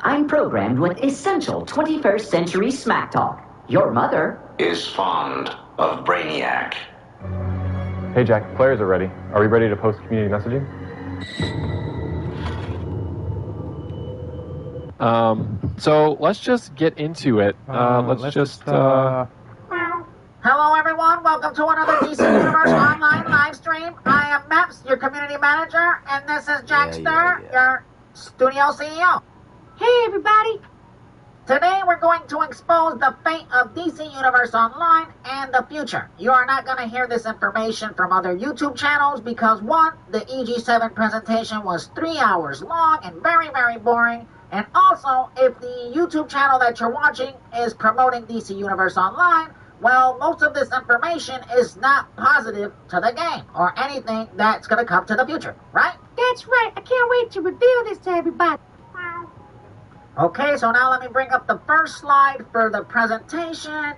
I'm programmed with essential 21st century smack talk. Your mother is fond of Brainiac. Hey Jack, players are ready. Are we ready to post community messaging? So let's just get into it. Hello everyone, welcome to another DC Universe online live stream. I am Meps, your community manager, and this is Jackster, your studio CEO. Hey everybody! Today we're going to expose the fate of DC Universe Online and the future. You are not going to hear this information from other YouTube channels because one, the EG7 presentation was 3 hours long and very, very boring. And also, if the YouTube channel that you're watching is promoting DC Universe Online, well, most of this information is not positive to the game or anything that's going to come to the future, right? That's right. I can't wait to reveal this to everybody. Okay, so now let me bring up the first slide for the presentation.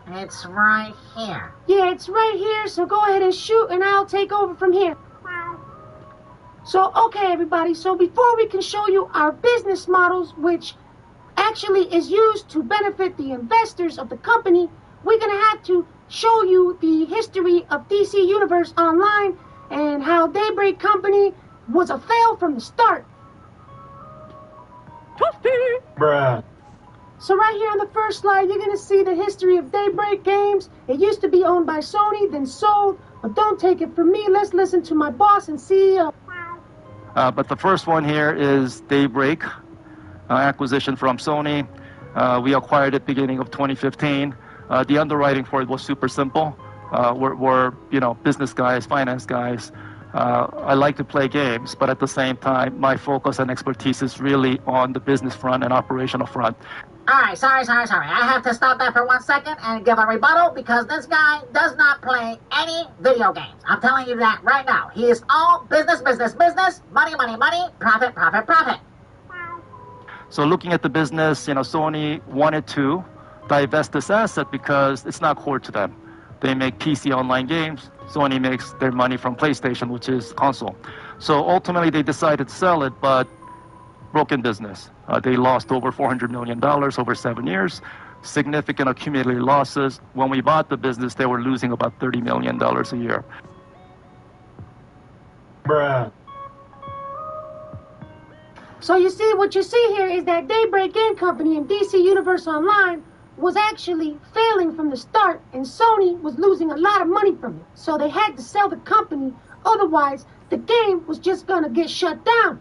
It's right here. Yeah, it's right here, so go ahead and shoot and I'll take over from here. So, okay everybody, so before we can show you our business models, which actually is used to benefit the investors of the company, we're going to have to show you the history of DC Universe Online and how Daybreak Company was a fail from the start. Bruh. So right here on the first slide, you're going to see the history of Daybreak Games. It used to be owned by Sony, then sold. But don't take it from me. Let's listen to my boss and CEO. But the first one here is Daybreak, acquisition from Sony. We acquired it beginning of 2015. The underwriting for it was super simple. We're business guys, finance guys. I like to play games, but at the same time, my focus and expertise is really on the business front and operational front. All right, sorry. I have to stop that for 1 second and give a rebuttal because this guy does not play any video games. I'm telling you that right now. He is all business, money, profit. So looking at the business, Sony wanted to divest this asset because it's not core to them. They make PC online games. Sony makes their money from PlayStation, which is console. So ultimately they decided to sell it, but broken business. They lost over $400 million over 7 years, significant accumulated losses. When we bought the business, they were losing about $30 million a year. Bruh. So you see, what you see here is that Daybreak Game Company and DC Universe Online was actually failing from the start, and Sony was losing a lot of money from it. So they had to sell the company, otherwise the game was just gonna get shut down.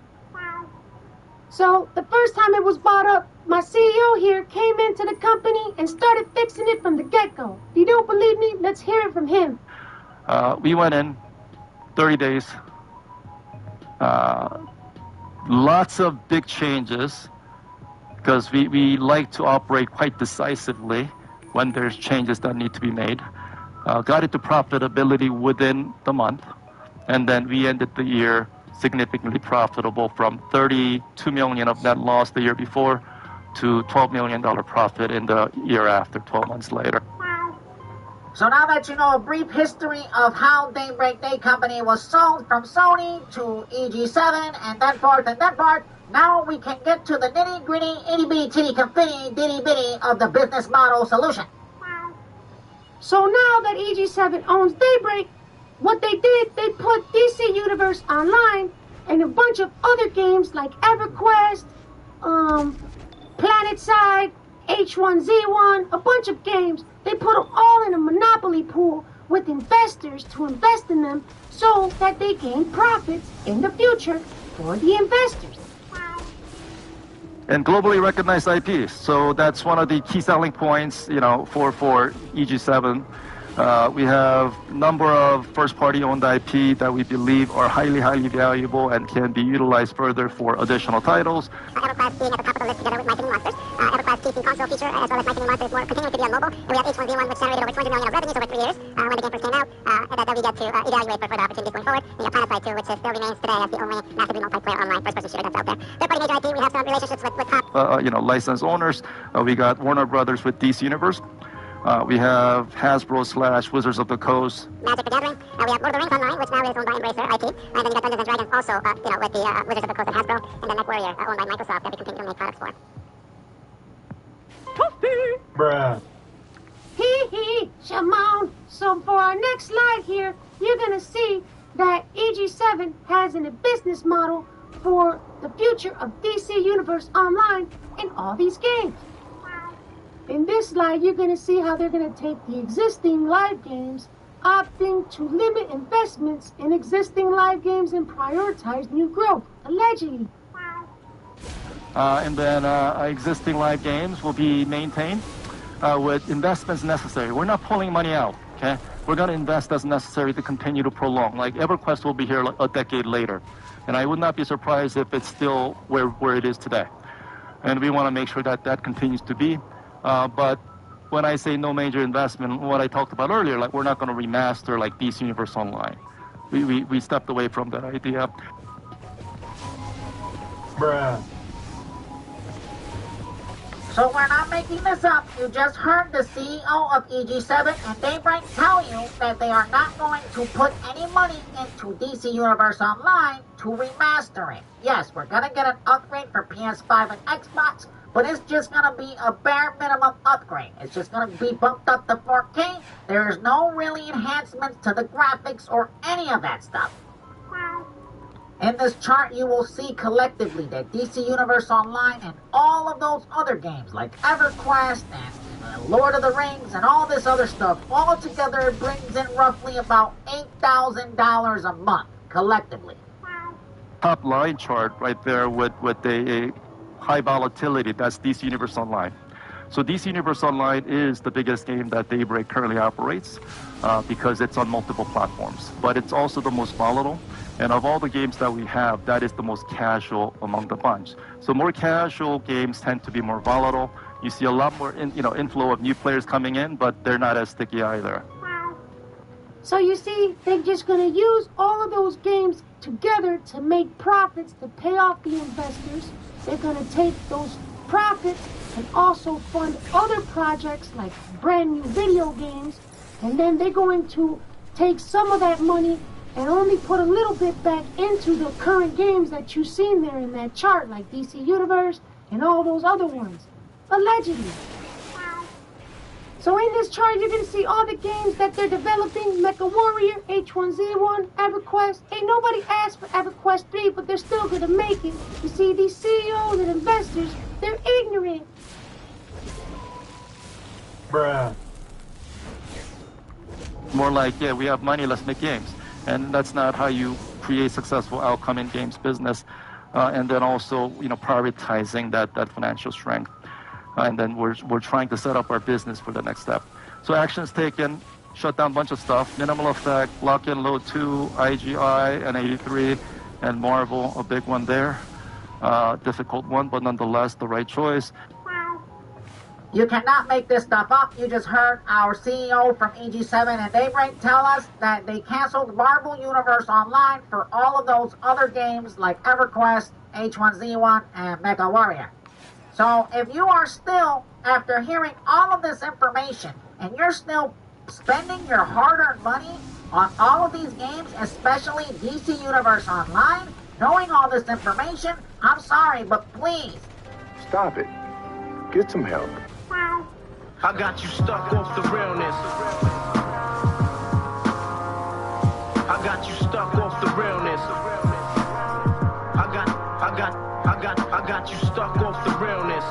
So the first time it was bought up, my CEO here came into the company and started fixing it from the get-go. If you don't believe me, let's hear it from him. We went in 30 days. Lots of big changes because we like to operate quite decisively when there's changes that need to be made. Got it to profitability within the month, and then we ended the year significantly profitable from $32 million of net loss the year before to $12 million profit in the year after, 12 months later. So now that you know a brief history of how Daybreak Day Company was sold from Sony to EG7 and then forth, now we can get to the nitty-gritty, itty-bitty, titty-confitty, ditty-bitty of the business model solution. So now that EG7 owns Daybreak, what they did, they put DC Universe Online and a bunch of other games like EverQuest, PlanetSide, H1Z1, a bunch of games. They put them all in a monopoly pool with investors to invest in them so that they gain profits in the future for the investors. And globally recognized IPs. So that's one of the key selling points, for EG7. We have a number of first-party owned IP that we believe are highly, highly valuable and can be utilized further for additional titles. EverQuest being at the top of the list together with My Singing Monsters. EverQuest PC console feature as well as My Singing Monsters more continuing to be on mobile. And we have H1Z1, which generated over 200 million of revenues over 3 years when the game first came out. And that we get to evaluate for further opportunities going forward. And you have Planetside 2, which still remains today as the only massively multiplayer online first-person shooter that's out there. Third-party major IP, we have some relationships with top licensed owners. We got Warner Brothers with DC Universe. We have Hasbro/Wizards of the Coast. Magic the Gathering. We have Lord of the Rings Online, which now is owned by Embracer IP. And then you got Dungeons and Dragons also, with the Wizards of the Coast and Hasbro. And then MechWarrior, owned by Microsoft, that we continue to make products for. Bruh. Hee hee, Shimon. So for our next slide here, you're gonna see that EG7 has a business model for the future of DC Universe Online in all these games. In this slide, you're going to see how they're going to take the existing live games, opting to limit investments in existing live games and prioritize new growth, allegedly. And then existing live games will be maintained with investments necessary. We're not pulling money out, okay? We're going to invest as necessary to continue to prolong. Like EverQuest will be here a decade later. And I would not be surprised if it's still where it is today. And we want to make sure that that continues to be. But when I say no major investment, what I talked about earlier, like we're not going to remaster like DC Universe Online. We stepped away from that idea. Bruh. So we're not making this up. You just heard the CEO of EG7 and Daybreak tell you that they are not going to put any money into DC Universe Online to remaster it. Yes, we're going to get an upgrade for PS5 and Xbox, but it's just going to be a bare minimum upgrade. It's just going to be bumped up to 4K. There's no really enhancements to the graphics or any of that stuff. In this chart, you will see collectively that DC Universe Online and all of those other games like EverQuest and Lord of the Rings and all this other stuff, all together it brings in roughly about $8,000 a month collectively. Top line chart right there with a high volatility, that's DC Universe Online. So DC Universe Online is the biggest game that Daybreak currently operates because it's on multiple platforms. But it's also the most volatile. And of all the games that we have, that is the most casual among the bunch. So more casual games tend to be more volatile. You see a lot more inflow of new players coming in, but they're not as sticky either. So you see, they're just going to use all of those games together to make profits to pay off the investors. They're going to take those profits and also fund other projects like brand new video games. And then they're going to take some of that money and only put a little bit back into the current games that you've seen there in that chart, like DC Universe and all those other ones, allegedly. So in this chart, you're going to see all the games that they're developing, MechWarrior, H1Z1, EverQuest. Ain't nobody asked for EverQuest 3, but they're still going to make it. You see, these CEOs and investors, they're ignorant. Bruh. More like, yeah, we have money, let's make games. And that's not how you create successful outcome in games business. And then also, prioritizing that financial strength. And then we're trying to set up our business for the next step. So actions taken, shut down a bunch of stuff. Minimal Effect, Lock and Load 2, IGI, and 83, and Marvel, a big one there. Difficult one, but nonetheless the right choice. You cannot make this stuff up. You just heard our CEO from EG7 and Daybreak tell us that they canceled Marvel Universe Online for all of those other games like EverQuest, H1Z1, and MechWarrior. So if you are still, after hearing all of this information, and you're still spending your hard-earned money on all of these games, especially DC Universe Online, knowing all this information, I'm sorry, but please. Stop it. Get some help. I got you stuck off the realness. I got you stuck off the realness. I got you stuck off the realness.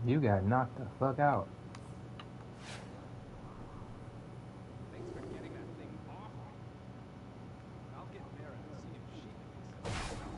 You got knocked the fuck out. Thanks for getting that thing off me. I'll get Mara and see if she can do something.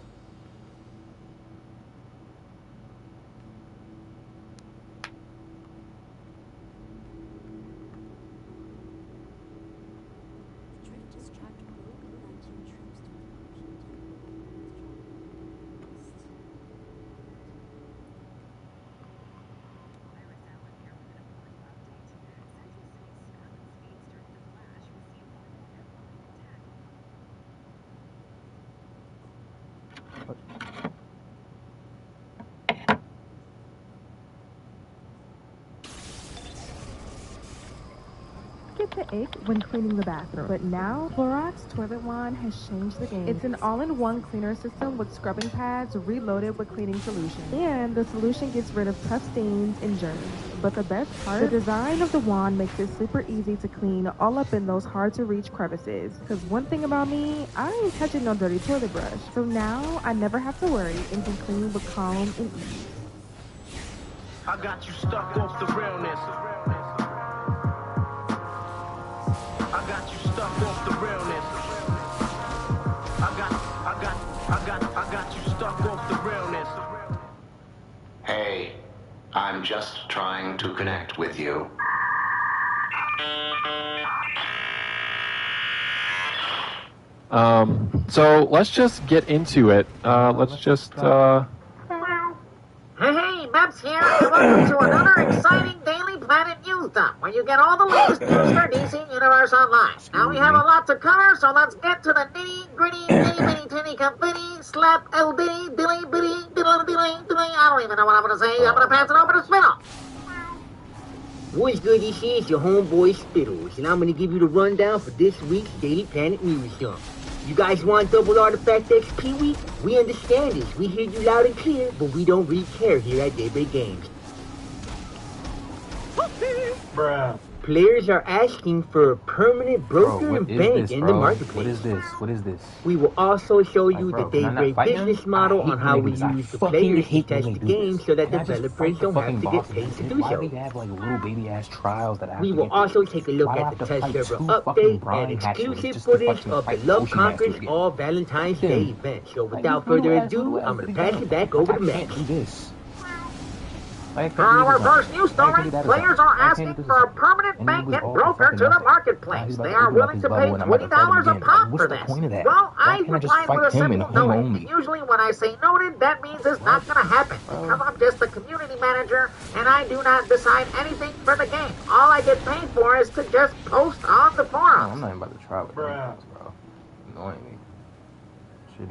Get the ick when cleaning the bathroom. But now, Clorox Toilet Wand has changed the game. It's an all-in-one cleaner system with scrubbing pads reloaded with cleaning solution. And the solution gets rid of tough stains and germs. But the best part, the design of the wand makes it super easy to clean all up in those hard-to-reach crevices. Because one thing about me, I ain't touching no dirty toilet brush. So now, I never have to worry and can clean with calm and ease. I got you stuck off the realness. I got you stuck off the realness. I got you stuck off the realness. Hey, I'm just trying to connect with you. So let's just get into it. Hey, Maps here, and welcome to another exciting Daily Planet News Dump, where you get all the latest news for DC Universe Online. Now we have a lot to cover, so let's get to the nitty-gritty, bitty-bitty-tinny confetti, slap, el-bitty, dilly-bitty, diddle-dilly-dilly. I don't even know what I'm going to say. I'm going to pass it over to Spittle. What's good, this is your homeboy Spittles, and I'm going to give you the rundown for this week's Daily Planet News Dump. You guys want double artifact XP week? We understand this. We hear you loud and clear, but we don't really care here at Daybreak Games. Bruh. Players are asking for a permanent broker and bank in the marketplace. What is this? What is this? We will also show you Like, the bro, Daybreak business model on how we use the players to test the game so that developers don't have to get paid to do Why so. we have like little baby ass trials that I have We to will get also through? take a look Why do I at have the to test fight server two update fucking and Brian hatcheries exclusive just to footage fucking of the fight Love Ocean Conquers Master again? All Valentine's Day Dude. event. So Like, without little further ass, ado, little I'm ass, going to pass it back over to I Matt. can't do this. For our first news story, players are asking for a permanent bank and broker to the marketplace. They are willing to pay $20 a pop for this. Well, I replied with a simple noted. Usually when I say noted, that means it's not going to happen. Because I'm just the community manager, and I do not decide anything for the game. All I get paid for is to just post on the forums. I'm not even about to try with bro. Annoying me.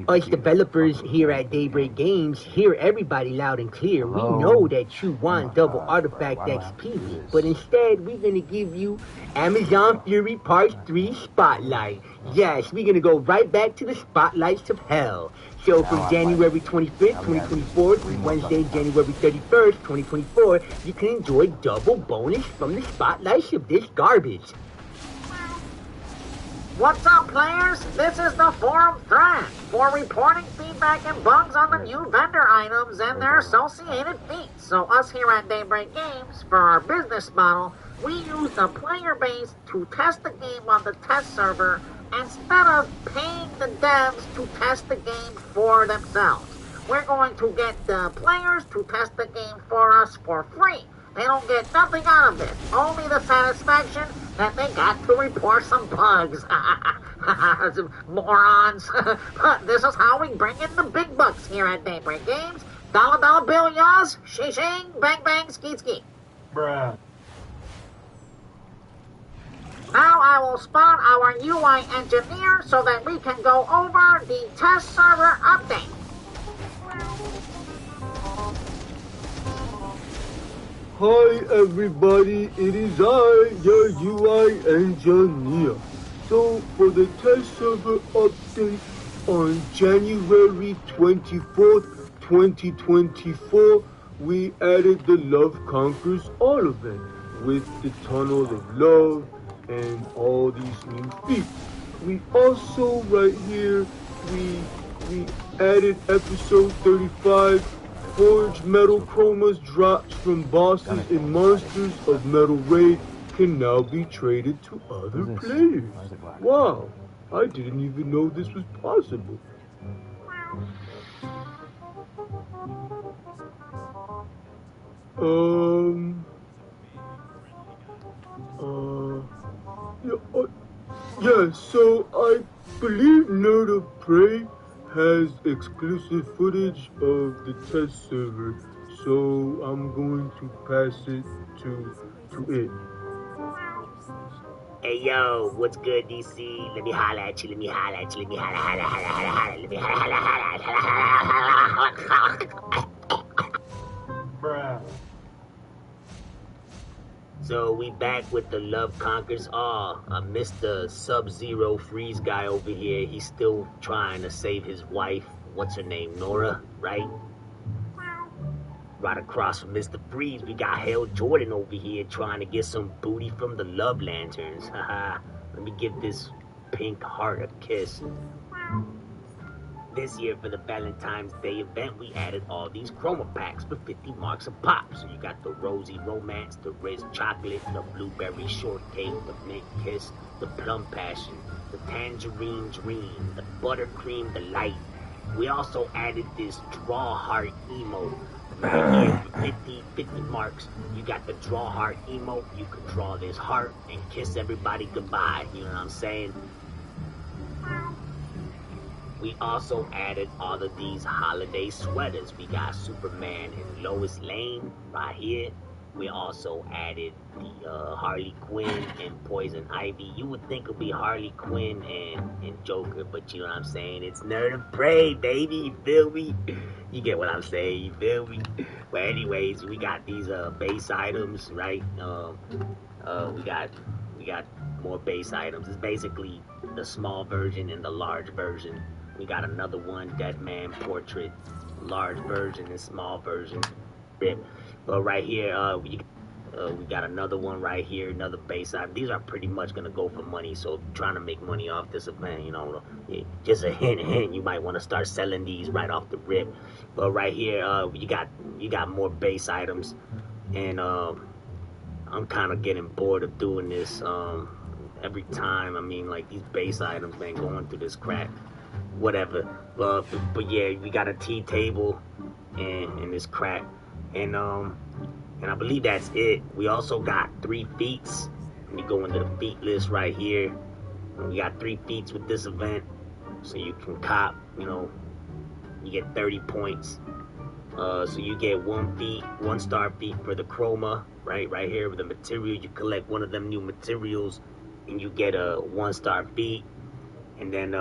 Us developers here at Daybreak Games hear everybody loud and clear. We know that you want double artifact XP, but instead we're going to give you Amazon Fury Part 3 Spotlight. Yes, we're going to go right back to the spotlights of hell. So from January 25th, 2024 through Wednesday, January 31st, 2024, you can enjoy double bonus from the spotlights of this garbage. What's up, players? This is the forum thread for reporting feedback and bugs on the new vendor items and their associated feats. So us here at Daybreak Games, for our business model, we use the player base to test the game on the test server instead of paying the devs to test the game for themselves. We're going to get the players to test the game for us for free. They don't get nothing out of it, only the satisfaction that they got to report some bugs. Morons. But this is how we bring in the big bucks here at Daybreak Games. Dollar dollar bill yours. Shing shing, bang bang, skeet skeet. Bruh. Now I will spawn our UI engineer so that we can go over the test server update. Hi everybody, it is I, your UI engineer. So for the test server update on January 24th, 2024, we added the Love Conquers All event with the Tunnel of Love and all these new feats. We also right here, we added episode 35. Forged metal chromas dropped from bosses and monsters of Metal Raid can now be traded to other players. Wow, I didn't even know this was possible. Yeah, so I believe Nerd of Prey has exclusive footage of the test server, so I'm going to pass it to it. Hey yo, what's good, DC? Let me holla at you, let me holla at you, let me holla, let me holla. Bruh. So we back with the Love Conquers All. Mr. Sub-Zero Freeze guy over here, he's still trying to save his wife. What's her name? Nora, right? Right across from Mr. Freeze, we got Hale Jordan over here trying to get some booty from the Love Lanterns. Haha. Let me give this pink heart a kiss. This year for the Valentine's Day event, we added all these chroma packs for 50 marks a pop. So you got the Rosy Romance, the Riz Chocolate, the Blueberry Shortcake, the Mint Kiss, the Plum Passion, the Tangerine Dream, the Buttercream Delight. We also added this Draw Heart emote. Right here for 50 marks, you got the Draw Heart emote. You can draw this heart and kiss everybody goodbye. You know what I'm saying? We also added all of these holiday sweaters. We got Superman and Lois Lane right here. We also added the Harley Quinn and Poison Ivy. You would think it would be Harley Quinn and Joker, but you know what I'm saying? It's Nerd of Prey, baby. You feel me? You get what I'm saying? You feel me? But anyways, we got these base items, right? We got more base items. It's basically the small version and the large version. We got another one, Dead Man Portrait, large version and small version. But right here, we got another one right here, another base item. These are pretty much gonna go for money. So if you're trying to make money off this event, you know, just a hint, you might want to start selling these right off the rip. But right here, you got more base items, and I'm kind of getting bored of doing this every time. I mean, like these base items, man, going through this crap. Whatever, but yeah, we got a tea table and this crap, and I believe that's it. We also got 3 feats. Let me go into the feat list right here. And we got 3 feats with this event, so you can cop. You know, you get 30 points. So you get 1 star feat for the chroma, right here with the material. You collect one of them new materials, and you get a 1 star feat, and then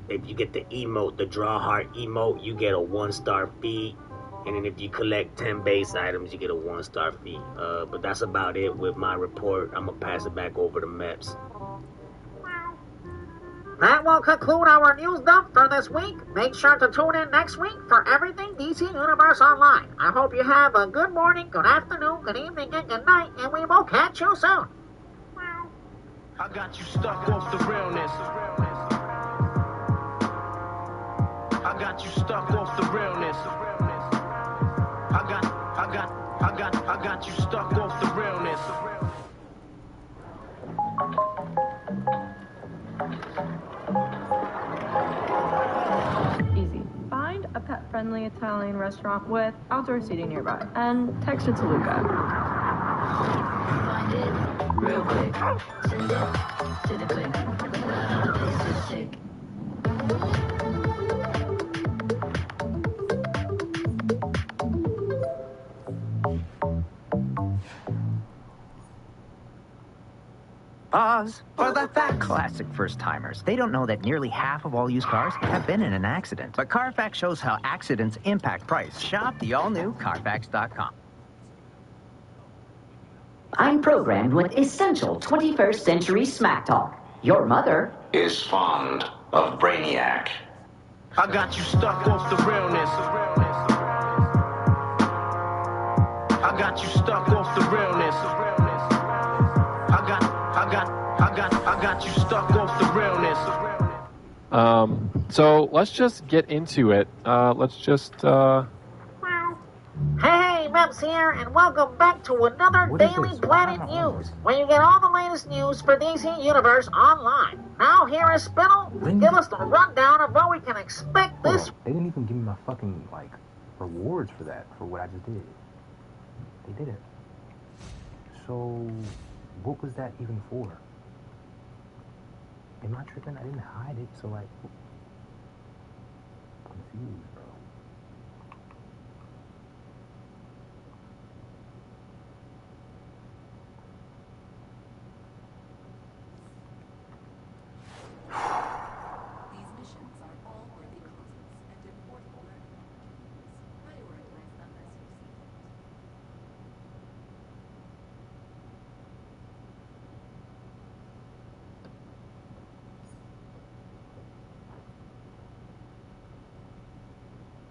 if you get the emote, the Draw Heart emote, you get a 1 star fee. And then if you collect 10 base items, you get a 1 star fee. But that's about it with my report. I'm going to pass it back over to Meps. That will conclude our news dump for this week. Make sure to tune in next week for everything DC Universe Online. I hope you have a good morning, good afternoon, good evening, and good night, and we will catch you soon. I got you stuck off the realness. I got you stuck off the realness. I got you stuck off the realness. Easy. Find a pet-friendly Italian restaurant with outdoor seating nearby and text it to Luca. Find it real quick. Send it to the click. This is sick. Pause for the facts. Classic first-timers. They don't know that nearly half of all used cars have been in an accident. But Carfax shows how accidents impact price. Shop the all-new Carfax.com. I'm programmed with essential 21st century smack talk. Your mother is fond of Brainiac. I got you stuck off the realness. I got you stuck off the realness. I got you stuck off the realness. So let's just get into it. Hey, Maps here, and welcome back to another Daily Planet News, where you get all the latest news for DC Universe Online. Now here is Spittle to give us the rundown of what we can expect this. They didn't even give me my fucking, rewards for that, for what I just did. They did it. So, what was that even for? Am I tripping? I didn't hide it, so, confused, bro. These missions are all worthy causes and important work. Prioritize them as you see fit.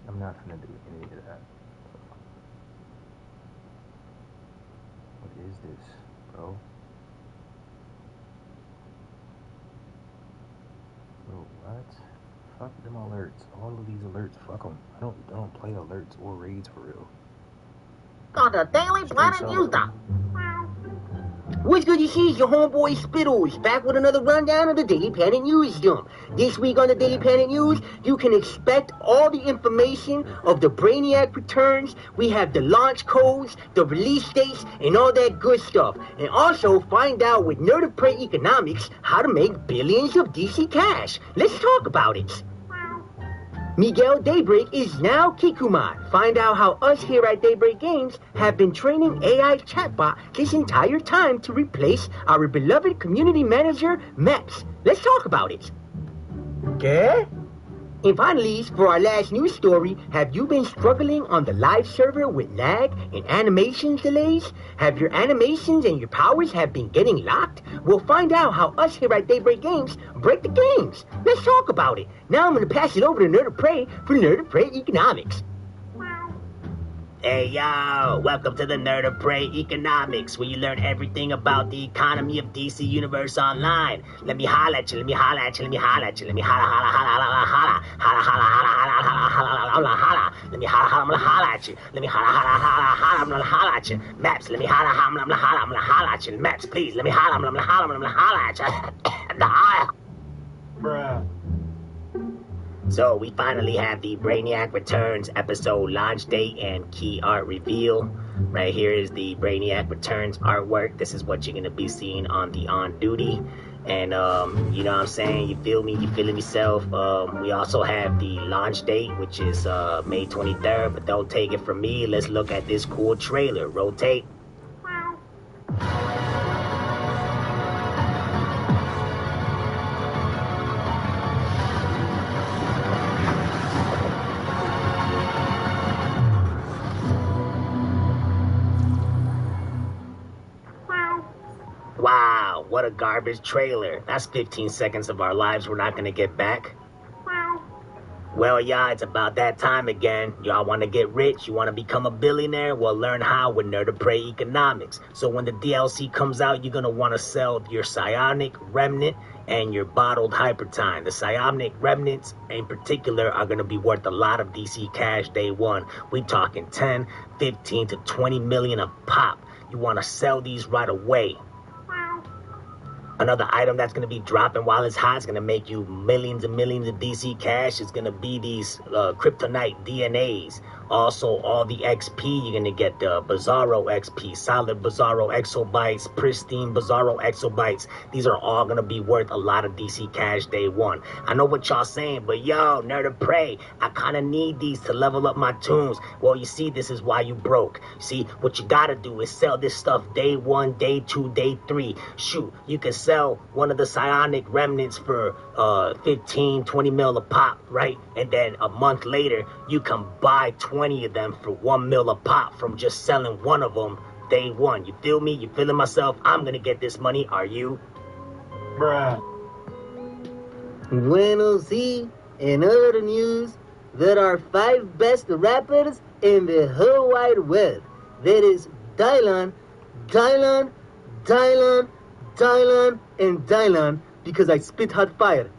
I'm not gonna do any of that. What is this, bro? Bro, what? Fuck them alerts. All of these alerts, fuck them. I don't play alerts or raids for real. On the Daily Planet News Doc. What's good, you see? It's your homeboy Spittles, back with another rundown of the Daily Planet News Dump. This week on the Daily Planet News, you can expect all the information of the Brainiac returns. We have the launch codes, the release dates, and all that good stuff. And also find out with Nerd of Prey Economics how to make billions of DC cash. Let's talk about it. Miguel Daybreak is now Kikuman. Find out how us here at Daybreak Games have been training AI chatbot this entire time to replace our beloved community manager, Max. Let's talk about it. Okay? And finally, for our last news story, have you been struggling on the live server with lag and animations delays? Have your animations and your powers have been getting locked? We'll find out how us here at Daybreak Games break the games. Let's talk about it. Now I'm going to pass it over to Nerd of Prey for Nerd of Prey Economics. Hey yo, welcome to the Nerd of Prey Economics, where you learn everything about the economy of DC Universe Online. Let me holla at you, let me holla at you, let me holla at you, let me holla, holla, holla, holla, holla, holla, holla, holla, holla, holla, holla, holla, let me holla, holla, I'm gonna holla at you, let me holla, holla, holla, holla, I'm gonna holla at you. Maps, let me holla, I'm gonna holla at you. Maps, please, let me holla, I'm gonna holla at you. Bruh. So we finally have the Brainiac Returns episode launch date and key art reveal. Right here is the Brainiac Returns artwork. This is what you're going to be seeing on the On Duty. And, you know what I'm saying? You feel me? You feeling yourself? We also have the launch date, which is May 23rd. But don't take it from me. Let's look at this cool trailer. Rotate. Wow, what a garbage trailer. That's 15 seconds of our lives we're not gonna get back. Well, yeah, it's about that time again. Y'all want to get rich? You want to become a billionaire? Well, learn how with Nerd of Prey Economics. So when the DLC comes out, you're going to want to sell your Psionic Remnant and your bottled Hypertime. The Psionic Remnants, in particular, are going to be worth a lot of DC cash day one. We talking 10, 15 to 20 million a pop. You want to sell these right away. Another item that's going to be dropping while it's hot is going to make you millions and millions of DC cash. It's going to be these kryptonite DNAs. Also, all the XP, you're gonna get the Bizarro XP, solid Bizarro Exobytes, pristine Bizarro Exobytes. These are all gonna be worth a lot of DC cash day one. I know what y'all saying, but yo, Nerd of Prey, I kinda need these to level up my tunes. Well, you see, this is why you broke. See, what you gotta do is sell this stuff day one, day two, day three. Shoot, you can sell one of the psionic remnants for 15, 20 mil a pop, right? And then a month later, you can buy 20 of them for 1 mil a pop from just selling one of them day one. You feel me? You feeling myself? I'm gonna get this money. Are you? Bruh. Bueno, see, in other news, there are 5 best rappers in the whole wide web. That is Dylan, Dylan, Dylan, Dylan, and Dylan, because I spit hot fire.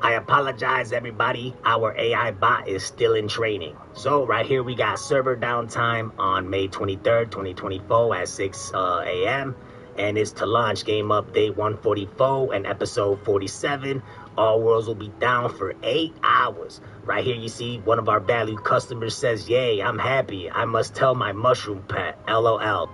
I apologize, everybody. Our AI bot is still in training. So right here we got server downtime on May 23rd, 2024 at 6 a.m. And it's to launch game update 144 and episode 47. All worlds will be down for 8 hours. Right here you see one of our valued customers says, "Yay, I'm happy. I must tell my mushroom pet, LOL."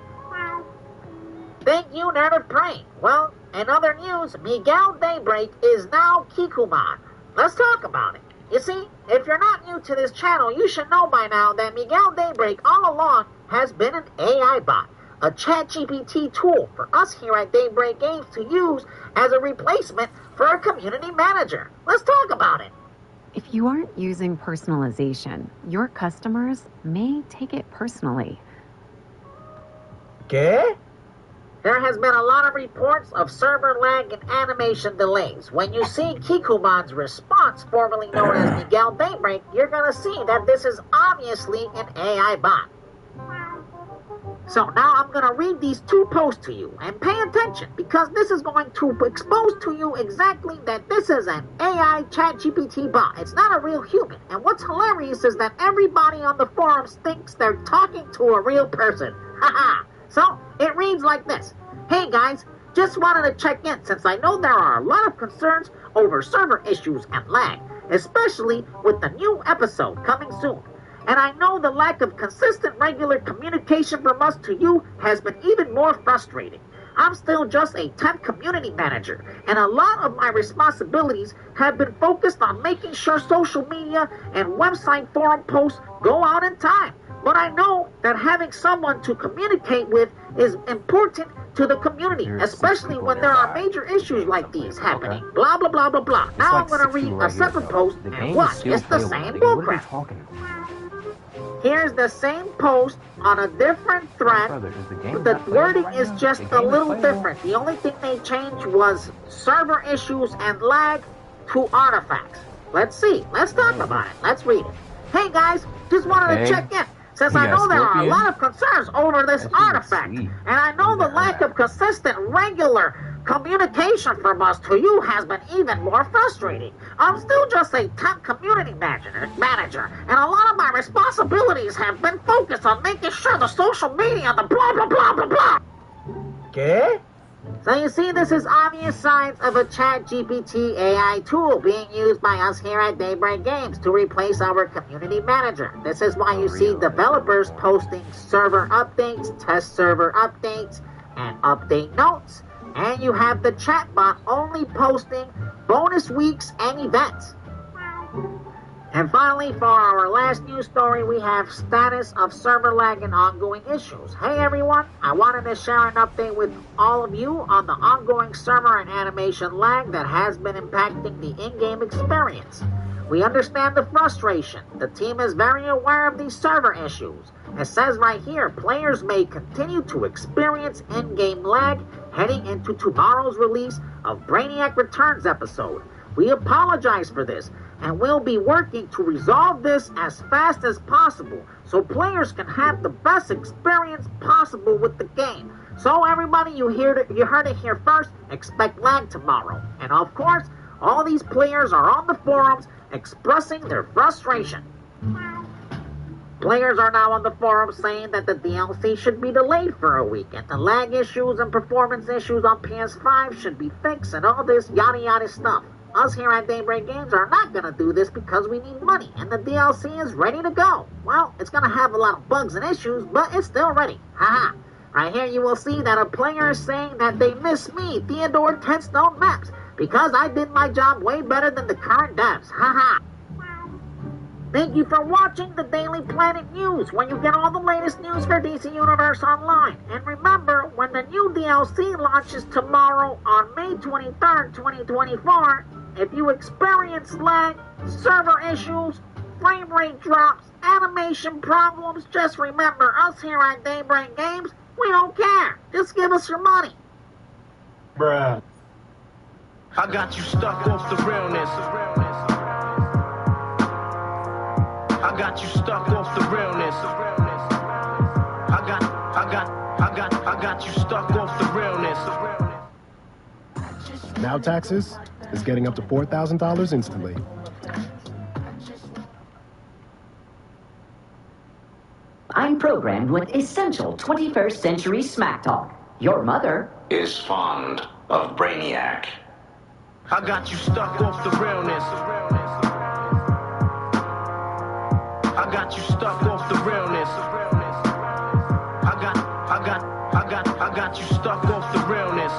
Thank you, Nerd of Prey. Well, in other news, Miguel Daybreak is now Kikuman. Let's talk about it. You see, if you're not new to this channel, you should know by now that Miguel Daybreak all along has been an AI bot, a ChatGPT tool for us here at Daybreak Games to use as a replacement for a community manager. Let's talk about it. If you aren't using personalization, your customers may take it personally. ¿Qué? There has been a lot of reports of server lag and animation delays. When you see Kikuman's response, formerly known as Miguel Daybreak, you're going to see that this is obviously an AI bot. So now I'm going to read these 2 posts to you, and pay attention, because this is going to expose to you exactly that this is an AI ChatGPT bot. It's not a real human. And what's hilarious is that everybody on the forums thinks they're talking to a real person. Haha. So, it reads like this. Hey guys, just wanted to check in since I know there are a lot of concerns over server issues and lag, especially with the new episode coming soon. And I know the lack of consistent regular communication from us to you has been even more frustrating. I'm still just a temp community manager, and a lot of my responsibilities have been focused on making sure social media and website forum posts go out in time. But I know that having someone to communicate with is important to the community, especially when there are major issues like these happening. Blah, blah, blah, blah, blah. Now I'm going to read a separate post, and what? It's the same bullcrap. Here's the same post on a different thread. The wording is just a little different. The only thing they changed was server issues and lag to artifacts. Let's see. Let's talk about it. Let's read it. Hey guys, just wanted to check in. Since I know there are a lot of concerns over this artifact, and I know the lack of consistent, regular communication from us to you has been even more frustrating. I'm still just a temp community manager, and a lot of my responsibilities have been focused on making sure the social media, the blah, blah, blah, blah, blah. ¿Qué? So you see, this is obvious signs of a ChatGPT AI tool being used by us here at Daybreak Games to replace our community manager. This is why you see developers posting server updates, test server updates, and update notes. And you have the chatbot only posting bonus weeks and events. And finally, for our last news story, we have status of server lag and ongoing issues. Hey everyone, I wanted to share an update with all of you on the ongoing server and animation lag that has been impacting the in-game experience. We understand the frustration. The team is very aware of these server issues. It says right here, players may continue to experience in-game lag heading into tomorrow's release of Brainiac Returns episode. We apologize for this, and we'll be working to resolve this as fast as possible so players can have the best experience possible with the game. So everybody, you heard it here first, expect lag tomorrow. And of course, all these players are on the forums expressing their frustration. Players are now on the forum saying that the DLC should be delayed for a week, and the lag issues and performance issues on PS5 should be fixed, and all this yada yada stuff. us here at Daybreak Games are not gonna do this because we need money, and the DLC is ready to go. Well, it's gonna have a lot of bugs and issues, but it's still ready. Haha. Right here you will see that a player is saying that they miss me, Theodore 10 Stone Maps, because I did my job way better than the current devs. Haha. Thank you for watching the Daily Planet News, where you get all the latest news for DC Universe Online. And remember, when the new DLC launches tomorrow on May 23rd, 2024, if you experience lag, server issues, frame rate drops, animation problems, just remember us here at Daybreak Games, we don't care. Just give us your money. Bruh. I got you stuck off the realness. I got you stuck off the realness. I got you stuck off the realness. Now taxes is getting up to $4,000 instantly. I'm programmed with essential 21st century smack talk. Your mother is fond of Brainiac. I got you stuck off the realness. I got you stuck off the realness. I got you stuck off the realness.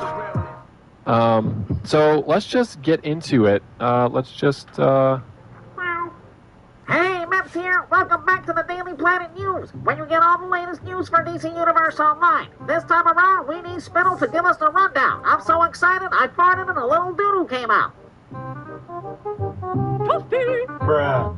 So let's just get into it. Hey, Maps here. Welcome back to the Daily Planet News, where you get all the latest news for DC Universe Online. This time around, we need Spittle to give us the rundown. I'm so excited, I farted and a little doodle came out. Bruh.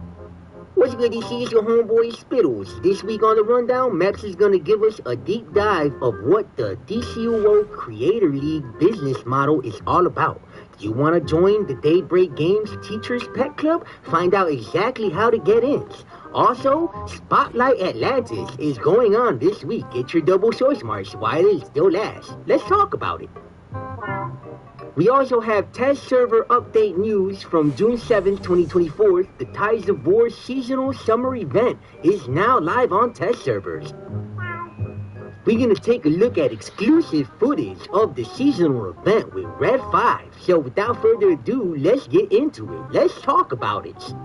What's good, DC? It's your homeboy Spittles. This week on the Rundown, Maps is going to give us a deep dive of what the DCUO Creator League business model is all about. Do you want to join the Daybreak Games Teachers Pet Club? Find out exactly how to get in. Also, Spotlight Atlantis is going on this week. Get your double choice marks while it still lasts. Let's talk about it. We also have test server update news from June 7th, 2024. The Tides of War seasonal summer event is now live on test servers. We're going to take a look at exclusive footage of the seasonal event with Red 5. So without further ado, let's get into it. Let's talk about it.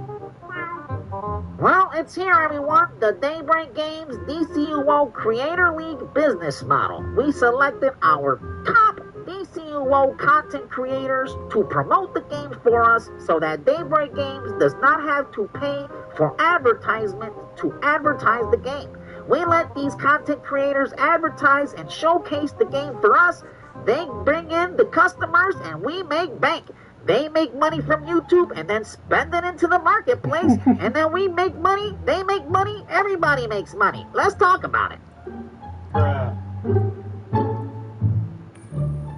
Well, it's here, everyone. The Daybreak Games DCUO Creator League business model. We selected our top DCUO content creators to promote the game for us so that Daybreak Games does not have to pay for advertisement to advertise the game. We let these content creators advertise and showcase the game for us. They bring in the customers and we make bank. They make money from YouTube and then spend it into the marketplace. And then we make money, they make money, everybody makes money. Let's talk about it.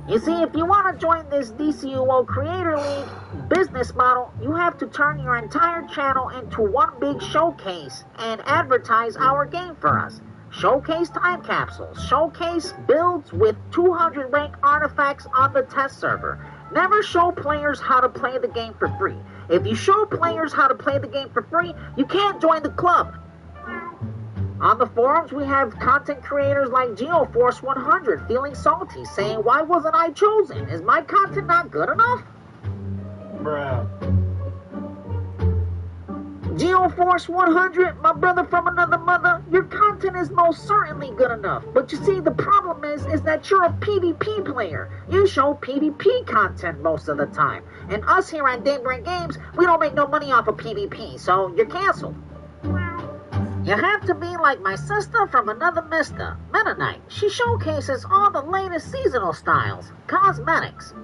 You see, if you want to join this DCUO Creator League business model, you have to turn your entire channel into one big showcase and advertise our game for us. Showcase time capsules, showcase builds with 200 rank artifacts on the test server. Never show players how to play the game for free. If you show players how to play the game for free, you can't join the club. On the forums, we have content creators like GeoForce 100 feeling salty, saying, why wasn't I chosen? Is my content not good enough? Bruh. GeoForce 100, my brother from another mother, your content is most certainly good enough. But you see, the problem is that you're a PvP player. You show PvP content most of the time. And us here at Daybreak Games, we don't make no money off of PvP, so you're canceled. You have to be like my sister from another mister, Mennonite. She showcases all the latest seasonal styles, cosmetics.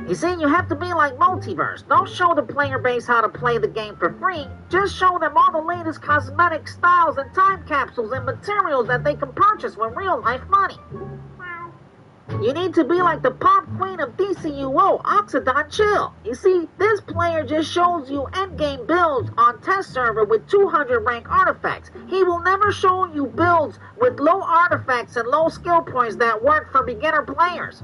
You see, you have to be like Multiverse. Don't show the player base how to play the game for free. Just show them all the latest cosmetic styles and time capsules and materials that they can purchase with real-life money. You need to be like the pop queen of DCUO, Oxidon Chill. You see, this player just shows you endgame builds on test server with 200 rank artifacts. He will never show you builds with low artifacts and low skill points that work for beginner players.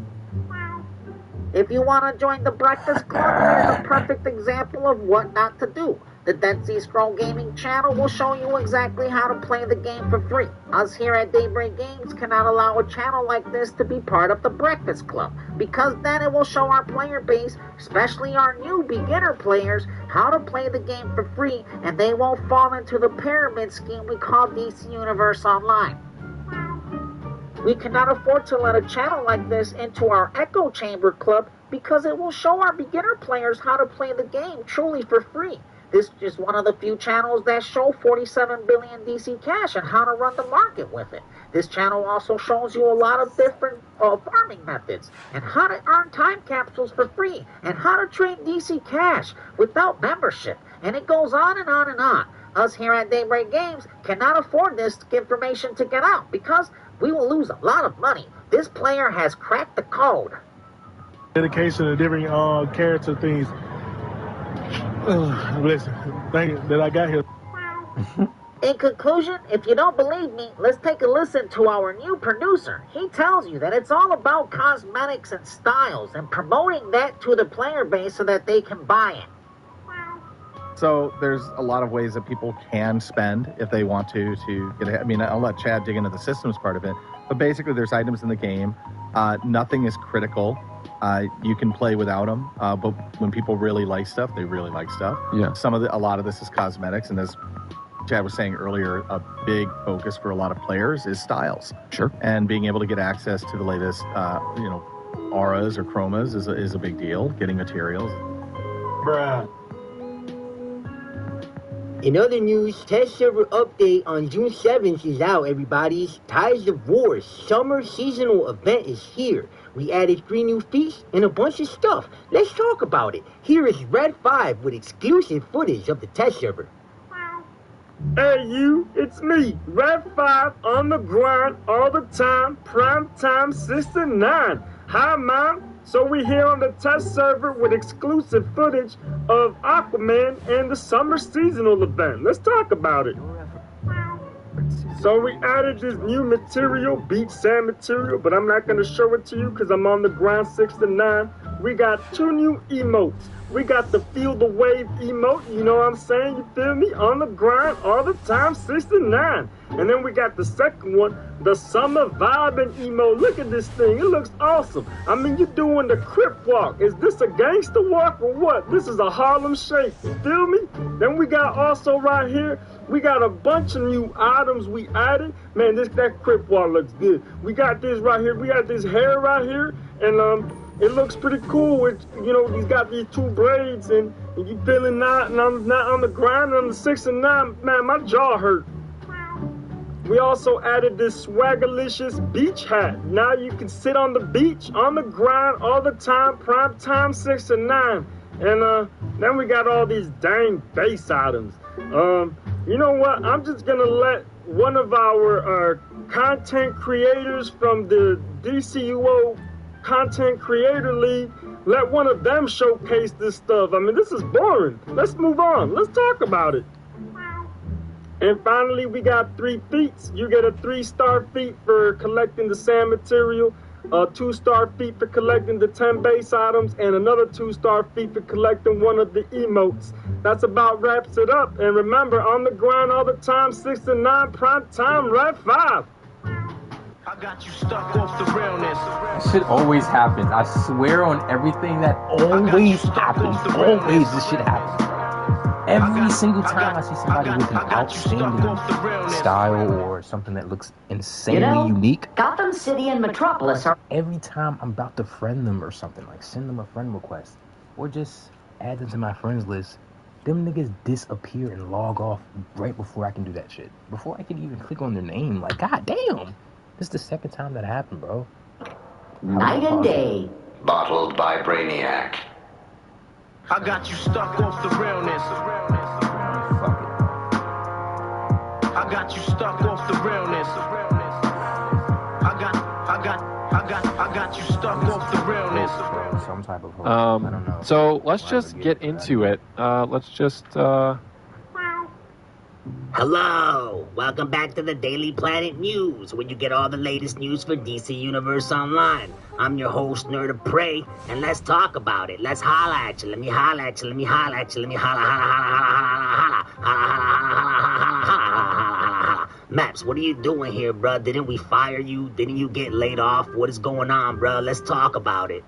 If you want to join the Breakfast Club, here's a perfect example of what not to do. The Dead Sea Scroll Gaming channel will show you exactly how to play the game for free. Us here at Daybreak Games cannot allow a channel like this to be part of the Breakfast Club, because then it will show our player base, especially our new beginner players, how to play the game for free, and they won't fall into the pyramid scheme we call DC Universe Online. We cannot afford to let a channel like this into our Echo Chamber Club, because it will show our beginner players how to play the game truly for free. This is one of the few channels that show 47 billion DC cash and how to run the market with it. This channel also shows you a lot of different farming methods and how to earn time capsules for free and how to trade DC cash without membership. And it goes on and on and on. Us here at Daybreak Games cannot afford this information to get out because we will lose a lot of money. This player has cracked the code. Dedication to different character things. Listen, thank you that I got here. In conclusion, if you don't believe me, let's take a listen to our new producer. He tells you that it's all about cosmetics and styles and promoting that to the player base so that they can buy it. So there's a lot of ways that people can spend if they want to get ahead. I mean, I'll let Chad dig into the systems part of it, but basically there's items in the game. Nothing is critical. You can play without them, but when people really like stuff, they really like stuff. Yeah. A lot of this is cosmetics, and as Chad was saying earlier, a big focus for a lot of players is styles. Sure. And being able to get access to the latest, auras or chromas is a big deal. Getting materials. Bruh. In other news, test server update on June 7th is out, everybody's. Tides of War summer seasonal event is here. We added 3 new feats and a bunch of stuff. Let's talk about it. Here is Red 5 with exclusive footage of the test server. Hey you, it's me, Red 5, on the grind, all the time, prime time 69. Hi Mom, so we here on the test server with exclusive footage of Aquaman and the summer seasonal event. Let's talk about it. So we added this new material, beach sand material, but I'm not going to show it to you because I'm on the grind 69. We got 2 new emotes. We got the Feel the Wave emote, you know what I'm saying? You feel me? On the grind all the time, 69. And then we got the second one, the Summer Vibing emote. Look at this thing. It looks awesome. I mean, you're doing the Crip Walk. Is this a gangster walk or what? This is a Harlem Shake. You feel me? Then we got also right here, we got a bunch of new items we added. Man, that Crip Walk looks good. We got this right here. We got this hair right here. And, it looks pretty cool with, he's got these 2 braids and you feeling not, and I'm not on the grind on the 69. Man, my jaw hurt. We also added this Swaggerlicious beach hat. Now you can sit on the beach, on the grind all the time, prime time 69. And then we got all these dang base items. You know what? I'm just gonna let one of our content creators from the DCUO Content Creator League, let one of them showcase this stuff. I mean, this is boring. Let's move on. Let's talk about it. And finally, we got 3 feats. You get a 3-star feat for collecting the sand material, a 2-star feat for collecting the 10 base items, and another 2-star feat for collecting one of the emotes. That's about wraps it up. And remember, on the grind all the time, 69 prime time, Red 5. I got you stuck off the realness. This shit always happens. I swear on everything that always happens. Always this shit happens. Every single time I see somebody with an outstanding style or something that looks insanely unique. Gotham City and Metropolis are... Every time I'm about to friend them or something, like send them a friend request, or just add them to my friends list, them niggas disappear and log off right before I can do that shit. Before I can even click on their name. Like, god damn. This is the second time that happened, bro. Night and day. Bottled by Brainiac. I got you stuck off the realness. Fuck it. I got you stuck off the realness. I got you stuck off the realness. Some type of hope. I don't know. So let's just get into it. Let's just Hello! Welcome back to the Daily Planet News, where you get all the latest news for DC Universe Online. I'm your host, Nerd of Prey, and let's talk about it. Let's holla at you. Let me holla at you. Let me holla at you. Let me holla, holla, holla, holla, holla, holla, holla, holla, holla, holla, holla. Maps, what are you doing here, bruh? Didn't we fire you? Didn't you get laid off? What is going on, bruh? Let's talk about it.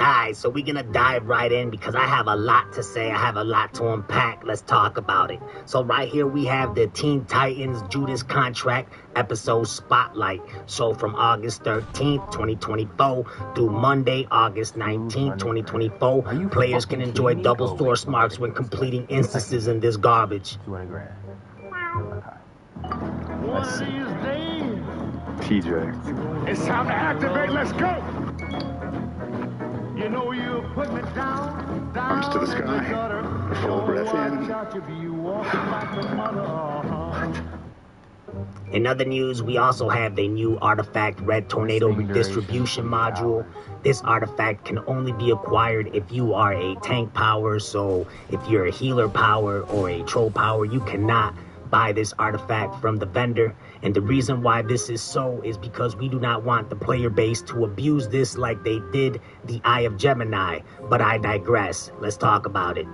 Alright, so we're gonna dive right in because I have a lot to say. I have a lot to unpack. Let's talk about it. So right here we have the Teen Titans Judas Contract episode Spotlight. So from August 13th, 2024 through Monday, August 19th, 2024, players can enjoy double source marks when completing instances in this garbage. 200 grand. Let's see. TJ. It's time to activate. Let's go. You know you're putting it down. Arms to the sky. Full breath in. In other news, we also have the new artifact Red Tornado Redistribution Module. This artifact can only be acquired if you are a tank power, so if you're a healer power or a troll power, you cannot buy this artifact from the vendor. And the reason why this is so is because we do not want the player base to abuse this like they did the Eye of Gemini. But I digress. Let's talk about it.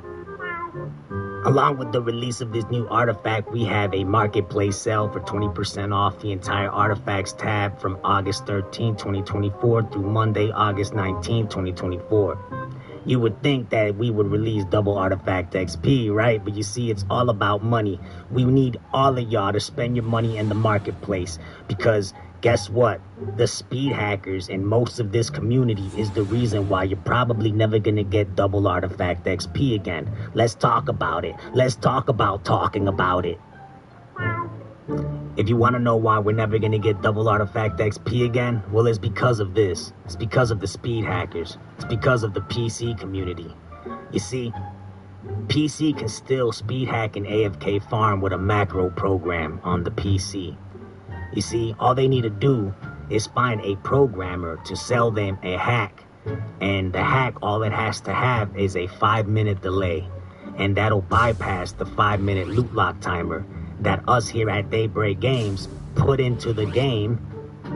Along with the release of this new artifact, we have a marketplace sale for 20% off the entire artifacts tab from August 13, 2024 through Monday, August 19, 2024. You would think that we would release double artifact XP, right? But you see, it's all about money. We need all of y'all to spend your money in the marketplace because guess what? The speed hackers and most of this community is the reason why you're probably never going to get double artifact XP again. Let's talk about it. Let's talk about talking about it. If you want to know why we're never going to get double artifact XP again, well, it's because of this. It's because of the speed hackers. It's because of the PC community. You see, PC can still speed hack an AFK farm with a macro program on the PC. You see, all they need to do is find a programmer to sell them a hack. And the hack, all it has to have is a 5-minute delay. And that'll bypass the 5-minute loot lock timer that us here at Daybreak Games put into the game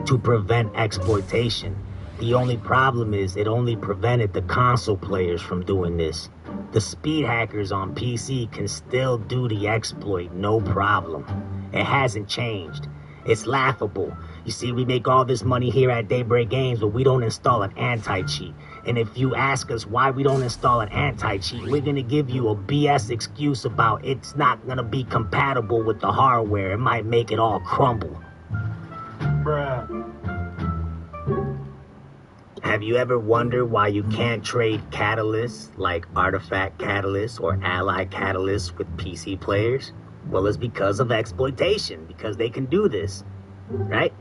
to prevent exploitation. The only problem is it only prevented the console players from doing this. The speed hackers on PC can still do the exploit, no problem. It hasn't changed. It's laughable. You see, we make all this money here at Daybreak Games, but we don't install an anti-cheat. And if you ask us why we don't install an anti-cheat, we're going to give you a BS excuse about it's not going to be compatible with the hardware. It might make it all crumble. Bruh. Have you ever wondered why you can't trade catalysts like Artifact Catalyst or Ally Catalyst with PC players? Well, it's because of exploitation, because they can do this, right?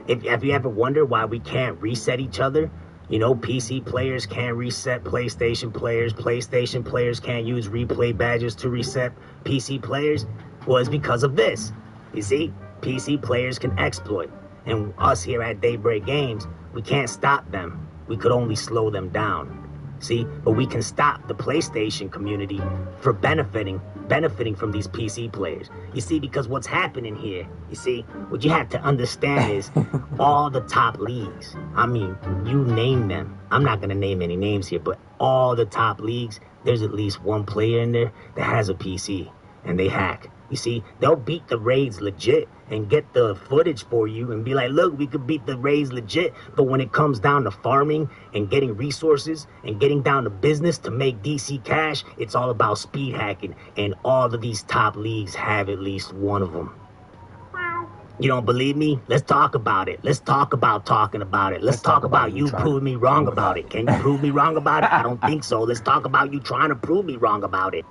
Have you ever wondered why we can't reset each other? You know, PC players can't reset PlayStation players can't use replay badges to reset PC players. Well, it's because of this. You see, PC players can exploit. And us here at Daybreak Games, we can't stop them. We could only slow them down. See, but we can stop the PlayStation community for benefiting from these PC players. You see, because what's happening here, you see, what you have to understand is all the top leagues. I mean, you name them. I'm not going to name any names here, but all the top leagues, there's at least one player in there that has a PC, and they hack. You see, they'll beat the raids legit and get the footage for you and be like, look, we could beat the raids legit. But when it comes down to farming and getting resources and getting down to business to make DC cash, it's all about speed hacking. And all of these top leagues have at least one of them. You don't believe me? Let's talk about it. Let's talk about talking about it. Let's talk about you proving me wrong about it. Can you prove me wrong about it? I don't think so. Let's talk about you trying to prove me wrong about it.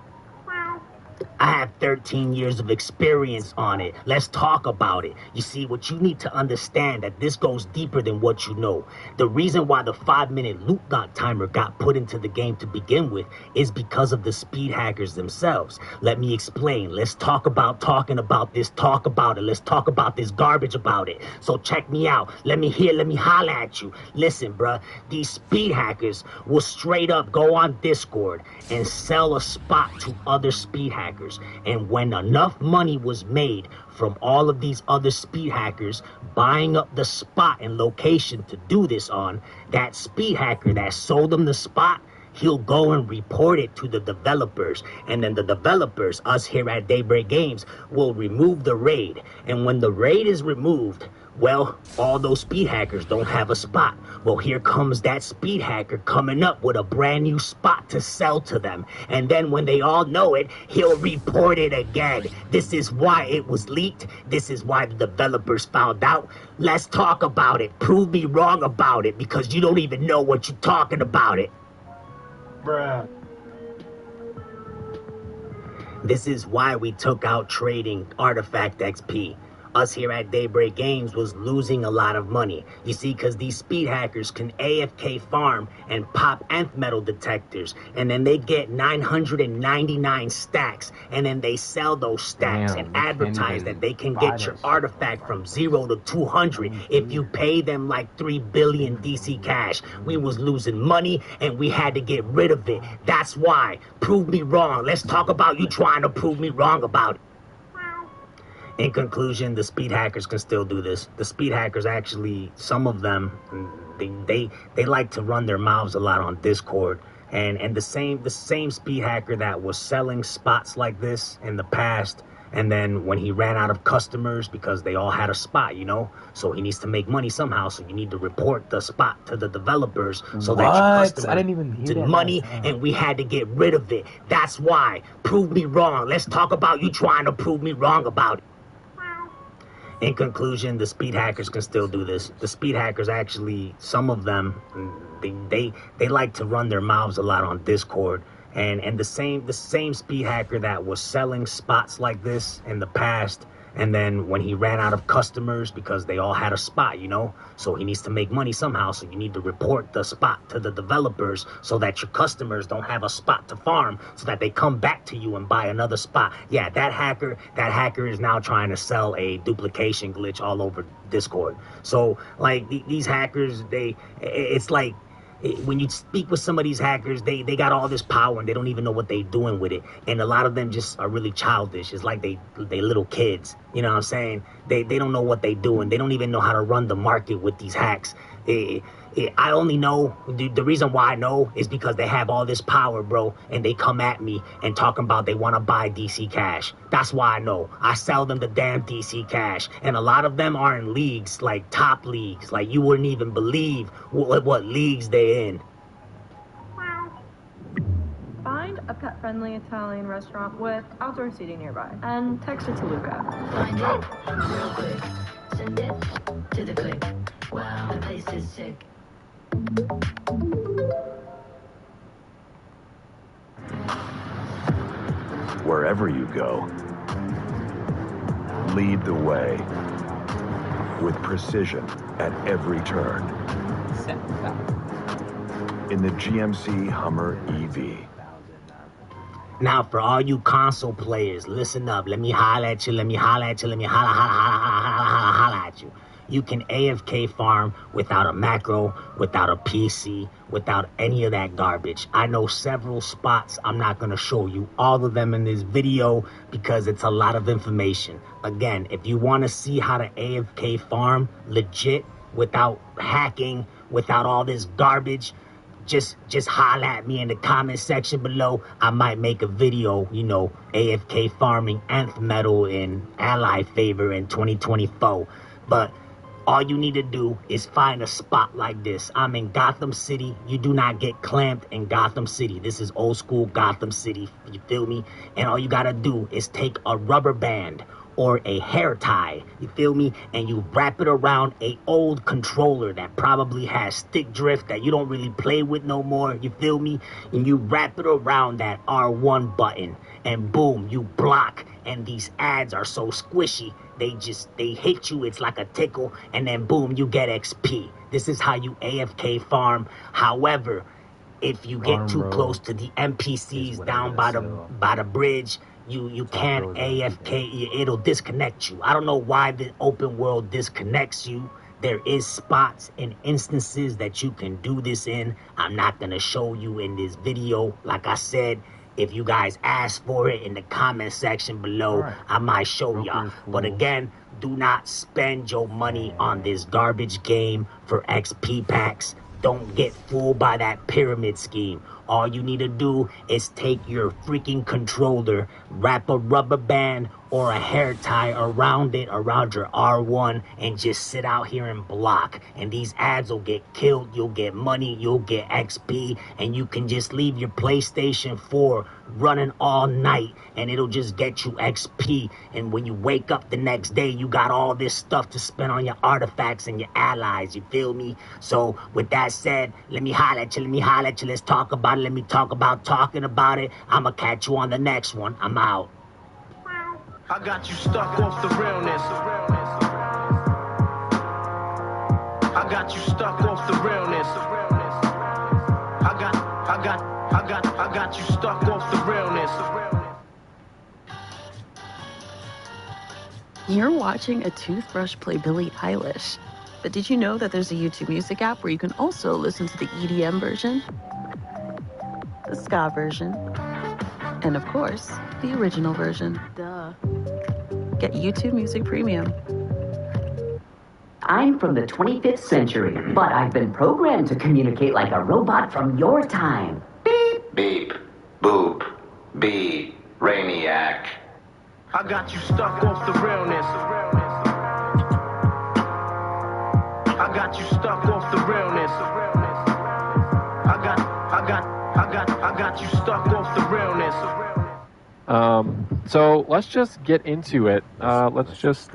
I have 13 years of experience on it. Let's talk about it. You see, what you need to understand that this goes deeper than what you know. The reason why the 5-minute loot lock timer got put into the game to begin with is because of the speed hackers themselves. Let me explain. Let's talk about talking about this. Talk about it. Let's talk about this garbage about it. So check me out. Let me holler at you. Listen, bruh, these speed hackers will straight up go on Discord and sell a spot to other speed hackers. hackers. And when enough money was made from all of these other speed hackers buying up the spot and location to do this on, that speed hacker that sold them the spot, he'll go and report it to the developers. And then the developers, us here at Daybreak Games, will remove the raid. And when the raid is removed, well, all those speed hackers don't have a spot. Well, here comes that speed hacker coming up with a brand new spot to sell to them. And then when they all know it, he'll report it again. This is why it was leaked. This is why the developers found out. Let's talk about it. Prove me wrong about it, because you don't even know what you're talking about it. Bruh. This is why we took out trading Artifact XP. Us here at Daybreak Games was losing a lot of money. You see, because these speed hackers can AFK farm and pop nth metal detectors, and then they get 999 stacks, and then they sell those stacks and advertise that they can get your artifact from 0 to 200 if you pay them like 3 billion DC cash. We was losing money, and we had to get rid of it. That's why. Prove me wrong. Let's talk about you trying to prove me wrong about it. In conclusion, the speed hackers can still do this. The speed hackers actually, some of them, they like to run their mouths a lot on Discord. And the same speed hacker that was selling spots like this in the past, and then when he ran out of customers because they all had a spot, you know, so he needs to make money somehow. So you need to report the spot to the developers so that your customer I didn't even hear that money, and we had to get rid of it. That's why. Prove me wrong. Let's talk about you trying to prove me wrong about it. In conclusion, the speed hackers can still do this. The speed hackers actually, some of them, they like to run their mouths a lot on Discord. And the same speed hacker that was selling spots like this in the past, and then when he ran out of customers because they all had a spot, you know, so he needs to make money somehow. So you need to report the spot to the developers so that your customers don't have a spot to farm, so that they come back to you and buy another spot. Yeah, that hacker is now trying to sell a duplication glitch all over Discord. So like these hackers, it's like, when you speak with some of these hackers, they got all this power and they don't even know what they're doing with it. And a lot of them just are really childish. It's like they little kids. You know what I'm saying? They don't know what they're doing. They don't even know how to run the market with these hacks. I only know, the reason why I know is because they have all this power, bro, and they come at me and talking about they want to buy DC cash. That's why I know. I sell them the damn DC cash, and a lot of them are in leagues, like top leagues, like you wouldn't even believe what leagues they're in. Find a pet-friendly Italian restaurant with outdoor seating nearby, and text it to Luca. Find it real quick. Send it to the click. Wow, the place is sick. Wherever you go, lead the way with precision at every turn. In the GMC Hummer EV. Now, for all you console players, listen up. Let me holla at you. Let me holla at you. Let me holla at you. You can AFK farm without a macro, without a PC, without any of that garbage. I know several spots. I'm not going to show you all of them in this video because it's a lot of information. Again, if you want to see how to AFK farm legit without hacking, without all this garbage, just holla at me in the comment section below. I might make a video, you know, AFK farming nth metal in ally favor in 2024. But all you need to do is find a spot like this. I'm in Gotham City. You do not get clamped in Gotham City. This is old school Gotham City. You feel me? And all you gotta do is take a rubber band or a hair tie, you feel me, and you wrap it around a old controller that probably has stick drift that you don't really play with no more, you feel me, and you wrap it around that R1 button, and boom, you block, and these ads are so squishy, they hit you, it's like a tickle, and then boom, you get XP. This is how you AFK farm. However, if you get too close to the NPCs down by the bridge, you can't AFK, it'll disconnect you. I don't know why the open world disconnects you. There is spots and instances that you can do this in. I'm not gonna show you in this video. Like I said, If you guys ask for it in the comment section below, I might show y'all. But again, do not spend your money on this garbage game for XP packs. Don't get fooled by that pyramid scheme. All you need to do is take your freaking controller, wrap a rubber band or a hair tie around it, around your R1, and just sit out here and block. And these ads will get killed, you'll get money, you'll get XP, and you can just leave your PlayStation 4 running all night, and it'll just get you XP. And when you wake up the next day, you got all this stuff to spend on your artifacts and your allies, you feel me? So with that said, let me holler at you, let's talk about it, let me talk about talking about it. I'ma catch you on the next one. I'm out. I got you stuck off the realness. I got you stuck off the realness. I got you stuck off the realness. You're watching a toothbrush play Billie Eilish. But did you know that there's a YouTube Music app where you can also listen to the EDM version, the ska version, and of course, the original version? Duh. Get YouTube Music Premium. I'm from the 25th century, but I've been programmed to communicate like a robot from your time. Beep. Beep. Boop. Bee. Rainiac. I got you stuck off the realness. I got you stuck off the realness. I got you stuck off the realness. So let's just get into it. Let's just,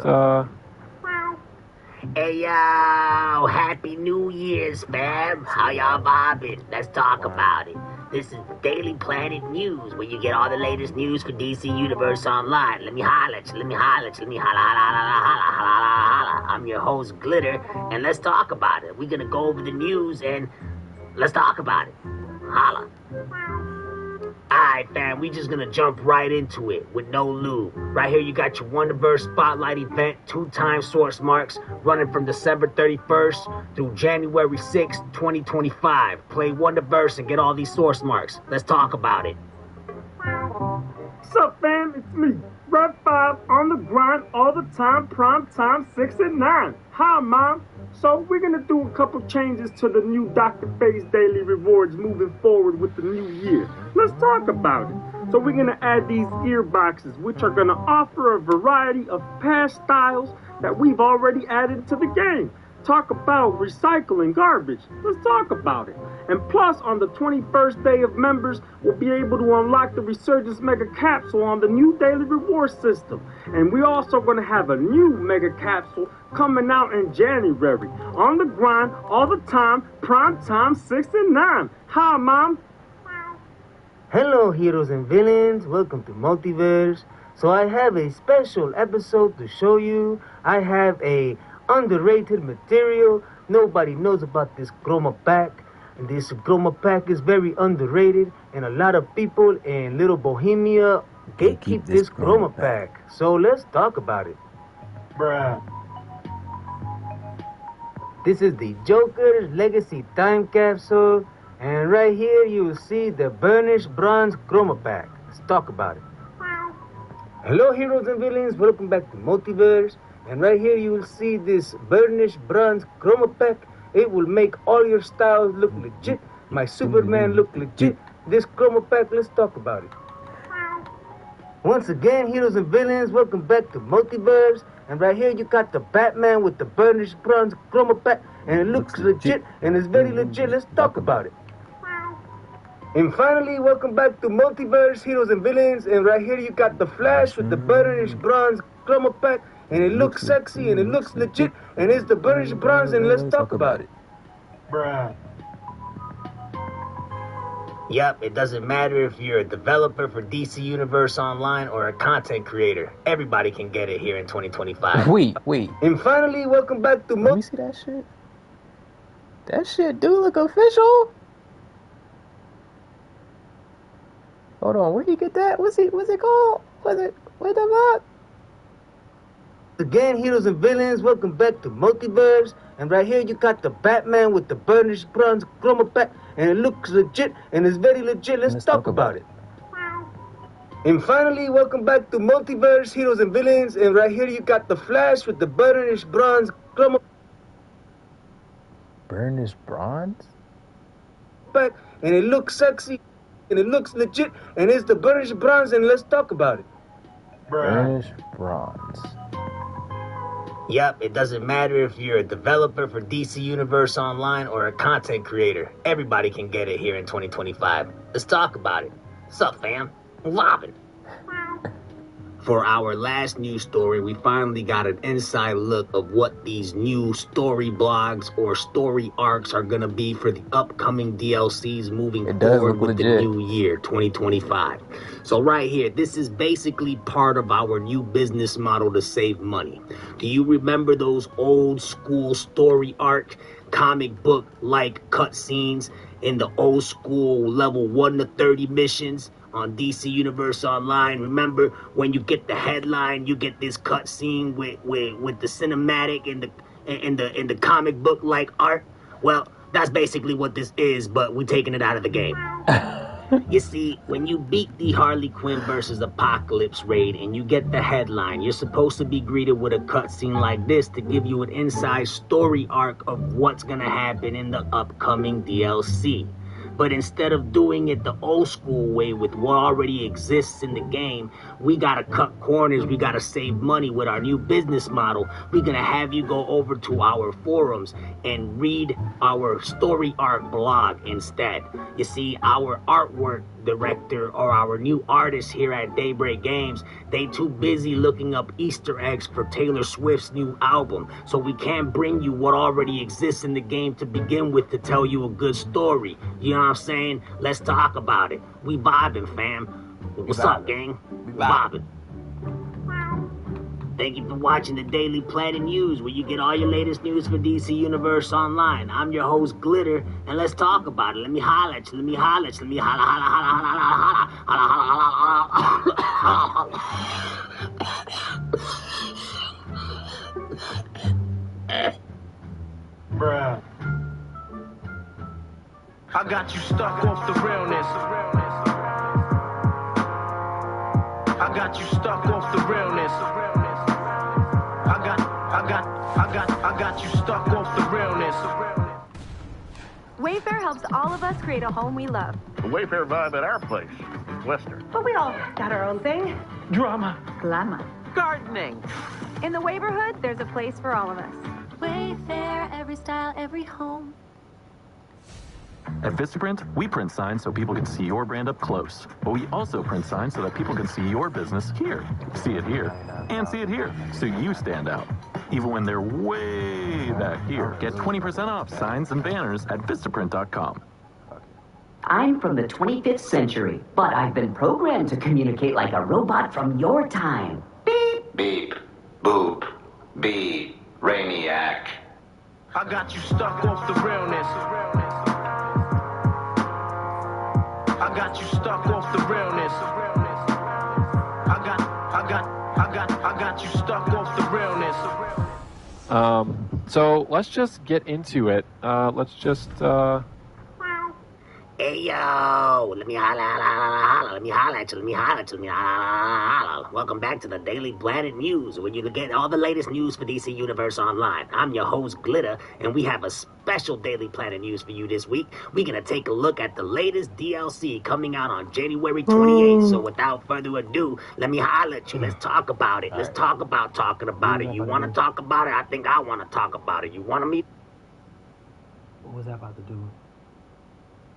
Hey, yo, Happy New Year's, fam. How y'all vibing? Let's talk about it. This is the Daily Planet News, where you get all the latest news for DC Universe Online. Let me holla at you, let me holla at you, let me holla. I'm your host, Glitter, and let's talk about it. We're gonna go over the news and let's talk about it. Holla. Alright, fam, we just gonna jump right into it with no lube. Right here, you got your Wonderverse Spotlight event, 2-time source marks, running from December 31st through January 6th, 2025. Play Wonderverse and get all these source marks. Let's talk about it. What's up, fam? It's me, Red 5, on the grind all the time, prime time 6 and 9. Hi, Mom. So we're going to do a couple changes to the new Dr. Phase Daily Rewards moving forward with the new year. Let's talk about it. So we're going to add these ear boxes, which are going to offer a variety of past styles that we've already added to the game. Talk about recycling garbage. Let's talk about it. And plus, on the 21st day of members, we'll be able to unlock the Resurgence Mega Capsule on the new daily reward system. And we're also going to have a new Mega Capsule coming out in January. On the grind, all the time, prime time 6 and 9. Hi, Mom. Hello, heroes and villains. Welcome to Multiverse. So I have a special episode to show you. I have a underrated material. Nobody knows about this Chroma Pack. And this Chroma Pack is very underrated. And a lot of people in Little Bohemia gatekeep this Chroma Pack. So let's talk about it. Bruh. This is the Joker's Legacy Time Capsule. And right here you will see the Burnished Bronze Chroma Pack. Let's talk about it. Hello, heroes and villains. Welcome back to Multiverse. And right here you will see this Burnished Bronze Chroma Pack. It will make all your styles look legit. My Superman look legit. This Chroma Pack, let's talk about it. Once again, heroes and villains, welcome back to Multiverse. And right here you got the Batman with the Burnished Bronze Chroma Pack. And it looks legit, and it's very legit. Let's talk about it. And finally, welcome back to Multiverse, heroes and villains. And right here you got the Flash with the Burnished Bronze Chroma Pack. And it looks sexy, and it looks legit, and it's the Burnished Bronze, and let's talk about it. Bruh. Yup, it doesn't matter if you're a developer for DC Universe Online or a content creator. Everybody can get it here in 2025. Wait. And finally, welcome back to Let me see that shit. That shit do look official. Hold on, where'd you get that? What's it called? What the fuck? Again, heroes and villains, welcome back to Multiverse. And right here you got the Batman with the Burnished Bronze Chroma Pack. And it looks legit, and it's very legit. Let's talk about it. And finally, welcome back to Multiverse, Heroes and Villains. And right here you got the Flash with the burnished bronze chroma Burnished bronze? back, and it looks sexy, and it looks legit, and it's the burnished bronze, and let's talk about it. Burnished bronze. Yep, it doesn't matter if you're a developer for DC Universe Online or a content creator. Everybody can get it here in 2025. Let's talk about it. What's up, fam? I'm Robin. For our last news story, we finally got an inside look of what these new story blogs or story arcs are going to be for the upcoming DLCs moving forward with the new year, 2025. So right here, this is basically part of our new business model to save money. Do you remember those old school story arc comic book like cutscenes in the old school level 1 to 30 missions on DC Universe Online? Remember when you get the headline, you get this cutscene with the cinematic and the comic book like art? Well, that's basically what this is, but we're taking it out of the game. You see, when you beat the Harley Quinn versus Apocalypse raid and you get the headline, you're supposed to be greeted with a cutscene like this to give you an inside story arc of what's gonna happen in the upcoming DLC. But instead of doing it the old school way with what already exists in the game, we gotta cut corners, we gotta save money with our new business model. We're gonna have you go over to our forums and read our story arc blog instead. You see, our artwork director or our new artist here at Daybreak Games, they too busy looking up Easter eggs for Taylor Swift's new album, so we can't bring you what already exists in the game to begin with to tell you a good story. You know what I'm saying? Let's talk about it. We vibing, fam. What's up, gang? We vibing. Thank you for watching the Daily Planet News, where you get all your latest news for DC Universe Online. I'm your host, Glitter, and let's talk about it. Let me holla at you. Let me holla at you. Let me holla, holla, holla, holla, holla, holla, holla, holla. Bruh. I got you stuck off the realness. I got you stuck off the realness. I got you stuck off the realness. Wayfair helps all of us create a home we love. The Wayfair vibe at our place is Western. But we all got our own thing. Drama. Glamour. Gardening. In the Wayborhood, there's a place for all of us. Wayfair, every style, every home. At Vistaprint, we print signs so people can see your brand up close. But we also print signs so that people can see your business here, see it here, and see it here, so you stand out. Even when they're way back here. Get 20% off signs and banners at Vistaprint.com. I'm from the 25th century, but I've been programmed to communicate like a robot from your time. Beep! Beep. Boop. Beep. Rainiac. I got you stuck off the realness. I got you stuck off the realness. I got you stuck off the realness. So let's just get into it. Let's just, Hey, yo, let me holla, holla, holla, let me holla at you, let me holla at you, let me holla, holla. Welcome back to the Daily Planet News, where you can get all the latest news for DC Universe Online. I'm your host, Glitter, and we have a special Daily Planet News for you this week. We're going to take a look at the latest DLC coming out on January 28th. So without further ado, let me holla at you. Let's talk about it. Let's talk about talking about it. You want to talk about it? I think I want to talk about it. You want to meet? What was I about to do?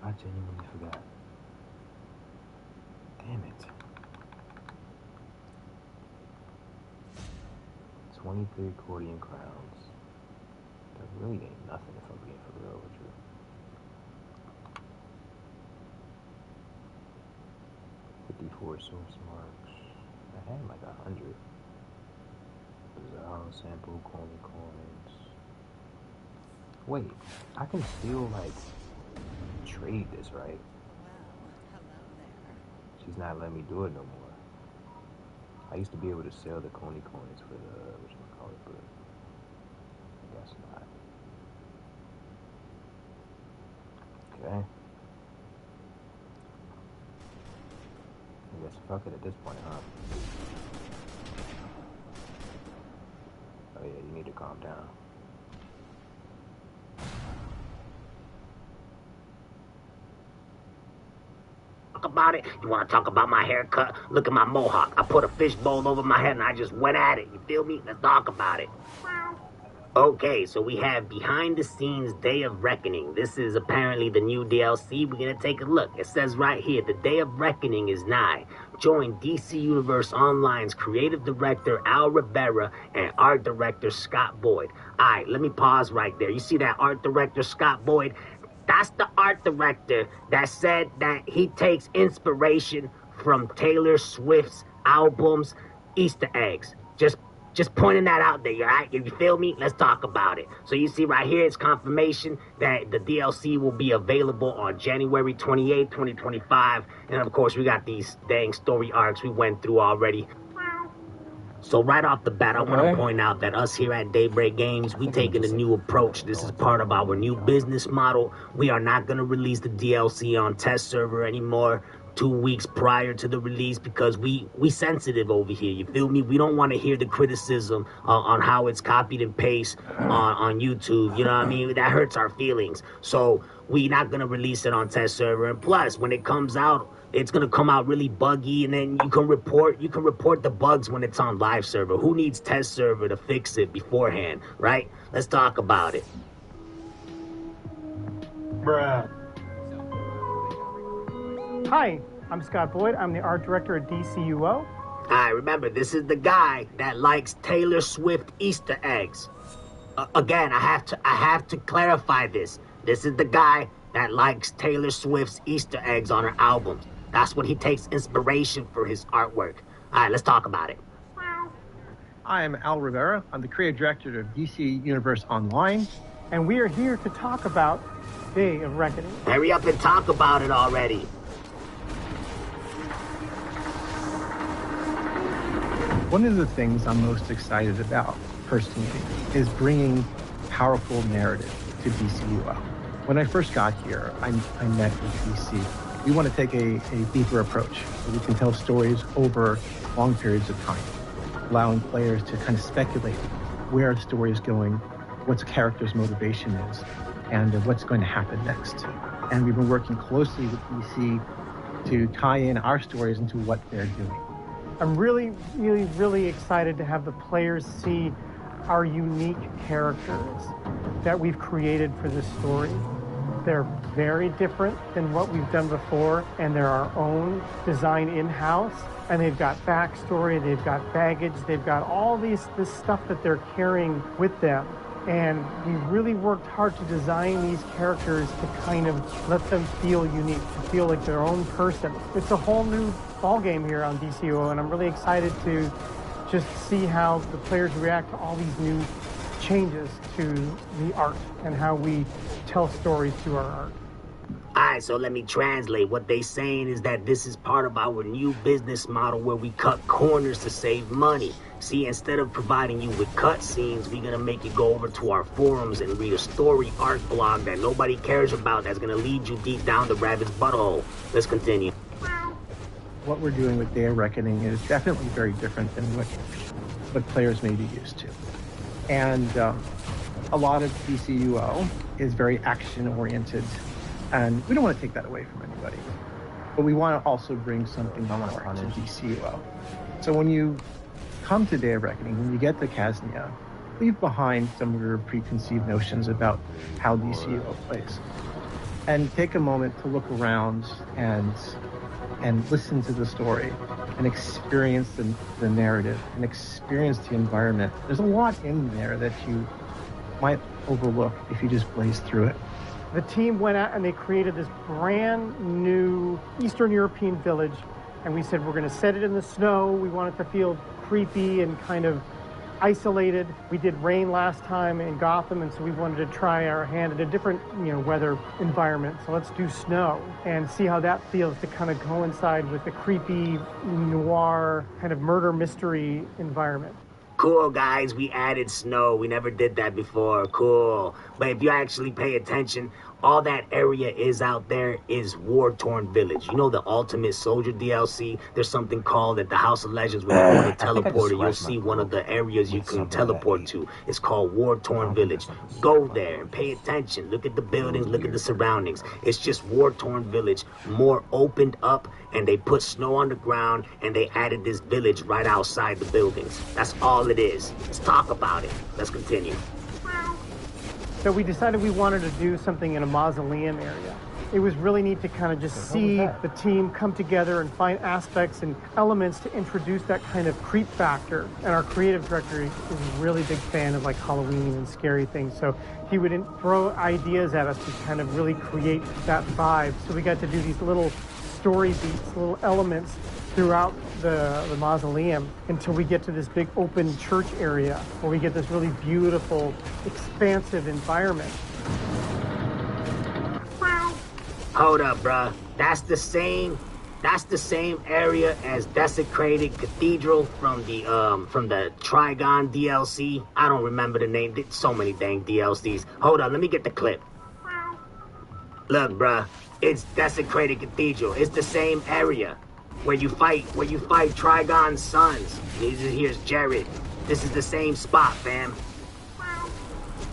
I genuinely forgot. Damn it. 23 accordion crowns. That really ain't nothing if I'm being for real with you. 54 source marks. I had like 100. Bizarro sample coins. Wait, I can still like trade this, right? She's not letting me do it no more. I used to be able to sell the coins for the, whatchamacallit, but I guess not. Okay. I guess fuck it at this point, huh? Oh yeah, you need to calm down. Talk about it. You want to talk about my haircut? Look at my mohawk. I put a fishbowl over my head and I just went at it. You feel me? Let's talk about it. Okay, so we have Behind the Scenes Day of Reckoning. This is apparently the new DLC. We're going to take a look. It says right here, the Day of Reckoning is nigh. Join DC Universe Online's creative director Al Rivera and art director Scott Boyd. All right, let me pause right there. You see that art director Scott Boyd? That's the art director that said that he takes inspiration from Taylor Swift's albums, Easter eggs. Just pointing that out there, all right? You feel me? Let's talk about it. So you see right here, it's confirmation that the DLC will be available on January 28, 2025. And of course, we got these dang story arcs we went through already. So right off the bat, I want to point out that us here at Daybreak Games, we taking a new approach. This is part of our new business model. We are not going to release the DLC on test server anymore 2 weeks prior to the release because we sensitive over here. You feel me? We don't want to hear the criticism on how it's copied and pasted on YouTube. You know what I mean? That hurts our feelings. So we not going to release it on test server. And plus, when it comes out, it's going to come out really buggy, and then you can report the bugs when it's on live server. Who needs test server to fix it beforehand, right? Let's talk about it. Bruh. Hi, I'm Scott Boyd. I'm the art director at DCUO. Alright, remember, this is the guy that likes Taylor Swift Easter eggs. Again, I have to clarify this. This is the guy that likes Taylor Swift's Easter eggs on her albums. That's what he takes inspiration for his artwork. Alright, let's talk about it. I'm Al Rivera. I'm the creative director of DC Universe Online. And we are here to talk about Day of Reckoning. Hurry up and talk about it already. One of the things I'm most excited about, personally, is bringing powerful narrative to DCUO. When I first got here, I met with DC. We want to take a deeper approach where we can tell stories over long periods of time, allowing players to kind of speculate where the story is going, what the character's motivation is, and what's going to happen next. And we've been working closely with DC to tie in our stories into what they're doing. I'm really, really, really excited to have the players see our unique characters that we've created for this story. They're very different than what we've done before, and they're our own design in-house. And they've got backstory, they've got baggage, they've got all this stuff that they're carrying with them. And we really worked hard to design these characters to kind of let them feel unique, to feel like their own person. It's a whole new ballgame here on DCUO, and I'm really excited to just see how the players react to all these new changes to the art and how we tell stories through our art. Alright, so let me translate. What they saying is that this is part of our new business model where we cut corners to save money. See, instead of providing you with cutscenes, we're going to make you go over to our forums and read a story art blog that nobody cares about that's going to lead you deep down the rabbit's butthole. Let's continue. What we're doing with Day of Reckoning is definitely very different than what players may be used to. And a lot of DCUO is very action-oriented, and we don't want to take that away from anybody. But we want to also bring something more to DCUO. So when you come to Day of Reckoning, when you get to Kaznia, leave behind some of your preconceived notions about how DCUO plays. And take a moment to look around and listen to the story and experience the narrative and experience the environment. There's a lot in there that you might overlook if you just blaze through it. The team went out and they created this brand new Eastern European village, and we said we're going to set it in the snow. We want it to feel creepy and kind of isolated. We did rain last time in Gotham, and so we wanted to try our hand at a different, weather environment. So let's do snow and see how that feels to kind of coincide with the creepy noir kind of murder mystery environment. Cool, guys, we added snow. We never did that before. Cool. But if you actually pay attention, All that area is out there is War-Torn Village. You know the Ultimate Soldier DLC? There's something called at the House of Legends when you go to teleporter, you'll see one of the areas you can teleport to. It's called War-Torn Village. Go there and pay attention. Look at the buildings, look at the surroundings. It's just War-Torn Village, more opened up, and they put snow on the ground, and they added this village right outside the buildings. That's all it is. Let's talk about it. Let's continue. So we decided we wanted to do something in a mausoleum area. It was really neat to kind of just see the team come together and find aspects and elements to introduce that kind of creep factor. And our creative director is a really big fan of like Halloween and scary things. So he would throw ideas at us to kind of really create that vibe. So we got to do these little story beats, little elements throughout the mausoleum until we get to this big open church area where we get this really beautiful, expansive environment. Hold up, bruh. That's the same area as Desecrated Cathedral from the Trigon DLC. I don't remember the name. There's so many dang DLCs. Hold on, let me get the clip. Look, bruh. It's Desecrated Cathedral. It's the same area where you fight Trigon's sons. Here's Jared. This is the same spot, fam.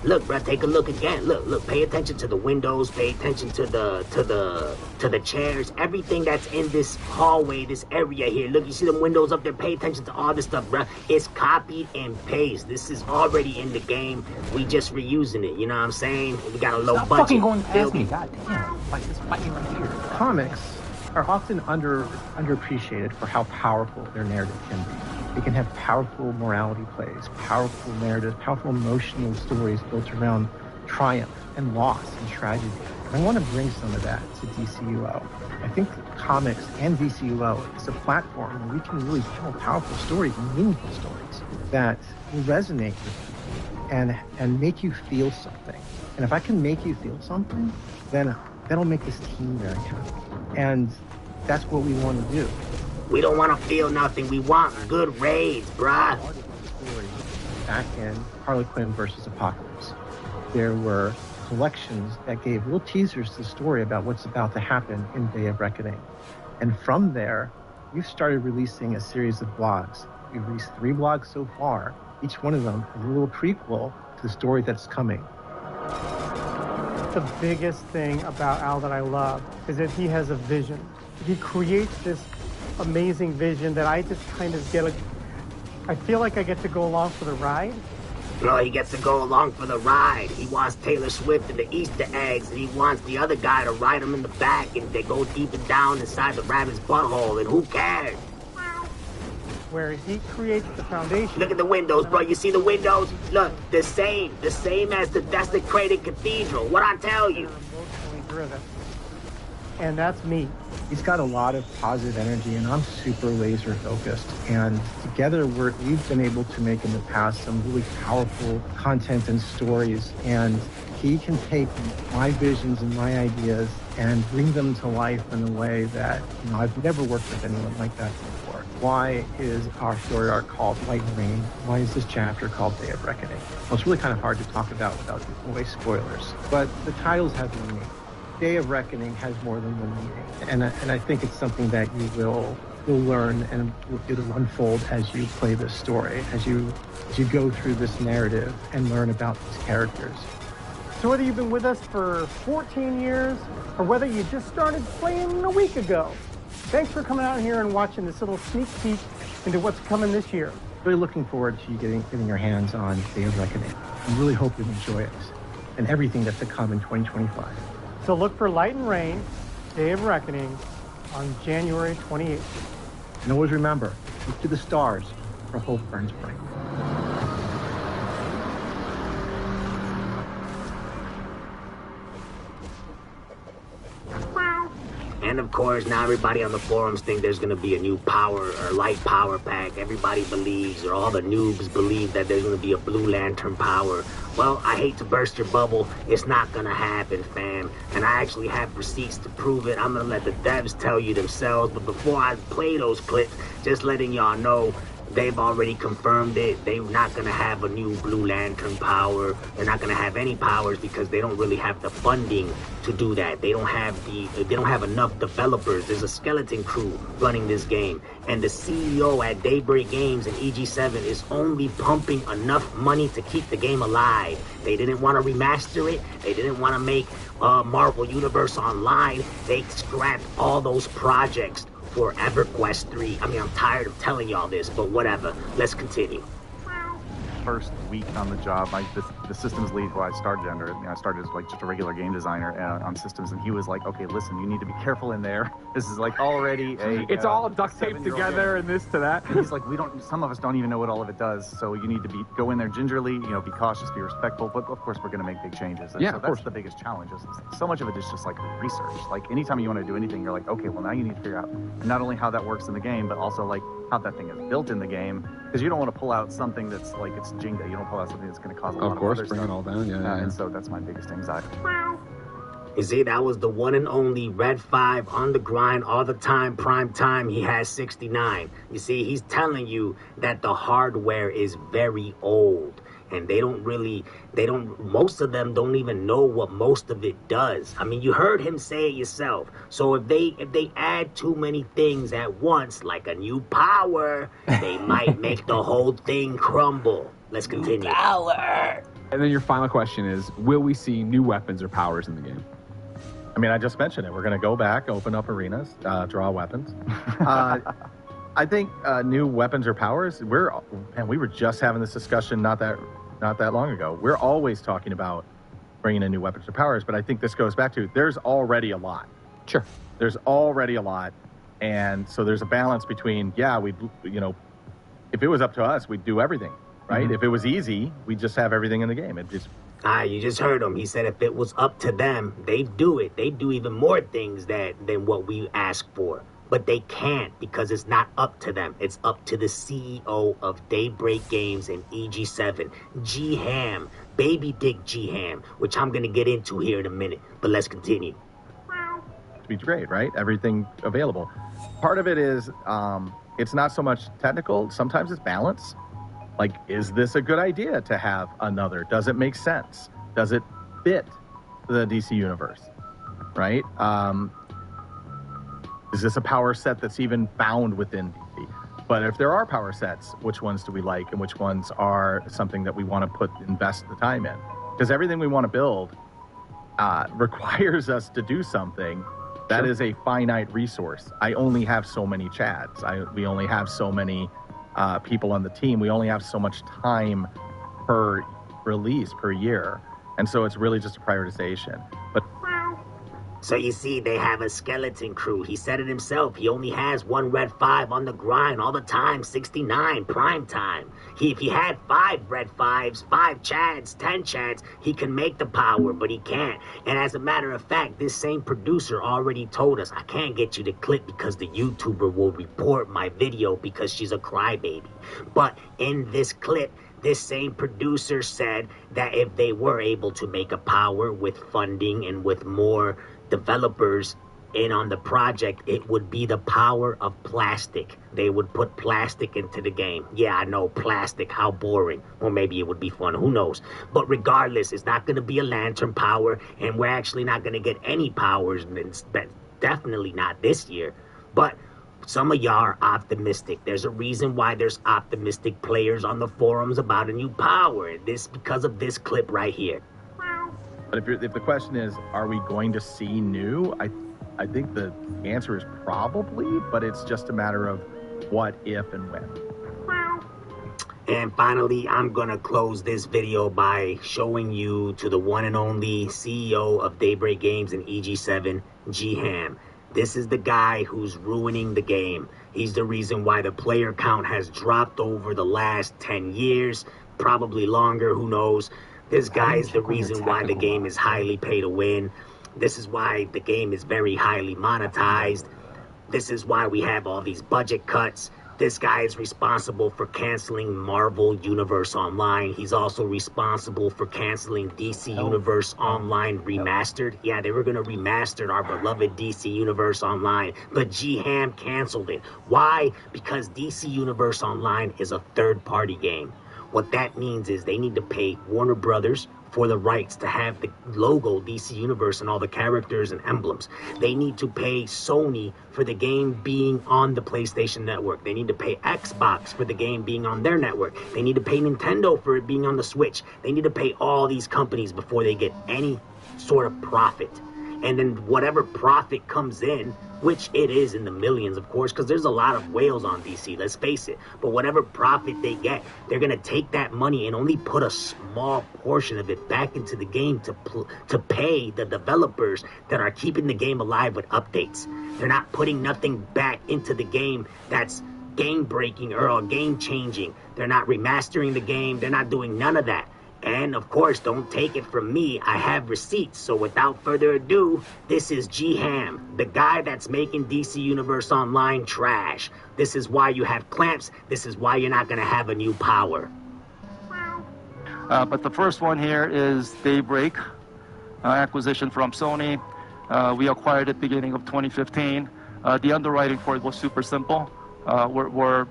Look, bro, take a look again. Look, pay attention to the windows, pay attention to the chairs, everything that's in this hallway, this area here. Look, you see them windows up there? Pay attention to all this stuff, bro. It's copied and paste. This is already in the game. We just reusing it, you know what I'm saying? We got a low budget. Fucking going past me, goddamn. Like this fighting right here. Comics are often underappreciated for how powerful their narrative can be. They can have powerful morality plays, powerful narratives, powerful emotional stories built around triumph and loss and tragedy. I want to bring some of that to DCUO. I think comics and DCUO is a platform where we can really tell powerful stories and meaningful stories that will resonate with you and make you feel something. And if I can make you feel something, then that'll make this team very happy. And that's what we want to do. We don't want to feel nothing. We want good raids, bruh. Back in Harley Quinn versus Apocalypse, there were collections that gave little teasers to the story about what's about to happen in Day of Reckoning. And from there, we've started releasing a series of blogs. We've released 3 blogs so far. Each one of them is a little prequel to the story that's coming. The biggest thing about Al that I love is that he has a vision. He creates this amazing vision that I just kind of I feel like I get to go along for the ride. No, he gets to go along for the ride. He wants Taylor Swift and the Easter eggs, and he wants the other guy to ride him in the back, and they go deep and down inside the rabbit's butthole, and who cares? Where he creates the foundation. Look at the windows, bro. You see the windows? Look, the same as the Desecrated Cathedral. What I tell you? Emotionally driven. And that's me. He's got a lot of positive energy, and I'm super laser focused. And together we've been able to make in the past some really powerful content and stories. And he can take my visions and my ideas and bring them to life in a way that, I've never worked with anyone like that before. Why is our story arc called Light and Rain? Why is this chapter called Day of Reckoning? Well, it's really kind of hard to talk about without giving away spoilers. But the titles have a meaning. Day of Reckoning has more than one meaning. And I think it's something that you'll learn, and it'll unfold as you play this story, as you go through this narrative and learn about these characters. So whether you've been with us for 14 years or whether you just started playing a week ago, thanks for coming out here and watching this little sneak peek into what's coming this year. Really looking forward to you getting your hands on Day of Reckoning. I really hope you enjoy it and everything that's to come in 2025. So look for Light and Rain, Day of Reckoning, on January 28th. And always remember, look to the stars for hope burns bright. And of course, now everybody on the forums think there's going to be a new power or light power pack. Everybody believes, or all the noobs believe, that there's going to be a Blue Lantern power. Well, I hate to burst your bubble. It's not going to happen, fam. And I actually have receipts to prove it. I'm going to let the devs tell you themselves. But before I play those clips, just letting y'all know, They've already confirmed it. They're not going to have a new Blue Lantern power. They're not going to have any powers because they don't really have the funding to do that. They don't have enough developers. There's a skeleton crew running this game. And the CEO at Daybreak Games and EG7 is only pumping enough money to keep the game alive. They didn't want to remaster it. They didn't want to make Marvel Universe Online. They scrapped all those projects for EverQuest 3. I mean, I'm tired of telling y'all this, but whatever. Let's continue. First week on the job, the systems lead who I started under, I started as like just a regular game designer on systems, and he was like, okay, listen, you need to be careful in there. This is like already it's all duct taped together and this to that. And he's like, some of us don't even know what all of it does, so you need to go in there gingerly, be cautious, be respectful, but of course we're going to make big changes. And so that's the biggest challenge. So much of it is just like research. Like anytime you want to do anything, you're like, okay, well now you need to figure out not only how that works in the game, but also like how that thing is built in the game, because you don't want to pull out something that's like it's Jenga. You don't pull out something that's going to cause a lot of other bring stuff. it all down. Yeah. And so that's my biggest anxiety. You see, that was the one and only Red 5 on the grind all the time, prime time. He has 69. You see, he's telling you that the hardware is very old. And most of them don't even know what most of it does. I mean, you heard him say it yourself. So if they add too many things at once, like a new power, they might make the whole thing crumble. Let's continue. Power! And then your final question is, will we see new weapons or powers in the game? I mean, I just mentioned it. We're going to go back, open up arenas, draw weapons. I think new weapons or powers, we were just having this discussion not that long ago. We're always talking about bringing in new weapons or powers, but I think this goes back to there's already a lot. Sure. There's already a lot, and so there's a balance between, if it was up to us, we'd do everything, right? Mm-hmm. If it was easy, we'd just have everything in the game. You just heard him. He said if it was up to them, they'd do it. They'd do even more things than what we ask for. But they can't because it's not up to them. It's up to the CEO of Daybreak Games and EG7, G-Ham, Baby Dick G-Ham, which I'm going to get into here in a minute. But let's continue. To be great, right? Everything available. Part of it is it's not so much technical. Sometimes it's balance. Like, is this a good idea to have another? Does it make sense? Does it fit the DC universe, right? Is this a power set that's even found within DC? But if there are power sets, which ones do we like and which ones are something that we want to invest the time in? Because everything we want to build requires us to do something that is a finite resource. I only have so many Chads. We only have so many people on the team. We only have so much time per release per year. And so it's really just a prioritization. But so you see, they have a skeleton crew. He said it himself. He only has one Red 5 on the grind all the time, 69, prime time. If he had 5 Red 5s, 5 Chads, 10 Chads, he can make the power, but he can't. And as a matter of fact, this same producer already told us, I can't get you the clip because the YouTuber will report my video because she's a crybaby. But in this clip, this same producer said that if they were able to make a power with funding and with more developers in on the project, it would be the power of plastic. They would put plastic into the game. Yeah, I know, plastic, how boring. Or maybe it would be fun, who knows. But regardless, it's not going to be a lantern power, and we're actually not going to get any powers, definitely not this year. But some of y'all are optimistic. There's a reason why there's optimistic players on the forums about a new power. This because of this clip right here. But if the question is, are we going to see new? I think the answer is probably, but it's just a matter of what, if, and when. And finally, I'm going to close this video by showing you to the one and only CEO of Daybreak Games and EG7, G-Ham. This is the guy who's ruining the game. He's the reason why the player count has dropped over the last 10 years, probably longer, who knows. This guy is the reason why the game is highly pay to win. This is why the game is very highly monetized. This is why we have all these budget cuts. This guy is responsible for canceling Marvel Universe Online. He's also responsible for canceling DC Universe Online Remastered. Yeah, they were going to remaster our beloved DC Universe Online, but G-Ham canceled it. Why? Because DC Universe Online is a third-party game. What that means is they need to pay Warner Brothers for the rights to have the logo DC Universe and all the characters and emblems. They need to pay Sony for the game being on the PlayStation Network. They need to pay Xbox for the game being on their network. They need to pay Nintendo for it being on the Switch. They need to pay all these companies before they get any sort of profit. And then whatever profit comes in, which it is in the millions, of course, because there's a lot of whales on DC, let's face it. But whatever profit they get, they're going to take that money and only put a small portion of it back into the game to pay the developers that are keeping the game alive with updates. They're not putting nothing back into the game that's game-breaking or game-changing. They're not remastering the game. They're not doing none of that. And, of course, don't take it from me. I have receipts. So without further ado, this is G-Ham, the guy that's making DC Universe Online trash. This is why you have clamps. This is why you're not going to have a new power. But the first one here is Daybreak, acquisition from Sony. We acquired it beginning of 2015. The underwriting for it was super simple. We're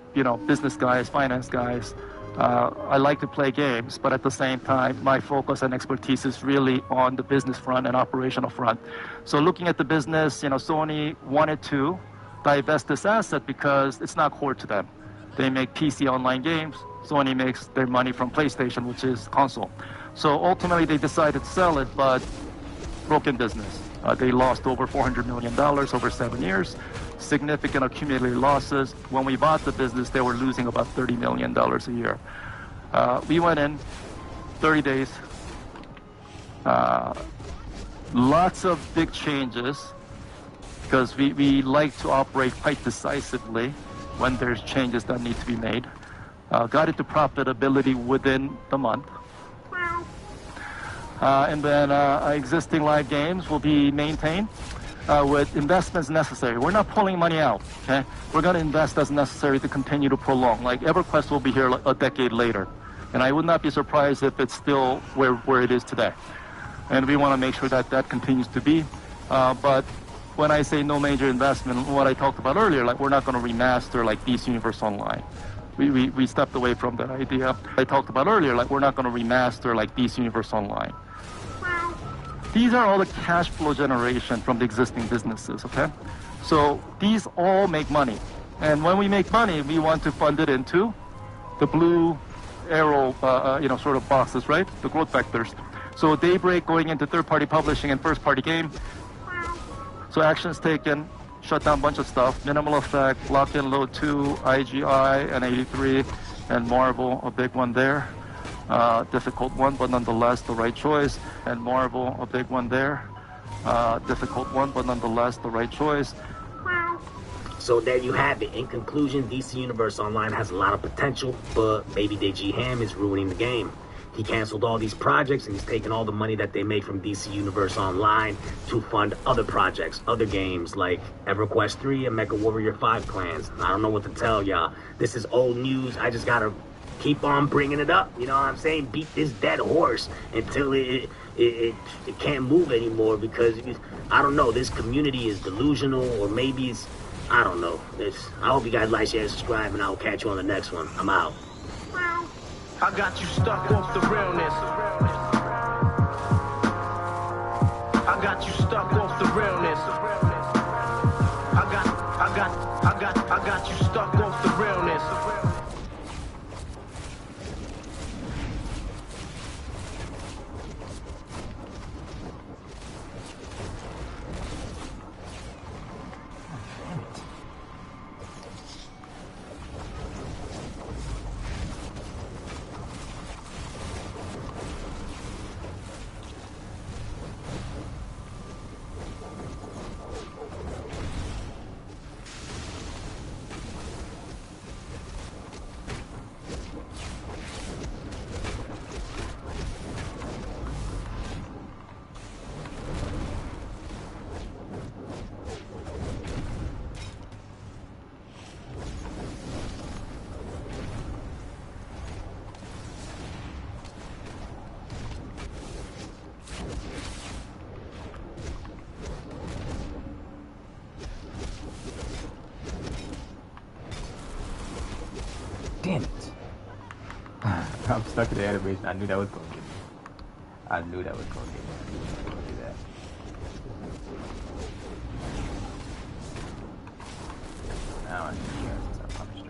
business guys, finance guys. I like to play games, but at the same time, my focus and expertise is really on the business front and operational front. So looking at the business, Sony wanted to divest this asset because it's not core to them. They make PC online games. Sony makes their money from PlayStation, which is console. So ultimately, they decided to sell it, but broken business. They lost over $400 million over 7 years. Significant accumulated losses. When we bought the business, they were losing about $30 million a year. We went in 30 days. Lots of big changes because we like to operate quite decisively when there's changes that need to be made. Got it to profitability within the month. And then existing live games will be maintained with investments necessary. We're not pulling money out, okay? We're going to invest as necessary to continue to prolong. Like EverQuest will be here a decade later. And I would not be surprised if it's still where it is today. And we want to make sure that that continues to be. But when I say no major investment, what I talked about earlier, like we're not going to remaster like DC Universe Online. We stepped away from that idea. I talked about earlier, like we're not going to remaster like DC Universe Online. These are all the cash flow generation from the existing businesses, okay? So these all make money. And when we make money, we want to fund it into the blue arrow, sort of boxes, right? The growth vectors. So Daybreak going into third-party publishing and first-party game. So actions taken, shut down a bunch of stuff. Minimal Effect, Lock and Load 2, IGI, and 83, and Marvel, a big one there. Difficult one, but nonetheless the right choice. And Marvel, a big one there. Difficult one, but nonetheless the right choice. So there you have it. In conclusion, DC Universe Online has a lot of potential, but maybe Ham is ruining the game. He canceled all these projects and he's taken all the money that they make from DC Universe Online to fund other projects, other games like EverQuest 3 and MechWarrior 5 Clans. I don't know what to tell y'all. This is old news. I just gotta keep on bringing it up. You know what I'm saying? Beat this dead horse until it can't move anymore because, I don't know, this community is delusional or maybe it's, I don't know. I hope you guys like, share, subscribe, and I'll catch you on the next one. I'm out. I got you stuck off the realness. I got you stuck off the realness. I got you stuck off the realness. I'm stuck in the animation. I knew that was going to get me. I knew that was going to get me. I knew that was going to do that. Now I see you guys are punished.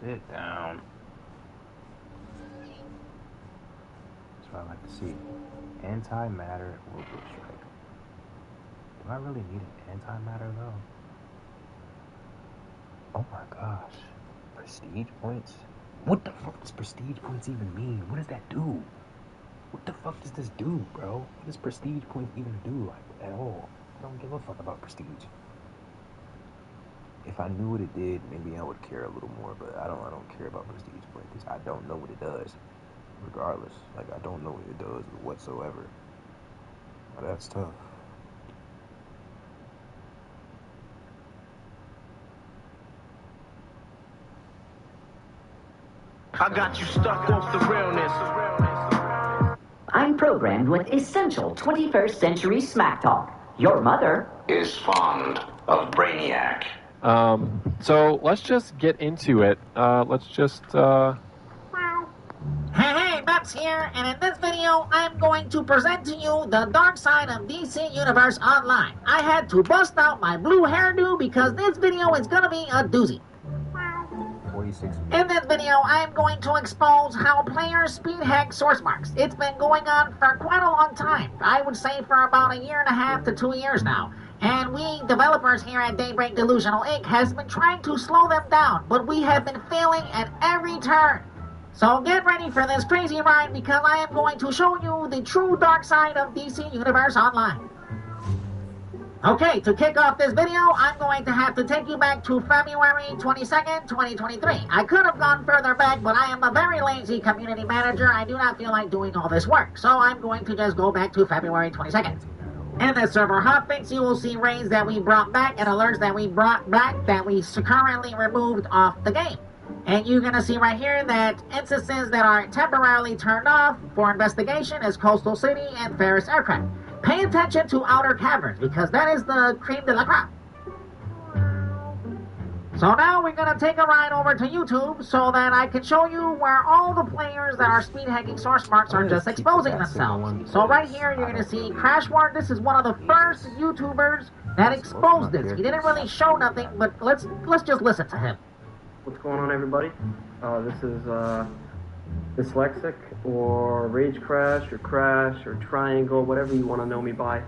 Sit down. That's what I like to see. Antimatter Robo Strike. Do I really need an antimatter though? Oh my gosh. Prestige points? What the fuck does prestige points even mean? What does that do? What the fuck does this do, bro? What does prestige points even do, like, at all? I don't give a fuck about prestige. If I knew what it did, maybe I would care a little more, but I don't care about prestige points because I don't know what it does. Regardless, like, I don't know what it does whatsoever. Well, that's tough. I got you stuck off the realness. I'm programmed with essential 21st century smack talk. Your mother is fond of Brainiac. So let's just get into it. Let's just, Hey, Maps here, and in this video, I'm going to present to you the dark side of DC Universe Online. I had to bust out my blue hairdo because this video is gonna be a doozy. 46. In this video, I'm going to expose how players speed hack source marks. It's been going on for quite a long time. I would say for about 1.5 to 2 years now. And we, developers here at Daybreak Delusional Inc. has been trying to slow them down, but we have been failing at every turn. So get ready for this crazy ride because I am going to show you the true dark side of DC Universe Online. Okay, to kick off this video, I'm going to have to take you back to February 22nd, 2023. I could have gone further back, but I am a very lazy community manager. I do not feel like doing all this work, so I'm going to just go back to February 22nd. In the server hotfix, you will see raids that we brought back and alerts that we brought back that we currently removed off the game. And you're going to see right here that instances that are temporarily turned off for investigation is Coastal City and Ferris Aircraft. Pay attention to Outer Caverns because that is the cream de la crop. So now we're going to take a ride over to YouTube so that I can show you where all the players that are speed hacking source marks are just exposing themselves. So right here you're going to see Crashward. This is one of the first YouTubers that exposed this. He didn't really show nothing, but let's just listen to him. What's going on, everybody? This is Dyslexic or Rage Crash or Crash or Triangle, whatever you want to know me by.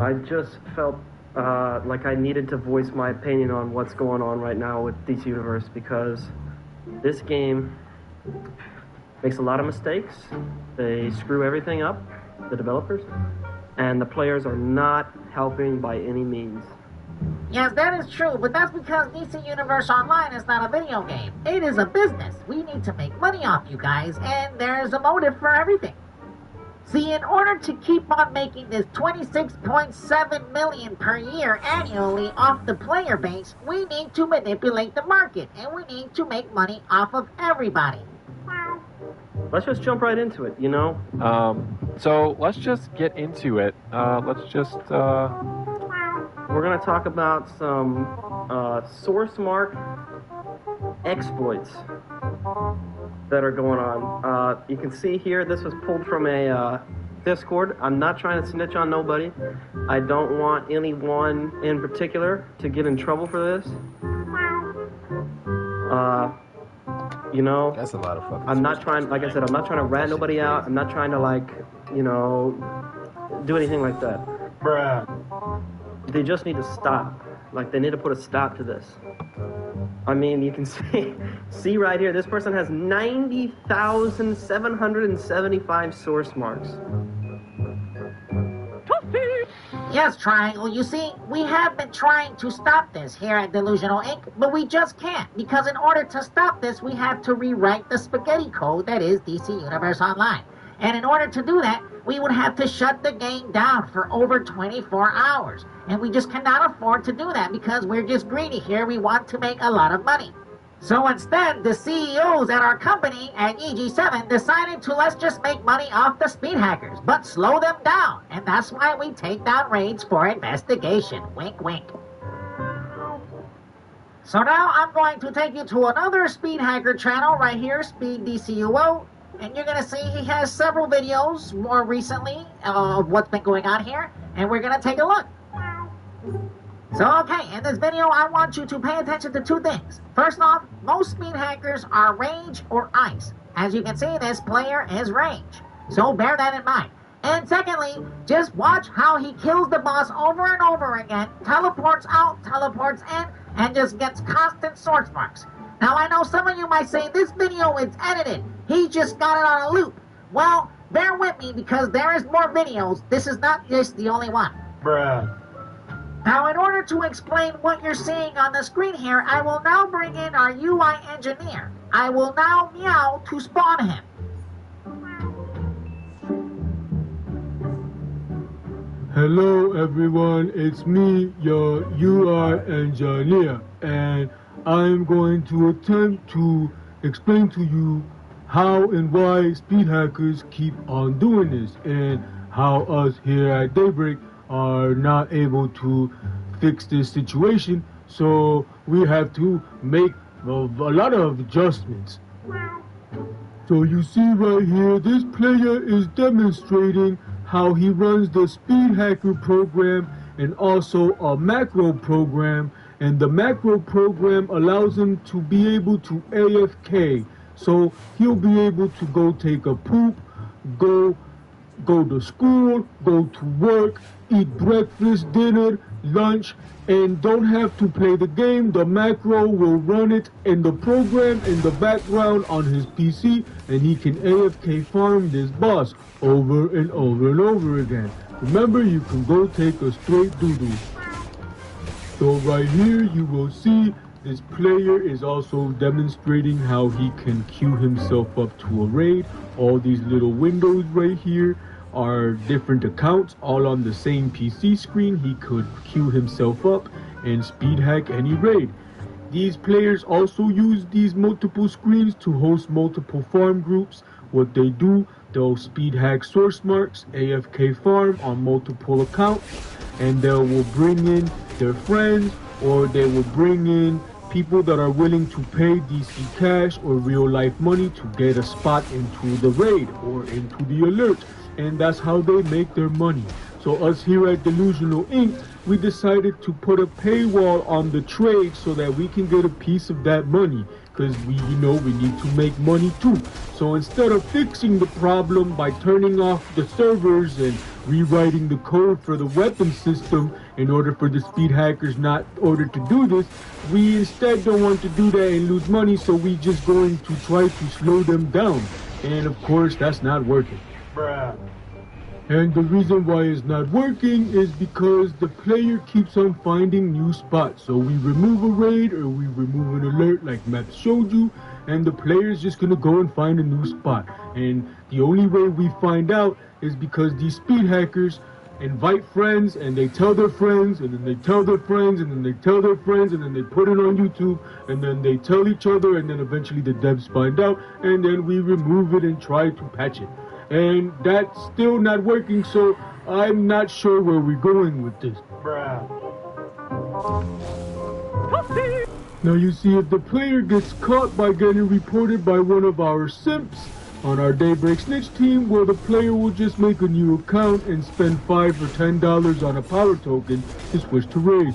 I just felt like I needed to voice my opinion on what's going on right now with DC Universe because this game makes a lot of mistakes. They screw everything up, the developers, and the players are not helping by any means. Yes, that is true, but that's because DC Universe Online is not a video game. It is a business. We need to make money off you guys, and there's a motive for everything. See, in order to keep on making this $26.7 million per year annually off the player base, we need to manipulate the market, and we need to make money off of everybody. let's just jump right into it, you know? So let's just get into it. We're going to talk about some source mark exploits that are going on. You can see here, this was pulled from a Discord. I'm not trying to snitch on nobody. I don't want anyone in particular to get in trouble for this. You know, that's a lot of fucking. I'm not trying, like I said, I'm not trying to rat nobody out. I'm not trying to, like, you know, do anything like that. Bruh. They just need to stop. Like, they need to put a stop to this. I mean, you can see right here, this person has 90,775 source marks. Yes, Triangle, you see, we have been trying to stop this here at Delusional Inc., but we just can't, because in order to stop this, we have to rewrite the spaghetti code that is DC Universe Online. And in order to do that, we would have to shut the game down for over 24 hours. And we just cannot afford to do that because we're just greedy here. We want to make a lot of money. So instead, the CEOs at our company at EG7 decided to let's just make money off the speed hackers, but slow them down. And that's why we take down raids for investigation. Wink, wink. So now I'm going to take you to another speed hacker channel right here, Speed DCUO. And you're going to see he has several videos more recently of what's been going on here. And we're going to take a look. So, okay, in this video, I want you to pay attention to two things. First off, most speed hackers are Rage or Ice. As you can see, this player is Rage. So bear that in mind. And secondly, just watch how he kills the boss over and over again, teleports out, teleports in, and just gets constant source marks. Now, I know some of you might say, this video is edited. He just got it on a loop. Well, bear with me because there is more videos. This is not just the only one. Bruh. Now, in order to explain what you're seeing on the screen here, I will now bring in our UI engineer. I will now meow to spawn him. Hello everyone, it's me, your UI engineer, and I'm going to attempt to explain to you how and why speed hackers keep on doing this, and how us here at Daybreak are not able to fix this situation, so we have to make a lot of adjustments. So you see right here, this player is demonstrating how he runs the speed hacker program and also a macro program, and the macro program allows him to be able to AFK, so he'll be able to go take a poop, go to school, go to work, eat breakfast, dinner, lunch, and don't have to play the game. The macro will run it in the program in the background on his PC, and he can AFK farm this boss over and over and over again. Remember, you can go take a straight doo-doo. So right here you will see this player is also demonstrating how he can queue himself up to a raid. All these little windows right here are different accounts all on the same PC screen. He could queue himself up and speed hack any raid. These players also use these multiple screens to host multiple farm groups. What they do, they'll speed hack source marks, AFK farm on multiple accounts, and they will bring in their friends, or they will bring in people that are willing to pay DC cash or real life money to get a spot into the raid or into the alert. And that's how they make their money. So us here at Delusional Inc., we decided to put a paywall on the trade so that we can get a piece of that money, because we need to make money too. So instead of fixing the problem by turning off the servers and rewriting the code for the weapon system in order for the speed hackers not order to do this, we instead don't want to do that and lose money, so we just going to try to slow them down. And of course, that's not working. Bruh. And the reason why it's not working is because the player keeps on finding new spots. So we remove a raid or we remove an alert like Matt showed you, and the player's just gonna go and find a new spot. And the only way we find out is because these speed hackers invite friends, and they tell their friends, and then they tell their friends, and then they tell their friends, and then they put it on YouTube, and then they tell each other, and then eventually the devs find out, and then we remove it and try to patch it. And that's still not working, so I'm not sure where we're going with this. Now you see, if the player gets caught by getting reported by one of our simps on our Daybreak Snitch team, well, the player will just make a new account and spend $5 or $10 on a power token to switch to Rage.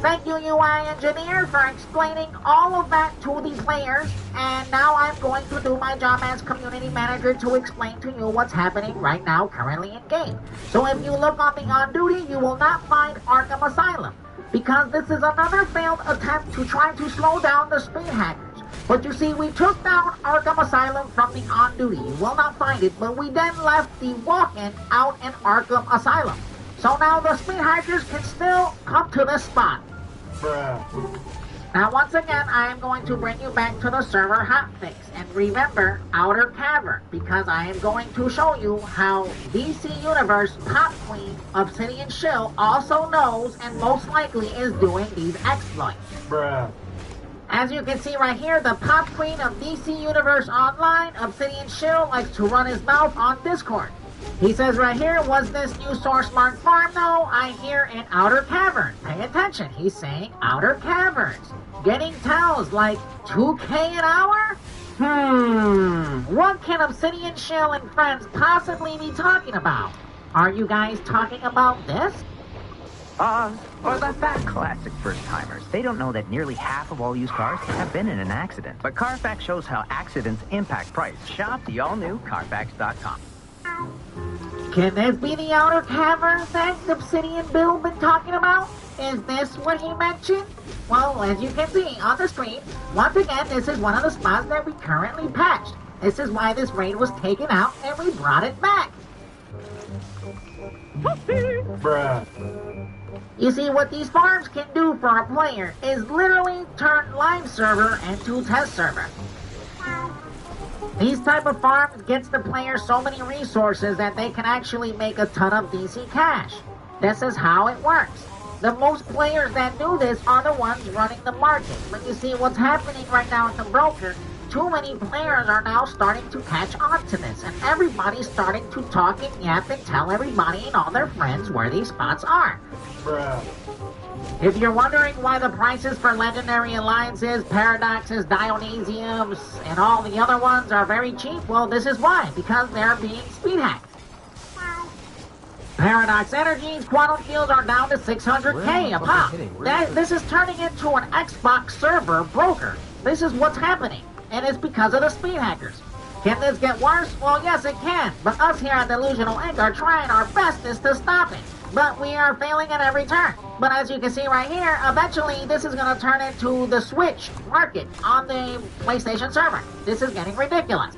Thank you, UI engineer, for explaining all of that to the players. And now I'm going to do my job as community manager to explain to you what's happening right now, currently in game. So if you look on the on duty, you will not find Arkham Asylum, because this is another failed attempt to try to slow down the speed hackers. But you see, we took down Arkham Asylum from the on duty. You will not find it, but we then left the walk-in out in Arkham Asylum. So now the speed hackers can still come to this spot. Now once again, I am going to bring you back to the server hotfix. And remember, Outer Cavern, because I am going to show you how DC Universe top queen Obsidian Shill also knows and most likely is doing these exploits. As you can see right here, the pop queen of DC Universe Online, Obsidian Shill, likes to run his mouth on Discord. He says right here, was this new Source Mark farm though? I hear in Outer Cavern. Pay attention, he's saying Outer Caverns. Getting tells like 2K an hour? What can Obsidian Shill and friends possibly be talking about? Are you guys talking about this? Or that classic first-timers. They don't know that nearly half of all used cars have been in an accident. But Carfax shows how accidents impact price. Shop the all-new Carfax.com. Can this be the Outer Cavern that Obsidian Bill been talking about? Is this what he mentioned? Well, as you can see on the screen, once again, this is one of the spots that we currently patched. This is why this raid was taken out and we brought it back. You see, what these farms can do for a player is literally turn live server into test server. These type of farms gets the player so many resources that they can actually make a ton of DC cash. This is how it works. The most players that do this are the ones running the market. But you see, what's happening right now at the broker, too many players are now starting to catch on to this, and everybody's starting to talk and yap and tell everybody and all their friends where these spots are. If you're wondering why the prices for Legendary Alliances, Paradoxes, Dionysiums, and all the other ones are very cheap, well, this is why. Because they're being speed hacked. Paradox Energies, Quantum Fields are down to 600k a pop. This is turning into an Xbox server broker. This is what's happening. And it's because of the speed hackers. Can this get worse? Well, yes, it can. But us here at Delusional Inc. are trying our bestest to stop it. But we are failing at every turn. But as you can see right here, eventually this is going to turn into the Switch market on the PlayStation server. This is getting ridiculous.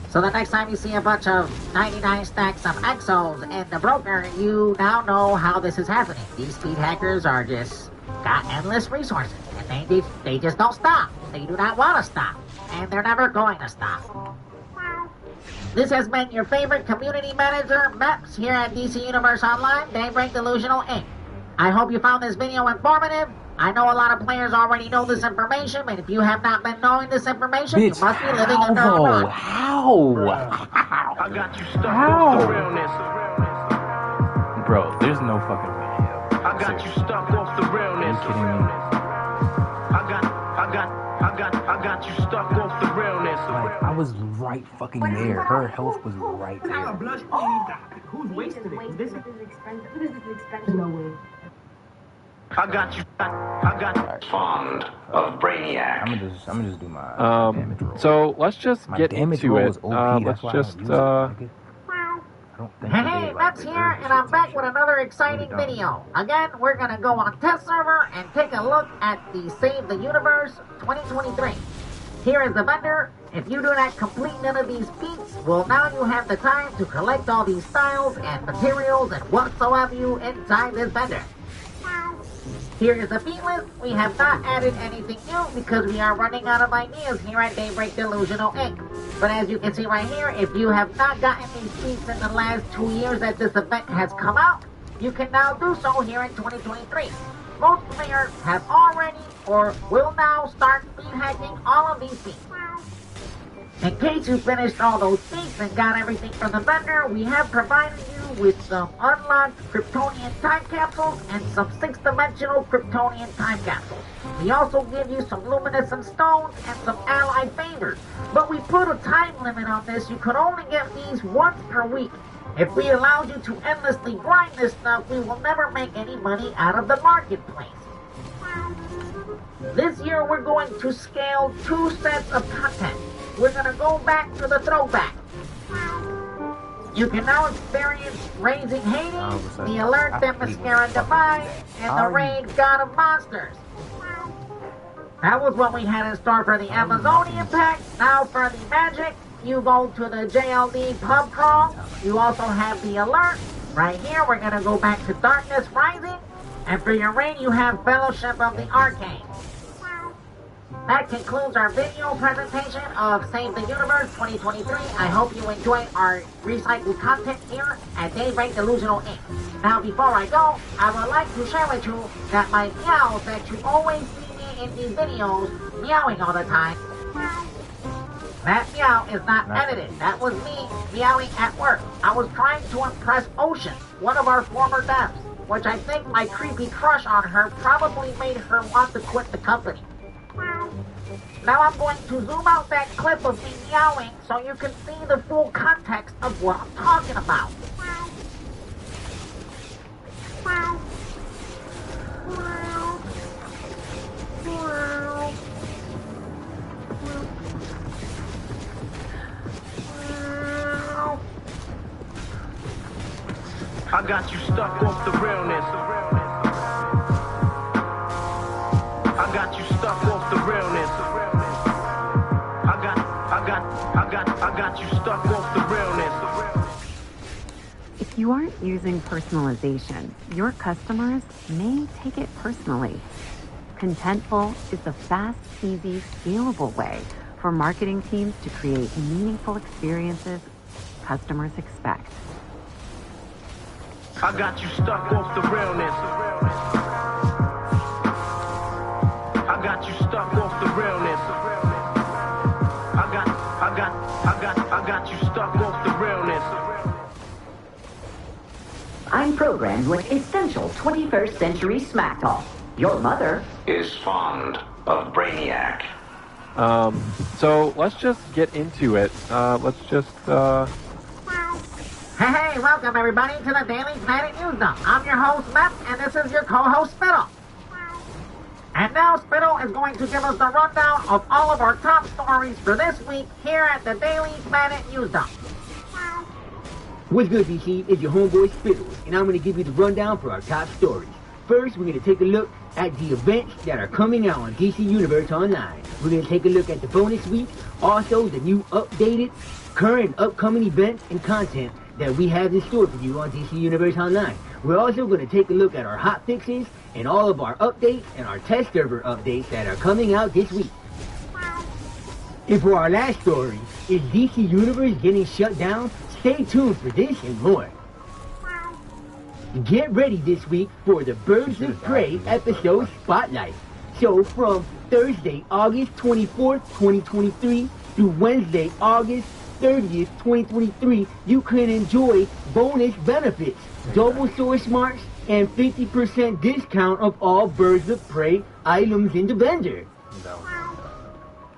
So the next time you see a bunch of 99 stacks of Exos in the broker, you now know how this is happening. These speed hackers are just got endless resources. And they just don't stop. They do not want to stop. And they're never going to stop. This has been your favorite community manager, Meps, here at DC Universe Online, Daybreak Delusional Inc. I hope you found this video informative. I know a lot of players already know this information, but if you have not been knowing this information, you must be living under a rock. How? I got you stuck off the realness. Bro, there's no fucking way. I got you stuck off the realness. Are you kidding me? I got you stuck off the realness. Like, I was right fucking there. Her health was right there. Who's wasting it? This is expensive. No way. I got you. Fond of Brainiac. I'm gonna just do my damage roll. So let's just get damage into roll it. is OP. Let's just Hey, Matt's here, and I'm back with another exciting video. Again, we're gonna go on test server and take a look at the Save the Universe 2023. Here is the vendor. If you do not complete none of these feats, well, now you have the time to collect all these styles and materials and whatsoever you inside this vendor. Here is the beat list. We have not added anything new because we are running out of ideas here at Daybreak Delusional Inc. But as you can see right here, if you have not gotten these beats in the last 2 years that this event has come out, you can now do so here in 2023. Most players have already or will now start speed hacking all of these beats. In case you finished all those beats and got everything from the vendor, we have provided you with some unlocked Kryptonian time capsules and some 6-dimensional Kryptonian time capsules. We also give you some luminescent stones and some allied favors. But we put a time limit on this. You could only get these once per week. If we allowed you to endlessly grind this stuff, we will never make any money out of the marketplace. This year we're going to scale 2 sets of content. We're going to go back to the throwback. You can now experience Raising Hades, the Alert Themyscira Divine, and the Raid God of Monsters. That was what we had in store for the Amazonian pack. Now for the Magic, you go to the JLD pub crawl. You also have the Alert. Right here, we're going to go back to Darkness Rising. And for your Raid, you have Fellowship of the Arcane. That concludes our video presentation of Save the Universe 2023. I hope you enjoyed our recycled content here at Daybreak Delusional Inc. Now, before I go, I would like to share with you that my meows that you always see me in these videos meowing all the time, that meow is not edited. That was me meowing at work. I was trying to impress Ocean, one of our former devs, which I think my creepy crush on her probably made her want to quit the company. Now I'm going to zoom out that clip of me meowing so you can see the full context of what I'm talking about. I got you stuck off the realness. I got you stuck off the realness. I got you stuck off the realness. If you aren't using personalization, your customers may take it personally. Contentful is the fast, easy, scalable way for marketing teams to create meaningful experiences customers expect. I got you stuck off the realness. I got you stuck off the realness. I got you stuck off the realness. I'm programmed with essential 21st century smack talk. Your mother is fond of Brainiac. So let's just get into it. Hey, welcome everybody to the Daily Planet News Dump. I'm your host, Mep, and this is your co-host, Spittle. And now Spittle is going to give us the rundown of all of our top stories for this week here at the Daily Planet News Dump. What's good, DC? It's your homeboy Spittle, and I'm going to give you the rundown for our top stories. First, we're going to take a look at the events that are coming out on DC Universe Online. We're going to take a look at the bonus week, also the new updated, current, upcoming events and content that we have in store for you on DC Universe Online. We're also going to take a look at our hot fixes and all of our updates and our test server updates that are coming out this week. And for our last story, is DC Universe getting shut down? Stay tuned for this and more. Get ready this week for the Birds of Prey episode Spotlight. So from Thursday, August 24th, 2023 through Wednesday, August 30th, 2023, you can enjoy bonus benefits, double source marks, and 50% discount of all Birds of Prey items in the vendor.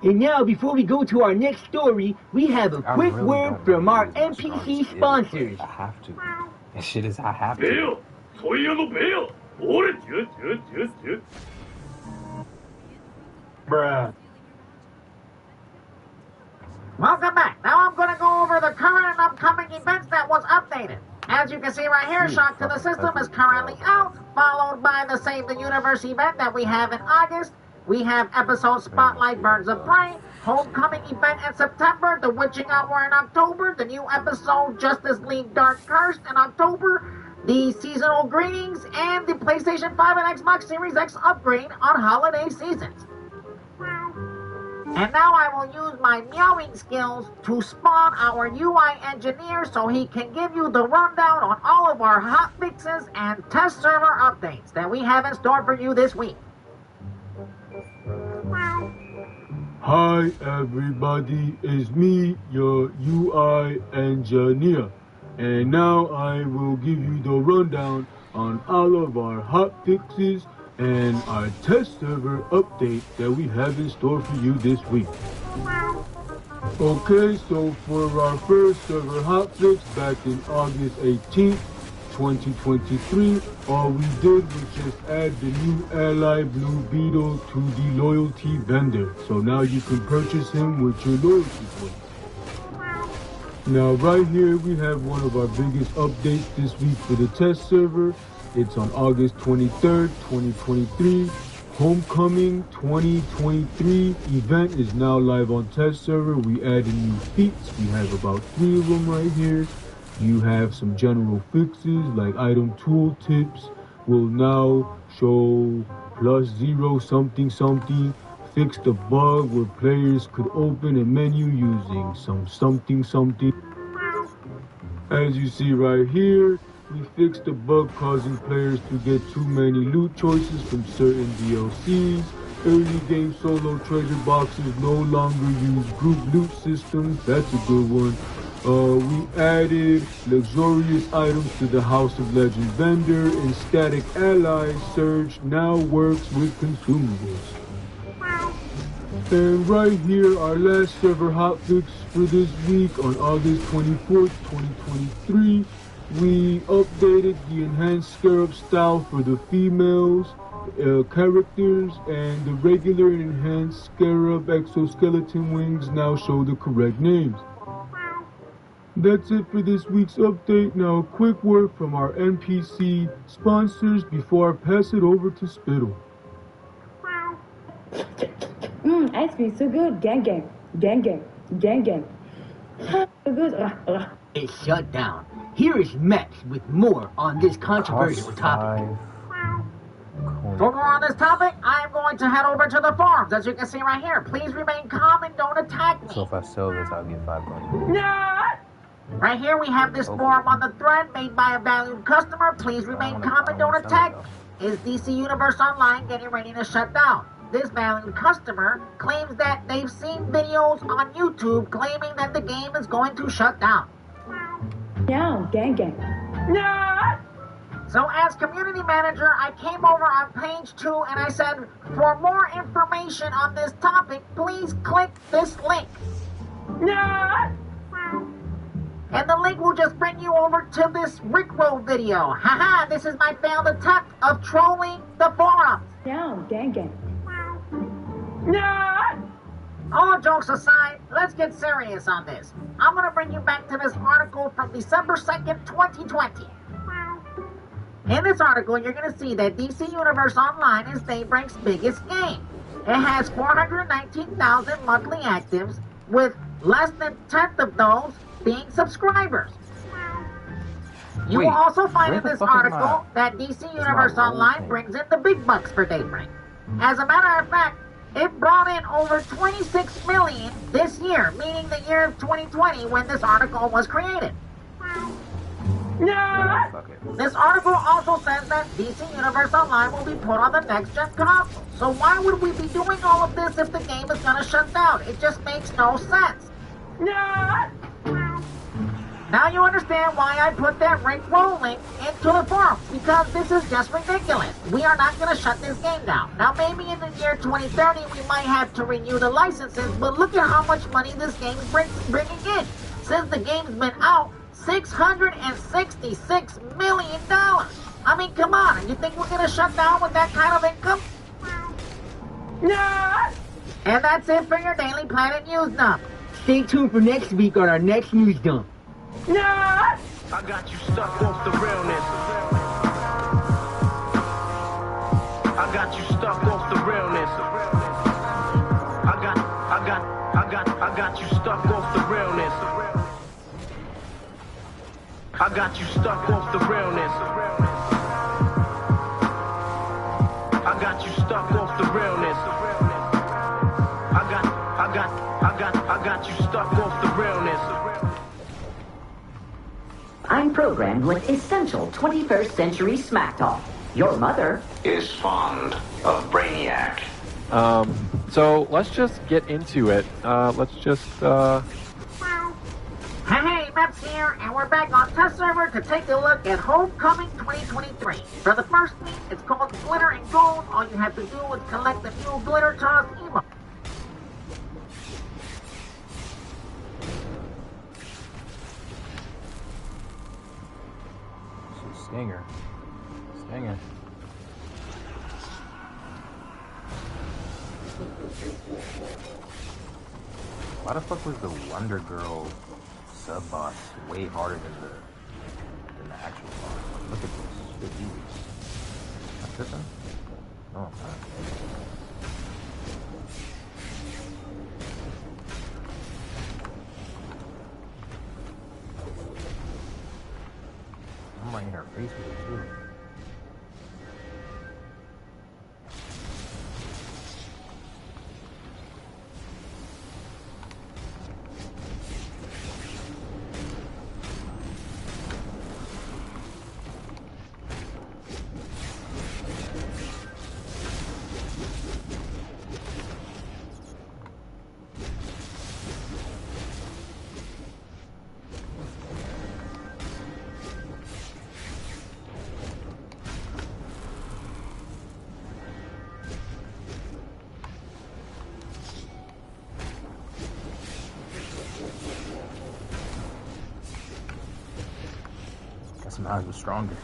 And now, before we go to our next story, we have a quick word from our NPC sponsors. I have to. That shit is, I have to. Bill! Bill! Bruh. Welcome back. Now I'm going to go over the current and upcoming events that was updated. As you can see right here, Shock to the System is currently out, followed by the Save the Universe event that we have in August. We have episode Spotlight Birds of Prey, Homecoming event in September, The Witching Hour in October, the new episode Justice League Dark Cursed in October, the seasonal greetings, and the PlayStation 5 and Xbox Series X upgrade on holiday seasons. And now I will use my meowing skills to spawn our UI engineer so he can give you the rundown on all of our hot fixes and test server updates that we have in store for you this week. Hi everybody, it's me, your UI engineer. And now I will give you the rundown on all of our hot fixes and our test server update that we have in store for you this week. Okay, so for our first server hotfix back in August 18th, 2023, all we did was just add the new ally Blue Beetle to the loyalty vendor. So now you can purchase him with your loyalty points. Now right here we have one of our biggest updates this week for the test server. It's on August 23rd, 2023. Homecoming 2023 event is now live on test server. We added new feats. We have about 3 of them right here. You have some general fixes like item tool tips will now show +0 something something. Fix the bug where players could open a menu using some something something. As you see right here, we fixed the bug causing players to get too many loot choices from certain DLCs. Early game solo treasure boxes no longer use group loot systems. That's a good one. We added luxurious items to the House of Legend vendor, and static allies surge now works with consumables. And right here, our last server hotfix for this week on August 24th, 2023. We updated the enhanced scarab style for the females characters, and the regular and enhanced scarab exoskeleton wings now show the correct names. That's it for this week's update. Now a quick word from our NPC sponsors before I pass it over to Spittle. Ice cream so good. Gang gang. Gang gang. Gang gang. So good. It's shut down. Here is Max with more on this controversial topic. For more on this topic, I am going to head over to the forums, as you can see right here. Please remain calm and don't attack me. So if I sell this, I'll get $5. Right here we have this forum on the thread made by a valued customer. Please remain calm and don't attack me. Is DC Universe Online getting ready to shut down? This valued customer claims that they've seen videos on YouTube claiming that the game is going to shut down. Yeah, gang gang. So as community manager, I came over on page 2 and I said, for more information on this topic, please click this link. And the link will just bring you over to this Rickroll video. Haha, this is my failed attempt of trolling the forums. Yeah, gang gang. All jokes aside, let's get serious on this. I'm going to bring you back to this article from December 2nd, 2020. In this article, you're going to see that DC Universe Online is Daybreak's biggest game. It has 419,000 monthly actives, with less than 1/10 of those being subscribers. You will also find in this article that DC Universe Online brings in the big bucks for Daybreak. As a matter of fact, it brought in over 26 million this year, meaning the year of 2020 when this article was created. This article also says that DC Universe Online will be put on the next-gen console. So why would we be doing all of this if the game is going to shut down? It just makes no sense. Now you understand why I put that Rickroll link into the forum, because this is just ridiculous. We are not going to shut this game down. Now maybe in the year 2030 we might have to renew the licenses, but look at how much money this game is bringing in. Since the game's been out, $666 million. I mean, come on, you think we're going to shut down with that kind of income? And that's it for your Daily Planet News Dump. Stay tuned for next week on our next news dump. I got you stuck off the realness. I got you stuck off the realness. I got you stuck off the realness. I got you stuck off the realness. I got you stuck off the realness. I got you stuck off the realness. I'm programmed with essential 21st century smack talk. Your mother is fond of Brainiac. So let's just get into it. Let's just, Hey, Maps here, and we're back on test server to take a look at Homecoming 2023. For the first week, it's called Glitter and Gold. All you have to do is collect the new Glitter Toss emote. Stinger. Stinger. Why the fuck was the Wonder Girl sub boss way harder than the actual boss? Like, look at this. Shit easy. That's this one? No, it's not. I'm right in her face with it too. Somehow was stronger.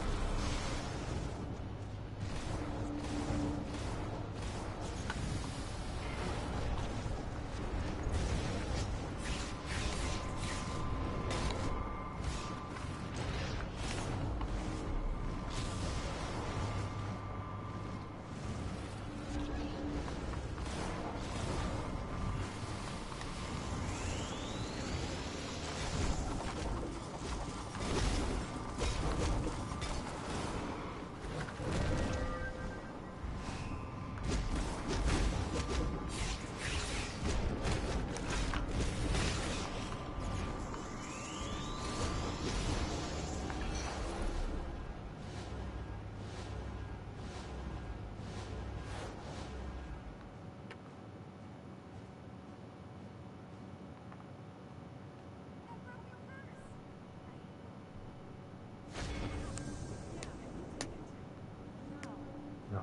No,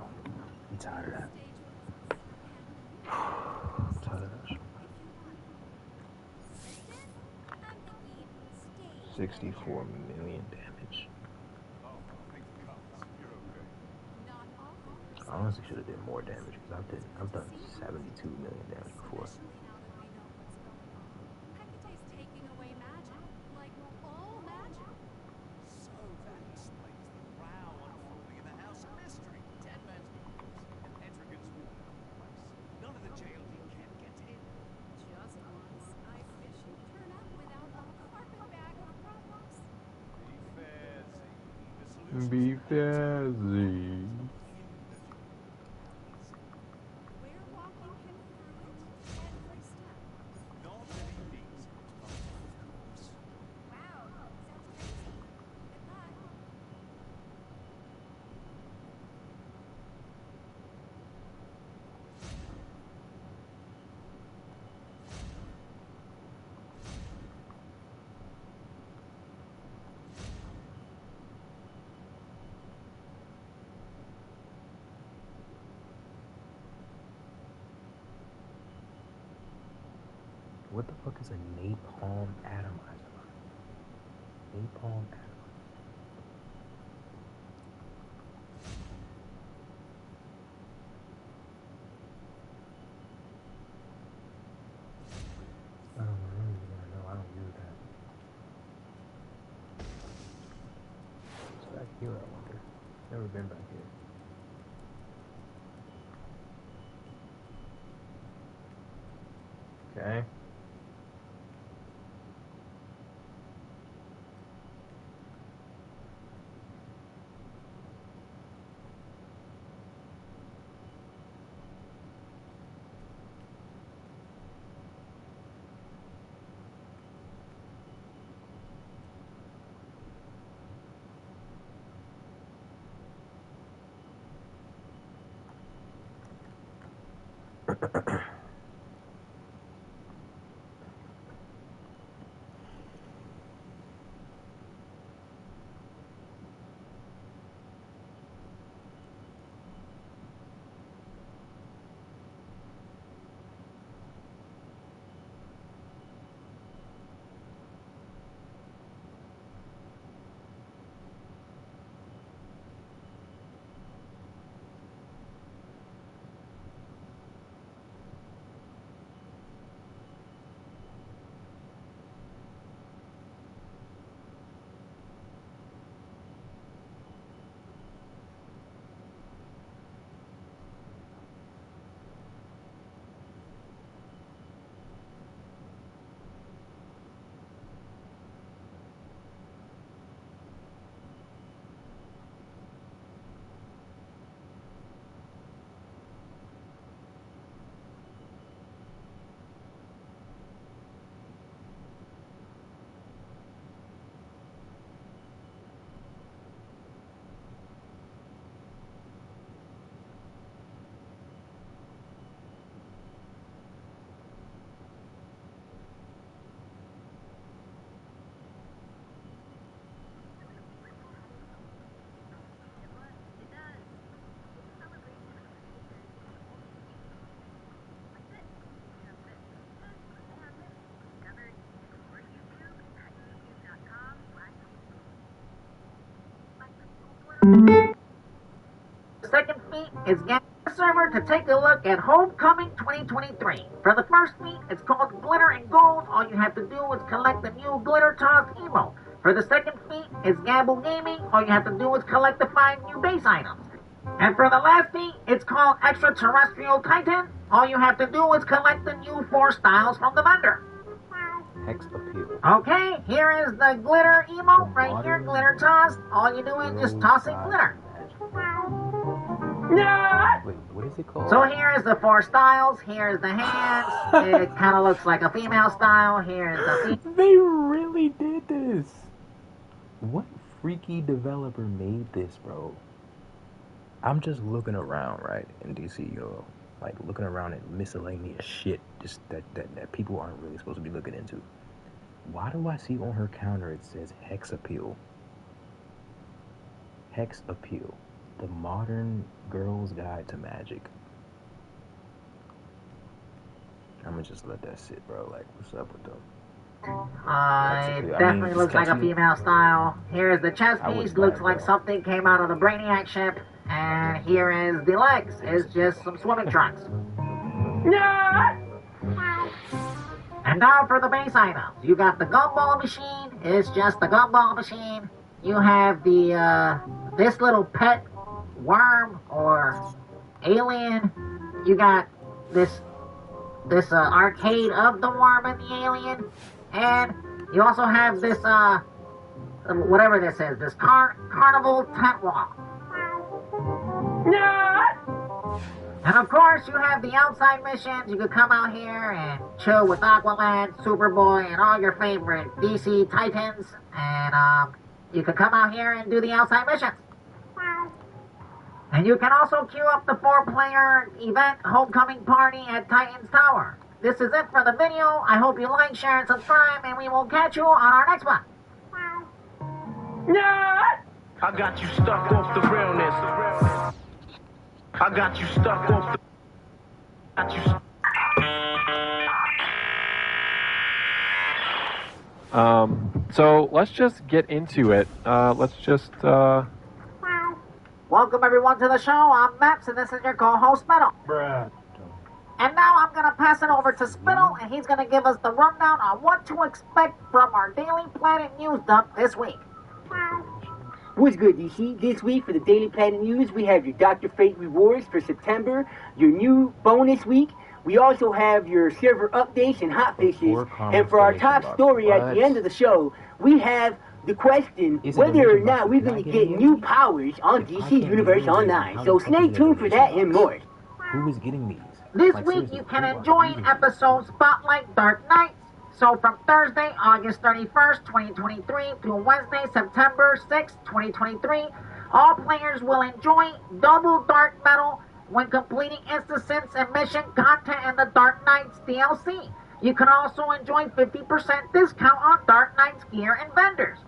I'm tired of that. I'm tired of that shit. 64 million damage. I honestly should have did more damage because I've done 72 million damage before. Be fazzy. What the fuck is a napalm atomizer? Napalm atomizer. I don't know. I don't use that. It's back here, I wonder. Never been back here. Okay. Second feat is get the server to take a look at Homecoming 2023. For the first feat, it's called Glitter and Gold. All you have to do is collect the new Glitter Toss emote. For the second feat, it's Gamble Gaming. All you have to do is collect the 5 new base items. And for the last feat, it's called Extraterrestrial Titan. All you have to do is collect the new 4 styles from the vendor. Hex appeal. Okay, here is the glitter emote right here, glitter toss. All you do is just tossing glitter. Wait, what is it called? So here is the 4 styles. Here's the hands. It kind of looks like a female style. Here's the They really did this. What freaky developer made this, bro? I'm just looking around, right, in DCUO, like looking around at miscellaneous shit just that people aren't really supposed to be looking into. Why do I see on her counter it says Hex Appeal? Hex Appeal. The Modern Girl's Guide to Magic. I'm gonna just let that sit, bro. Like, what's up with them? It definitely looks like a female style. Here's the chest piece. Looks like something came out of the Brainiac ship. And here is the legs. It's just some swimming trunks. And now for the base items. You got the gumball machine. It's just the gumball machine. You have the, this little pet worm or alien. You got this arcade of the worm and the alien. And you also have this, whatever this is, this carnival tent walk. And of course, you have the outside missions. You could come out here and chill with Aqualad, Superboy, and all your favorite DC Titans. And you could come out here and do the outside missions. And you can also queue up the 4-player event Homecoming Party at Titan's Tower. This is it for the video. I hope you like, share, and subscribe, and we will catch you on our next one. I got you stuck off the realness. I got you stuck off the... So let's just get into it. Welcome everyone to the show. I'm Maps, and this is your co-host Spittle. Bruh. And now I'm gonna pass it over to Spittle, and he's gonna give us the rundown on what to expect from our Daily Planet news dump this week. What's good, DC? This week for the Daily Planet News, we have your Dr. Fate rewards for September, your new bonus week. We also have your server updates and hotfixes. And for our top story at the end of the show, we have the question whether or not we're going to get new powers on DC Universe Online. So stay tuned for that and more. Who is getting these? This week you can enjoy episode Spotlight Dark Knights. So from Thursday, August 31st, 2023 through Wednesday, September 6th, 2023, all players will enjoy double dark metal when completing instances and mission content in the Dark Knights DLC. You can also enjoy 50% discount on Dark Knight's gear and vendors.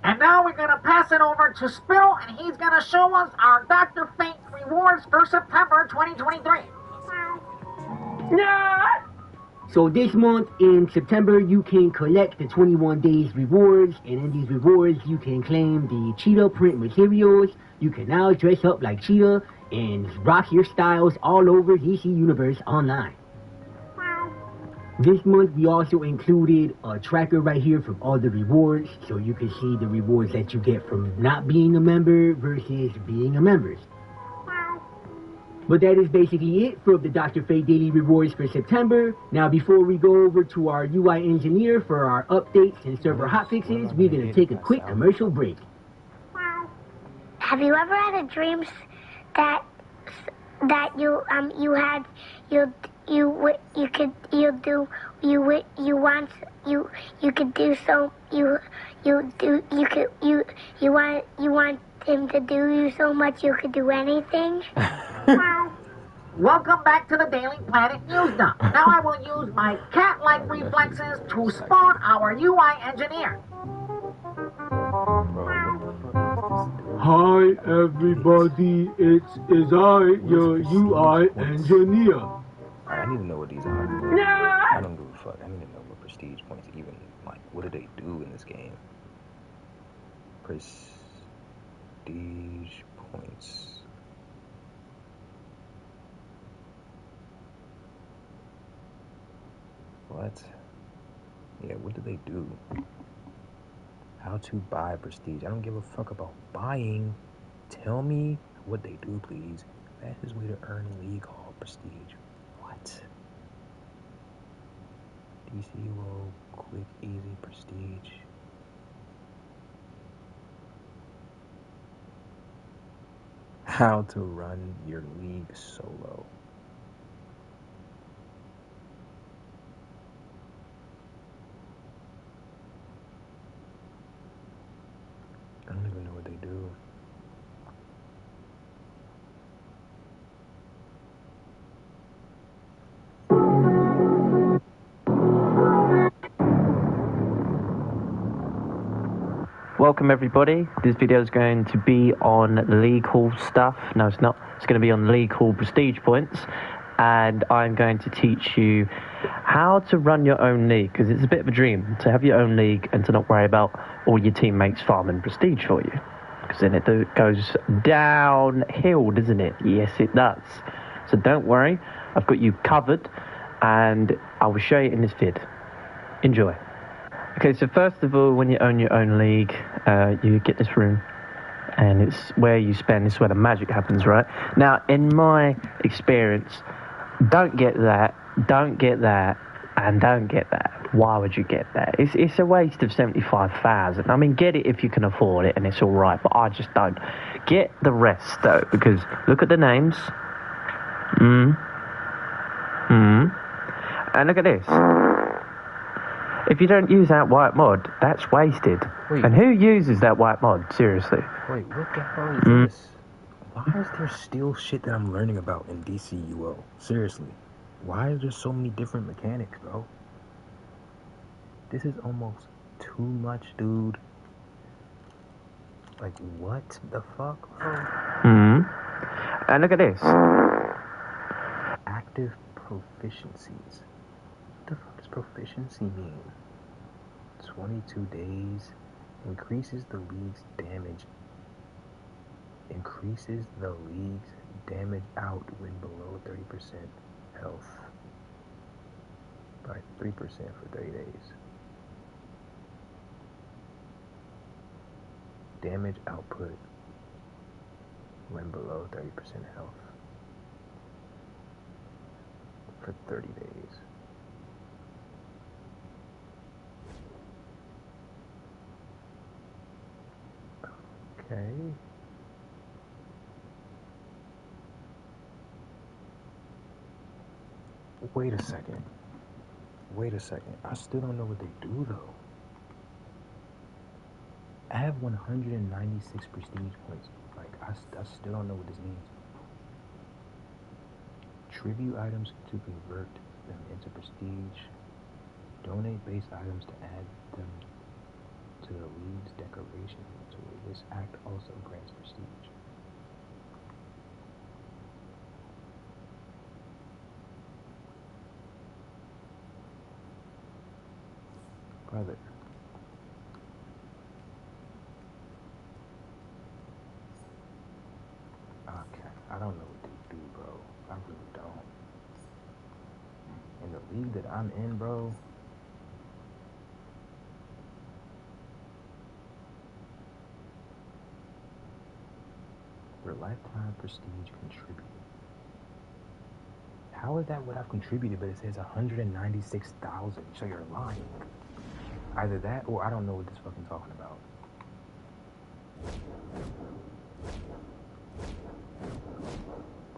And now we're going to pass it over to Spittle, and he's going to show us our Dr. Fate rewards for September 2023. So this month in September, you can collect the 21 days rewards, and in these rewards, you can claim the cheetah print materials. You can now dress up like cheetah and rock your styles all over DC Universe online. This month, we also included a tracker right here from all the rewards, so you can see the rewards that you get from not being a member versus being a member. But that is basically it for the Dr. Fate Daily Rewards for September. Now, before we go over to our UI engineer for our updates and server hotfixes, we're going to take a quick commercial break. Have you ever had a dream that you want him to do you so much you could do anything? Welcome back to the Daily Planet News Dump. Now I will use my cat-like reflexes to spawn our UI engineer. Hi everybody, it is I, your UI engineer. I need to know what these are. I don't give a fuck. I need to know what prestige points even, like, what do they do in this game? Prestige points. What? Yeah, what do they do? How to buy prestige. I don't give a fuck about buying. Tell me what they do, please. Fastest way to earn League Hall prestige. What? DCUO quick easy prestige. How to run your league solo. I don't even know what they do. Welcome everybody. This video is going to be on League Hall stuff. No, it's not. It's going to be on League Hall prestige points. And I'm going to teach you how to run your own league, because it's a bit of a dream to have your own league and to not worry about all your teammates farming prestige for you. Because then it goes downhill, doesn't it? Yes, it does. So don't worry. I've got you covered, and I will show you in this vid. Enjoy. Okay, so first of all, when you own your own league, you get this room, and it's where you spend, it's where the magic happens, right? Now, in my experience, don't get that, and don't get that. Why would you get that? It's a waste of 75,000. I mean, get it if you can afford it, and it's all right, but I just don't. Get the rest, though, because look at the names. And look at this. If you don't use that white mod, that's wasted. Wait. And who uses that white mod? Seriously. Wait, what the hell is this? Why is there still shit that I'm learning about in DCUO? Seriously. Why is there so many different mechanics, bro? This is almost too much, dude. Like, what the fuck, bro? And look at this. Active proficiencies. What the fuck does proficiency mean? 22 days. Increases the league's damage. Increases the league's damage out when below 30% health. By 3% for 30 days. Damage output when below 30% health. For 30 days. Okay. Wait a second. I still don't know what they do, though. I have 196 prestige points. Like, I still don't know what this means. Tribute items to convert them into prestige. Donate base items to add them to the league's decoration inventory. This act also grants prestige. Brother. Okay, I don't know what to do, bro. I really don't. In the league that I'm in, bro, for lifetime prestige contributed. How is that what I've contributed, but it says 196,000? So you're lying. Either that or I don't know what this fucking talking about.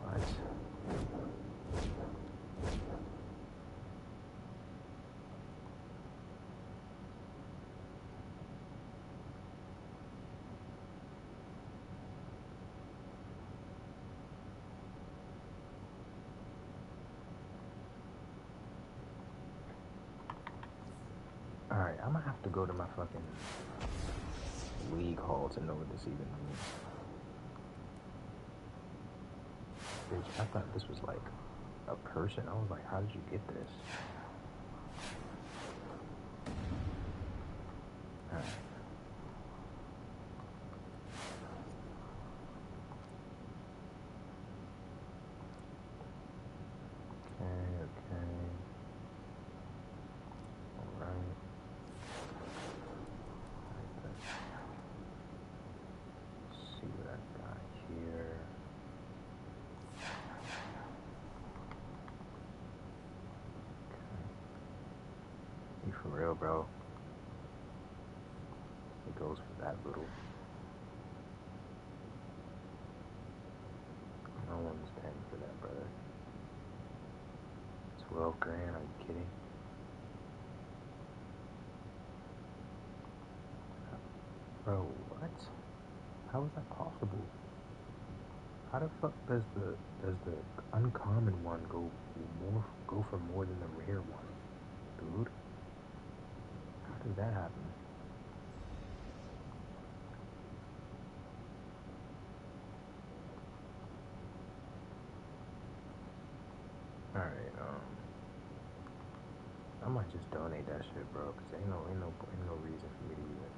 What? Alright, I'm gonna have to go to my fucking league hall to know what this even means. Bitch, I thought this was like a person. I was like, how did you get this? Alright. Okay. Alright. See what I've got here. Okay. You for real, bro? It goes for that little. No one's paying for that, brother. 12 grand, are you kidding? Bro, what? How is that possible? How the fuck does the uncommon one go for more than the rare one? Dude? How does that happen? Alright, I might just donate that shit, bro, cause ain't no reason for me to even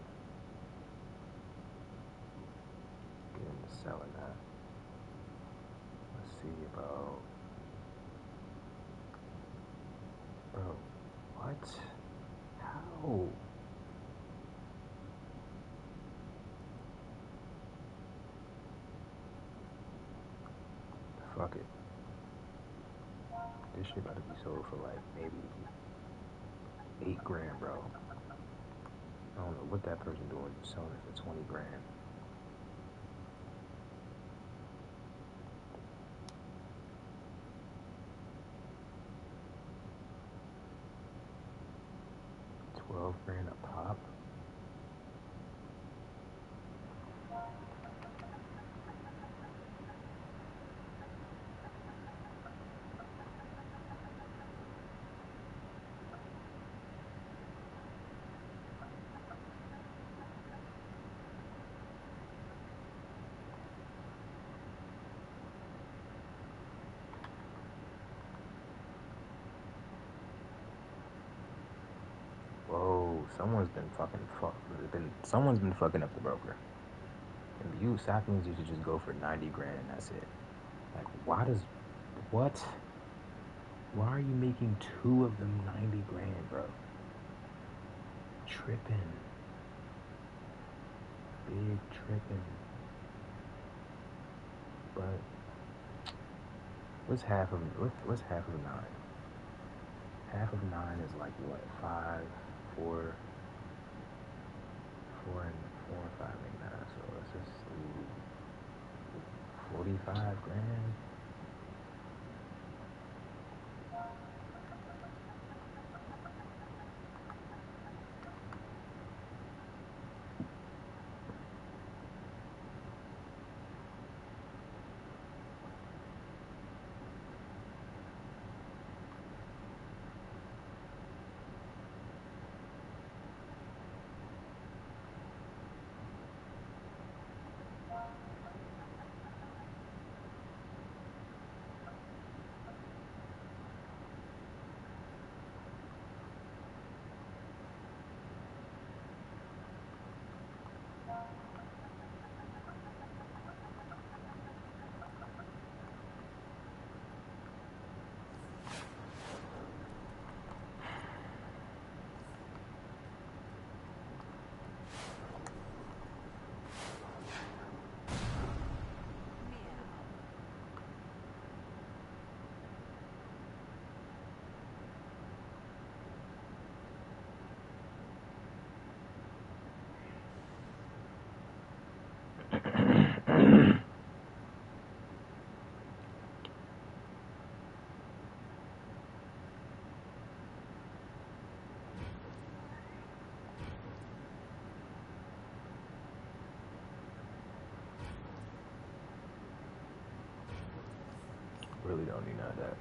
get into selling that. Let's see about, bro, what? How? Fuck it. This shit about to be sold for like maybe 8 grand, bro. I don't know what that person doing selling it for 20 grand. $12 grand a pop. Whoa, someone's been fucking up the broker. And you saplings used to just go for 90 grand and that's it. Like, what? Why are you making 2 of them 90 grand, bro? Tripping. Big tripping. But what's half of 9? Half of 9 is like what? 5, 4, 4 and 5 make 9. So let's just do 45 grand. really don't need none of that.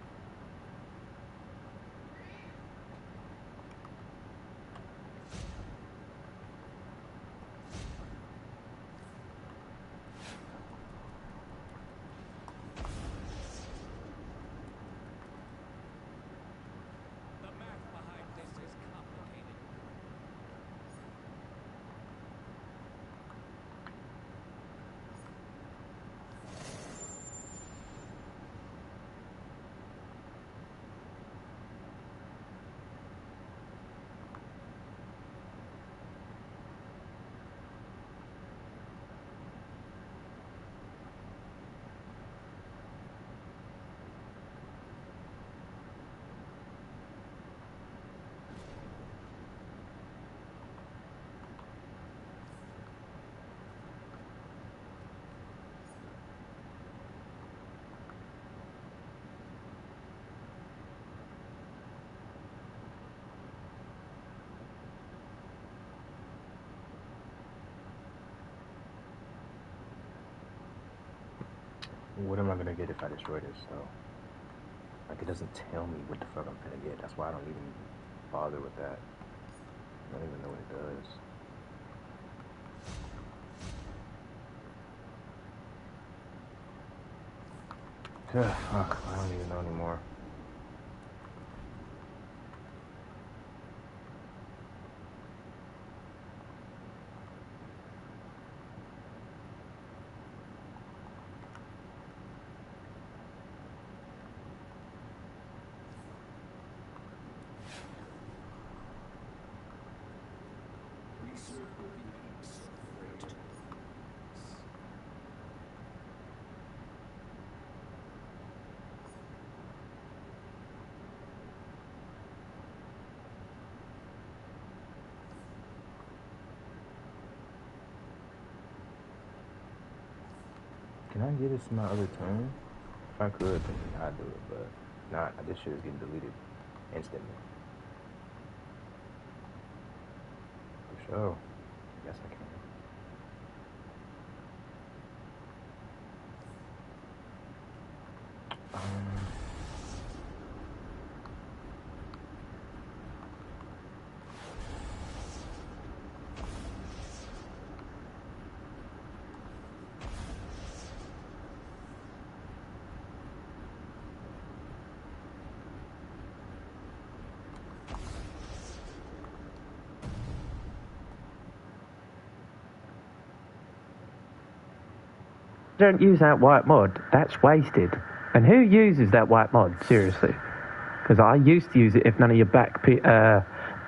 What am I gonna get if I destroy this? So, like, it doesn't tell me what the fuck I'm gonna get. That's why I don't even bother with that. I don't even know what it does. Fuck, I don't even know anymore. Can I get this my other turn? If I could, then I'd do it, but not. This shit is getting deleted instantly. For sure. Yes, I can. Don't use that white mod. That's wasted. And who uses that white mod? Seriously. Because I used to use it if none of your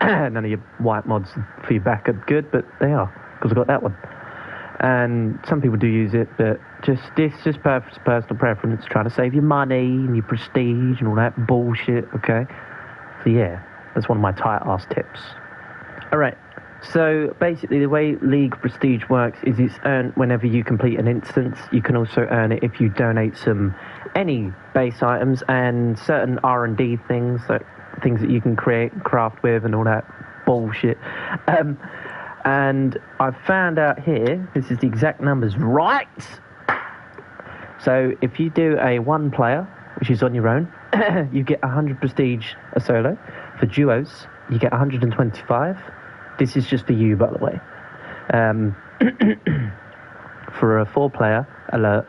none of your white mods for your back are good, but they are, because I got that one. And some people do use it, but it's just personal preference, trying to save your money and your prestige and all that bullshit, okay? So yeah, that's one of my tight ass tips. Alright. So basically the way League Prestige works is it's earned whenever you complete an instance. You can also earn it if you donate any base items and certain R&D things, like things that you can craft with and all that bullshit. And I've found out here, this is the exact numbers, right? So if you do a one player, which is on your own, you get 100 prestige a solo. For duos, you get 125. This is just for you, by the way. For a 4-player alert,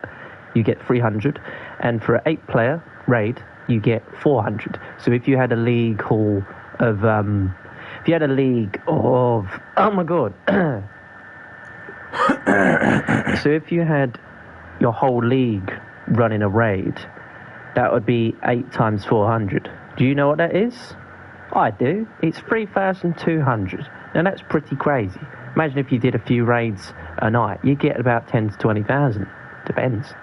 you get 300, and for an 8-player raid, you get 400. So if you had a league haul of, oh my god. So if you had your whole league running a raid, that would be 8 times 400. Do you know what that is? I do. It's 3,200. Now that's pretty crazy. Imagine if you did a few raids a night, you get about 10 to 20,000. Depends.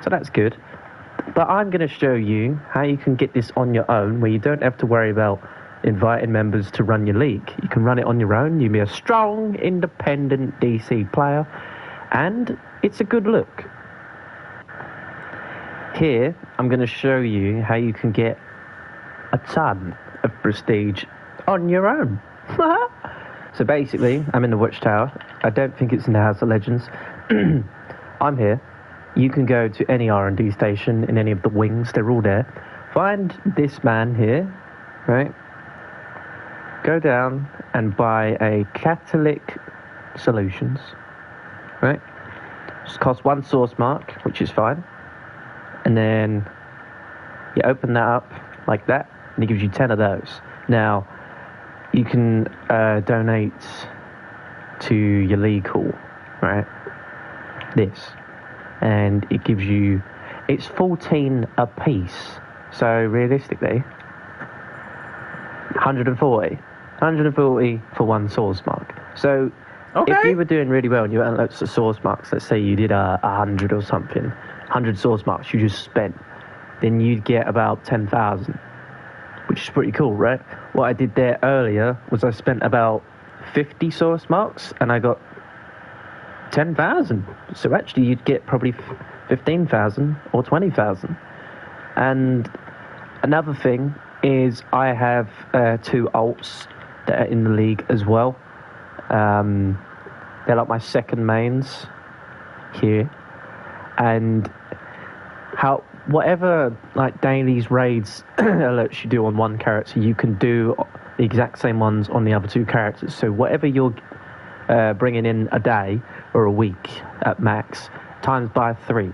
So that's good. But I'm going to show you how you can get this on your own, where you don't have to worry about inviting members to run your league. You can run it on your own. You can be a strong, independent DC player, and it's a good look. Here, I'm going to show you how you can get a ton of prestige on your own. So basically, I'm in the Watchtower. I don't think it's in the House of Legends. I'm here. you can go to any R&D station in any of the wings. They're all there. Find this man here, right? Go down and buy a Catholic Solutions, right? Just costs 1 source mark, which is fine. And then you open that up like that, and it gives you 10 of those. Now, you can donate to your league hall, right? This. And it gives you, it's 14 a piece. So realistically, 140 for 1 source mark. So if you were doing really well and you earned lots of source marks, let's say you did 100 or something, 100 source marks you just spent, then you'd get about 10,000, which is pretty cool, right? What I did there earlier was I spent about 50 source marks and I got 10,000. So actually you'd get probably 15,000 or 20,000. And another thing is I have 2 alts that are in the league as well. They're like my second mains here. And whatever like dailies, raids, alerts you do on one character, you can do the exact same ones on the other 2 characters. So whatever you're bringing in a day or a week at max, times by 3.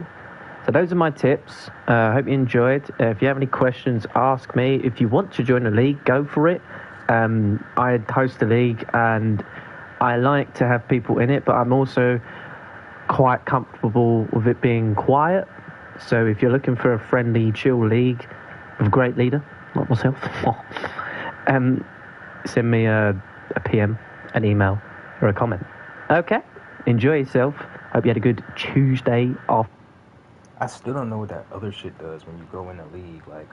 So those are my tips. I hope you enjoyed. If you have any questions, ask me. If you want to join a league, go for it. I host a league and I like to have people in it, but I'm also quite comfortable with it being quiet. So if you're looking for a friendly, chill league with a great leader, like myself, send me a PM, an email, or a comment. Okay, enjoy yourself. Hope you had a good Tuesday off. I still don't know what that other shit does when you go in a league. Like,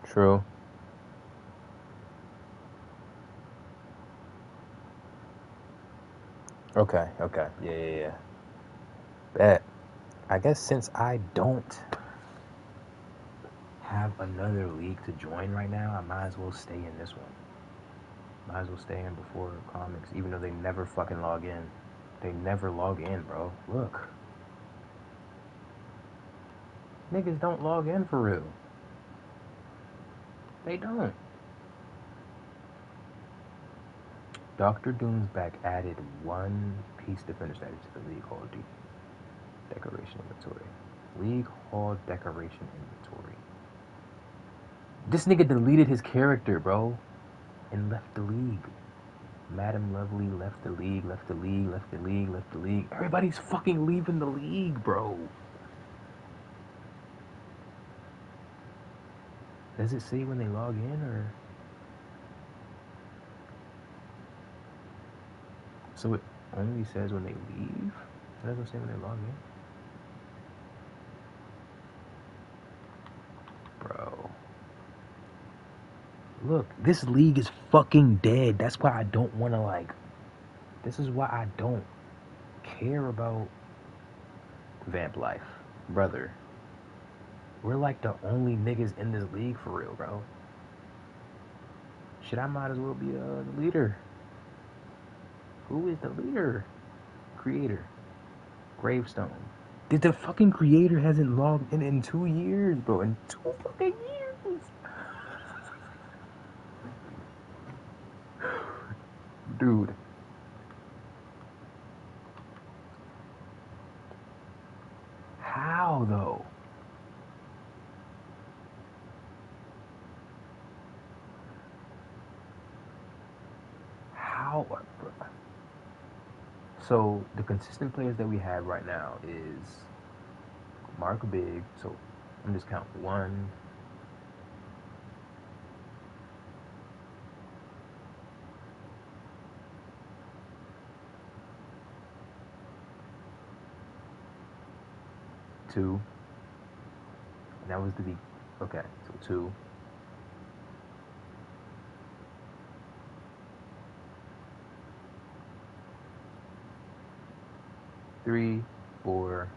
true. Okay. Yeah. Bet. I guess since I don't have another league to join right now, I might as well stay in this one. Might as well stay in before comics, even though they never fucking log in. They never log in, bro. Look. Niggas don't log in for real. They don't. Dr. Doomsback added 1 piece to finish that to the League Hall decoration inventory. League Hall decoration inventory. This nigga deleted his character, bro, and left the league. Madam Lovely left the league. Everybody's fucking leaving the league, bro. Does it say when they log in, or? So it only says when they leave? It doesn't say when they log in? Bro. Look, this league is fucking dead. That's why I don't want to, like... This is why I don't care about Vamp Life. Brother. We're like the only niggas in this league for real, bro. Shit, I might as well be the leader. Who is the leader? Creator. Gravestone. The fucking creator hasn't logged in 2 years, bro. In 2 fucking years. Dude. How, though? So the consistent players that we have right now is Mark Big. So I'm just counting 1, 2, and that was the beat. Okay, so 2, 3, 4,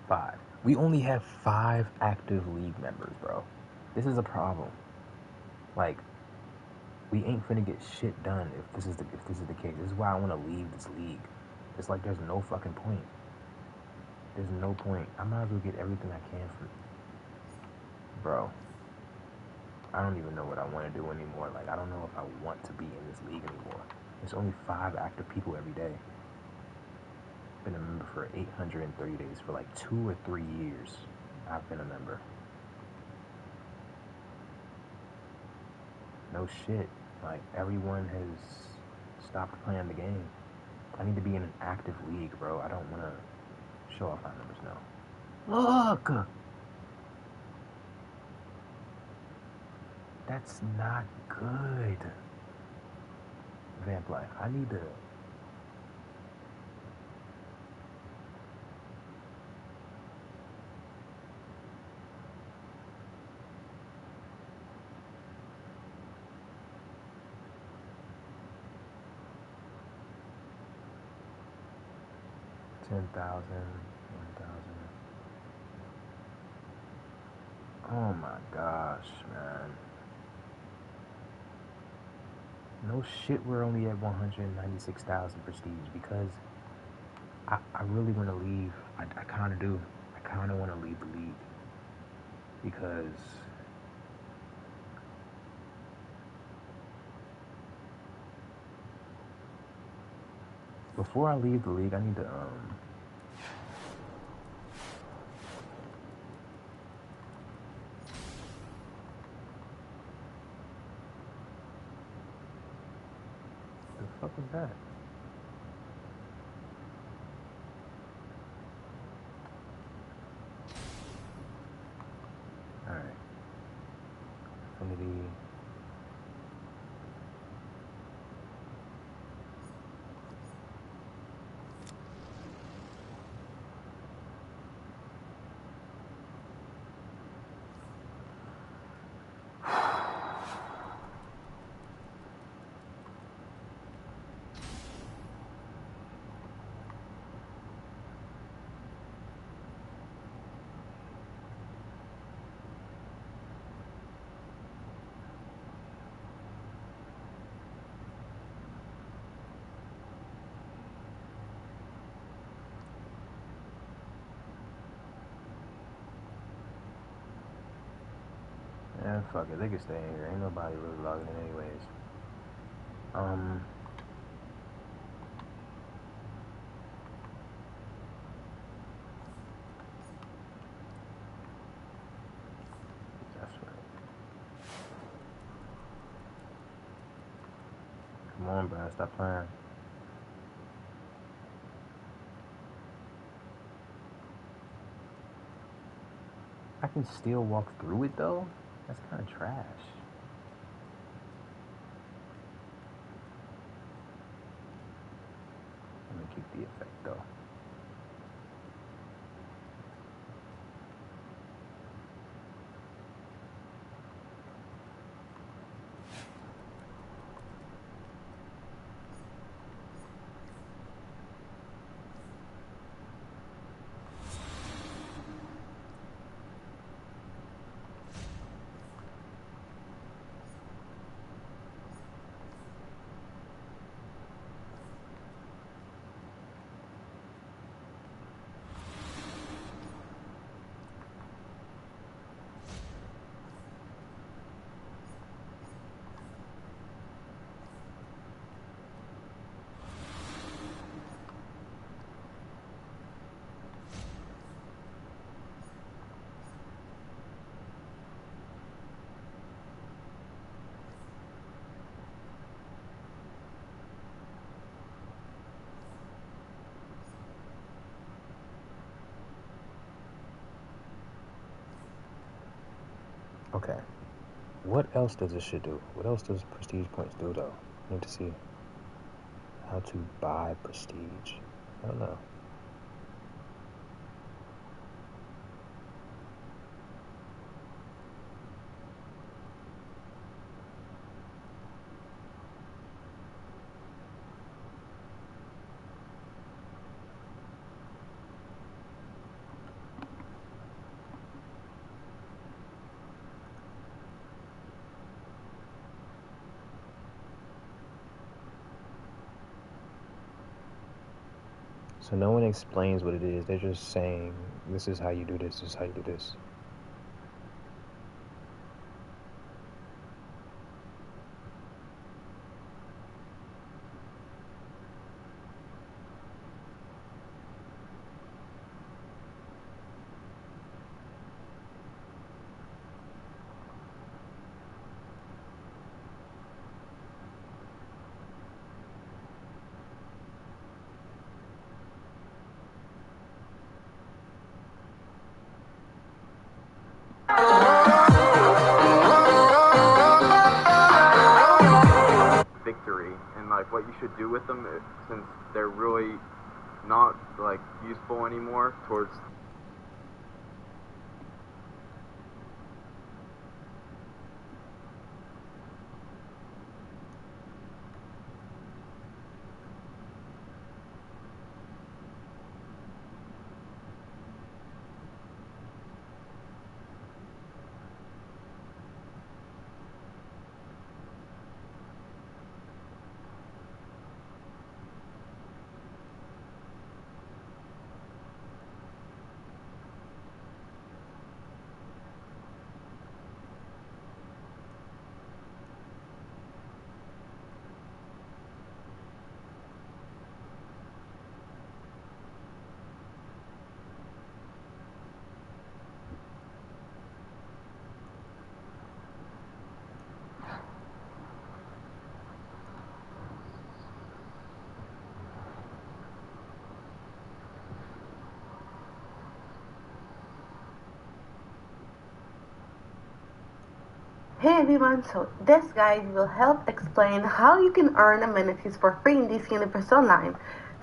5. We only have 5 active league members, bro. This is a problem. Like, we ain't finna get shit done if this is the case. This is why I want to leave this league. It's like there's no fucking point. There's no point. I might as well get everything I can from, bro. I don't even know what I want to do anymore. Like, I don't know if I want to be in this league anymore. There's only 5 active people every day. Been a member for 830 days. For like 2 or 3 years, I've been a member. No shit. Like, everyone has stopped playing the game. I need to be in an active league, bro. I don't want to show off my numbers now. Look! That's not good. Vamp Life, I need to... $10,000, $1,000. Oh my gosh, man. No shit, we're only at 196,000 prestige because I really want to leave. I kind of do. I kind of want to leave the league because before I leave the league, I need to the fuck was that? Alright. Affinity. Yeah, fuck it. They can stay in here. Ain't nobody really logging in anyways. That's right. Come on, bro. Stop playing. I can still walk through it, though? That's kind of trash. Let me keep the effect, though. Okay. What else does this shit do? What else does prestige points do, though? I need to see how to buy prestige. I don't know. So no one explains what it is. They're just saying, this is how you do this, this is how you do this. Victory and like what you should do with them, since they're really not like useful anymore towards Hey everyone, so this guide will help explain how you can earn amenities for free in DC Universe Online.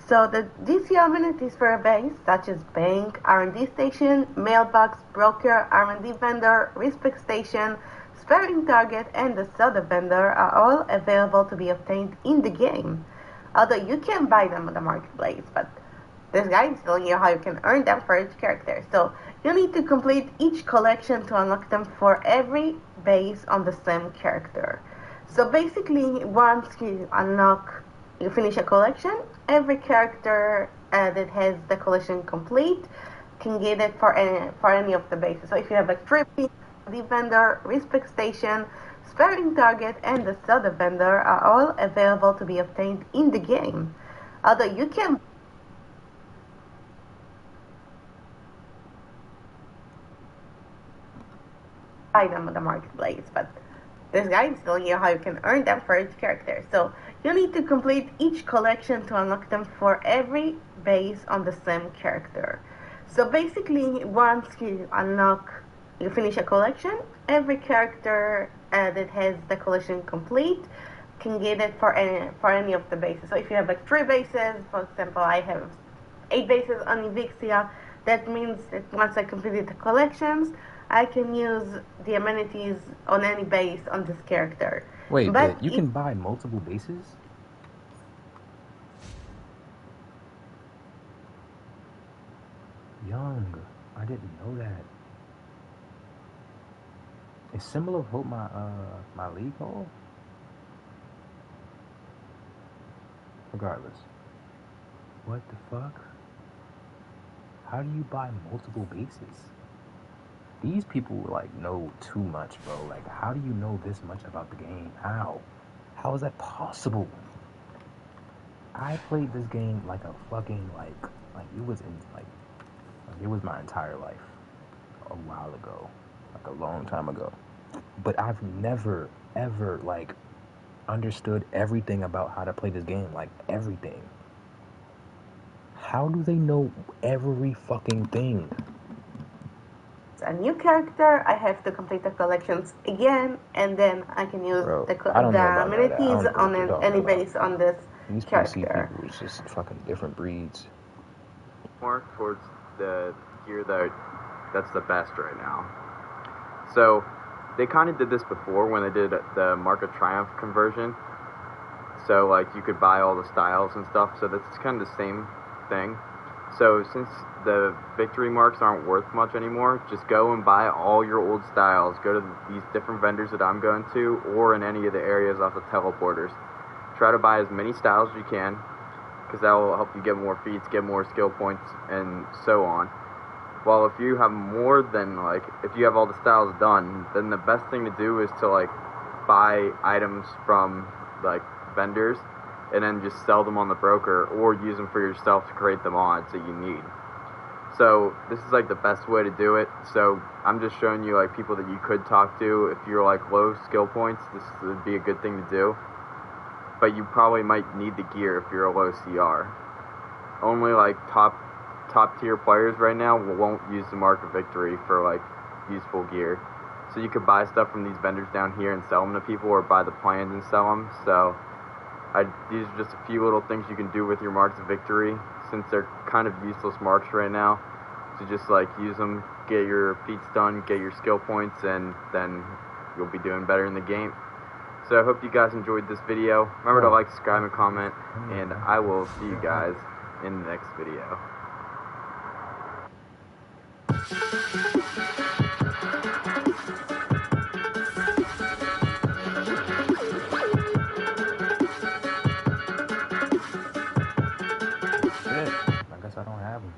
So the DC amenities for a base, such as bank, R&D station, mailbox, broker, R&D vendor, respec station, sparring target, and the soda vendor are all available to be obtained in the game. Although you can buy them on the marketplace, but this guide is telling you how you can earn them for each character. So you need to complete each collection to unlock them for every base on the same character. So basically, once you finish a collection, every character that has the collection complete can get it for any of the bases. So if you have a trip, the vendor, respec station, sparring target, and the soda vendor are all available to be obtained in the game. Although you can buy them on the marketplace, but this guide is telling you how you can earn them for each character. So you need to complete each collection to unlock them for every base on the same character. So basically, once you finish a collection, every character that has the collection complete can get it for any of the bases. So if you have like 3 bases, for example, I have 8 bases on Evixia, that means that once I completed the collections, I can use the amenities on any base on this character. Wait, but you can buy multiple bases? Young, I didn't know that. Is Symbol of Hope my league goal? Regardless. What the fuck? How do you buy multiple bases? These people like know too much, bro. Like, how do you know this much about the game? How? How is that possible? I played this game like a fucking like it was in like it was my entire life a while ago, like a long time ago. But I've never ever like understood everything about how to play this game, like everything. How do they know every fucking thing? new character, I have to complete the collections again, and then I can use the amenities on any base on this These character. PC people is just fucking different breeds. More towards the gear that's the best right now. So they kind of did this before when they did the Mark of Triumph conversion. So like you could buy all the styles and stuff. So that's kind of the same thing. So since the victory marks aren't worth much anymore, just go and buy all your old styles. Go to these different vendors that I'm going to, or in any of the areas off the teleporters. Try to buy as many styles as you can, because that will help you get more feats, get more skill points, and so on. Well, if you have more than, like, if you have all the styles done, then the best thing to do is to, like, buy items from, like, vendors, and then just sell them on the broker, or use them for yourself to create the mods that you need. So this is like the best way to do it. So I'm just showing you like people that you could talk to if you're like low skill points. This would be a good thing to do. But you probably might need the gear if you're a low CR. Only like top tier players right now won't use the Mark of Victory for like useful gear. So you could buy stuff from these vendors down here and sell them to people, or buy the plans and sell them. So these are just a few little things you can do with your Marks of Victory, since they're kind of useless marks right now. So just like use them, get your feats done, get your skill points, and then you'll be doing better in the game. So I hope you guys enjoyed this video. Remember to like, subscribe, and comment, and I will see you guys in the next video. I guess I don't have them.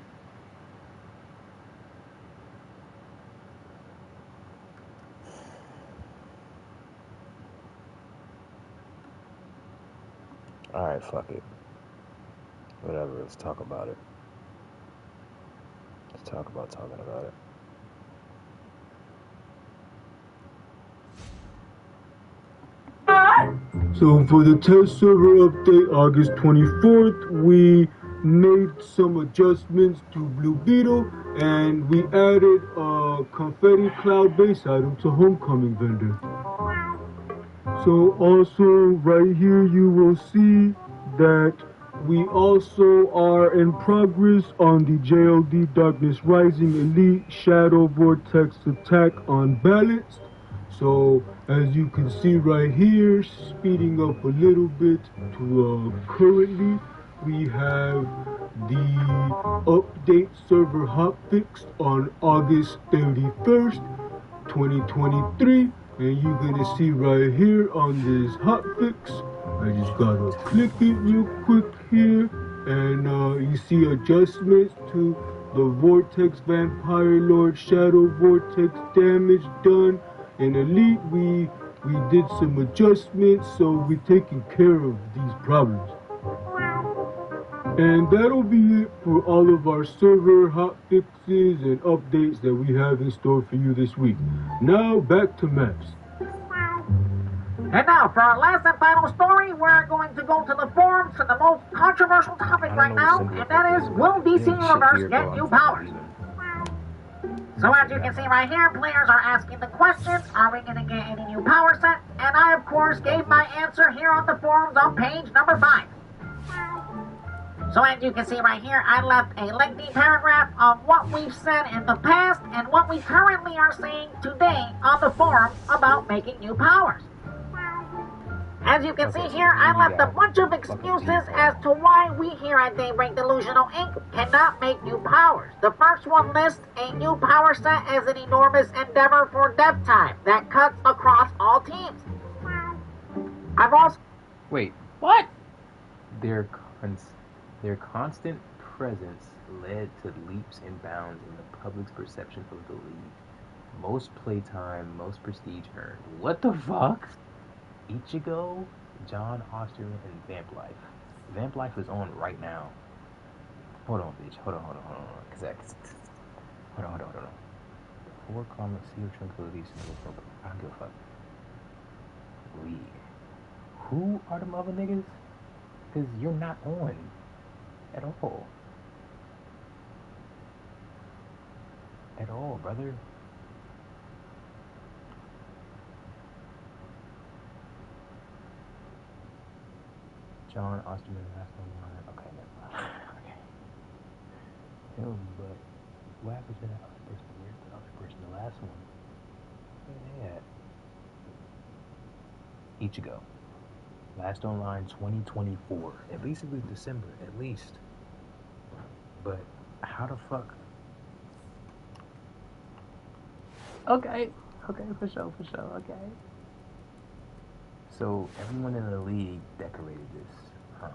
Alright, fuck it. Whatever, let's talk about it. Let's talk about talking about it. So for the test server update August 24th, we made some adjustments to Blue Beetle, and we added a confetti cloud base item to Homecoming vendor. So also right here you will see that we also are in progress on the JLD Darkness Rising Elite Shadow Vortex attack unbalanced. So as you can see right here, speeding up a little bit to currently, we have the update server hotfix on August 31st, 2023. And you're gonna see right here on this hotfix, I just gotta click it real quick here, and you see adjustments to the Vortex Vampire Lord Shadow Vortex damage done. In Elite, we did some adjustments, so we're taking care of these problems. And that'll be it for all of our server hotfixes and updates that we have in store for you this week. Now back to maps. And now, for our last and final story, we're going to go to the forums for the most controversial topic right now, and that is, will DC Universe get new powers? So as you can see right here, players are asking the question, are we going to get any new power sets? And I, of course, gave my answer here on the forums on page number 5. So as you can see right here, I left a lengthy paragraph of what we've said in the past and what we currently are saying today on the forum about making new powers. As you can see here, I left a bunch of excuses as to why we here at Daybreak Delusional Inc. cannot make new powers. The first one lists a new power set as an enormous endeavor for dev time that cuts across all teams. I've also... Wait. What? Their constant presence led to leaps and bounds in the public's perception of the league. Most playtime, most prestige earned. What the fuck? Ichigo, John Osterman, and Vamp Life. Vamp Life is on right now. Hold on, bitch. Hold on. Hold on. 4 common seal tranquility. I don't give a fuck. League. Who are them other niggas? Because you're not on at all. At all, brother. Sean Osterman last online. Okay, never mind. Okay. Him, but what happened to that other person? Where's the other person? The last one. Where they at? Ichigo. Last online 2024. At least it was December. At least. But how the fuck? Okay. Okay, for sure. Okay. So everyone in the league decorated this, huh?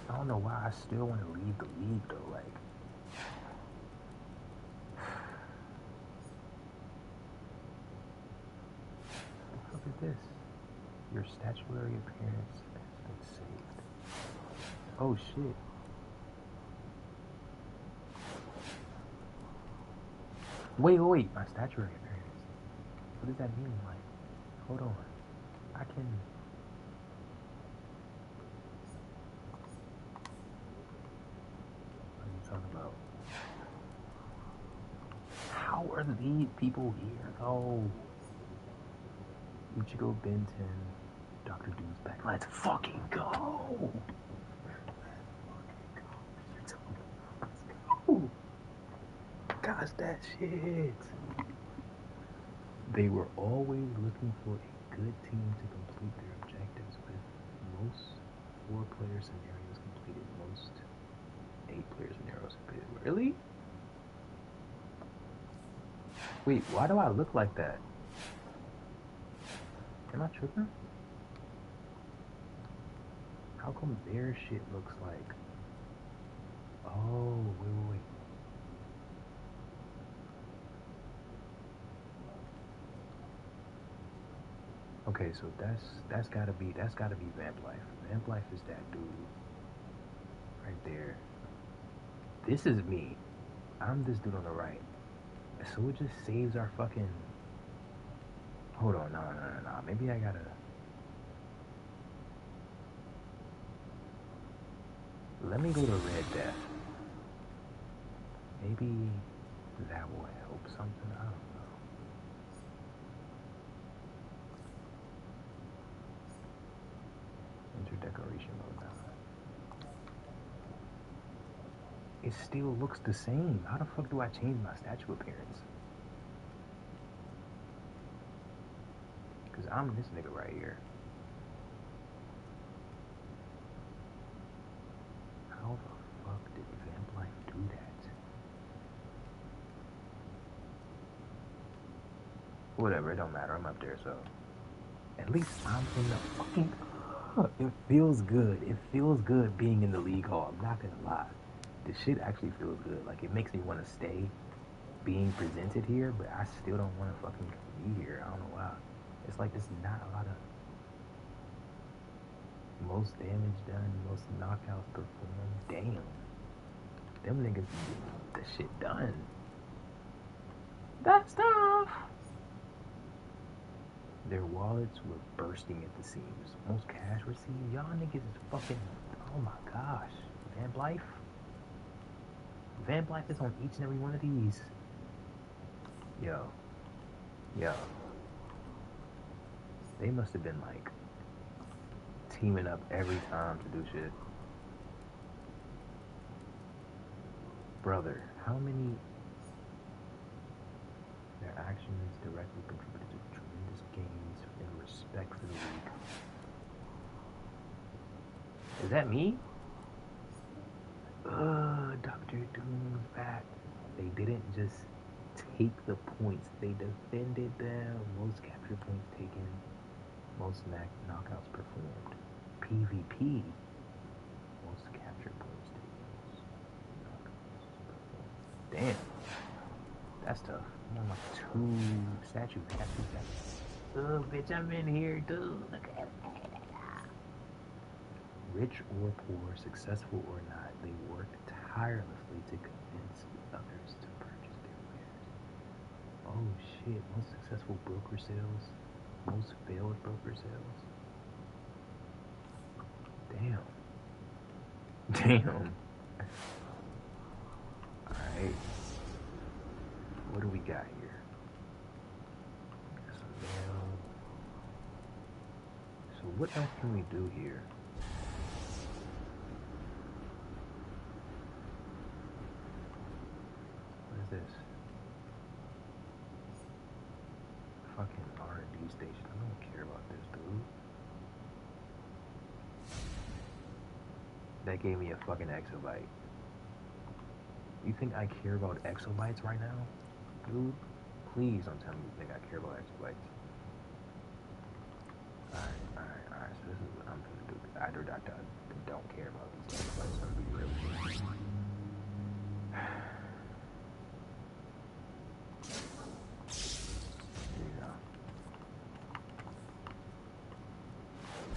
I don't know why I still want to leave the league though. Like, look at this. Your statutory appearance has been saved. Oh shit. Wait. My statutory appearance. What does that mean? Like, hold on. I can. What are you talking about? How are these people here? Oh. Ichigo Benton. Dr. Doom's back. Let's fucking go! Let's go! Gosh, that shit! They were always looking for a good team to complete their objectives with. Most 4-player scenarios completed. Most 8-player scenarios completed. Really? Wait, why do I look like that? Am I tripping? How come their shit looks like... Oh, wait. Okay, so that's gotta be Vamp Life. Vamp Life is that dude right there. This is me. I'm this dude on the right. So it just saves our fucking... Hold on, no. Maybe I gotta... Let me go to Red Death. Maybe that will help something. I don't know. Enter decoration mode now. It still looks the same. How the fuck do I change my statue appearance? Cause I'm this nigga right here. How the fuck did Vamp Life do that? Whatever, it don't matter. I'm up there, so at least I'm in the fucking... It feels good. It feels good being in the league hall. I'm not gonna lie. This shit actually feels good. Like, it makes me want to stay being presented here, but I still don't want to fucking be here. I don't know why. It's like there's not a lot of... Most damage done, most knockouts performed. Damn. Them niggas get the shit done. That's tough. Their wallets were bursting at the seams. Most cash received. Y'all niggas is fucking... Oh my gosh. Vamp Life? Vamp Life is on each and every one of these. Yo. They must have been like teaming up every time to do shit. Brother, how many... Their actions directly contributed to tremendous gains in respect for the league. Is that me? Dr. Doom's back. They didn't just take the points, they defended them. Most capture points taken, most knockouts performed. PvP, most capture points taken, most knockouts performed. Damn, that's tough. I'm on like 2 statues. Oh, bitch, I'm in here, dude. Look at that. Rich or poor, successful or not, they worked tirelessly to convince others to purchase their wares. Oh shit, most successful broker sales, most failed broker sales. Damn. Alright. What do we got here? Got some mail. what else can we do here? What is this? Fucking R&D station. I don't care about this, dude. That gave me a fucking exobyte. You think I care about exobytes right now? Dude, please don't tell me you think I care about exobytes. Alright. So this is what I'm gonna do. I don't care about these exobytes. I'm gonna be real. There you go.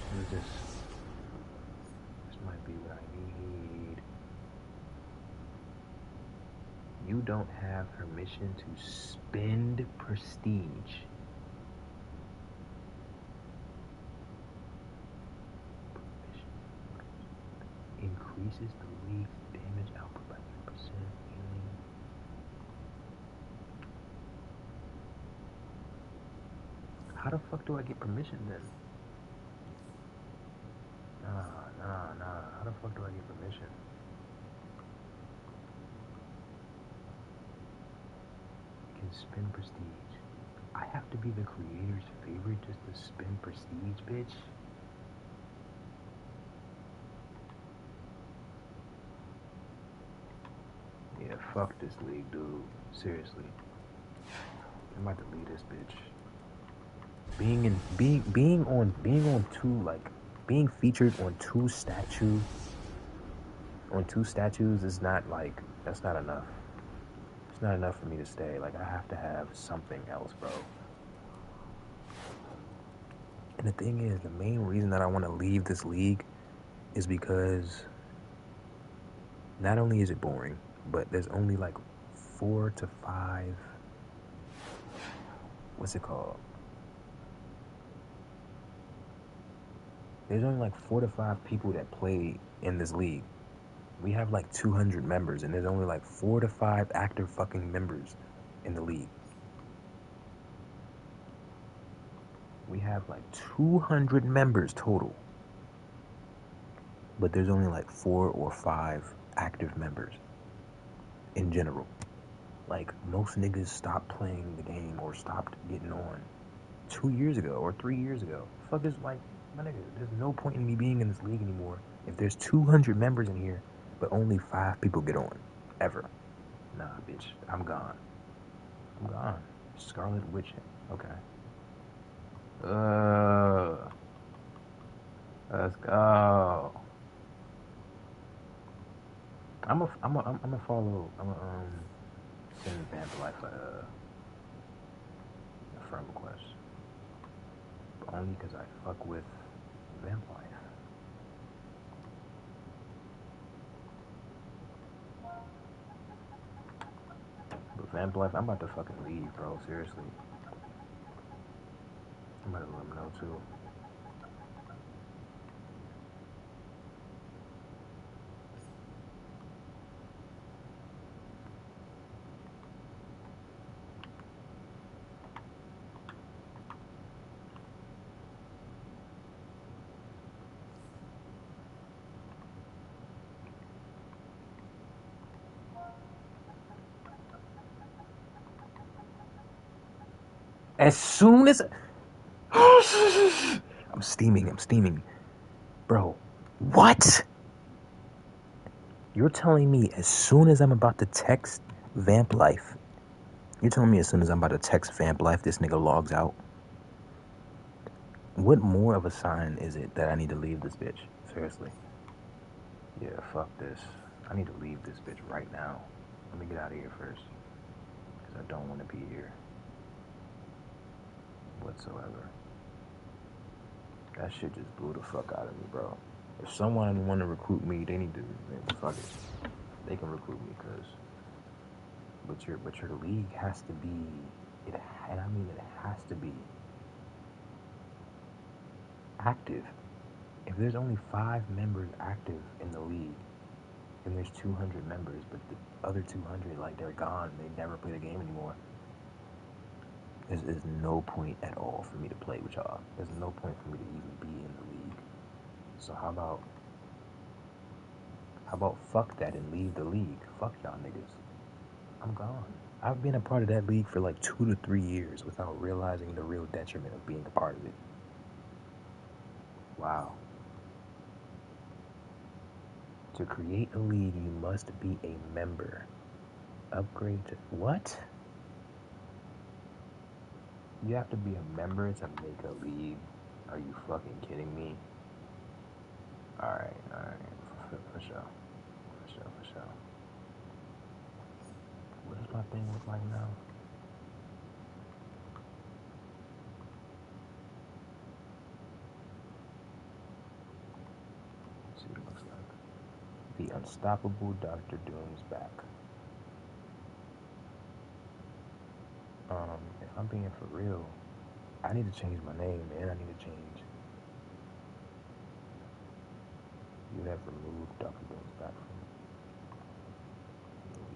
What is this? This might be what I need. You don't have permission to spend prestige. Increases the league's damage output by 3%. Healing. How the fuck do I get permission then? Nah. How the fuck do I get permission? Can spin prestige. I have to be the creator's favorite just to spin prestige, bitch? Yeah, fuck this league, dude. Seriously. I'm about to leave this bitch. Being featured on two statues is not like, that's not enough. It's not enough for me to stay. Like, I have to have something else, bro. And the thing is, the main reason that I want to leave this league is because not only is it boring, but there's only like 4 to 5, what's it called? There's only like 4 to 5 people that play in this league. We have like 200 members, and there's only like 4 to 5 active fucking members in the league. We have like 200 members total, but there's only like 4 or 5 active members in general. Like, most niggas stopped playing the game or stopped getting on 2 years ago or 3 years ago. Fuck is, like, my nigga, there's no point in me being in this league anymore if there's 200 members in here, but only 5 people get on. Ever. Nah, bitch. I'm gone. Scarlet Witch. Okay. Let's go. I'm a follow. Send Vamplife a friend request. But only because I fuck with Vamplife. But Vamplife, I'm about to fucking leave, bro. Seriously. I'm about to let him know too. As soon as I'm steaming. Bro, what? You're telling me as soon as I'm about to text Vamplife, this nigga logs out? What more of a sign is it that I need to leave this bitch? Seriously. Yeah, fuck this. I need to leave this bitch right now. Let me get out of here first. Because I don't want to be here. Whatsoever. That shit just blew the fuck out of me, bro. If someone want to recruit me, they need to, fuck it. They can recruit me, but your league has to be, it has to be active. If there's only 5 members active in the league, and there's 200 members, but the other 200, like, they're gone, they never play the game anymore. There's no point at all for me to play with y'all. There's no point for me to even be in the league. So how about fuck that and leave the league? Fuck y'all niggas. I'm gone. I've been a part of that league for like 2 to 3 years without realizing the real detriment of being a part of it. Wow. To create a league, you must be a member. Upgrade to... What? You have to be a member to make a league? Are you fucking kidding me? Alright. For sure. What does my thing look like now? Let's see what it looks like. The Unstoppable Dr. Doom's back. If I'm being for real, I need to change my name, and I need to change. You have removed Dr. Doom's back from the league.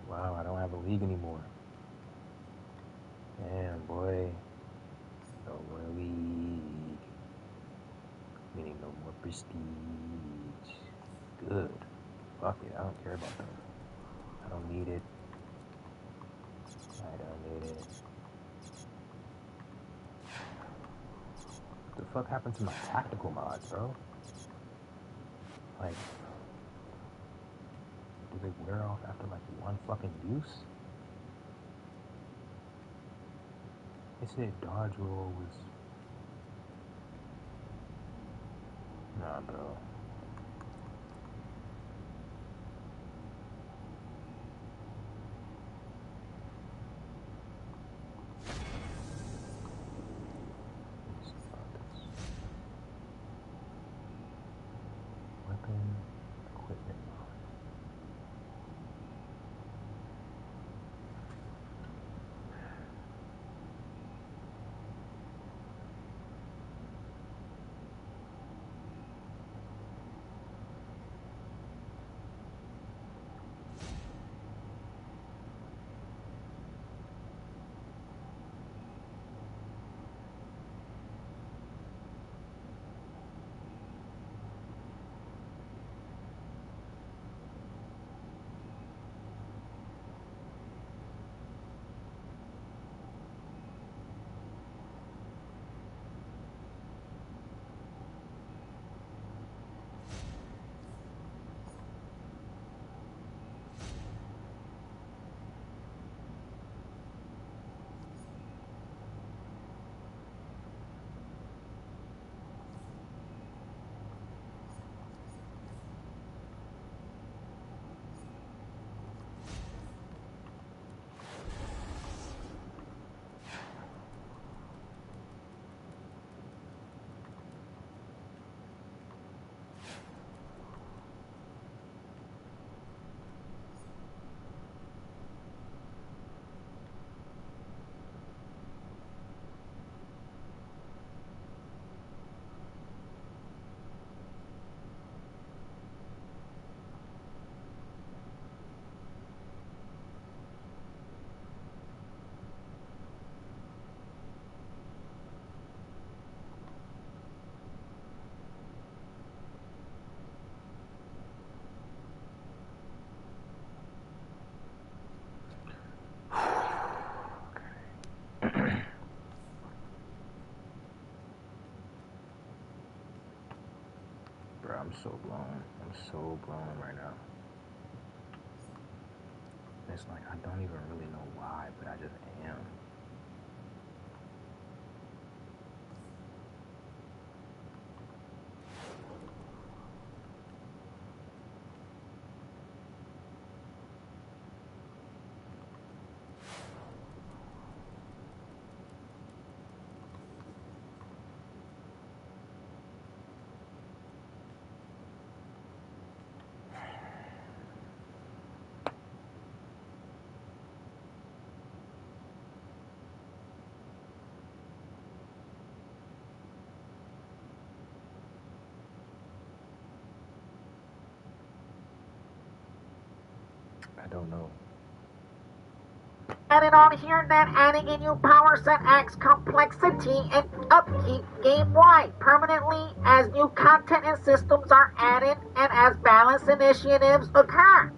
Wow, I don't have a league anymore. Damn, boy. No more league. Meaning no more prestige. Good. Fuck it, I don't care about that. I don't need it. I don't need it. What the fuck happened to my tactical mods, bro? Like, do they wear off after like one fucking use? They said dodge roll was... Nah, bro. Weapon, equipment. I'm so blown. I'm so blown right now. It's like I don't even really know why, but I just am. I don't know. Added on here that adding a new power set adds complexity and upkeep game-wide permanently as new content and systems are added and as balance initiatives occur.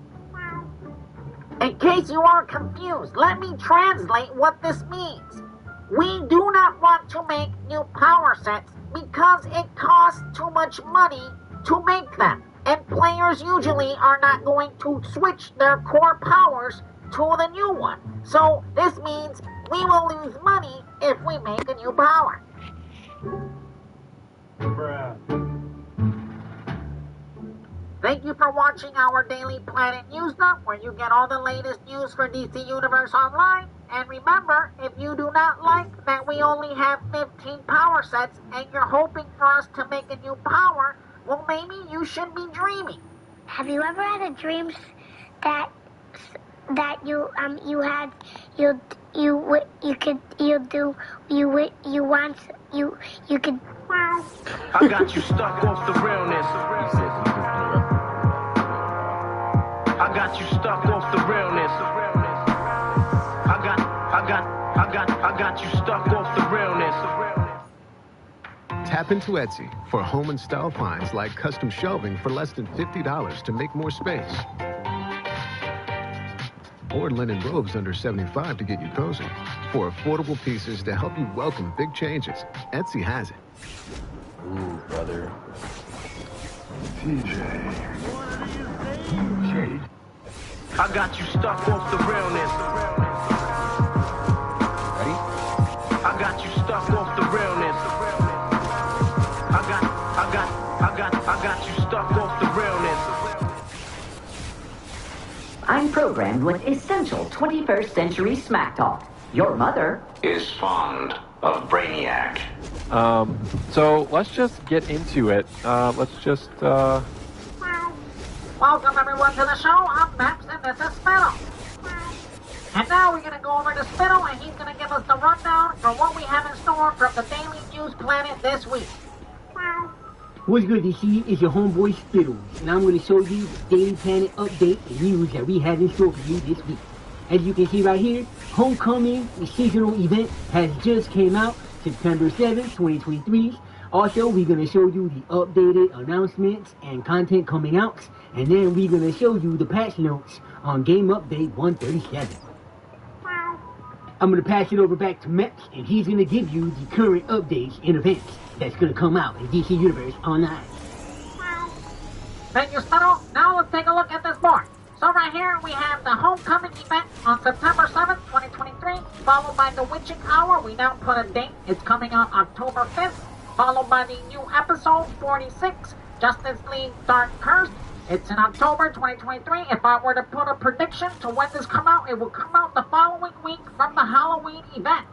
In case you are confused, let me translate what this means. We do not want to make new power sets because it costs too much money to make them, and players usually are not going to switch their core powers to the new one. So this means we will lose money if we make a new power. Thank you for watching our Daily Planet News Dump, where you get all the latest news for DC Universe Online. And remember, if you do not like that we only have 15 power sets and you're hoping for us to make a new power, well, maybe you should be dreaming. Have you ever had a dream that you could. I got you stuck off the realness. I got you stuck off the realness. I got you stuck off the realness. Tap into Etsy for home and style finds like custom shelving for less than $50 to make more space. Or linen robes under $75 to get you cozy. For affordable pieces to help you welcome big changes, Etsy has it. Ooh, brother. TJ. I got you stuck off the realness. Ready? I got you stuck off the realness. I got you stuck off the realness. I'm programmed with essential 21st century smack talk. Your mother is fond of Brainiac. So let's just get into it. Let's just, Welcome everyone to the show. I'm Maps and this is Spittle. And now we're going to go over to Spittle and he's going to give us the rundown for what we have in store from the Daily News Planet this week. What's good, DC? It's your homeboy Spittles, and I'm going to show you the Daily Planet update and news that we have in store for you this week. As you can see right here, Homecoming, the seasonal event, has just came out, September 7th, 2023. Also, we're going to show you the updated announcements and content coming out, and then we're going to show you the patch notes on Game Update 137. I'm going to pass it over back to Meps, and he's going to give you the current updates and events that's going to come out in DC Universe Online. Thank you, Spittle. Now let's take a look at this board. So right here we have the Homecoming event on September 7th, 2023, followed by the Witching Hour. We now put a date. It's coming out October 5th, followed by the new episode 46, Justice League Dark Curse. It's in October 2023. If I were to put a prediction to when this come out, it will come out the following week from the Halloween event.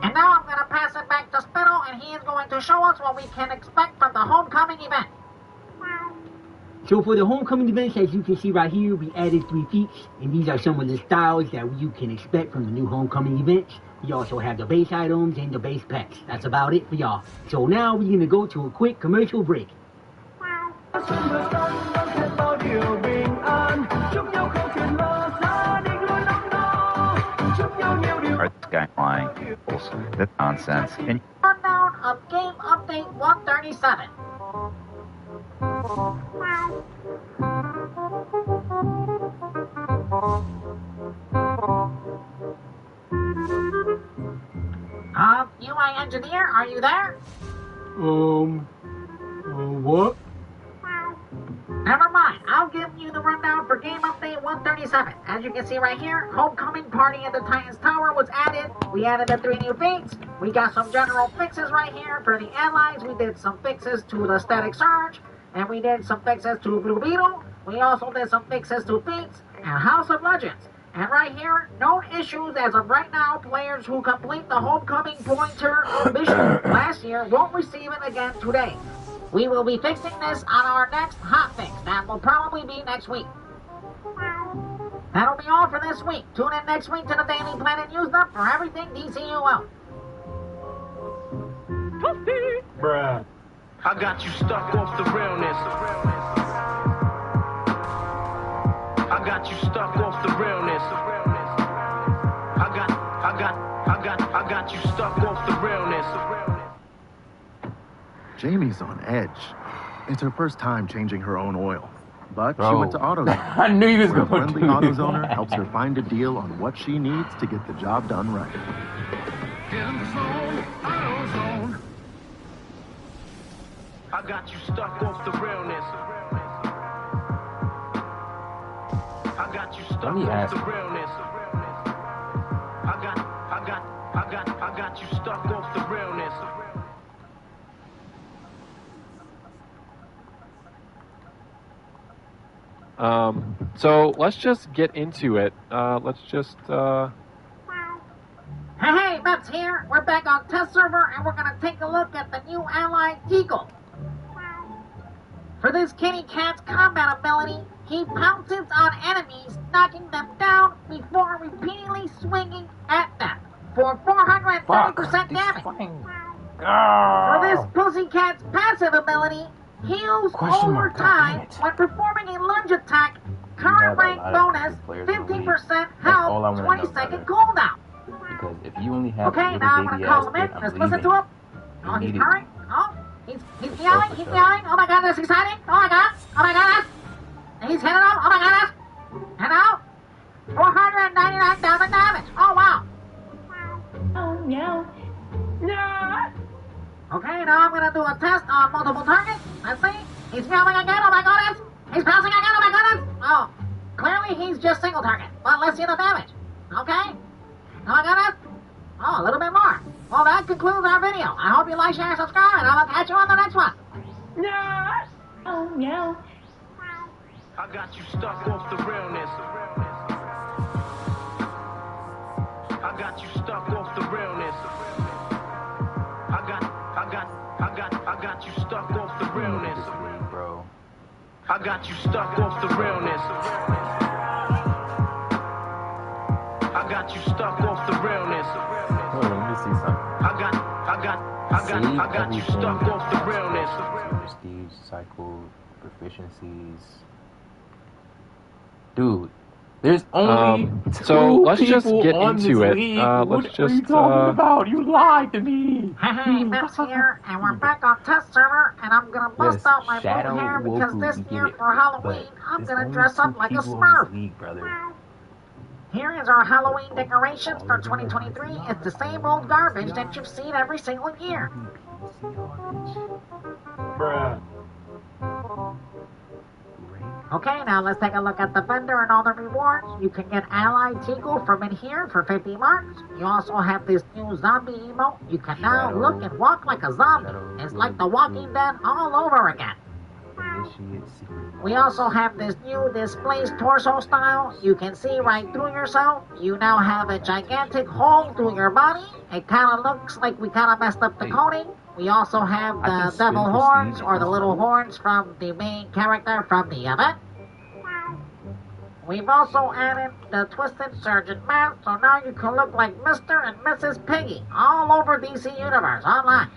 And now I'm going to pass it back to Spittle, and he is going to show us what we can expect from the Homecoming event. So for the Homecoming events, as you can see right here, we added 3 feats, and these are some of the styles that you can expect from the new Homecoming events. We also have the base items and the base packs. That's about it for y'all. So now we're going to go to a quick commercial break. Skyline. Also, that's nonsense. And Rundown of Game Update 137. UI Engineer, are you there? What? Never mind, I'll give you the rundown for Game Update 137. As you can see right here, Homecoming Party at the Titans Tower was added. We added the 3 new feats. We got some general fixes right here for the allies. We did some fixes to the Static Surge, and we did some fixes to Blue Beetle. We also did some fixes to feats and House of Legends. And right here, no issues as of right now. Players who complete the Homecoming Pointer mission last year won't receive it again today. We will be fixing this on our next hotfix. That will probably be next week. That'll be all for this week. Tune in next week to the Daily Planet News Up for everything DCUO. Bruh. I got you stuck off the realness. I got you stuck off the realness. I got you stuck off the realness. Jamie's on edge. It's her first time changing her own oil. But she Bro. went to AutoZone. I knew you was where a going to friendly do AutoZoner that. helps her find a deal on what she needs to get the job done right. I got you stuck off the realness. I got you stuck Let me off ask the you. realness. I got you stuck off the realness. So let's just get into it. Let's just, Hey, Matt's here. We're back on test server, and we're gonna take a look at the new ally, Teagle. For this kitty cat's combat ability, he pounces on enemies, knocking them down before repeatedly swinging at them for 430% damage. For this pussycat's passive ability, heals over time when performing a lunge attack, current rank bonus, 50% health, 20-second cooldown. Because if you only have Okay, a now I'm little gonna baby call ass him in. kid, I'm Let's leaving. listen to him. Oh, he's Immediately. purring. Oh, he's yelling. He's yelling. Oh my god, that's exciting. Oh my god. Oh my god. He's hitting him. Oh my god. And now, 499,000 damage. Oh wow. Oh, no. No. Okay, now I'm gonna do a test on multiple targets. Let's see. He's yelling again. Oh my goodness. He's pouncing again. Oh my goodness. Oh, clearly he's just single target. But let's see the damage. Okay. Oh my goodness. Oh, a little bit more. Well, that concludes our video. I hope you like, share, and subscribe, and I'll catch you on the next one. No. Oh, no. I got you stuck off the realness. I got you stuck off the realness. I got you stuck off the realness. Bro. I got you stuck off the realness. I got you stuck off the realness. Hold on, let me see something. I got you stuck off the realness. Prestige, cycle, proficiencies. Dude, there's only so two let's just people get on into this it. league. Let's What just, are you talking about? You lied to me. Hey, Matt's here, and we're back on test server, and I'm gonna bust Yes, out my Shadow blue hair because Woku, this we get year it. for Halloween, But I'm there's gonna only dress two up like a people in Smurf. this league, brother. Here is our Halloween decorations for 2023. It's the same old garbage that you've seen every single year. Bruh. Okay, now let's take a look at the vendor and all the rewards. You can get Ally Teagle from in here for 50 marks. You also have this new zombie emote. You can now look and walk like a zombie. It's like The Walking Dead all over again. We also have this new displaced torso style. You can see right through yourself. You now have a gigantic hole through your body. It kind of looks like we kind of messed up the coding. We also have the devil horns, or the little horns from the main character from the event. We've also added the Twisted Surgeon mask, so now you can look like Mr. and Mrs. Piggy all over DC Universe online.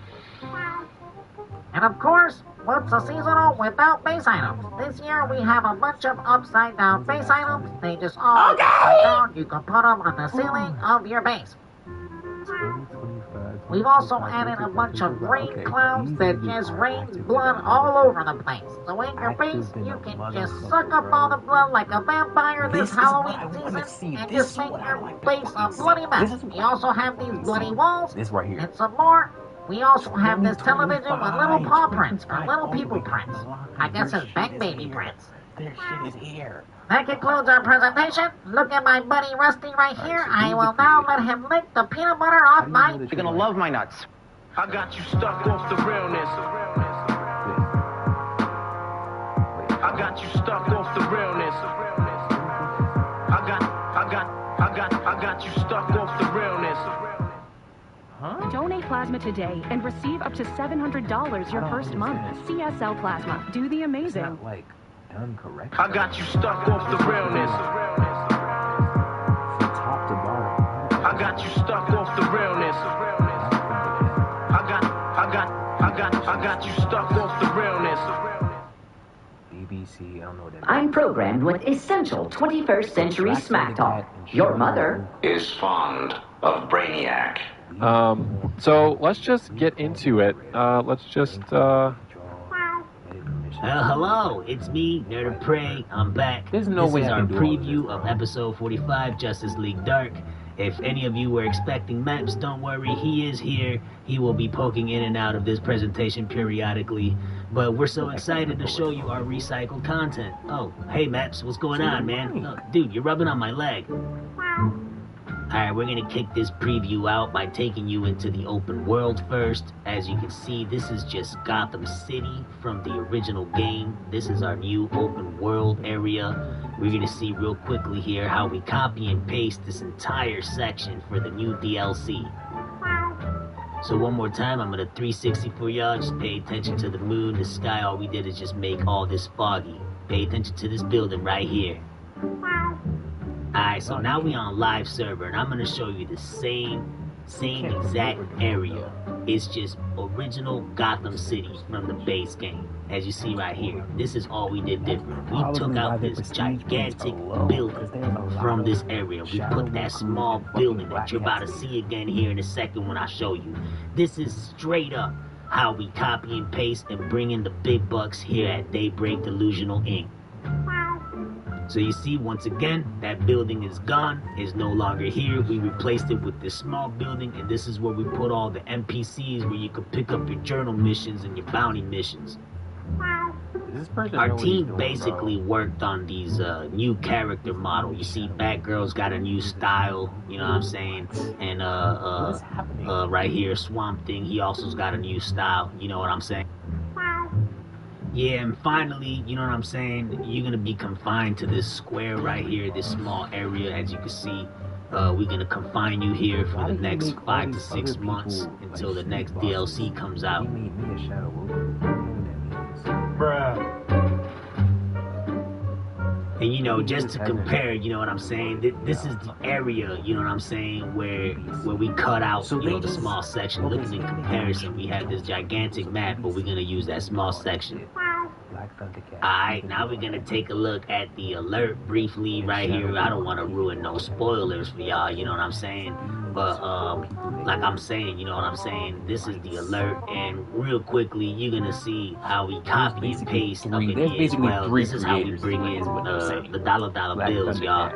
And of course, what's a seasonal without base items? This year we have a bunch of upside down base items. They just all upside down. You can put them on the ceiling of your base. We've also added a bunch of rain clouds that just rains blood all over the place. So in your base, you can just suck up all the blood like a vampire this Halloween season and just make your base a bloody mess. We also have these bloody walls This right here. and some more. We also have this television with little paw prints, or little people prints. I guess it's Bang Baby prints. Their shit is here. That concludes our presentation. Look at my buddy Rusty right here. I will now let him lick the peanut butter off my... You're gonna love my nuts. I got you stuck off the realness. I got you stuck off the realness. I got you stuck off the realness. Donate plasma today and receive up to $700 your first month. CSL Plasma. Do the amazing. Not like done correctly. I got you stuck off the realness. From top to bottom. I got you stuck off the realness. I got you stuck off the realness. BBC, I don't know what that I'm programmed with essential 21st century smack talk. Your mother is fond of Brainiac. So let's just get into it. Let's just, hello, it's me, Nerd of Prey. I'm back. There's no way this is I our can do all preview of episode 45, Justice League Dark. If any of you were expecting Maps, don't worry, he is here. He will be poking in and out of this presentation periodically. But we're so excited to show you our recycled content. Oh, hey Maps, what's going on, man? Oh, dude, you're rubbing on my leg. Alright, we're gonna kick this preview out by taking you into the open world first. As you can see, this is just Gotham City from the original game. This is our new open world area. We're gonna see real quickly here how we copy and paste this entire section for the new DLC. So one more time, I'm gonna 360 for y'all. Just pay attention to the moon, the sky. All we did is just make all this foggy. Pay attention to this building right here. Alright, so now we on live server, and I'm gonna show you the same exact area. It's just original Gotham City from the base game. As you see right here, this is all we did different. We took out this gigantic building from this area. We put that small building that you're about to see again here in a second when I show you. This is straight up how we copy and paste and bring in the big bucks here at Daybreak Delusional Inc. So you see, once again, that building is gone, is no longer here. We replaced it with this small building, and this is where we put all the NPCs where you could pick up your journal missions and your bounty missions. Our team basically worked on these new character model. You see, Batgirl's got a new style, you know what I'm saying? And right here, Swamp Thing, he also's got a new style, you know what I'm saying? Yeah, and finally, you know what I'm saying, you're going to be confined to this square right here, this small area. As you can see, we're going to confine you here for the next 5 to 6 months until the next DLC comes out. And you know, just to compare, you know what I'm saying, this is the area, you know what I'm saying, where we cut out, you know, the small section. Looking in comparison, we have this gigantic map, but we're going to use that small section. Alright, now we're going to take a look at the alert briefly right here. I don't want to ruin no spoilers for y'all, you know what I'm saying? But, like I'm saying, you know what I'm saying? This is the alert, and real quickly, you're going to see how we copy and paste up in here as well. This is how we bring in the dollar bills, y'all.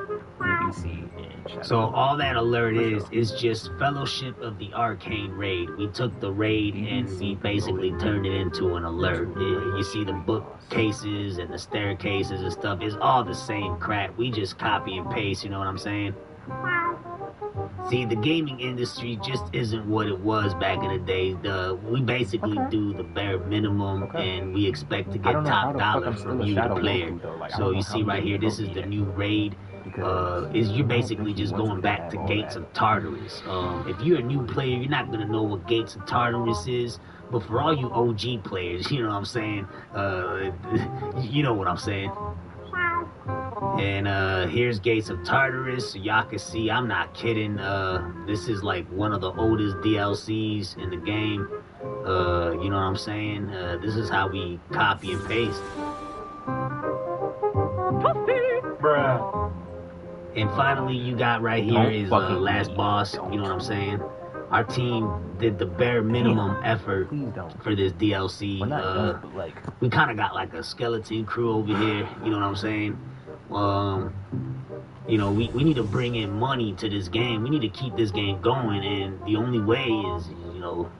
So all that alert is just Fellowship of the Arcane raid. We took the raid and we basically turned it into an alert. You see the bookcases and the staircases and stuff. It's all the same crap. We just copy and paste, you know what I'm saying? See, the gaming industry just isn't what it was back in the day. We basically do the bare minimum, and we expect to get top dollar from you, the player. So you see right here, this is the new raid. You're basically just going back to Gates of Tartarus. If you're a new player, you're not gonna know what Gates of Tartarus is. But for all you OG players, you know what I'm saying? You know what I'm saying? And here's Gates of Tartarus, so y'all can see, I'm not kidding. This is like one of the oldest DLCs in the game. You know what I'm saying? This is how we copy and paste. Bruh. And finally, you got right here is last boss. You know what I'm saying? Our team did the bare minimum effort for this DLC. We kind of got like a skeleton crew over here. You know what I'm saying? You know, we need to bring in money to this game. We need to keep this game going, and the only way is, you know,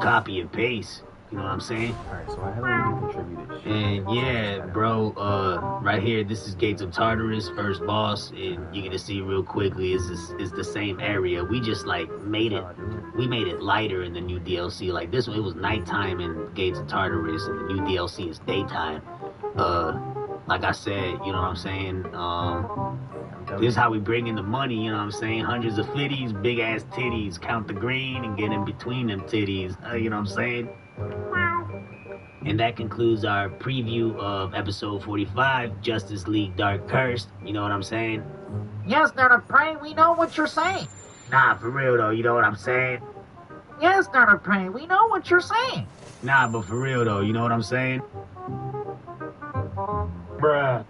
copy and paste. You know what I'm saying? Alright, so I haven't really contributed shit. And yeah, bro, right here, this is Gates of Tartarus, first boss, and you're gonna see real quickly is the same area. We just like made it lighter in the new DLC. Like this one, it was nighttime in Gates of Tartarus, and the new DLC is daytime. Like I said, you know what I'm saying? This is how we bring in the money, you know what I'm saying? Hundreds of flitties, big ass titties, count the green and get in between them titties, you know what I'm saying? And that concludes our preview of episode 45, Justice League Dark Cursed. You know what I'm saying? Yes, Nerd of Prey, we know what you're saying. Nah, for real though, you know what I'm saying? Yes, Nerd of Prey, we know what you're saying. Nah, but for real though, you know what I'm saying? Bruh.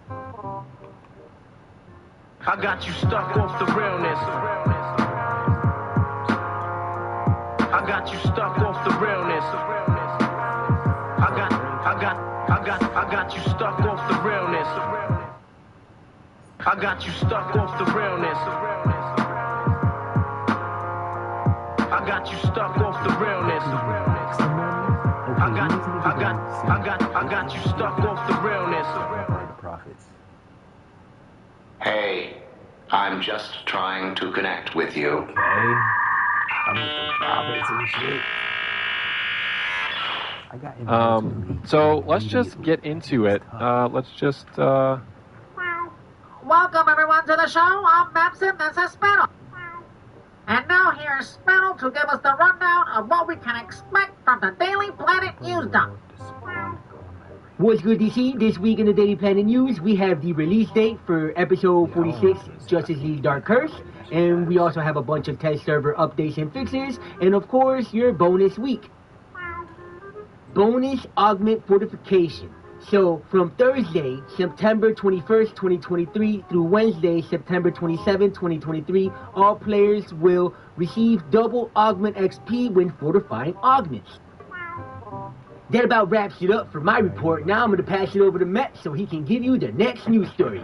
I got you stuck off the realness. I got you stuck off the realness. I got you stuck off the realness. I got you stuck off the realness. I got you stuck off the realness. I got you stuck off the realness. Hey, I'm just trying to connect with you. So let's just get into it. Let's just, Welcome everyone to the show. I'm Mepson, this is Spittle. And now here's Spittle to give us the rundown of what we can expect from the Daily Planet News Dump. What's good, DC? This week in the Daily Planet News, we have the release date for episode 46, Justice League Dark Curse, and we also have a bunch of test server updates and fixes, and of course, your bonus week. Bonus Augment Fortification. So, from Thursday, September 21st, 2023, through Wednesday, September 27th, 2023, all players will receive double Augment XP when fortifying augments. That about wraps it up for my report. Now I'm going to pass it over to Matt so he can give you the next news story.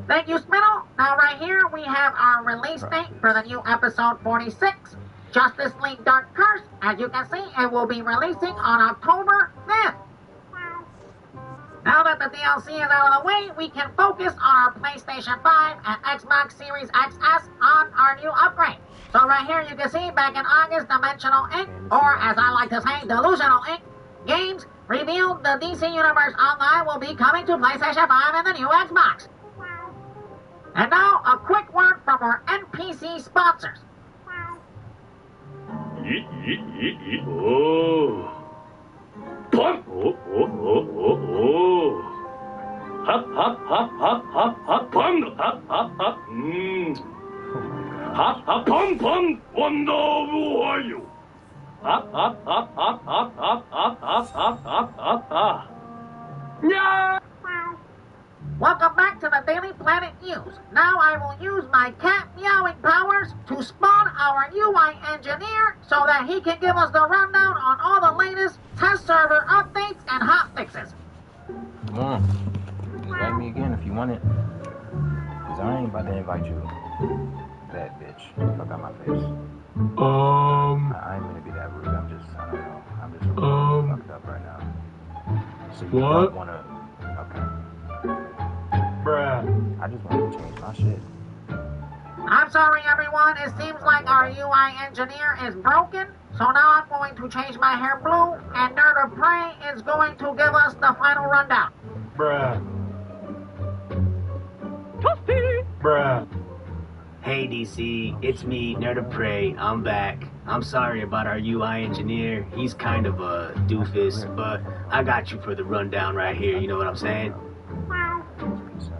Thank you, Spittle. Now right here we have our release date for the new episode 46, Justice League Dark Curse. As you can see, it will be releasing on October 5th. Now that the DLC is out of the way, we can focus on our PlayStation 5 and Xbox Series XS on our new upgrade. So right here you can see back in August, Dimensional Ink, or as I like to say, Delusional Ink, Games revealed the DC Universe Online will be coming to PlayStation 5 and the new Xbox. And now, a quick word from our NPC sponsors. Pump! Hop, hop, hop, hop, hop, hop, pump! Hop, hop, hop, Hop, hop, pump, pump! Wonder Warrior! Hop, hop, hop, hop, hop, hop, hop, hop, hop, hop, hop, hop. Yeah! Welcome back to the Daily Planet News. Now I will use my cat meowing powers to spawn our UI engineer so that he can give us the rundown on all the latest test server updates and hotfixes. Come on. Invite me again if you want it. Because I ain't about to invite you. That bitch. Fuck out my face. I ain't gonna be that rude. I don't know. I'm just really fucked up right now. So you don't wanna... Okay. Bruh. I just want to change my shit. I'm sorry, everyone. It seems like our UI engineer is broken. So now I'm going to change my hair blue, and Nerd of Prey is going to give us the final rundown. Bruh. Bruh. Hey DC, it's me, Nerd of Prey. I'm back. I'm sorry about our UI engineer. He's kind of a doofus, but I got you for the rundown right here. You know what I'm saying?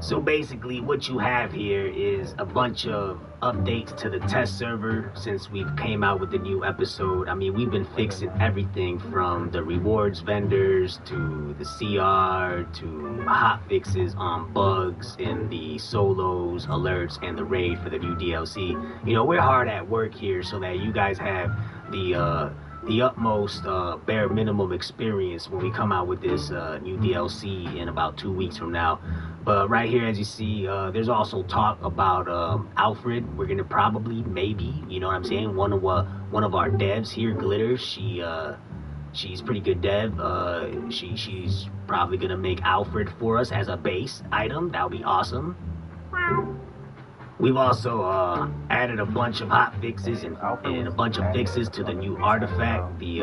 So basically what you have here is a bunch of updates to the test server since we've came out with the new episode. I mean, we've been fixing everything from the rewards vendors to the CR to hot fixes on bugs in the solos, alerts, and the raid for the new DLC. You know, we're hard at work here so that you guys have the utmost bare minimum experience when we come out with this new DLC in about 2 weeks from now. But right here, as you see, there's also talk about Alfred. We're gonna probably, maybe, you know what I'm saying, one one of our devs here, Glitter. She's pretty good dev. She's probably gonna make Alfred for us as a base item. That would be awesome. We've also added a bunch of hot fixes and a bunch of fixes to the new artifact, the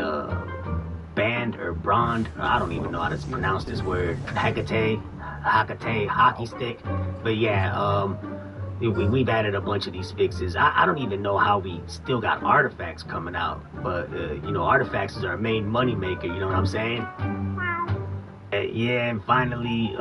band or brand. I don't even know how to pronounce this word. Hecate, hockey stick. But yeah, we've added a bunch of these fixes. I don't even know how we still got artifacts coming out. But, you know, artifacts is our main money maker, you know what I'm saying? Yeah, and finally,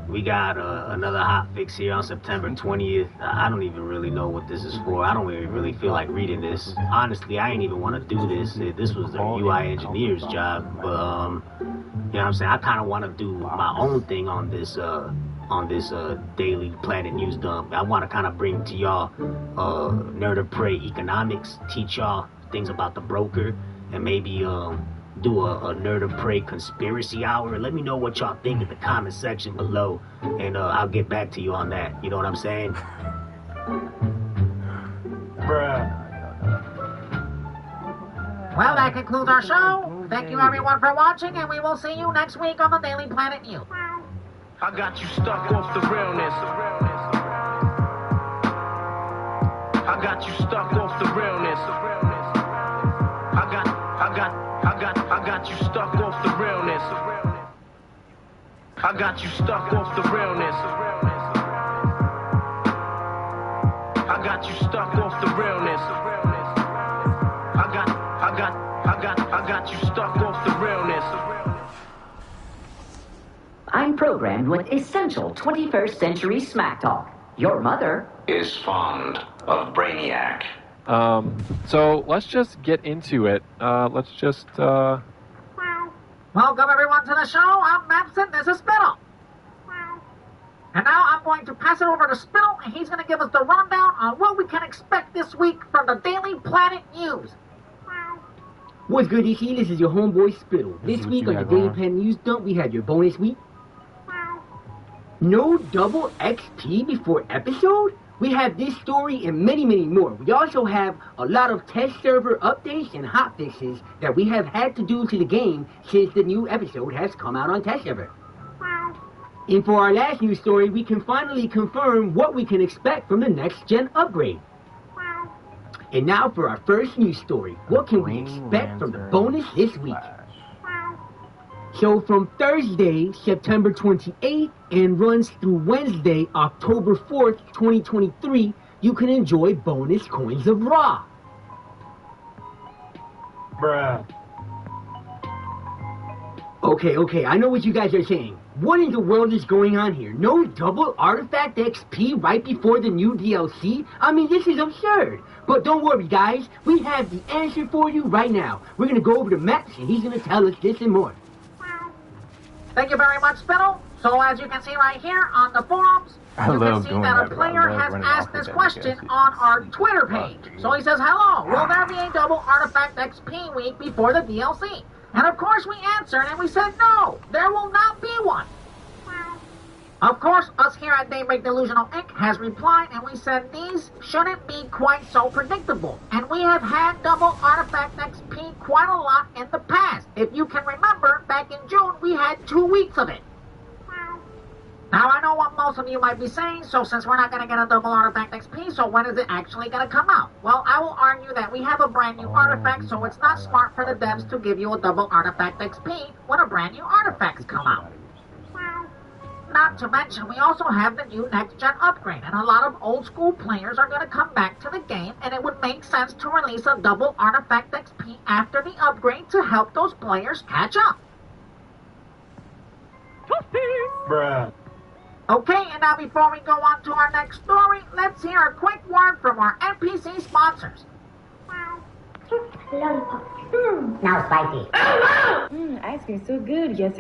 we got another hot fix here on September 20th. I don't even really know what this is for. I don't even really feel like reading this. Honestly, I ain't even want to do this. This was the UI engineer's job. But, you know what I'm saying? I kind of want to do my own thing on this daily Planet News Dump. I want to kind of bring to y'all Nerd of Prey economics, teach y'all things about the broker, and maybe do a Nerd of Prey conspiracy hour. Let me know what y'all think in the comment section below, and I'll get back to you on that. You know what I'm saying? Bruh. Well, that concludes our show. Thank you everyone for watching, and we will see you next week on the Daily Planet News. I got you stuck off the realness. I got you stuck off the realness. I got you stuck off the realness. I got you stuck off the realness. I got you stuck off the realness. I got you stuck off the realness. I'm programmed with essential 21st century smack talk. Your mother is fond of Brainiac. So let's just get into it. Welcome everyone to the show. I'm Mapson. This is Spittle. And now I'm going to pass it over to Spittle, and he's going to give us the rundown on what we can expect this week from the Daily Planet News. What's good, DC? This is your homeboy Spittle. This week on the Daily Planet News Dump, we have your bonus week. No double XP before episode? We have this story and many, many more. We also have a lot of test server updates and hotfixes that we have had to do to the game since the new episode has come out on test server. And for our last news story, we can finally confirm what we can expect from the next gen upgrade. And now for our first news story. What can we expect from the bonus this week? So from Thursday, September 28th, and runs through Wednesday, October 4th, 2023, you can enjoy bonus coins of Ra. Bruh. Okay, I know what you guys are saying. What in the world is going on here? No double artifact XP right before the new DLC? I mean, this is absurd. But don't worry, guys. We have the answer for you right now. We're going to go over to Max, and he's going to tell us this and more. Thank you very much, Spittle. So as you can see right here on the forums, you can see that a player has asked this question on our Twitter page. So he says, hello, will there be a double artifact XP week before the DLC? And of course we answered and we said, no, there will not be one. Of course, us here at Daybreak Delusional Inc. has replied and we said these shouldn't be quite so predictable. And we have had double artifact XP quite a lot in the past. If you can remember, back in June, we had 2 weeks of it. Now, I know what most of you might be saying, so since we're not going to get a double artifact XP, so when is it actually going to come out? Well, I will argue that we have a brand new artifact, so it's not smart for the devs to give you a double artifact XP when a brand new artifacts come out. Not to mention, we also have the new next-gen upgrade, and a lot of old-school players are going to come back to the game, and it would make sense to release a double artifact XP after the upgrade to help those players catch up. Bruh. Okay, and now before we go on to our next story, let's hear a quick word from our NPC sponsors. Now spicy. Ice cream so good. Yes.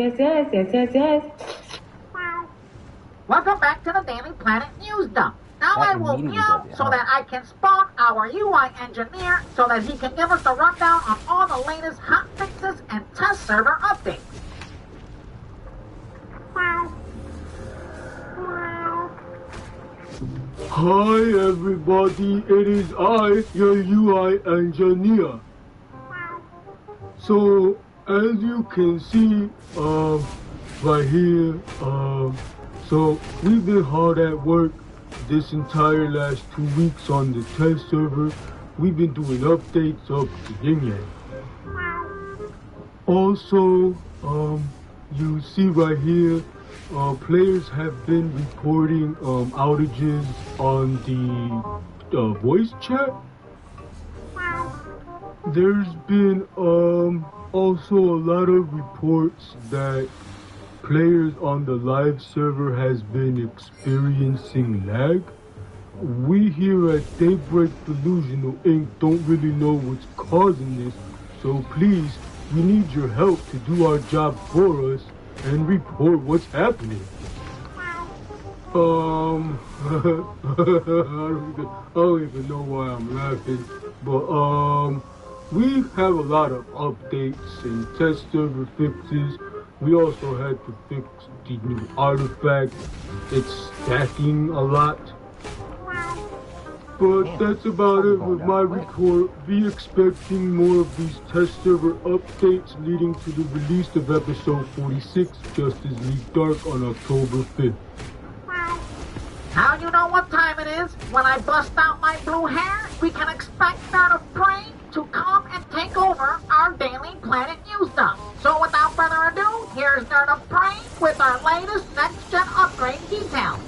Welcome back to the Daily Planet News Dump. Now I will meow so that I can spawn our UI engineer so that he can give us a rundown on all the latest hot fixes and test server updates. Hi everybody, it is I, your UI engineer. So, as you can see, right here, so we've been hard at work this entire last 2 weeks on the test server. We've been doing updates up to yin yang. Also, you see right here, players have been reporting outages on the voice chat. There's been also a lot of reports that players on the live server has been experiencing lag. We here at Daybreak Delusional Inc. don't really know what's causing this, so please, we need your help to do our job for us and report what's happening. I don't even know why I'm laughing, but we have a lot of updates and test server fixes. We also had to fix the new artifact. It's stacking a lot. But that's about it with my report. Be expecting more of these test server updates leading to the release of episode 46, Justice League Dark, on October 5th. Now you know what time it is. When I bust out my blue hair, we can expect Nerd of Prey to come and take over our Daily Planet news dump. So without further ado, here's Nerd of Prey with our latest next-gen upgrade details.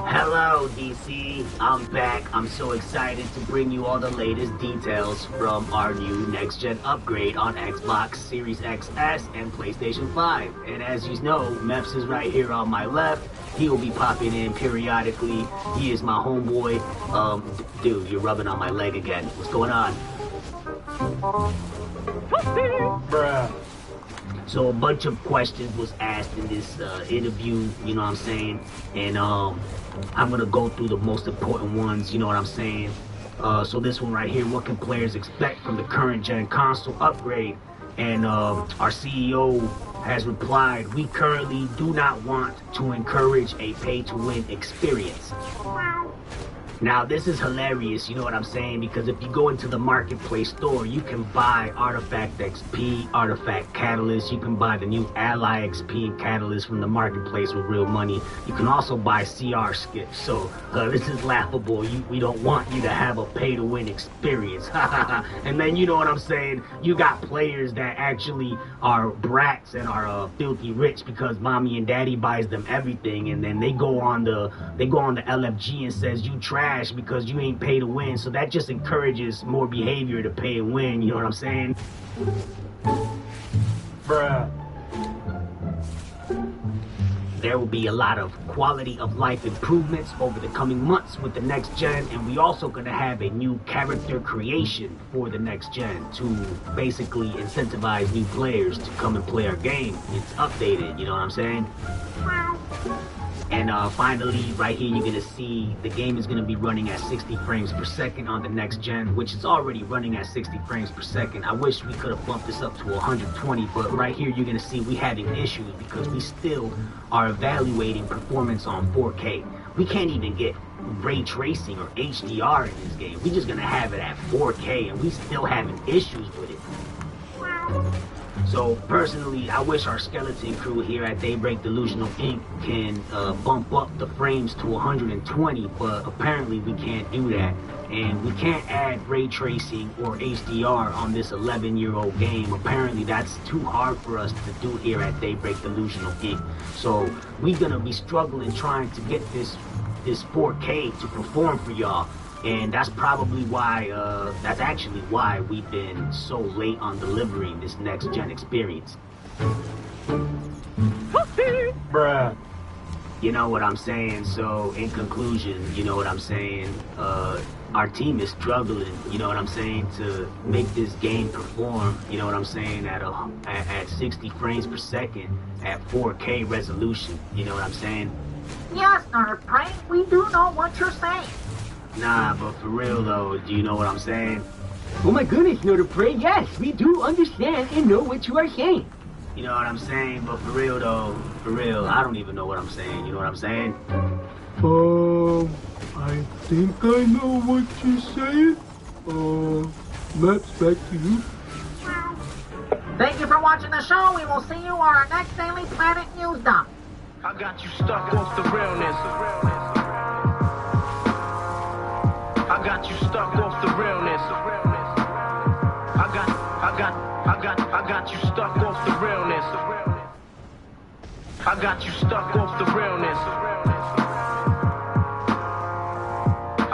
Hello, DC. I'm back. I'm so excited to bring you all the latest details from our new next-gen upgrade on Xbox Series XS and PlayStation 5. And as you know, Meps is right here on my left. He will be popping in periodically. He is my homeboy. Dude, you're rubbing on my leg again. What's going on? Bruh. So a bunch of questions was asked in this interview, you know what I'm saying? And I'm gonna go through the most important ones, you know what I'm saying? So this one right here, what can players expect from the current gen console upgrade? And our CEO has replied, we currently do not want to encourage a pay-to-win experience. Now, this is hilarious, you know what I'm saying? Because if you go into the Marketplace store, you can buy Artifact XP, Artifact Catalyst. You can buy the new Ally XP and Catalyst from the Marketplace with real money. You can also buy CR skips. So, this is laughable. We don't want you to have a pay-to-win experience. And then, you know what I'm saying? You got players that actually are brats and are filthy rich because mommy and daddy buys them everything. And then they go on the LFG and says, you trash because you ain't pay to win. So that just encourages more behavior to pay and win, you know what I'm saying? Bruh. There will be a lot of quality of life improvements over the coming months with the next gen, and we also gonna have a new character creation for the next gen to basically incentivize new players to come and play our game. It's updated, you know what I'm saying? And finally, right here, you're gonna see the game is gonna be running at 60 frames per second on the next gen, which is already running at 60 frames per second. I wish we could have bumped this up to 120, but right here, you're gonna see we having issues because we still are evaluating performance on 4K. We can't even get ray tracing or HDR in this game. We're just gonna have it at 4K, and we still having issues with it. So personally, I wish our skeleton crew here at Daybreak Delusional Inc. can bump up the frames to 120, but apparently we can't do that. And we can't add ray tracing or HDR on this 11-year-old game. Apparently that's too hard for us to do here at Daybreak Delusional Inc. So we're gonna be struggling trying to get this 4K to perform for y'all. And that's probably why, that's actually why we've been so late on delivering this next-gen experience. Bruh. You know what I'm saying? So, in conclusion, you know what I'm saying? Our team is struggling, you know what I'm saying, to make this game perform, you know what I'm saying, at 60 frames per second, at 4K resolution, you know what I'm saying? Yes, Nerd Prey, we do know what you're saying. Nah, but for real though, do you know what I'm saying? Oh my goodness, Nerd Prey, yes, we do understand and know what you are saying. You know what I'm saying? But for real though, for real, I don't even know what I'm saying, you know what I'm saying? I think I know what you're saying. Maps, back to you. Thank you for watching the show. We will see you on our next Daily Planet News Dump. I got you stuck off the realness. I got you stuck off the realness. I got you stuck off the realness. I got you stuck off the realness.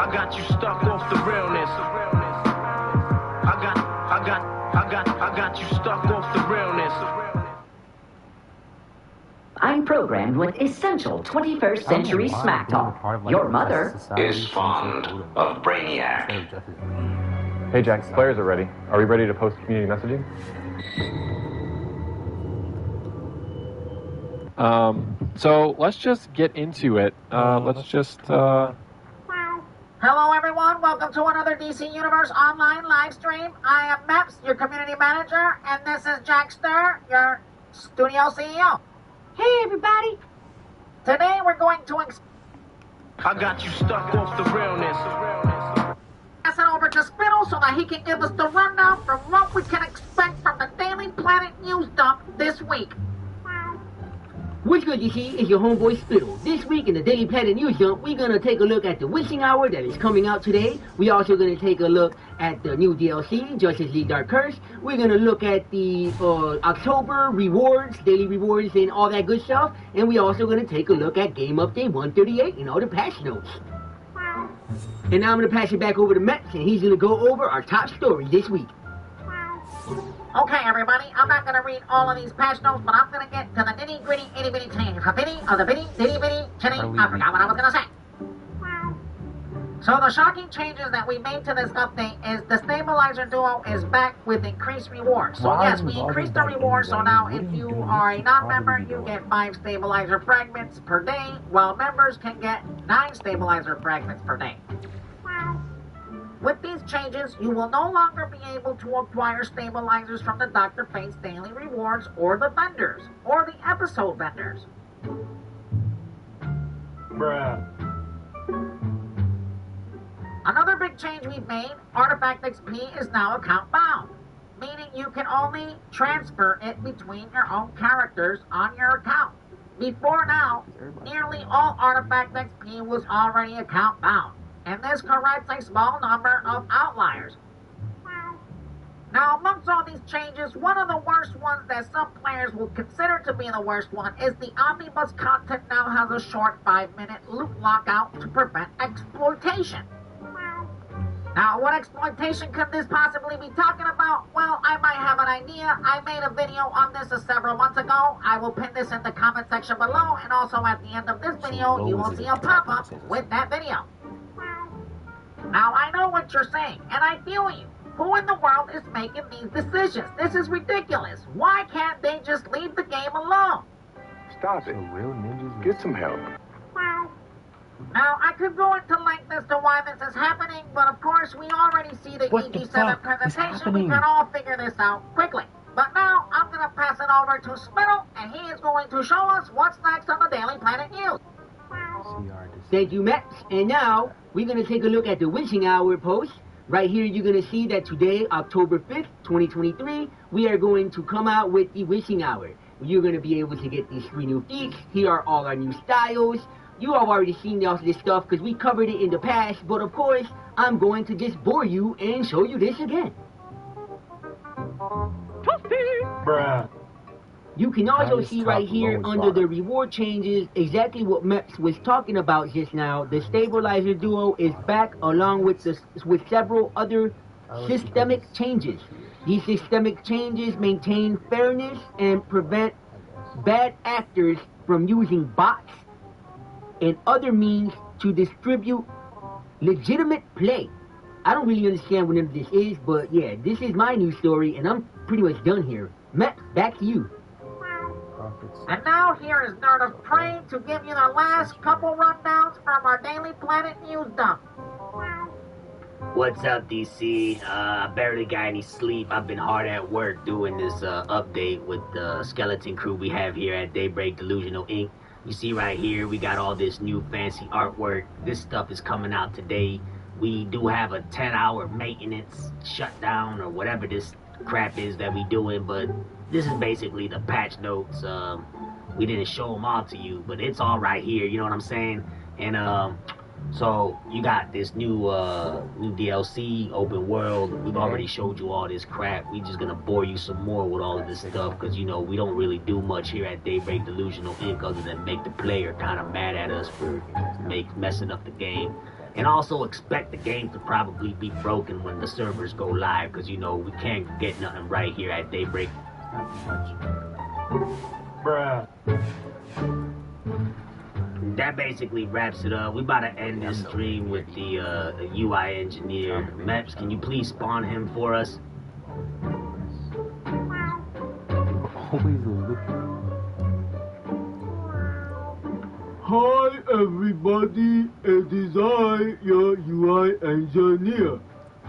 I got you stuck off the realness. I got you stuck off the realness. I'm programmed with essential 21st century smack talk. Your mother is fond of Brainiac. Hey Jax, players are ready. Are we ready to post community messaging? So let's just get into it. Hello everyone, welcome to another DC Universe online live stream. I am Meps, your community manager, and this is Jackster, your studio CEO. Hey everybody! Today we're going to I got you stuck off the realness. Pass it over to Spittle so that he can give us the rundown from what we can expect from the Daily Planet News Dump this week. What's good, DC? It's your homeboy Spittle. This week in the Daily Planet News Dump, we're going to take a look at the Wishing Hour that is coming out today. We're also going to take a look at the new DLC, Justice League Dark Curse. We're going to look at the October rewards, daily rewards, and all that good stuff. And we're also going to take a look at Game Update 138 and all the patch notes. And now I'm going to pass it back over to Matt, and he's going to go over our top story this week. Okay, everybody, I'm not going to read all of these patch notes, but I'm going to get to the nitty-gritty, itty-bitty change. Ditty-bitty, chitty, I forgot what I was going to say. So the shocking changes that we made to this update is the Stabilizer Duo is back with increased rewards. So yes, we increased the rewards, so now if you are a non-member, you get 5 Stabilizer Fragments per day, while members can get 9 Stabilizer Fragments per day. With these changes, you will no longer be able to acquire stabilizers from the Dr. Fate's daily rewards or the vendors, or the episode vendors. Bruh. Another big change we've made, Artifact XP is now account bound, meaning you can only transfer it between your own characters on your account. Before now, nearly all Artifact XP was already account bound, and this corrects a small number of outliers. Now, amongst all these changes, one of the worst ones that some players will consider to be the worst one is the Omnibus content now has a short 5-minute loot lockout to prevent exploitation. Now, what exploitation could this possibly be talking about? Well, I might have an idea. I made a video on this several months ago. I will pin this in the comment section below, and also at the end of this video, you will see a pop-up with that video. Now, I know what you're saying, and I feel you. Who in the world is making these decisions? This is ridiculous. Why can't they just leave the game alone? Stop it. Get some help. Now, I could go into length as to why this is happening, but of course, we already see the EG7 presentation. We can all figure this out quickly. But now, I'm going to pass it over to Spittle, and he is going to show us what's next on the Daily Planet News. Thank you, Matt. And now, we're going to take a look at the Wishing Hour post. Right here, you're going to see that today, October 5th, 2023, we are going to come out with the Wishing Hour. You're going to be able to get these 3 new feats. Here are all our new styles. You have already seen all this stuff because we covered it in the past, but of course, I'm going to just bore you and show you this again. Bruh. You can also see right here under the reward changes exactly what Meps was talking about just now. The Stabilizer Duo is back along with several other systemic changes. These systemic changes maintain fairness and prevent bad actors from using bots and other means to distribute legitimate play. I don't really understand what none of this is, but yeah, this is my news story, and I'm pretty much done here. Matt, back to you. And now here is Nerd of Prey to give you the last couple rundowns from our Daily Planet News Dump. What's up, DC? I barely got any sleep. I've been hard at work doing this update with the skeleton crew we have here at Daybreak Delusional Inc. You see right here, we got all this new fancy artwork. This stuff is coming out today. We do have a 10-hour maintenance shutdown or whatever this crap is that we doing, but this is basically the patch notes. We didn't show them all to you, but it's all right here, you know what I'm saying? And so you got this new DLC, open world. We've already showed you all this crap. We just gonna bore you some more with all of this stuff, because you know we don't really do much here at Daybreak Delusional Inc. other than make the player kind of mad at us for messing up the game. And also expect the game to probably be broken when the servers go live, because you know we can't get nothing right here at Daybreak. Bruh. That basically wraps it up. We about to end this stream with the UI engineer. Maps, can you please spawn him for us? Always looking. Hi everybody, it is I, your UI engineer.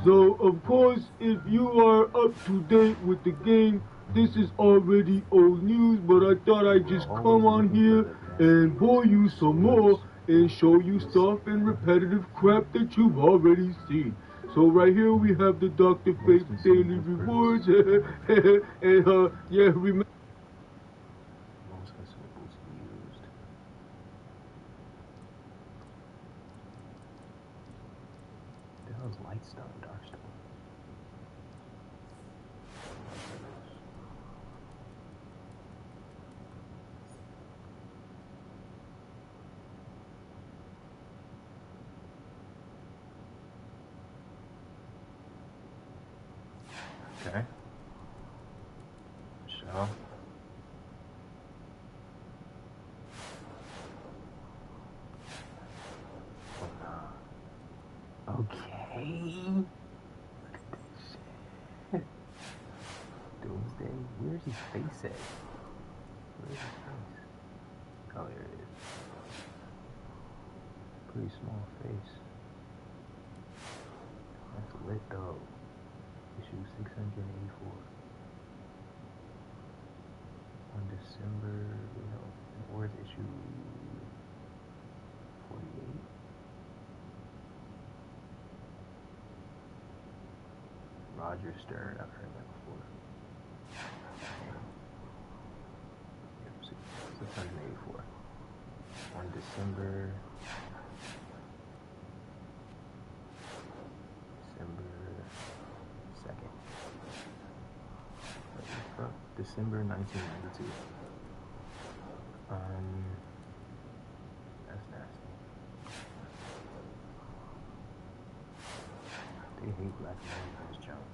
So of course, if you are up to date with the game, this is already old news, but I thought I'd just come on here and bore you some more and show you stuff and repetitive crap that you've already seen. So right here we have the Dr. Face Daily Rewards, and yeah, remember. Light stone, dark stone. Okay. So. Okay. Look at this shit. Doomsday? Where's his face at? Where's his face? Oh, there it is. Pretty small face. That's lit though. Issue 684. On December, where's issue 48? Roger Stern, I've heard that before. 684. On December 2nd. December 1992. That's nasty. They hate black men for this jump.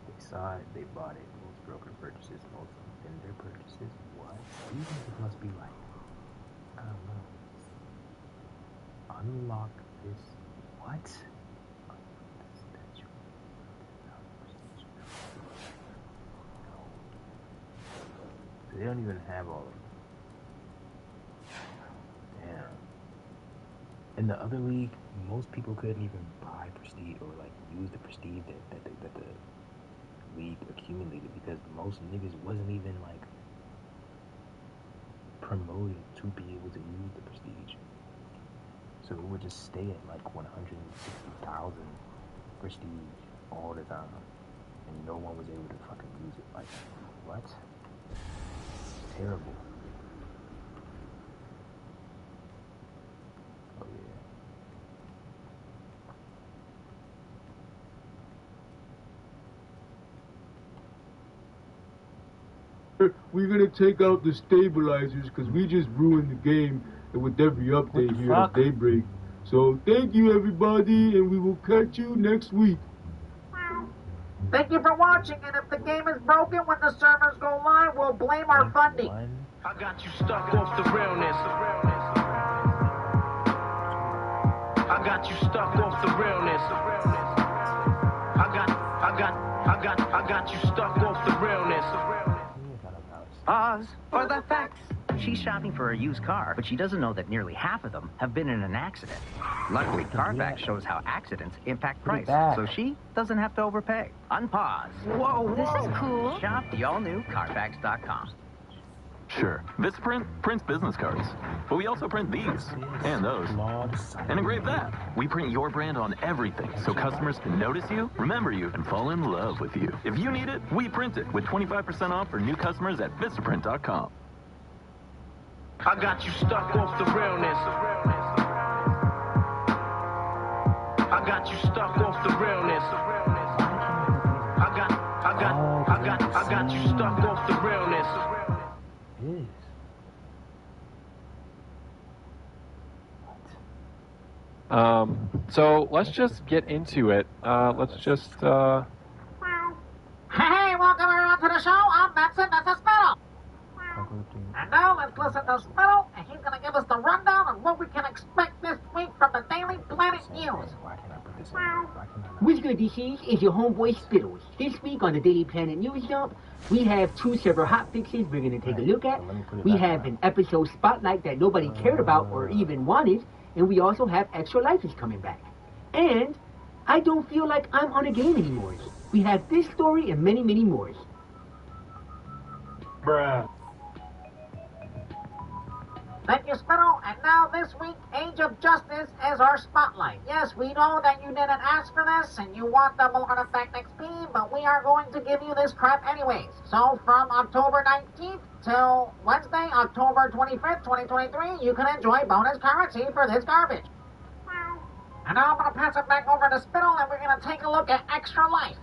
They saw it, they bought it. Most broker purchases, most vendor purchases. What? These niggas must be like, I don't know. Unlock this. What? They don't even have all of them. Damn. In the other league, most people couldn't even buy prestige or like use the prestige that the league accumulated, because most niggas wasn't even like promoted to be able to use the prestige. So it would just stay at like 160,000 prestige all the time, and no one was able to fucking use it. Like, what? Terrible. Oh yeah. We're gonna take out the stabilizers because we just ruined the game with every update here at Daybreak. So thank you everybody, and we will catch you next week. Thank you for watching, and if the game is broken when the servers go live, we'll blame our funding. I got you stuck off the realness. I got you stuck off the realness. I got you stuck off the realness. Pause for the facts. she's shopping for a used car, but she doesn't know that nearly half of them have been in an accident. Luckily, Carfax shows how accidents impact price, so she doesn't have to overpay. Unpause. Whoa, This is cool. Shop the all-new Carfax.com. Sure, Vistaprint prints business cards, but we also print these, and those, and engrave that. We print your brand on everything, so customers can notice you, remember you, and fall in love with you. If you need it, we print it, with 25% off for new customers at Vistaprint.com. I got you stuck off the realness. I got you stuck off the realness. I got you stuck off the realness. So let's just get into it. Let's just, Hey, welcome everyone to the show. I'm Benson, this is Spittle. And now let's listen to Spittle, and he's going to give us the rundown of what we can expect this week from the Daily Planet News. What's good, DCs? It's your homeboy Spittles. This week on the Daily Planet News Dump, we have 2 server hotfixes we're going to take a look at. We have an episode spotlight that nobody cared about or even wanted, and we also have Extra Life is coming back. And I don't feel like I'm on a game anymore. We have this story and many, many more. Bruh. Thank you, Spittle. And now this week, Age of Justice is our spotlight. Yes, we know that you didn't ask for this and you want double artifact XP, but we are going to give you this crap anyways. So from October 19th till Wednesday, October 25th, 2023, you can enjoy bonus currency for this garbage. And now I'm going to pass it back over to Spittle and we're going to take a look at Extra Life.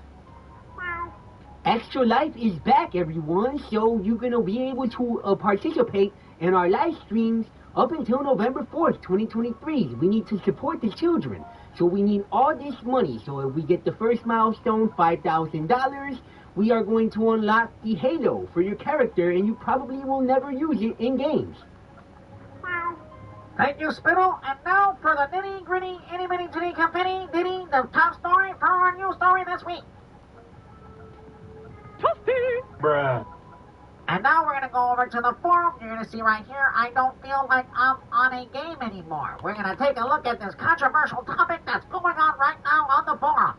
Extra Life is back, everyone, so you're going to be able to participate in our live streams up until November 4th, 2023. We need to support the children, so we need all this money. So if we get the first milestone, $5,000, we are going to unlock the halo for your character, and you probably will never use it in games. Thank you, Spittle. And now for the nitty-gritty, itty-bitty-titty company ditty, the top story for our new story this week. Bruh. And now we're going to go over to the forum. You're going to see right here, I don't feel like I'm on a game anymore. We're going to take a look at this controversial topic that's going on right now on the forum.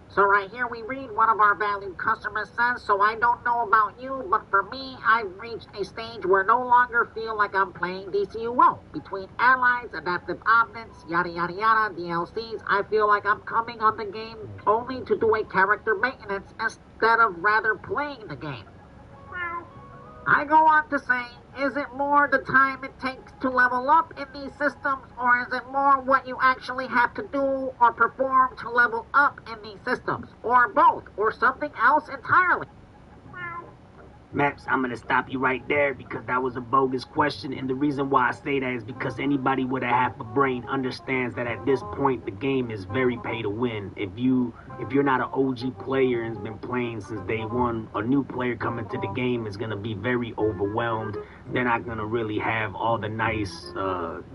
So right here we read one of our valued customers says, so I don't know about you, but for me, I've reached a stage where no longer feel like I'm playing DCUO. Between allies, adaptive omnits, yada yada yada, DLCs, I feel like I'm coming on the game only to do a character maintenance instead of rather playing the game. I go on to say, is it more the time it takes to level up in these systems, or is it more what you actually have to do or perform to level up in these systems, or both, or something else entirely? Maps, I'm going to stop you right there because that was a bogus question, and the reason why I say that is because anybody with a half a brain understands that at this point the game is very pay to win. If you're not an OG player and has been playing since day one, a new player coming to the game is going to be very overwhelmed. They're not going to really have all the nice,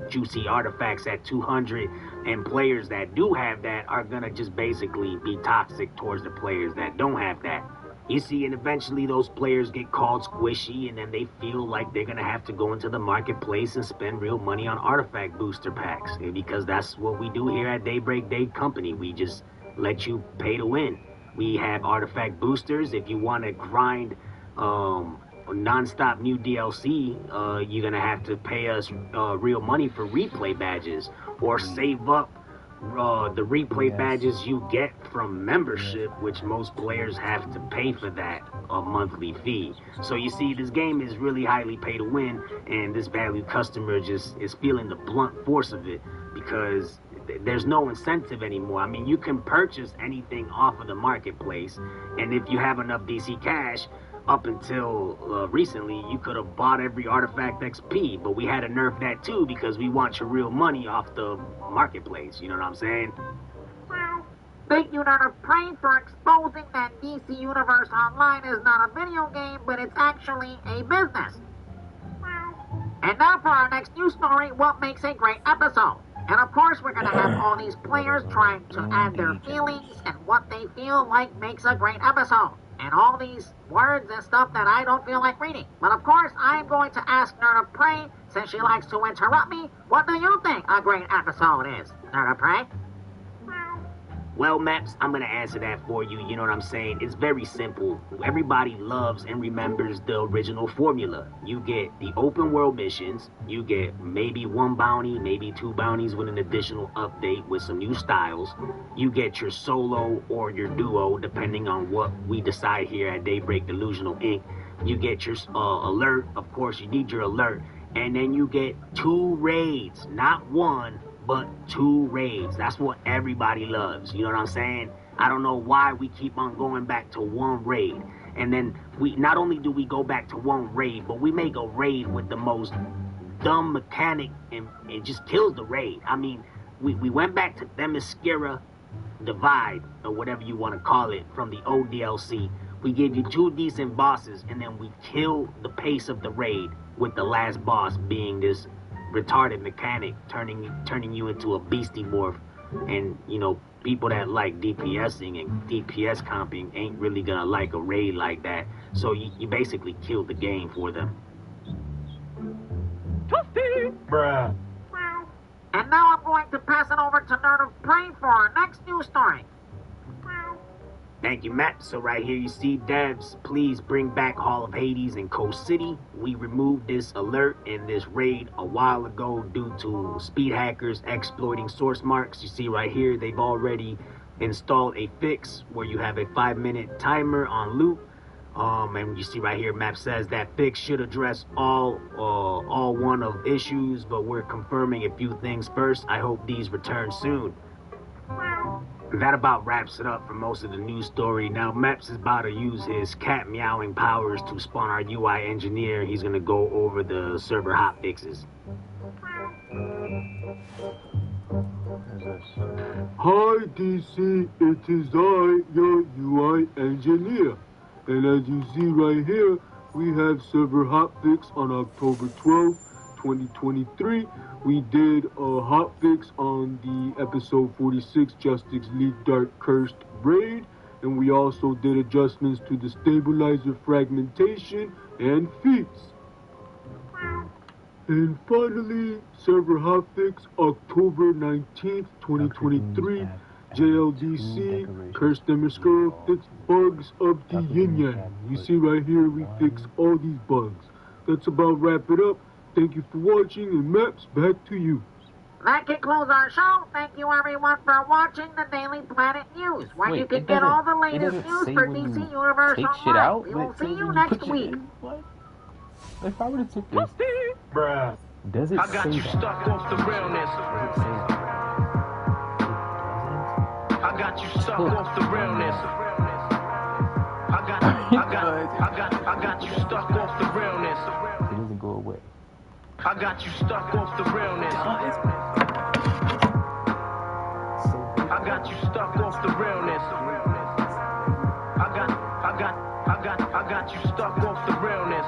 juicy artifacts at 200, and players that do have that are going to just basically be toxic towards the players that don't have that. You see, and eventually those players get called squishy, and then they feel like they're going to have to go into the marketplace and spend real money on artifact booster packs. Because that's what we do here at Daybreak Day Company. We just let you pay to win. We have artifact boosters. If you want to grind non-stop new DLC, you're going to have to pay us real money for replay badges, or save up the replay badges you get from membership, which most players have to pay for that, a monthly fee. So you see, this game is really highly pay to win, and this valued customer just is feeling the blunt force of it because there's no incentive anymore. I mean, you can purchase anything off of the marketplace, and if you have enough DC cash, up until recently, you could have bought every artifact XP, but we had to nerf that too because we want your real money off the marketplace. You know what I'm saying? Thank you, Nerd of Prey, for exposing that DC Universe Online is not a video game, but it's actually a business. And now for our next news story, what makes a great episode. And of course, we're going to have all these players trying to add their feelings and what they feel like makes a great episode. and all these words and stuff that I don't feel like reading. But of course, I am going to ask Nerd of Prey, since she likes to interrupt me, what do you think a great episode is, Nerd of Prey? Well, Maps, I'm gonna answer that for you, you know what I'm saying? It's very simple. Everybody loves and remembers the original formula. You get the open world missions, you get maybe one bounty, maybe two bounties with an additional update with some new styles. You get your solo or your duo, depending on what we decide here at Daybreak Delusional Inc. You get your alert, of course you need your alert, and then you get 2 raids, not one, but 2 raids. That's what everybody loves. You know what I'm saying? I don't know why we keep on going back to 1 raid. And then we not only do we go back to 1 raid, but we make a raid with the most dumb mechanic and it just kills the raid. I mean, we went back to Themyscira Divide, or whatever you want to call it, from the old DLC. We give you 2 decent bosses, and then we kill the pace of the raid with the last boss being this retarded mechanic turning you into a beastie morph. And you know, people that like DPSing and DPS comping ain't really gonna like a raid like that, so you basically killed the game for them. Bruh. And now I'm going to pass it over to Nerd of Prey for our next news story. Thank you, Matt. So right here you see devs, please bring back Hall of Hades in Coast City. We removed this alert in this raid a while ago due to speed hackers exploiting source marks. You see right here, they've already installed a fix where you have a 5-minute timer on loop. And you see right here, map says that fix should address all one of issues, but we're confirming a few things first. I hope these return soon. That about wraps it up for most of the news story. Now, Maps is about to use his cat meowing powers to spawn our UI engineer. He's going to go over the server hot fixes. Hi DC, it is I, your UI engineer. And as you see right here, we have server hotfix on October 12th, 2023. We did a hotfix on the episode 46 Justice League Dark Cursed raid, and we also did adjustments to the stabilizer fragmentation and feats. And finally, server hotfix October 19th, 2023. JLDC, Cursed Themyscira, fix bugs of the yin yang. You see right here, we fix all these bugs. That's about wrap it up. Thank you for watching, and Maps, back to you. That concludes our show. Thank you everyone for watching the Daily Planet News, where you can get all the latest news for DC Universe Online. We will see you next week. If I were to take this, Bruh. Does it I got you stuck off the realness. I got you stuck off the realness. I got you stuck off the realness. It doesn't go away. I got you stuck off the realness. I got you stuck off the realness. I got you stuck off the realness.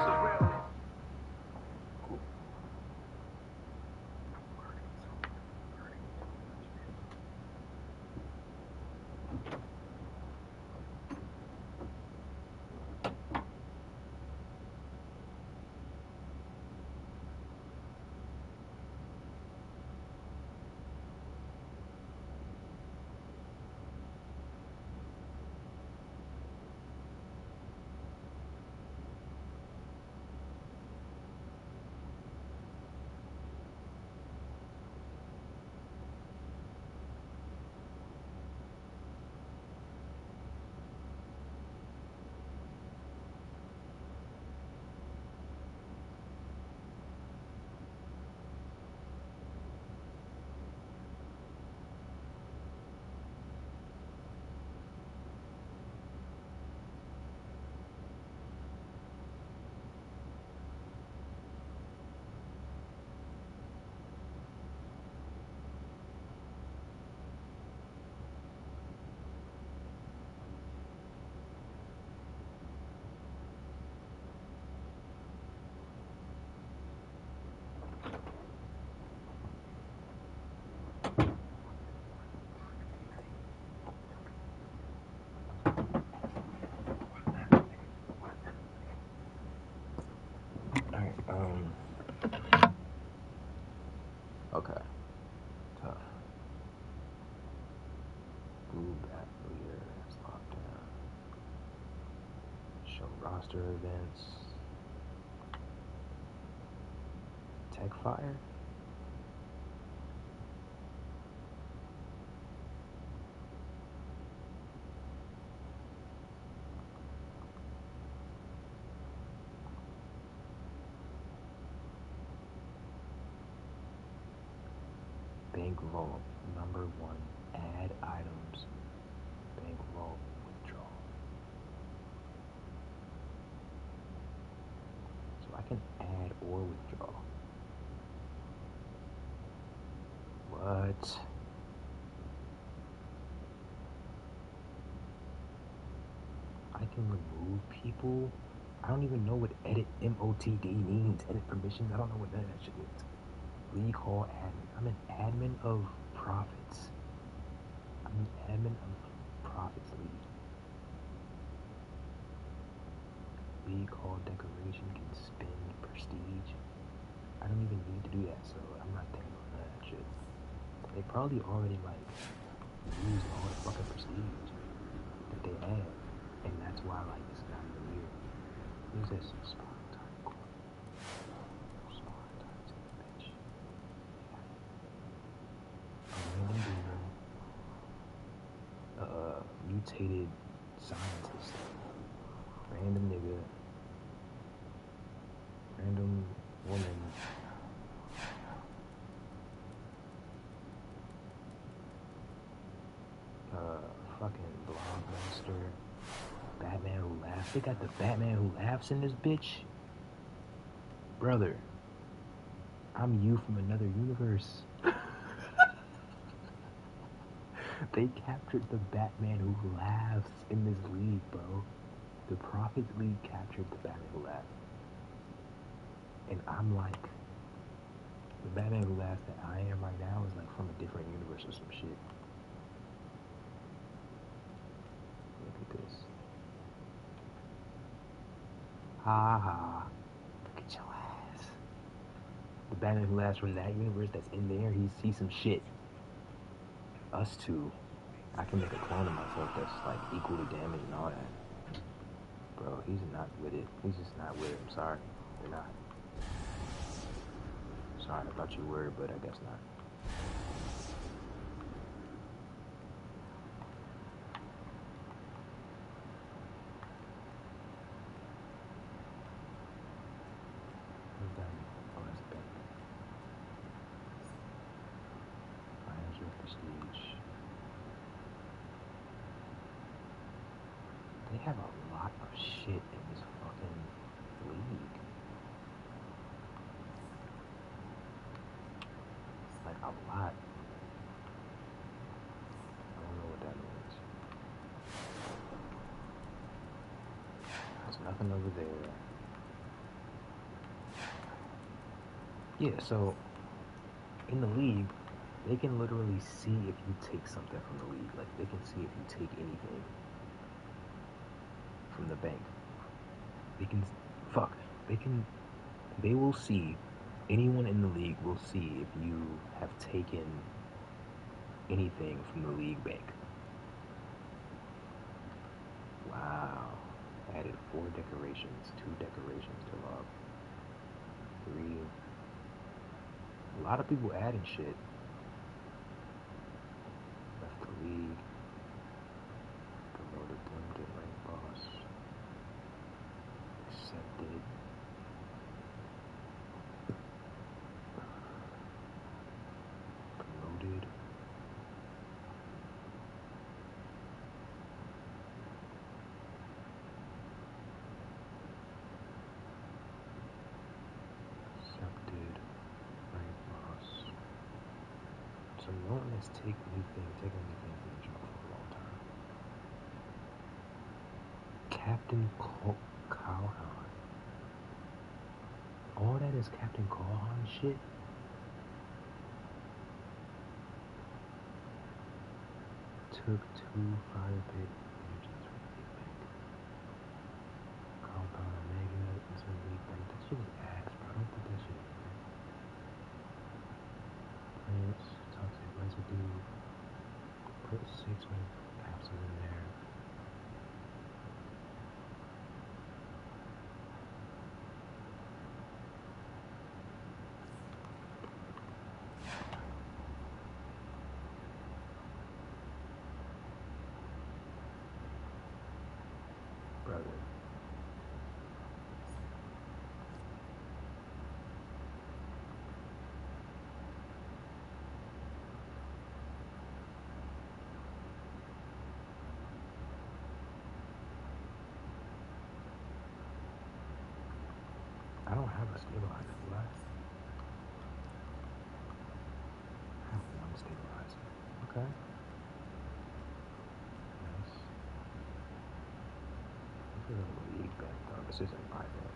Blue Battle Leader, that's locked down. Show roster events. Tech Fire? Bank Vault, number 1, add items. Bank Vault, withdraw. So I can add or withdraw. What? I can remove people? I don't even know what edit MOTD means. Edit permissions? I don't know what none of that shit means. League Hall admin. I'm an admin of Profits. I'm an admin of Profits League. League Hall decoration can spend prestige. I don't even need to do that, so I'm not thinking about none of that shit. They probably already like used all the fucking prestige that they had, and that's why like it's not even weird. Who's this? Spawn time coin. Spawn time to the bitch. A random demon. Mutated scientist. Random nigga. Random woman. Fucking Blockbuster. Batman Who Laughs. They got the Batman Who Laughs in this bitch. Brother, I'm you from another universe. They captured the Batman Who Laughs in this league, bro. The Profits League captured the Batman Who Laughs. And I'm like, the Batman Who Laughs that I am right now is like from a different universe or some shit. Look at this. Ha ha. Look at your ass. The Batman Who Laughs from that universe that's in there, he's some shit. Us two, I can make a clone of myself that's like equally damaged and all that. Bro, he's not with it. He's just not with it. I'm sorry. They're not. Sorry, I thought you were, but I guess not. Who's that? Oh, that's Ben. Financial prestige. They have a lot of shit in this fucking league. Like a lot. I don't know what that means. There's nothing over there. Yeah, so in the league, they can literally see if you take something from the league. Like they can see if you take anything from the bank. They will see, anyone in the league will see if you have taken anything from the league bank. Wow. Added 4 decorations, 2 decorations to log. 3. A lot of people adding shit. Left the league. Promoted them to rank boss. Accepted. Promoted. Accepted. Rank boss. So no one has taken anything from the job for a long time. Captain Calhoun. All that is Captain Calhoun shit? Took 2 fire pit energies from the league bank. Compound Omega is in the league bank. That shit is ass, bro. Don't put that shit in there. Plants, toxic residue. Put 6 rank. have a stabilizer, do I? I have one stabilizer. Okay. Nice. This is a league deck, though. This isn't my deck.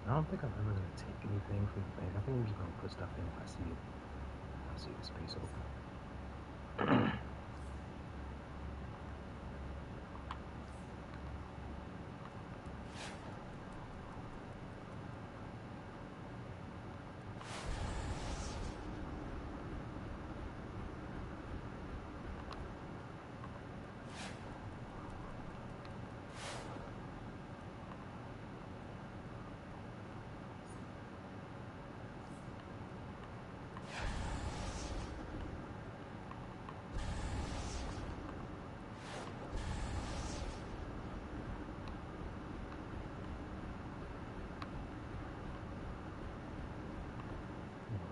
I don't think I'm ever going to take anything from the bank. I think I'm just going to put stuff in if I see it. I see the space open.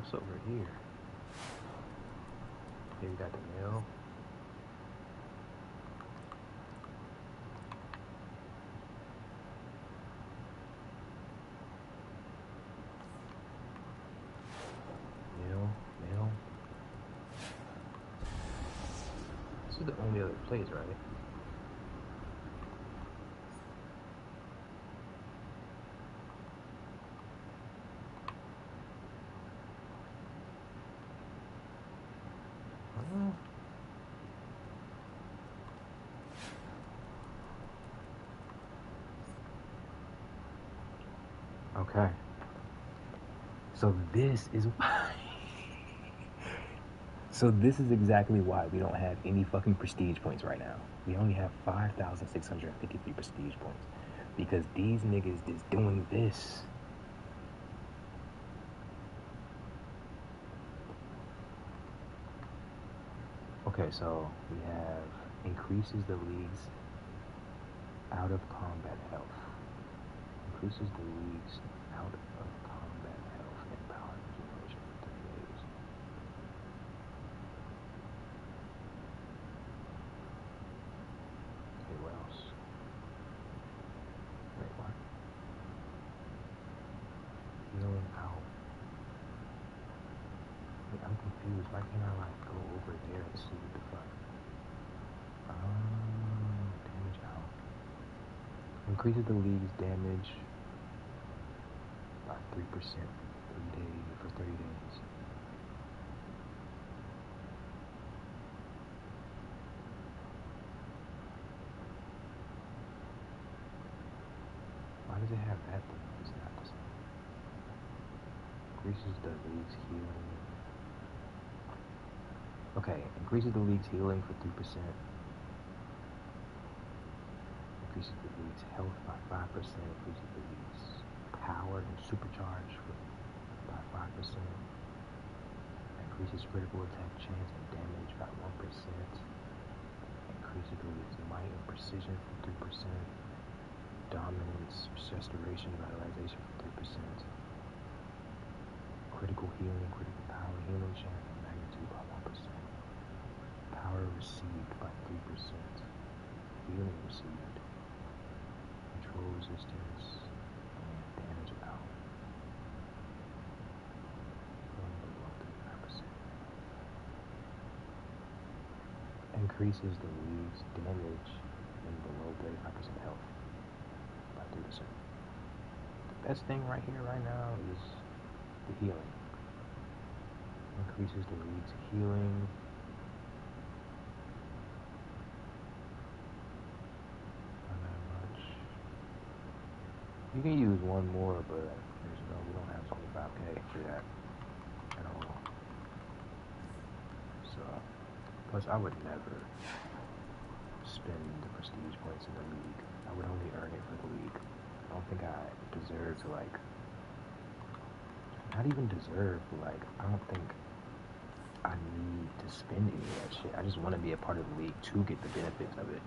What's over here? Here we got the mail. Mail. This is the only other place, right? Okay. So this is exactly why we don't have any fucking prestige points right now. We only have 5,653 prestige points. Because these niggas is doing this. Okay, so we have increases the league's out of combat health. Increases the league's out of combat health and power regeneration for 3 days. Okay, what else? Wait, what? Healing out. Wait, I'm confused. Why can't I like go over there and see what the fuck? Damage out. Increases the league's damage by 3% 3 days for 30 days. Why does it have that thing? It's not the same. Increases the league's healing. Okay, increases the league's healing for 3%. Increases the league's health by 5%. Increases the league's power and supercharge by 5%. Increases critical attack chance and damage by 1%. Increases the league's might and precision for 3%. Dominance, restoration, vitalization for 3%. Critical healing, critical power, healing chance and magnitude by 1%. Power received by 3%. Healing received. Control resistance and damage out. Below 35%. Increases the league's damage and below 35% health by 3%. The best thing right here, right now, is the healing. Increases the league's healing. Not that much. You can use one more, but we don't have 25k for that at all. So, plus I would never spend the prestige points in the league. I would only earn it for the league. I don't think I deserve to, like, not even deserve, but like, I don't think I need to spend any of that shit. I just want to be a part of the league to get the benefits of it.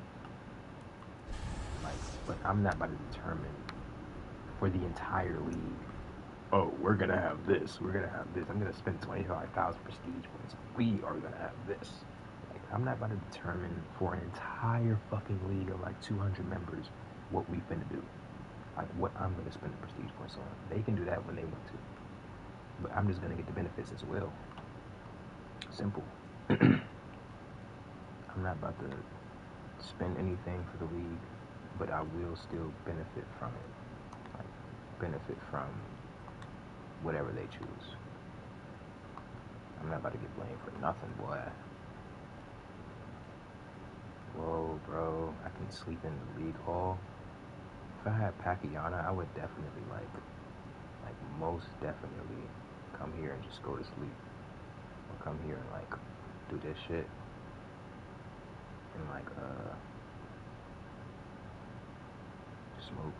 Like, but I'm not about to determine for the entire league oh, we're gonna have this, we're gonna have this. I'm gonna spend 25,000 prestige points. We are gonna have this. Like, I'm not about to determine for an entire fucking league of like 200 members what we finna do. Like what I'm gonna spend the prestige points on. They can do that when they want to. But I'm just gonna get the benefits as well. Simple. I'm not about to spend anything for the league, but I will still benefit from it. Like, benefit from whatever they choose. I'm not about to get blamed for nothing, boy. Whoa, bro. I can sleep in the league hall. If I had Pacquiana, I would definitely, like most definitely come here and just go to sleep. Or come here and, like, do this shit. And, like, smoke.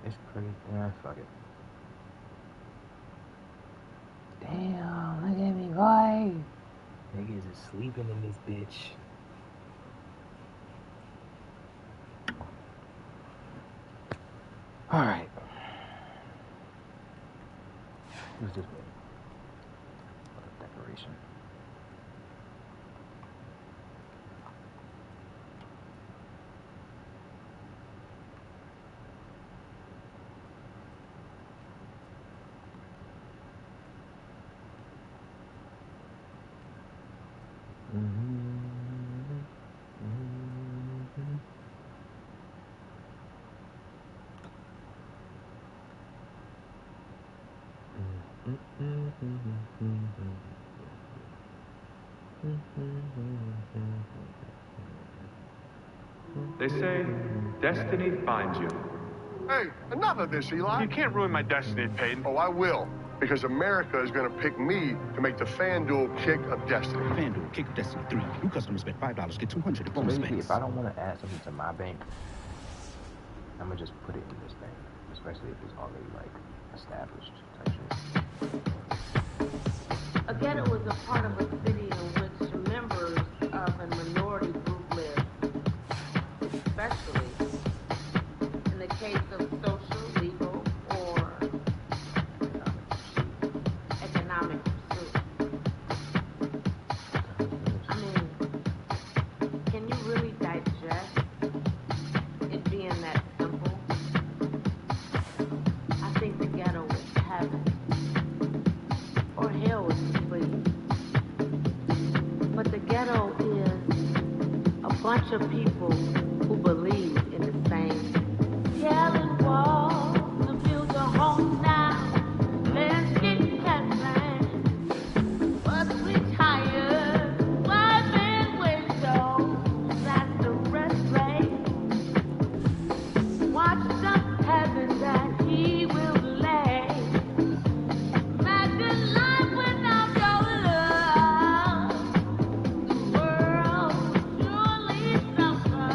It's pretty, yeah, fuck it. Damn, look at me, boy. Niggas is sleeping in this bitch. Alright. Who's this way? What a decoration. They say destiny finds you. Hey, enough of this, Eli. You can't ruin my destiny, Peyton. Oh, I will. Because America is going to pick me to make the FanDuel Kick of Destiny. FanDuel Kick of Destiny 3. New customers spend $5, get $200 in bonus Basically, bets. if I don't want to add something to my bank, I'm going to just put it in this bank. Especially if it's already, like, established type shit. A ghetto is a part of a city in which members of a minority group live, especially in the case of social, legal, or economic pursuit. I mean, can you really digest it being that simple? I think the ghetto is heaven, or hell is free. But the ghetto is a bunch of people who believe in the same yelling walls to build a home now. Let's get Catland. Bus retired, wife and window. That's the rest place. Watch the heaven that he will lay. Imagine life without your love. The world would surely suffer.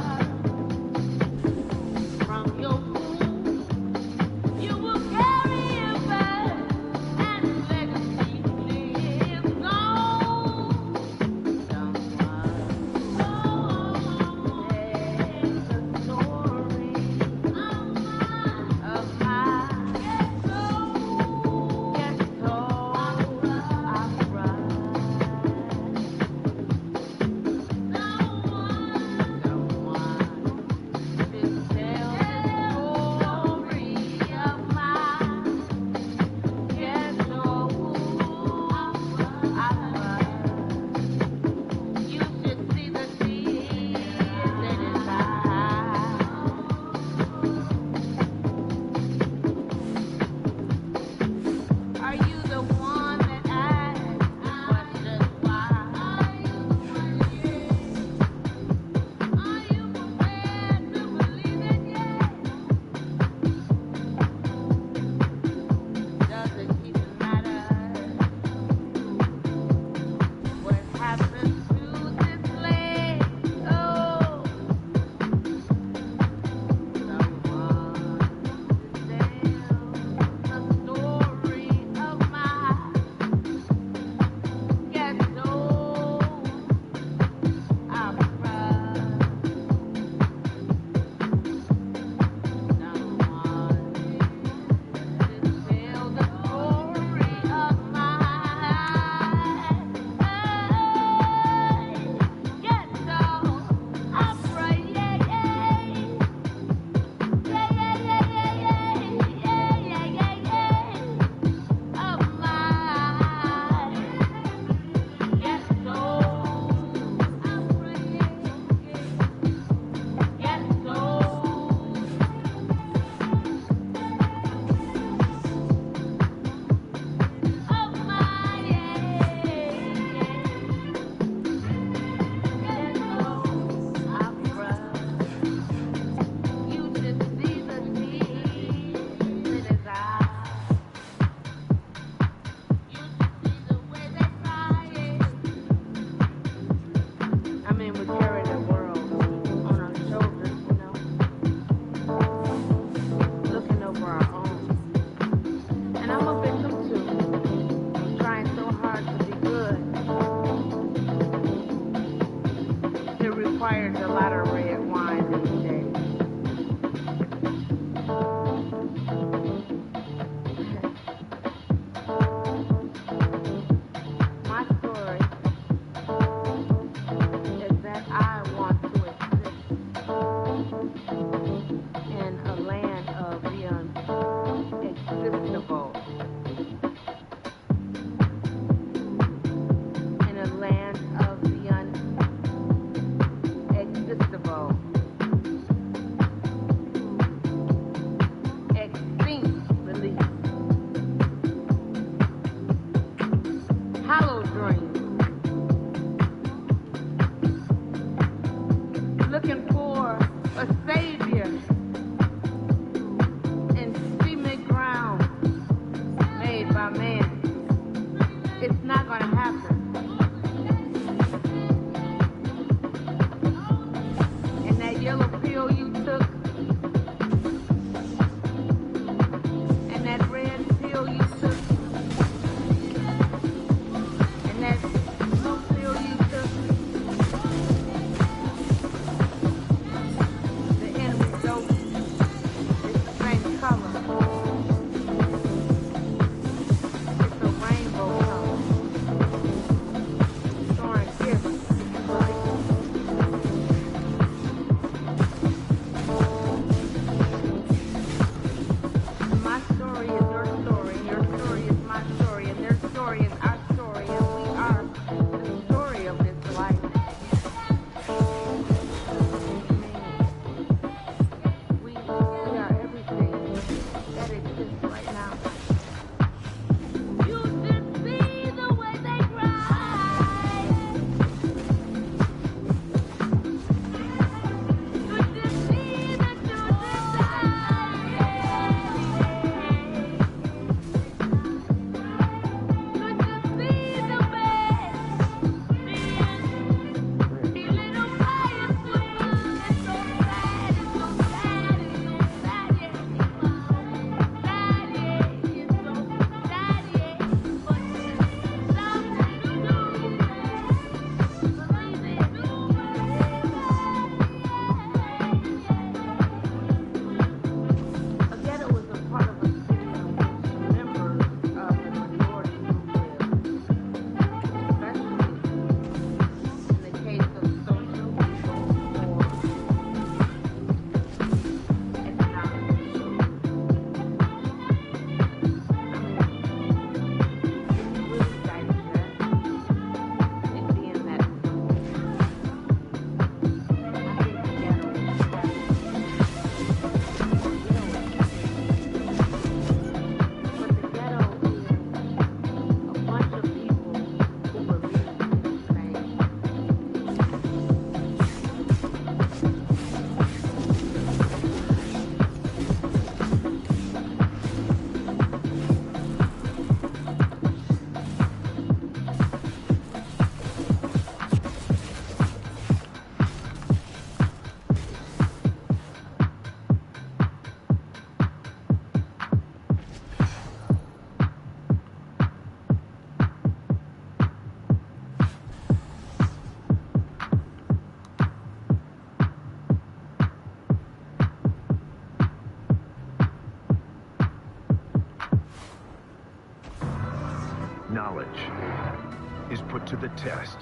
put to the test.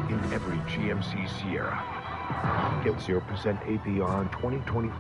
In every GMC Sierra. Get 0% APR in 2020.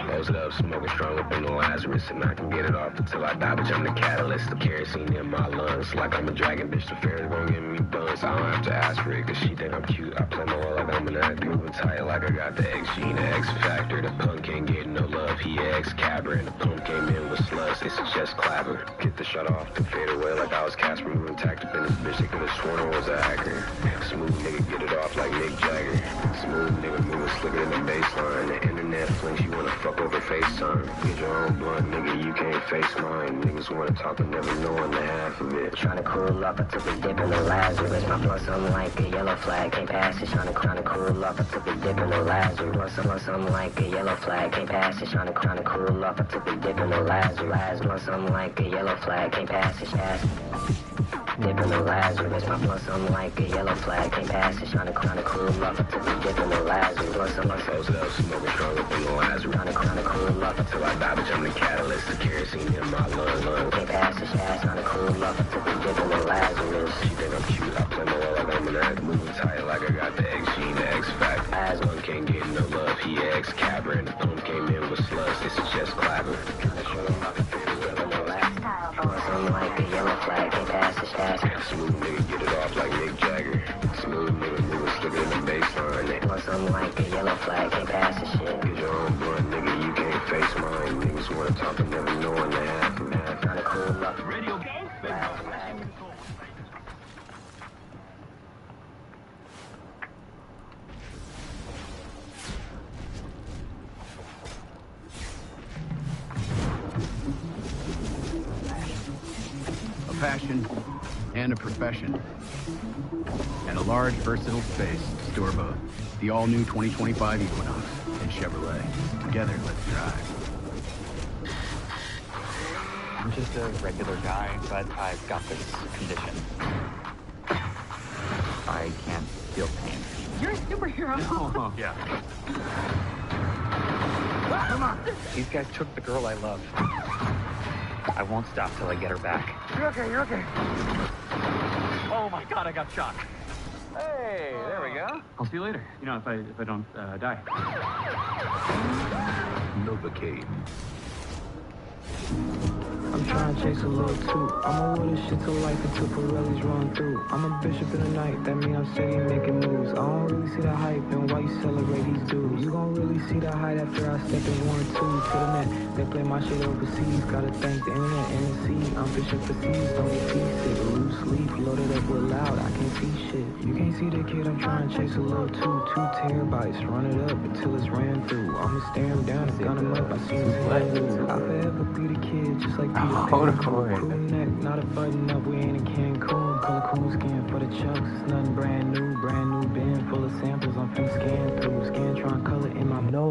Close it up, smoking strong up in the Lazarus, and I can get it off until I die, bitch. I'm the catalyst, the kerosene in my lungs. Like I'm a dragon, bitch, the fairies won't give me buns. I don't have to ask for it, cause she think I'm cute. I play my role like I'm an actor, moving tight like I got the X gene, the X factor. The punk can't get no love, he X-cabber, and the pump came in with sluts, it's just clapper. Get the shot off, to fade away like I was Casper, moving tactic in this bitch, they could've sworn I was a hacker. Smooth nigga, get it off like Mick Jagger. Smooth nigga, moving slicker than the baseline. The internet flinks, you wanna fuck over FaceTime. Get your own blunt, nigga, you can't face mine. Niggas wanna talk but never knowing the half of it. Tryna cool up, I took a dip in the Lazarus. My blunt something like a yellow flag, can't pass it. Tryna cool up, I took a dip in the Lazarus. Blunt something like a yellow flag, can't pass it. Tryna cool up, I took a dip in the Lazarus. Blunt something like a yellow flag, can't pass it. Dip in the Lazarus, my blunt something like a yellow flag, can't pass it. Tryna cool up, I took a dip in the Lazarus. Blunt something close it up, smoking strong up in the Lazarus. Tryna cool up until I die, bitch. I'm the catalyst, the kerosene in my lungs. Can't pass it, tryna cool up, I took a dip in the Lazarus. She think I'm cute, I play my role like I'm an act, moving tight like I got the X gene, the X factor. As one can't get no love, he X-cabber, and the pump came in with sluts, this is just clapper. Something like a yellow flag, can't pass it, smooth nigga, get it off like Mick Jagger. Smooth nigga, moving slicker than the baseline. Something like a yellow flag, can't pass it, shit. Get your own blunt, nigga, you can't face mine. Niggas wanna talk but never knowing the half of that. Tryna cool up. Radio passion and a profession, and a large, versatile space to store both. The all-new 2025 Equinox and Chevrolet. Together, let's drive. I'm just a regular guy, but I've got this condition. I can't feel pain. You're a superhero. Oh, yeah. Come on. These guys took the girl I love. I won't stop till I get her back. You're okay, you're okay. Oh my god, I got shot. Hey, there we go. I'll see you later. You know, if I don't die. Novocaine. I'm trying to chase a little too. I'ma wear this shit to life until Pirelli's run through. I'm a bishop in the night, that mean I'm steady making moves. I don't really see the hype and why you celebrate these dudes. You gon' really see the height after I step in 1 or 2 to the net. They play my shit overseas, gotta thank the internet and the sea. I'm fishing for seas, don't get seasick. Lose sleep, loaded up with loud, I can't see shit. You can't see the kid, I'm trying to chase a little too. 2 terabytes, run it up until it's ran through. I'ma stare him down and gun him up, I see him through. I'll forever be the kid, just like hold on. Neck, not a button up, we ain't in Cancun. Color cool skin for the chucks, it's nothing brand new bin full of samples. I'm finna scan through, Scantron color in my. No.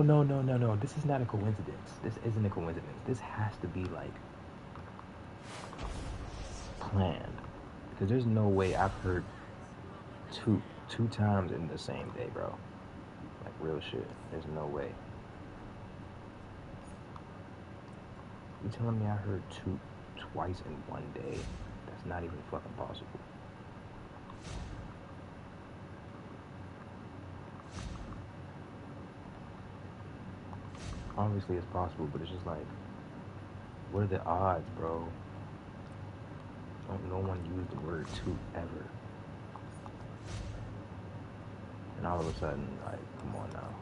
This is not a coincidence. This isn't a coincidence. This has to be like planned, because there's no way I've heard two times in the same day, bro. Like real shit. There's no way. You telling me I heard twice in one day? That's not even fucking possible. Obviously it's possible, but it's just like, what are the odds, bro? No one used the word two ever. And all of a sudden, like, come on now.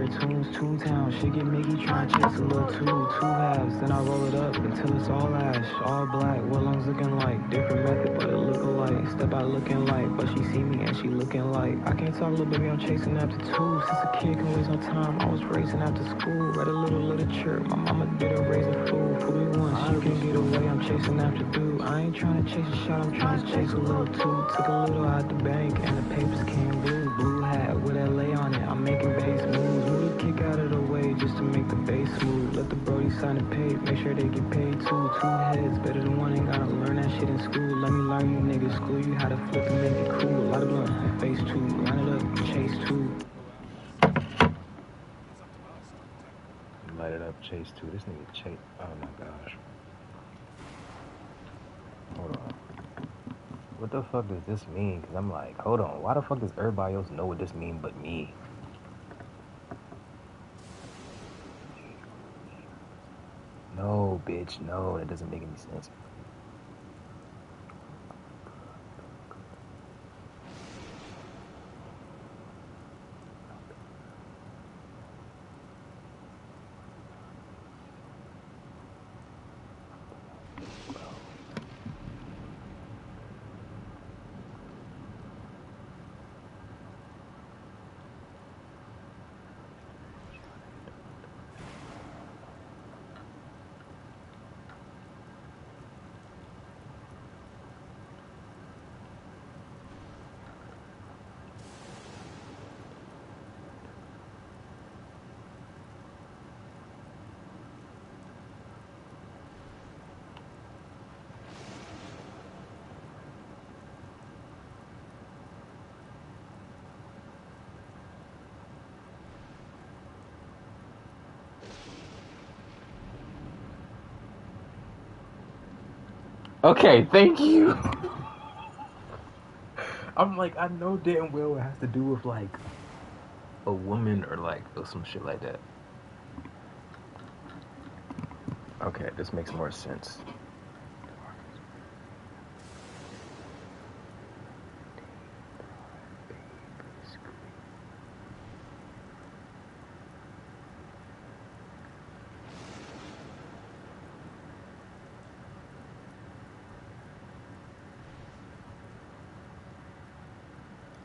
cartoons, Toontown, shit get Mickey trying to chase a little two halves. Then I roll it up until it's all ash, all black. What lungs looking like? Different method, but it look alike. Step out looking light, but she see me and she looking like. I can't talk, little baby, I'm chasing after two. Since a kid can waste no time, I was racing after school. Read a little literature, my mama did a raise a fool. Fool me once, you can get away, I'm chasing after dude. I ain't trying to chase a shot, I'm trying to chase a little two. Took a little out the bank and the papers came blue. Blue hat with LA on it, I'm making base moves. Move the kick out of the way just to make the base smooth. Let the brody sign a pay, make sure they get paid too. Two heads, better than one, ain't gotta learn that shit in school. Let me learn you niggas, school you how to flip and make it cool. A lot of blunt, face two, line it up, chase two. Light it up, chase two. This nigga chase. Oh my gosh. Hold on. What the fuck does this mean? Because I'm like, hold on. Why the fuck does everybody else know what this means but me? No, bitch. No, that doesn't make any sense. Okay, thank you. I'm like, I know damn well it has to do with like a woman or like or some shit like that. Okay, this makes more sense.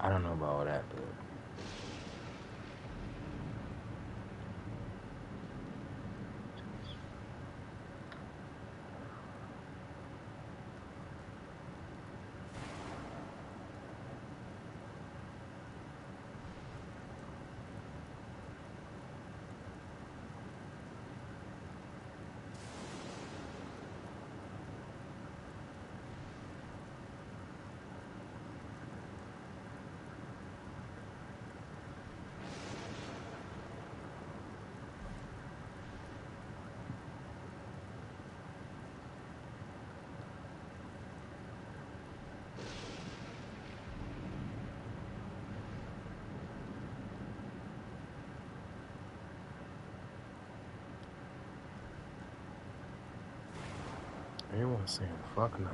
I don't know about all that, but everyone's saying fuck no.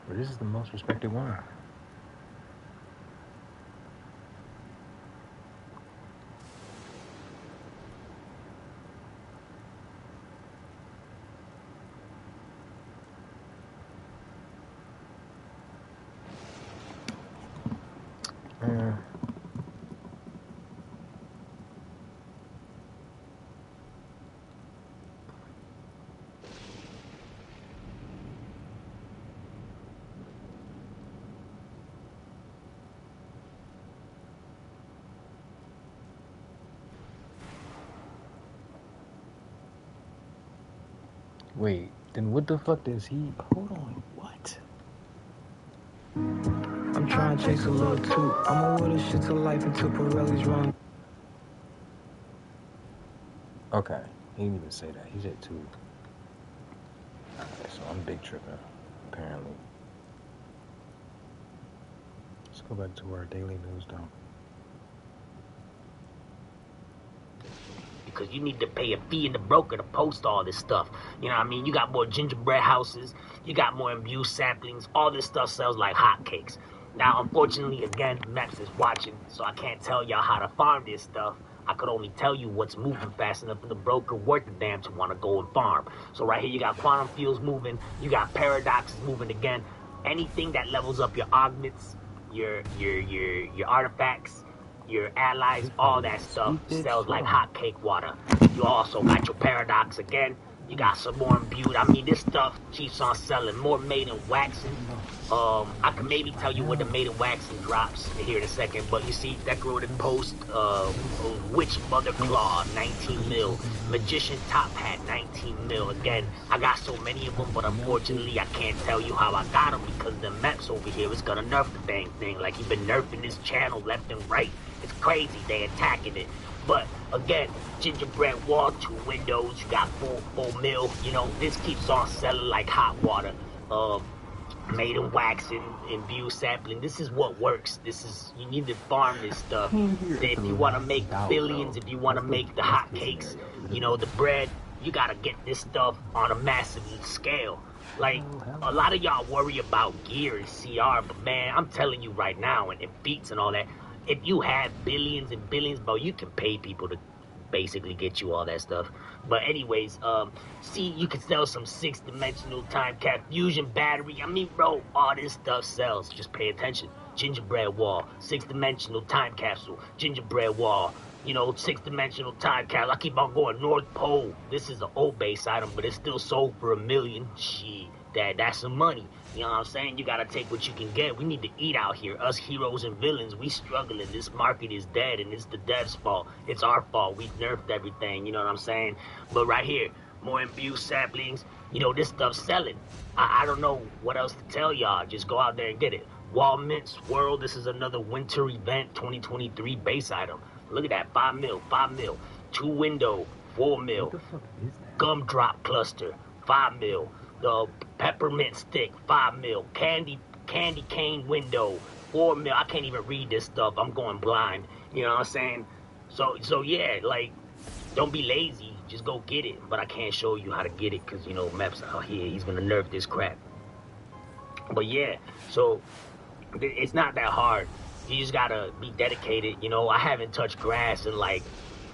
But this is the most respected one. Wait, then what the fuck does he... Hold on, what? I'm trying to chase a little too. I'ma with a shit to life until Pirelli's wrong. Okay, he didn't even say that. He said 2. Alright, so I'm big tripping, apparently. Let's go back to our daily news dump. Because you need to pay a fee in the broker to post all this stuff. You know what I mean? You got more gingerbread houses, you got more abuse samplings, all this stuff sells like hotcakes. Now, unfortunately, again, Max is watching, so I can't tell y'all how to farm this stuff. I could only tell you what's moving fast enough for the broker worth the damn to want to go and farm. So right here, you got quantum fields moving, you got paradoxes moving again. Anything that levels up your augments, your artifacts, your allies, all that stuff sells like hotcake water. You also got your paradox again. You got some more imbued. I mean, this stuff keeps on selling. More maiden waxing. I can maybe tell you what the maiden waxing drops here in a second, but you see, decorative post, witch mother claw, 19 mil. Magician top hat, 19 mil. Again, I got so many of them, but unfortunately, I can't tell you how I got them because the maps over here is gonna nerf the dang thing. Like, you've been nerfing this channel left and right. It's crazy. They attacking it. But again, gingerbread wall, 2 windows, you got full mill. You know, this keeps on selling like hot water. Maiden waxing, imbue sampling. This is what works. This is, you need to farm this stuff. If you want to make billions, if you want to make the hot cakes, you know, the bread, you got to get this stuff on a massive scale. Like, a lot of y'all worry about gear and CR, but man, I'm telling you right now, and beats and all that, if you have billions and billions, bro, you can pay people to basically get you all that stuff. But anyways, see, you can sell some 6-dimensional time cap fusion battery. I mean, bro, all this stuff sells. Just pay attention. Gingerbread wall, 6-dimensional time capsule, gingerbread wall, you know, 6-dimensional time capsule. I keep on going. North Pole. This is an old base item, but it's still sold for $1 million. Shit, that's some money. You know what I'm saying? You gotta take what you can get. We need to eat out here. Us heroes and villains, we struggling. This market is dead, and it's the devs' fault. It's our fault. We nerfed everything. You know what I'm saying? But right here, more imbue saplings. You know, this stuff's selling. I don't know what else to tell y'all. Just go out there and get it. Wall Mints World. This is another winter event 2023 base item. Look at that. 5 mil. 5 mil. 2 window. 4 mil. Gumdrop cluster. 5 mil. The peppermint stick, 5 mil. Candy cane window, 4 mil. I can't even read this stuff. I'm going blind. You know what I'm saying? So yeah, like, don't be lazy. Just go get it. But I can't show you how to get it because, you know, Mep's out here. He's going to nerf this crap. But yeah, so it's not that hard. You just got to be dedicated. You know, I haven't touched grass in like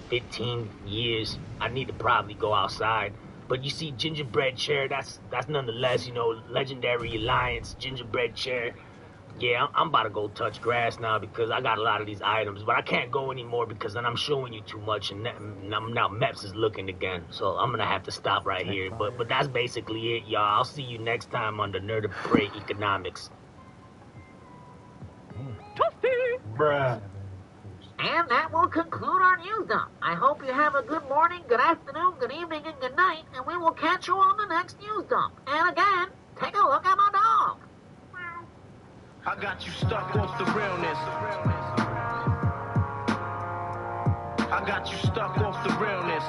15 years. I need to probably go outside. But you see, gingerbread chair, that's nonetheless, you know, legendary alliance, gingerbread chair. Yeah, I'm about to go touch grass now because I got a lot of these items. But I can't go anymore because then I'm showing you too much and now Meps is looking again. So I'm going to have to stop right here. But that's basically it, y'all. I'll see you next time on the Nerd of Prey Economics. Toasty! Bruh. And that will conclude our news dump. I hope you have a good morning, good afternoon, good evening, and good night, and we will catch you on the next news dump. And again, take a look at my dog. I got you stuck off the realness. I got you stuck off the realness.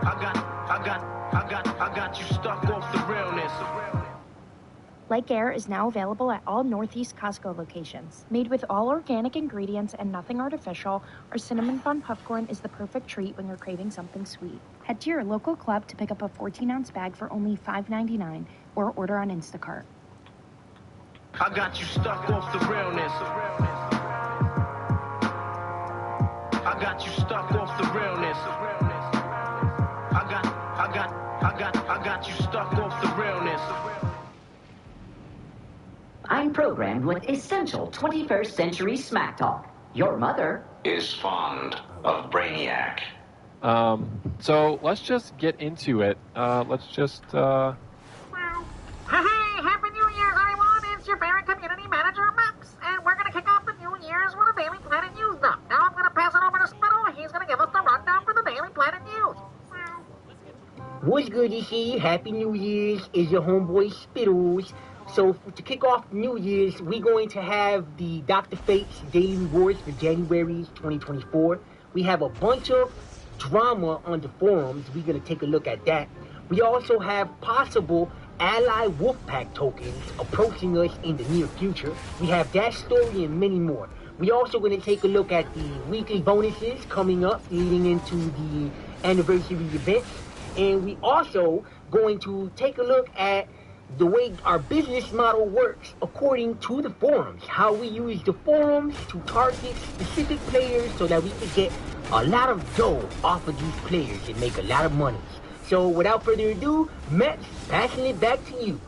I got you stuck off the realness. Like Air is now available at all Northeast Costco locations. Made with all organic ingredients and nothing artificial, our cinnamon bun popcorn is the perfect treat when you're craving something sweet. Head to your local club to pick up a 14-ounce bag for only $5.99 or order on Instacart. I got you stuck off the realness. I got you stuck off the realness. I got you stuck off the realness. I'm programmed with essential 21st century smack talk. Your mother is fond of Brainiac. So let's just get into it. Let's just, Hey, Happy New Year's, everyone! It's your favorite community manager, Max, and we're gonna kick off the New Year's with a Daily Planet News dump. Now I'm gonna pass it over to Spittle, and he's gonna give us the rundown for the Daily Planet News. What's good, DC? Happy New Year's. Is your homeboy Spittles. So to kick off New Year's, we're going to have the Dr. Fate's Daily Rewards for January 2024. We have a bunch of drama on the forums. We're going to take a look at that. We also have possible Ally Wolfpack tokens approaching us in the near future. We have that story and many more. We're also going to take a look at the weekly bonuses coming up leading into the anniversary events. And we also going to take a look at the way our business model works according to the forums. How we use the forums to target specific players so that we can get a lot of dough off of these players and make a lot of money. So without further ado, Matt, passing it back to you.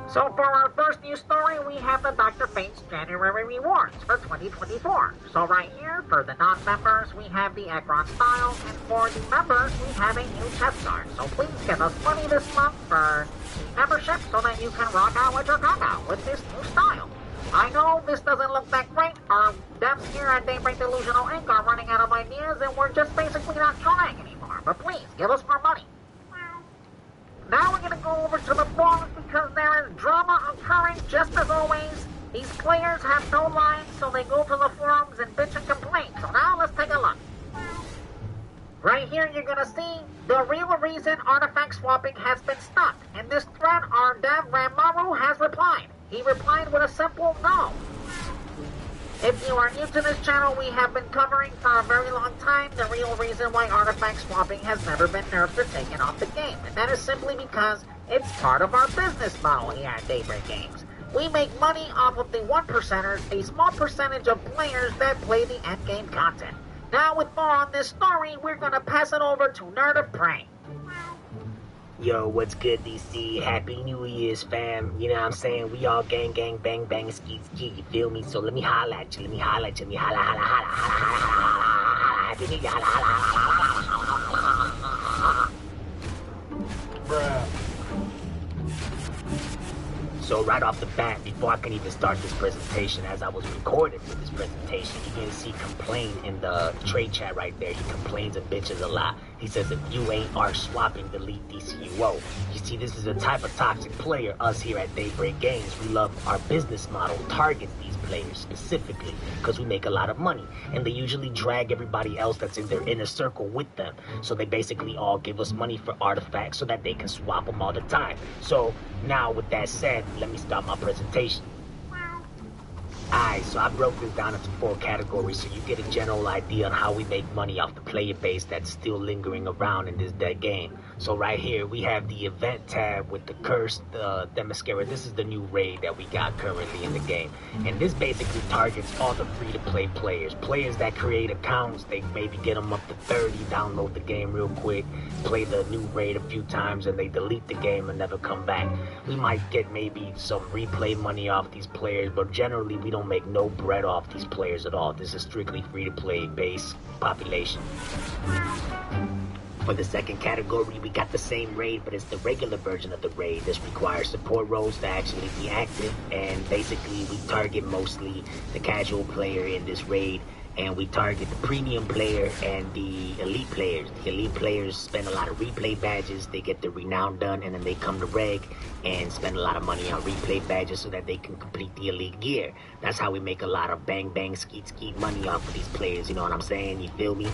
So for our first news story, we have the Dr. Fate's January rewards for 2024. So right here, for the non-members, we have the Ekron style, and for the members, we have a new chest guard. So please give us money this month for membership so that you can rock out with your out with this new style. I know this doesn't look that great. Our devs here at Daybreak Delusional Inc. are running out of ideas, and we're just basically not trying anymore. But please, give us more money. Now we're going to go over to the forums because there is drama occurring just as always. These players have no lines, so they go to the forums and bitch and complain. So now let's take a look. Right here you're going to see the real reason artifact swapping has been stopped. In this thread, our dev Ramaru has replied. He replied with a simple no. If you are new to this channel, we have been covering for a very long time the real reason why artifact swapping has never been nerfed or taken off the game. And that is simply because it's part of our business model here at Daybreak Games. We make money off of the 1%ers, a small percentage of players that play the endgame content. Now with more on this story, we're going to pass it over to Nerd of Prey. Yo, what's good, DC? Happy New Year's, fam. You know what I'm saying? We all gang, gang, bang, bang, skeet, skeet. You feel me? So let me holla at you. Let me holla at you. Let me holla, holla, holla, holla, holla, holla, holla. Happy New Year. Holla, holla, holla, holla, holla, holla. Bruh. So right off the bat, before I can even start this presentation, as I was recording for this presentation, you're gonna see Complain in the trade chat right there. He complains and bitches a lot. He says, if you ain't arch swapping, delete DCUO. You see, this is a type of toxic player. Us here at Daybreak Games, we love our business model targets these players specifically because we make a lot of money, and they usually drag everybody else that's in their inner circle with them. So they basically all give us money for artifacts so that they can swap them all the time. So now with that said, let me start my presentation. Alright, so I broke this down into 4 categories so you get a general idea on how we make money off the player base that's still lingering around in this dead game. So right here, we have the event tab with the cursed Themyscira. This is the new raid that we got currently in the game. And this basically targets all the free-to-play players. Players that create accounts, they maybe get them up to 30, download the game real quick, play the new raid a few times, and they delete the game and never come back. We might get maybe some replay money off these players, but generally we don't make no bread off these players at all. This is strictly free-to-play base population. For the second category, we got the same raid, but it's the regular version of the raid. This requires support roles to actually be active, and basically we target mostly the casual player in this raid, and we target the premium player and the elite players. The elite players spend a lot of replay badges, they get the renown done, and then they come to reg and spend a lot of money on replay badges so that they can complete the elite gear. That's how we make a lot of bang bang skeet skeet money off of these players, you know what I'm saying? You feel me?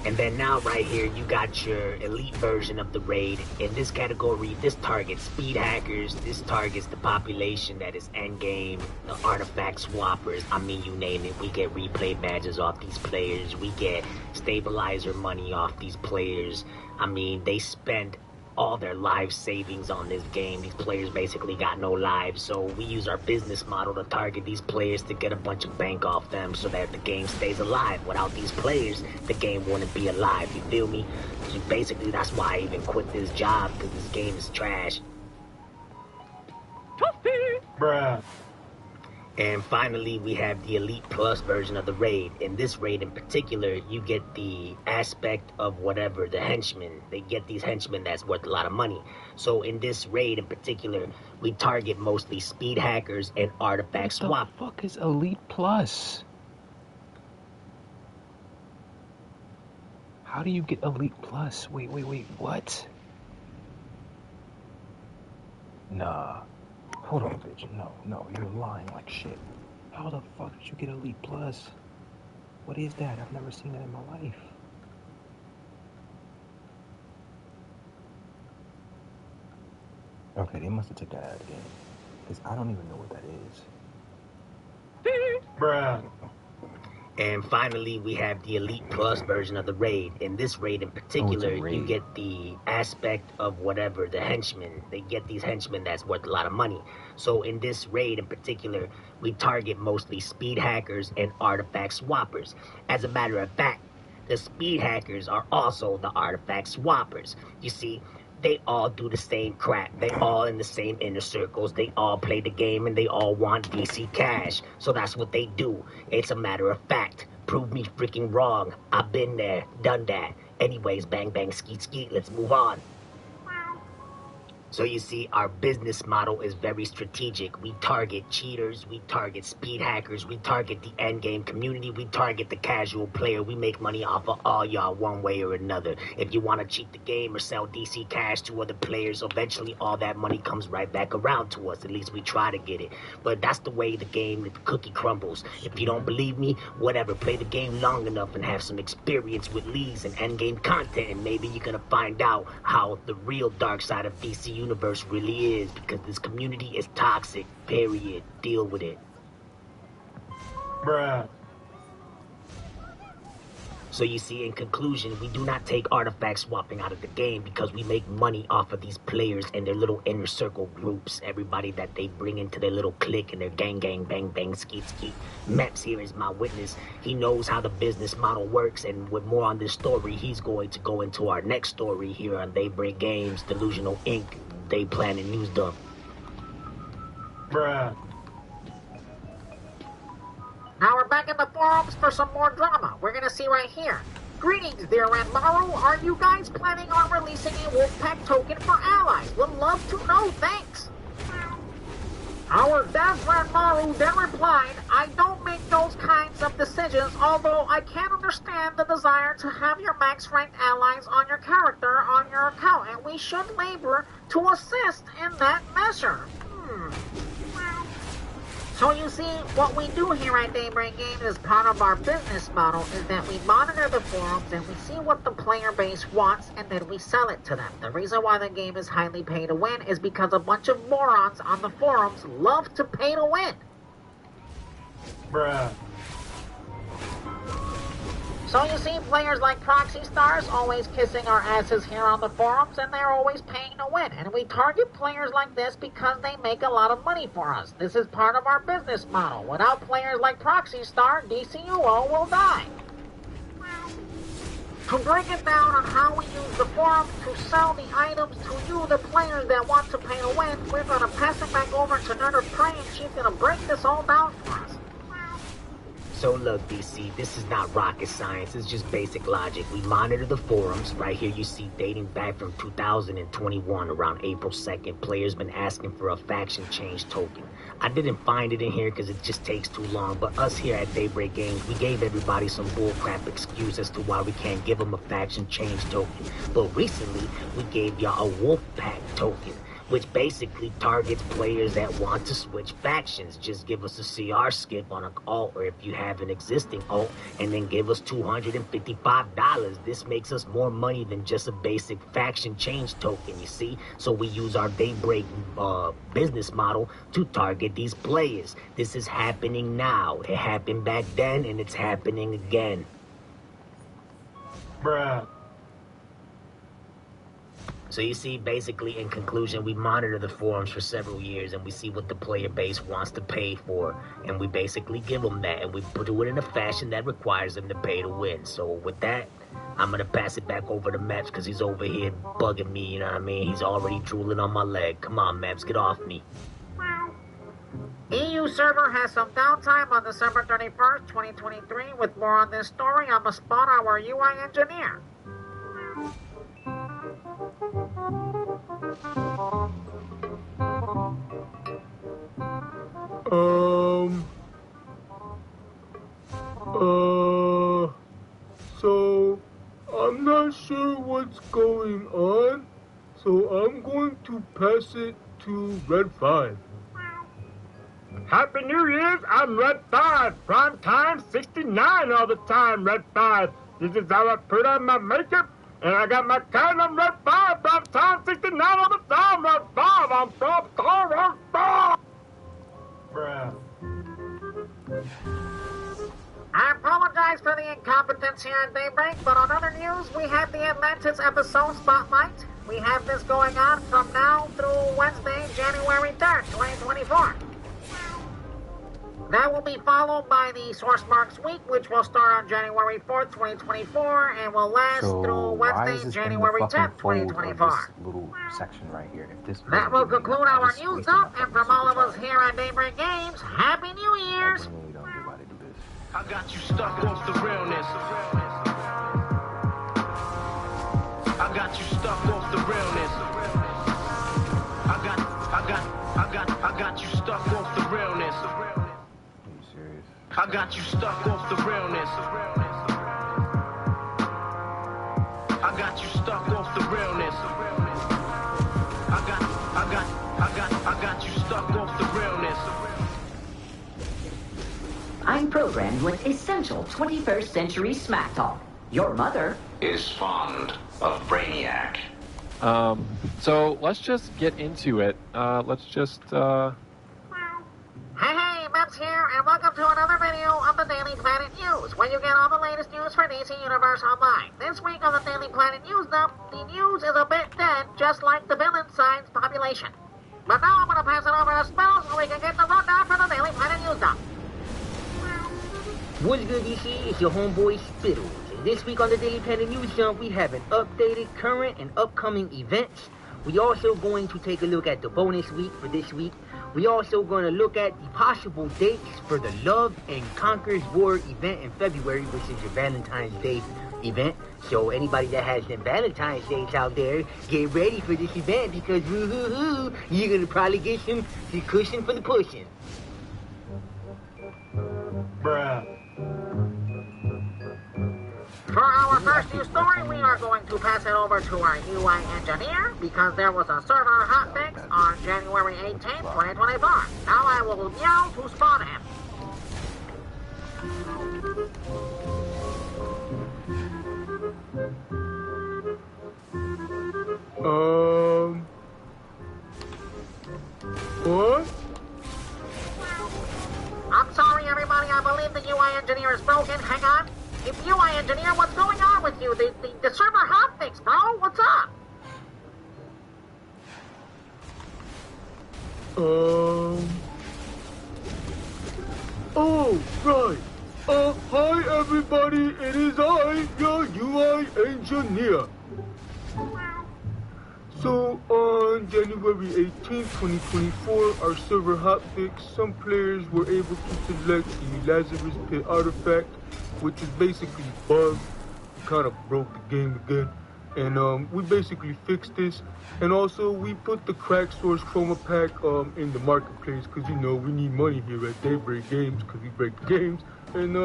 And then now right here, you got your elite version of the raid. In this category, this targets speed hackers. This targets the population that is endgame, the artifact swappers. I mean, you name it. We get replay badges off these players. We get stabilizer money off these players. I mean, they spend all their life savings on this game. These players basically got no lives, so we use our business model to target these players to get a bunch of bank off them so that the game stays alive. Without these players, the game wouldn't be alive, you feel me? So basically, that's why I even quit this job, because this game is trash. Bruh. And finally, we have the Elite Plus version of the raid. In this raid in particular, you get the aspect of whatever, the henchmen. They get these henchmen that's worth a lot of money. So in this raid in particular, we target mostly speed hackers and artifact swap. What the fuck is Elite Plus? How do you get Elite Plus? Wait, what? Nah. Hold on, bitch. No, you're lying like shit. How the fuck did you get Elite Plus? What is that? I've never seen that in my life. Okay, they must have took that out of the game. Because I don't even know what that is. Bruh. And finally, we have the Elite Plus version of the raid. In this raid in particular, you get the aspect of whatever, the henchmen. They get these henchmen that's worth a lot of money. So in this raid in particular, we target mostly speed hackers and artifact swappers. As a matter of fact, the speed hackers are also the artifact swappers. You see, they all do the same crap. They all in the same inner circles. They all play the game and they all want DC cash. So that's what they do. It's a matter of fact. Prove me freaking wrong. I've been there, done that. Anyways, bang bang skeet skeet, let's move on. So you see, our business model is very strategic. We target cheaters, we target speed hackers, we target the endgame community, we target the casual player. We make money off of all y'all one way or another. If you want to cheat the game or sell DC cash to other players, eventually all that money comes right back around to us. At least we try to get it. But that's the way the cookie crumbles. If you don't believe me, whatever, play the game long enough and have some experience with leagues and endgame content, and maybe you're gonna find out how the real dark side of DC universe really is, because this community is toxic, period. Deal with it. Bruh. So you see, in conclusion, we do not take artifact swapping out of the game because we make money off of these players and their little inner circle groups, everybody that they bring into their little clique and their gang gang bang bang skeet skeet. Meps here is my witness. He knows how the business model works, and with more on this story, he's going to go into our next story here on Daybreak Games, Delusional Inc. They plan and news dump. Bruh. Now we're back in the forums for some more drama. We're gonna see right here. Greetings, dear Ranmaru. Are you guys planning on releasing a Wolfpack token for allies? Would love to know, thanks. Our dev Ranmaru then replied, I don't make those kinds of decisions, although I can understand the desire to have your max ranked allies on your character on your account, and we should labor to assist in that measure. So you see, what we do here at Daybreak Games as part of our business model is that we monitor the forums and we see what the player base wants, and then we sell it to them. The reason why the game is highly pay to win is because a bunch of morons on the forums love to pay to win. Bruh. So you see, players like Proxy Stars always kissing our asses here on the forums, and they're always paying to win. And we target players like this because they make a lot of money for us. This is part of our business model. Without players like Proxy Star, DCUO will die. To break it down on how we use the forum to sell the items to you, the players that want to pay to win, we're going to pass it back over to Nerd Prey, and she's going to break this all down for us. So look, DC, this is not rocket science. It's just basic logic. We monitor the forums. Right here you see dating back from 2021, around April 2nd, players been asking for a faction change token. I didn't find it in here because it just takes too long, but us here at Daybreak Games, we gave everybody some bullcrap excuse as to why we can't give them a faction change token. But recently, we gave y'all a Wolfpack token, which basically targets players that want to switch factions. Just give us a CR skip on an alt, or if you have an existing alt, and then give us $255. This makes us more money than just a basic faction change token, you see? So we use our Daybreak business model to target these players. This is happening now. It happened back then, and it's happening again. Bruh. So you see, basically, in conclusion, we monitor the forums for several years, and we see what the player base wants to pay for, and we basically give them that, and we do it in a fashion that requires them to pay to win. So with that, I'm going to pass it back over to Maps, because he's over here bugging me, you know what I mean? He's already drooling on my leg. Come on, Maps, get off me. EU server has some downtime on December 31st, 2023. With more on this story, I'm a spot our UI engineer. So, I'm not sure what's going on, so I'm going to pass it to Red 5. Happy New Year's, I'm Red 5, prime time 69 all the time, Red 5. This is how I put on my makeup, and I got my kind, I'm Red 5, prime time 69 all the time, Red 5, I'm from Red 5. Bruh. I apologize for the incompetence here at Daybreak, but on other news, we have the Atlantis episode Spotlight. We have this going on from now through Wednesday, January 3rd, 2024. That will be followed by the Sourcemarks Week, which will start on January 4th, 2024, and will last through Wednesday, January 10th, 2024. This little section right here. If this that will conclude our news dump, and from all of us here at Daybreak Games, Happy New Year's! I got you stuck off the realness. I got you stuck off the realness. I got you stuck off the realness. I got you stuck off the realness. I got you stuck off the realness. I got you stuck off the realness. I'm programmed with essential 21st century smack talk. Your mother is fond of Brainiac. So let's just get into it. Let's just, Hey, Meps here, and welcome to another video of the Daily Planet News, where you get all the latest news for DC Universe Online. This week on the Daily Planet News dump, the news is a bit dead, just like the villain sign's population. But now I'm gonna pass it over to Spell so we can get the rundown for the Daily Planet News dump. What's good, DC? It's your homeboy Spittles. And this week on the Daily Planet News Jump, we have an updated, current, and upcoming events. We also going to take a look at the bonus week for this week. We also going to look at the possible dates for the Love and Conquer's War event in February, which is your Valentine's Day event. So anybody that has them Valentine's Days out there, get ready for this event because woo-hoo-hoo, you're going to probably get some cushion for the pushing. Bruh. For our first news story, we are going to pass it over to our UI engineer because there was a server hotfix on January 18th, 2024. Now I will yell to spawn him. What? I'm sorry, everybody. I believe the UI engineer is broken. Hang on. If UI engineer, what's going on with you? The server hotfix, bro. What's up? Oh, right. Hi, everybody. It is I, your UI engineer. So, on January 18th, 2024, our server hotfix, some players were able to select the Lazarus Pit artifact, which is basically bugged. Kind of broke the game again. And we basically fixed this. And also, we put the Crack Source Chroma Pack in the marketplace, because, you know, we need money here at Daybreak Games, because we break the games. And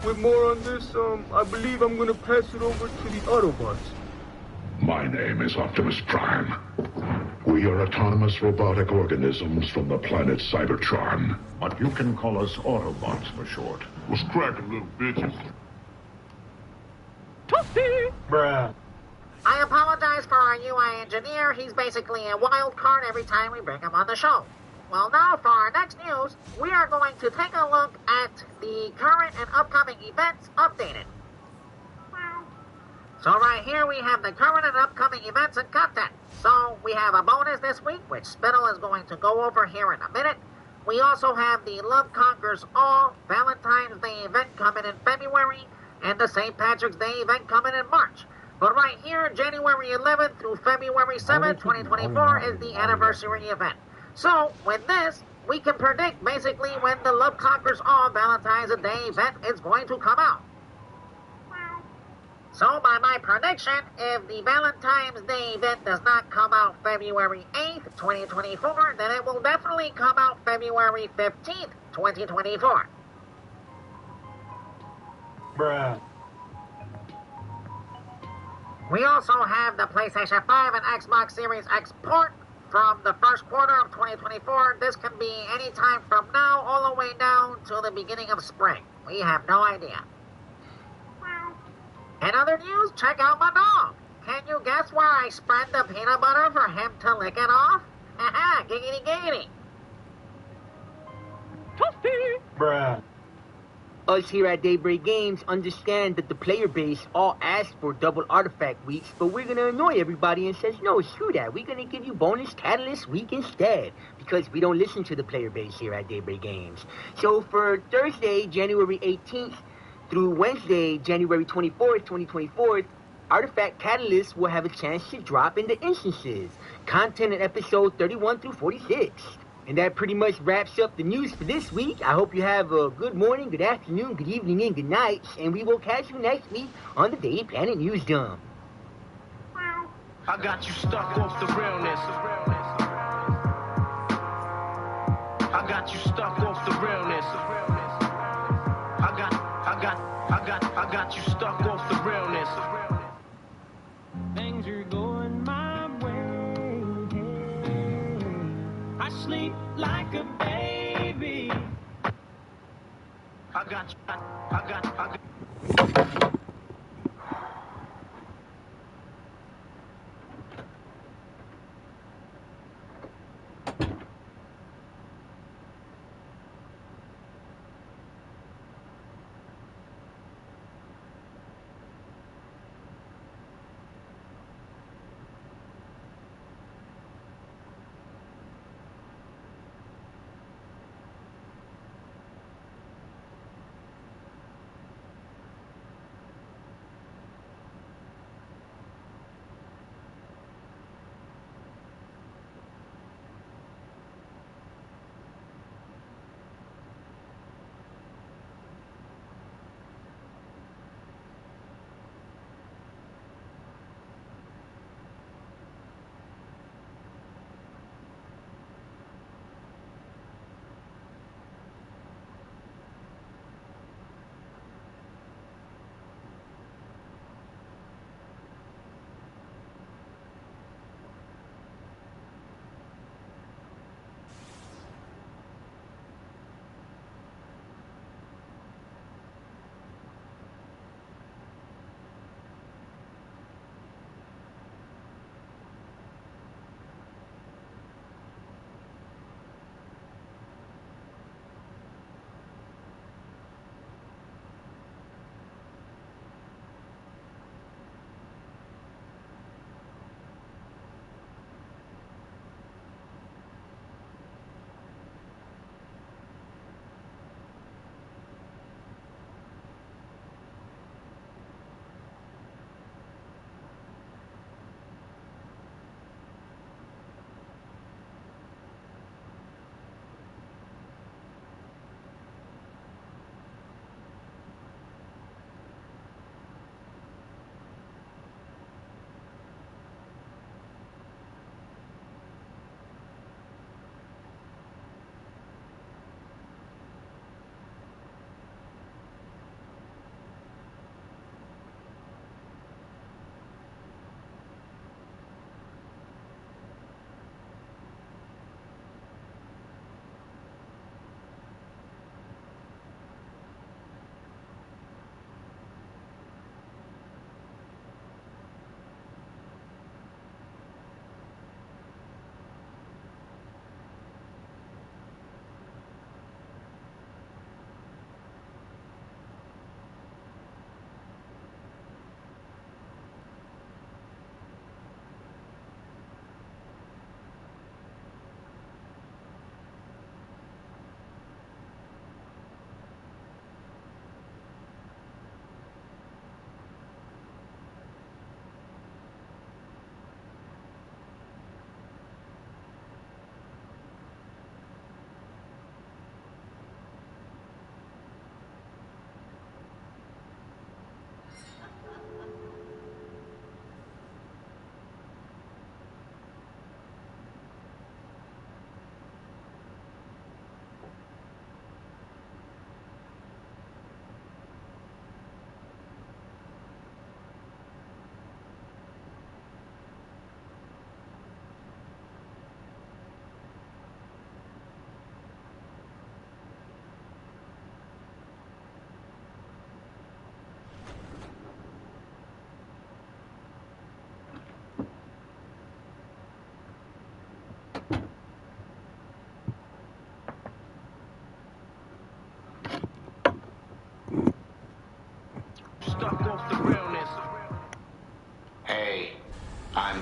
with more on this, I believe I'm going to pass it over to the Autobots. My name is Optimus Prime. We are autonomous robotic organisms from the planet Cybertron. But you can call us Autobots for short. What's cracking, little bitches? Toasty! Bruh. I apologize for our UI engineer. He's basically a wild card every time we bring him on the show. Well, now for our next news, we are going to take a look at the current and upcoming events updated. So right here we have the current and upcoming events and content. So we have a bonus this week, which Spittle is going to go over here in a minute. We also have the Love Conquers All Valentine's Day event coming in February, and the St. Patrick's Day event coming in March. But right here, January 11th through February 7th, 2024 is the anniversary event. So with this, we can predict basically when the Love Conquers All Valentine's Day event is going to come out. So by my prediction, if the Valentine's Day event does not come out February 8th, 2024, then it will definitely come out February 15th, 2024. Bruh. We also have the PlayStation 5 and Xbox Series X port from the first quarter of 2024. This can be any time from now all the way down to the beginning of spring. We have no idea. In other news, check out my dog. Can you guess where I spread the peanut butter for him to lick it off? Haha, giggity giggity. Toasty! Bruh. Us here at Daybreak Games understand that the player base all asks for double artifact weeks, but we're gonna annoy everybody and says, no, screw that. We're gonna give you bonus catalyst week instead, because we don't listen to the player base here at Daybreak Games. So for Thursday, January 18th through Wednesday, January 24th, 2024, Artifact Catalysts will have a chance to drop into instances. Content in episode 31 through 46. And that pretty much wraps up the news for this week. I hope you have a good morning, good afternoon, good evening, and good night. And we will catch you next week on the Daily Planet News Dump. I got you stuck off the realness. I got you stuck off the realness. I got you stuck off the realness. Things are going my way. I sleep like a baby. I got.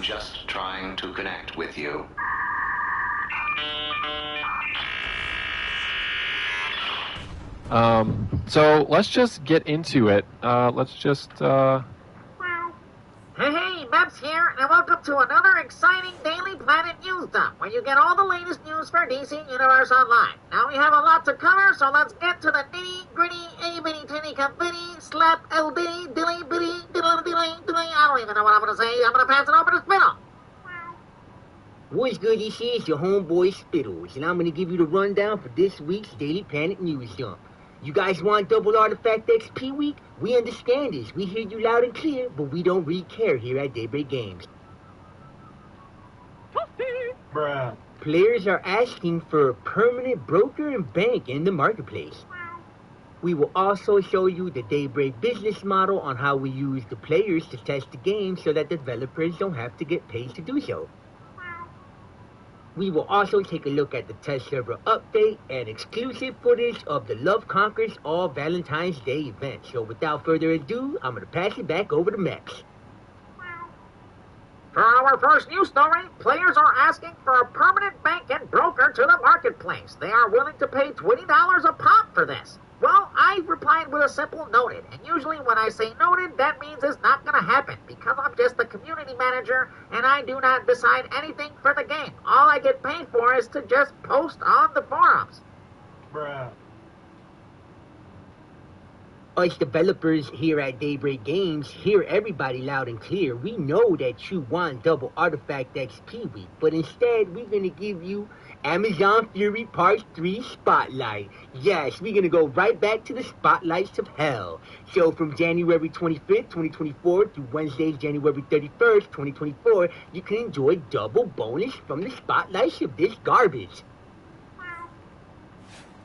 just trying to connect with you. So let's just get into it. Hey, Maps here, and welcome to another exciting Daily Planet News Dump, where you get all the latest news for DC Universe Online. Now we have a lot to cover, so let's get to the nitty-gritty, itty-bitty, titty-bitty, slap, el-bitty, dilly-bitty, diddle-dilly-dilly. I don't even know what I'm going to say. I'm going to pass it over to Spittle. What's good, this is your homeboy Spittles, and I'm gonna give you the rundown for this week's Daily Planet News Dump. You guys want double Artifact XP week? We understand this. We hear you loud and clear, but we don't really care here at Daybreak Games. Bruh. Players are asking for a permanent broker and bank in the marketplace. We will also show you the Daybreak business model on how we use the players to test the game so that developers don't have to get paid to do so. We will also take a look at the test server update and exclusive footage of the Love Conquers All Valentine's Day event. So without further ado, I'm going to pass it back over to Max. For our first news story, players are asking for a permanent bank and broker to the marketplace. They are willing to pay $20 a pop for this. Well, I replied with a simple noted, and usually when I say noted, that means it's not going to happen, because I'm just the community manager, and I do not decide anything for the game. All I get paid for is to just post on the forums. Bruh. Us developers here at Daybreak Games hear everybody loud and clear. We know that you want double Artifact XP week, but instead we're going to give you Amazon Fury Part 3 Spotlight. Yes, we're going to go right back to the spotlights of hell. So from January 25th, 2024 through Wednesday, January 31st, 2024, you can enjoy double bonus from the spotlights of this garbage.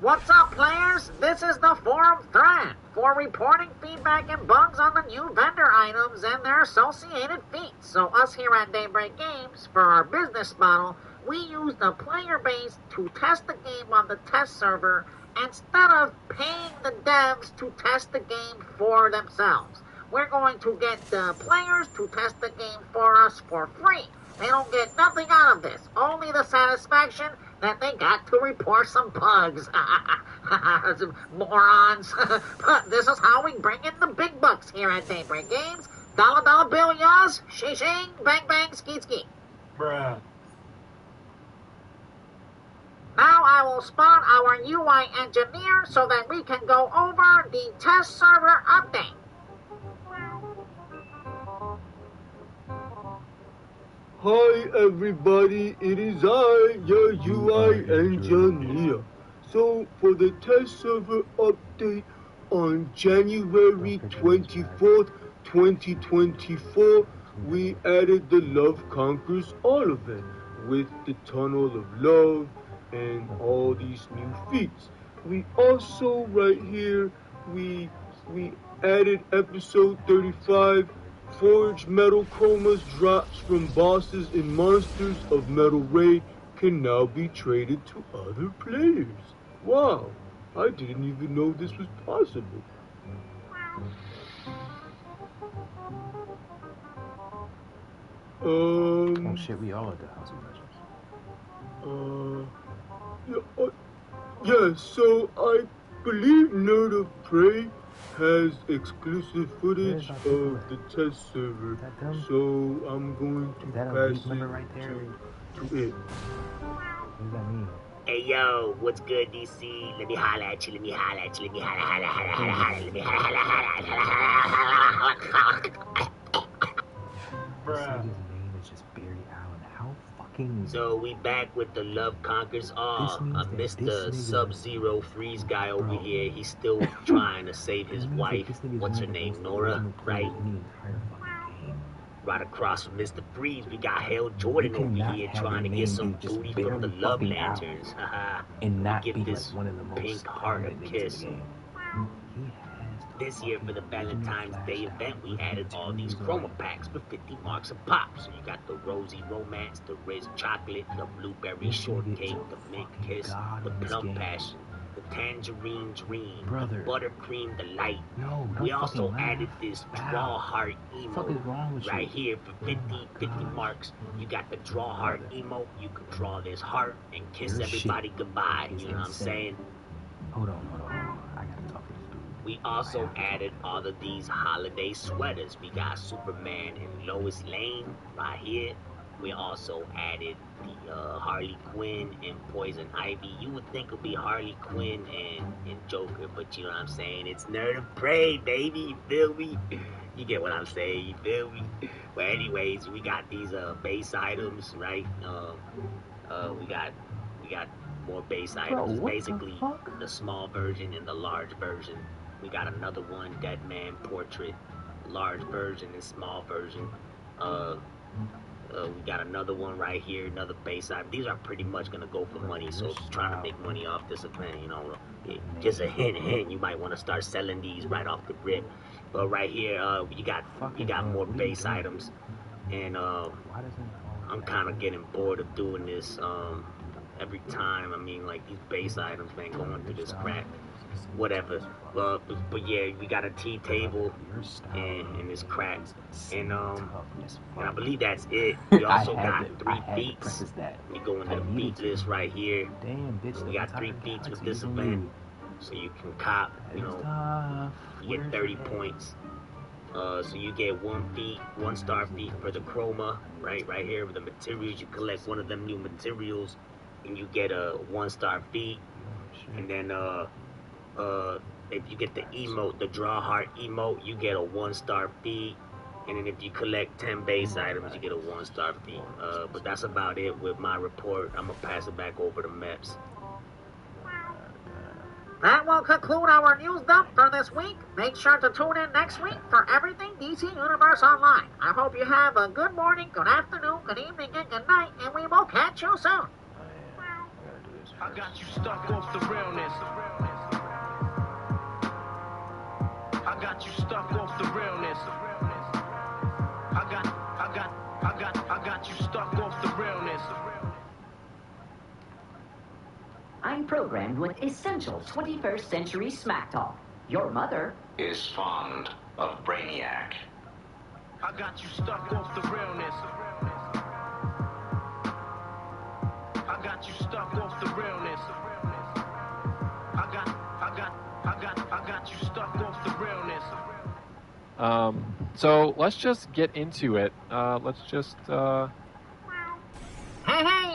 What's up, players? This is the forum thread for reporting feedback and bugs on the new vendor items and their associated feats. So us here at Daybreak Games, for our business model, we use the player base to test the game on the test server instead of paying the devs to test the game for themselves. We're going to get the players to test the game for us for free. They don't get nothing out of this, only the satisfaction that they got to report some bugs. Morons. But this is how we bring in the big bucks here at Daybreak Games. Dollar bill, yas, shing, bang, bang, skeet, skeet. Bruh. Now I will spawn our UI engineer so that we can go over the test server update. Hi everybody, it is I, your UI engineer. So for the test server update on January 24th, 2024, we added the Love Conquers All event with the Tunnel of Love and all these new feats. We also right here, we added episode 35, Forged Metal Chromas drops from bosses and monsters of Metal Raid can now be traded to other players. Wow, I didn't even know this was possible. Oh shit, we all at the House of Legends. Yeah, so I believe Nerd of Prey has exclusive footage of the test server, so I'm going to pass it right there. to it. What does that mean? Hey yo, what's good, DC? Let me holla at you, let me holla at you, let me holla, let me holla. Bruh. His name is just Barry Allen. How fucking... So we back with the Love Conquers All. Mr. Sub-Zero Freeze guy over here, he's still trying to save his wife. What's her name? Nora, right? Right across from Mr. Freeze, we got Hell Jordan over here trying to get some booty from the Love Lanterns. And not get be this like one of the most pink heart of kiss. This year for the Valentine's Day event, we added all these chroma packs for 50 marks a pop. So you got the Rosy Romance, the Riz Chocolate, the Blueberry Shortcake, the Mint Kiss, the Plum Passion, the Tangerine Dream, Brother. the Buttercream Delight. No, don't We also fucking laugh. added this Wow. Draw Heart What the fuck is emote wrong with right you? here for 50 marks. You got the Draw Heart emote. You can draw this heart and kiss Your everybody shit goodbye. is You know what I'm insane. saying? Hold on. I gotta talk to this dude. We also added all of these holiday sweaters. We got Superman and Lois Lane right here. We also added the Harley Quinn and Poison Ivy. You would think it would be Harley Quinn and Joker, but you know what I'm saying? It's Nerd of Prey, baby. You feel me? You get what I'm saying? You feel me? But anyways, we got these base items, right? We got more base items. It's basically the small version and the large version. We got another one, Dead Man Portrait, large version and small version. We got another one right here, another base item. These are pretty much gonna go for money. So if you're trying to make money off this event, you know, just a hint, you might want to start selling these right off the rip. But right here, you got more base items, and I'm kind of getting bored of doing this every time. I mean, like these base items, man, going through this crap. Whatever, but yeah, we got a tea table and this crack, and I believe that's it. We also got 3 beats. We go into the beat list right here. We got 3 beats with this event, so you can cop. You know, you get 30 points. So you get 1 star feat for the chroma, right here with the materials. You collect one of them new materials, and you get a 1 star feat, and then if you get the emote, the Draw Heart emote, you get a 1 star fee. And then if you collect 10 base items, you get a 1 star fee. But that's about it with my report. I'm going to pass it back over to Meps. That will conclude our news dump for this week. Make sure to tune in next week for everything DC Universe Online. I hope you have a good morning, good afternoon, good evening, and good night, and we will catch you soon. I got you stuck off the realness. I got you stuck off the realness. I got you stuck off the realness. I'm programmed with essential 21st century smack talk. Your mother is fond of Brainiac. I got you stuck off the realness. I got you stuck off the realness. I got you stuck off the realness. So let's just get into it. Hey,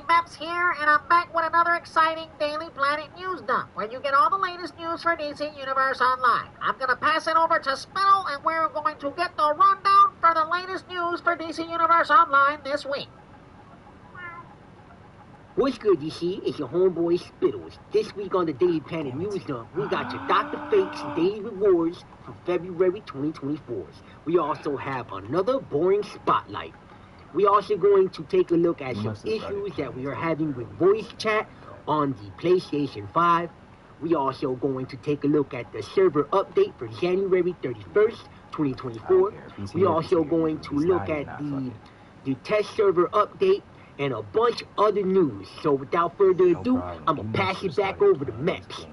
Meps here, and I'm back with another exciting Daily Planet news dump, where you get all the latest news for DC Universe Online. I'm going to pass it over to Spittle, and we're going to get the rundown for the latest news for DC Universe Online this week. What's good, DC? It's your homeboy Spittles. This week on the Daily Planet News Dump, we got your Dr. Fake's Daily Rewards for February 2024. We also have another boring spotlight. We also going to take a look at some issues that we are having with voice chat on the PlayStation 5. We also going to take a look at the server update for January 31st, 2024. We also going to look at the test server update and a bunch of other news. So without further ado, I'm going to pass it back over to Meps.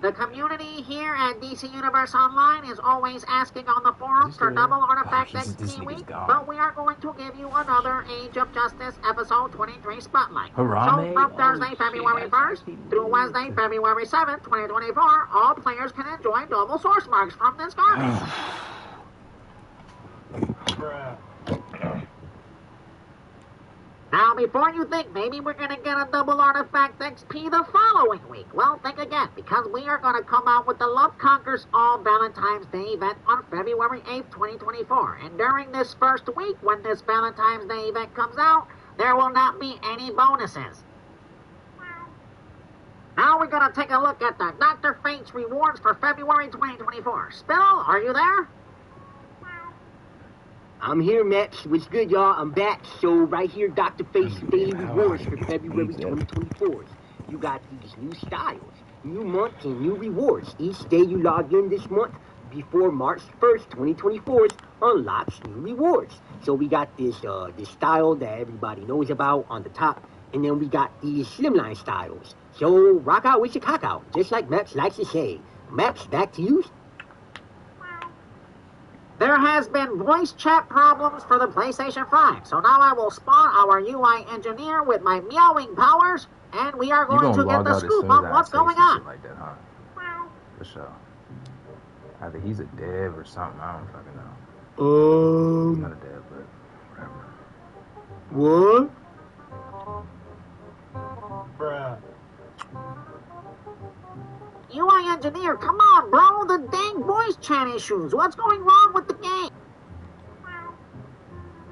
The community here at DC Universe Online is always asking on the forums for double Artifact XP week, but we are going to give you another Age of Justice episode 23 spotlight. So from Thursday, February 1st through Wednesday, February 7th, 2024, all players can enjoy double source marks from this garbage. Now, before you think maybe we're going to get a double Artifact XP the following week, well, think again, because we are going to come out with the Love Conquers All Valentine's Day event on February 8th, 2024. And during this first week, when this Valentine's Day event comes out, there will not be any bonuses. Now we're going to take a look at the Dr. Fate's rewards for February 2024. Spittle, are you there? I'm here, Meps. What's good, y'all? I'm back. So right here, Dr. Face's Daily Rewards for February 2024. You got these new styles, new months, and new rewards. Each day you log in this month before March 1st, 2024 unlocks new rewards. So we got this style that everybody knows about on the top. And then we got these slimline styles. So rock out with your cock out, just like Maps likes to say. Maps, back to you. There has been voice chat problems for the PlayStation 5, so now I will spawn our UI engineer with my meowing powers, and we are going to get the scoop on what's going on. Like that, huh? For sure. Either he's a dev or something. I don't fucking know. He's not a dev, but whatever. What? Bruh. UI engineer, come on, bro. The dang voice chat issues. What's going wrong with the game?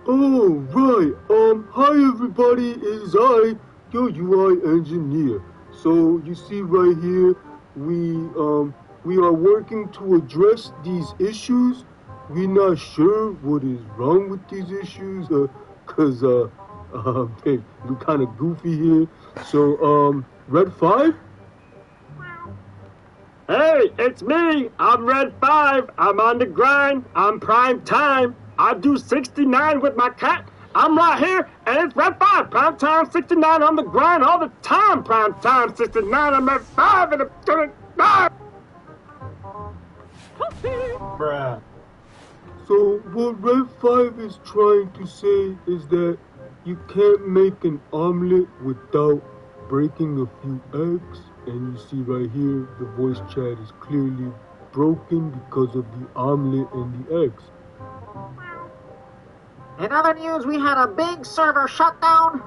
Oh, right. Hi everybody, it's I, your UI engineer. So, you see right here, we are working to address these issues. We're not sure what is wrong with these issues, cause, we're kind of goofy here. So, Red 5? Hey, it's me. I'm Red 5. I'm on the grind. I'm prime time. I do 69 with my cat. I'm right here, and it's Red 5. Prime time 69 on the grind all the time. Prime time 69. I'm Red 5 and I'm doing it. Bruh. So what Red 5 is trying to say is that you can't make an omelet without breaking a few eggs. And you see right here, the voice chat is clearly broken because of the omelet and the eggs. In other news, we had a big server shutdown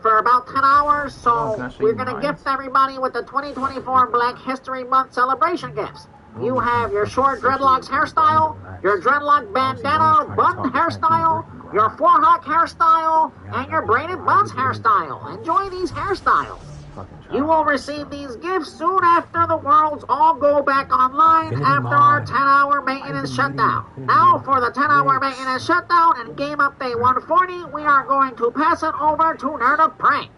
for about 10 hours, so we're going to gift everybody with the 2024 Black History Month celebration gifts. You have your short dreadlocks hairstyle, your dreadlock bandana bun hairstyle, your four-hawk hairstyle, and your braided buns hairstyle. Enjoy these hairstyles. You will receive these gifts soon after the worlds all go back online after our 10-hour maintenance shutdown. Now, for the 10-hour maintenance shutdown and Game Update 140, we are going to pass it over to Nerd of Prank.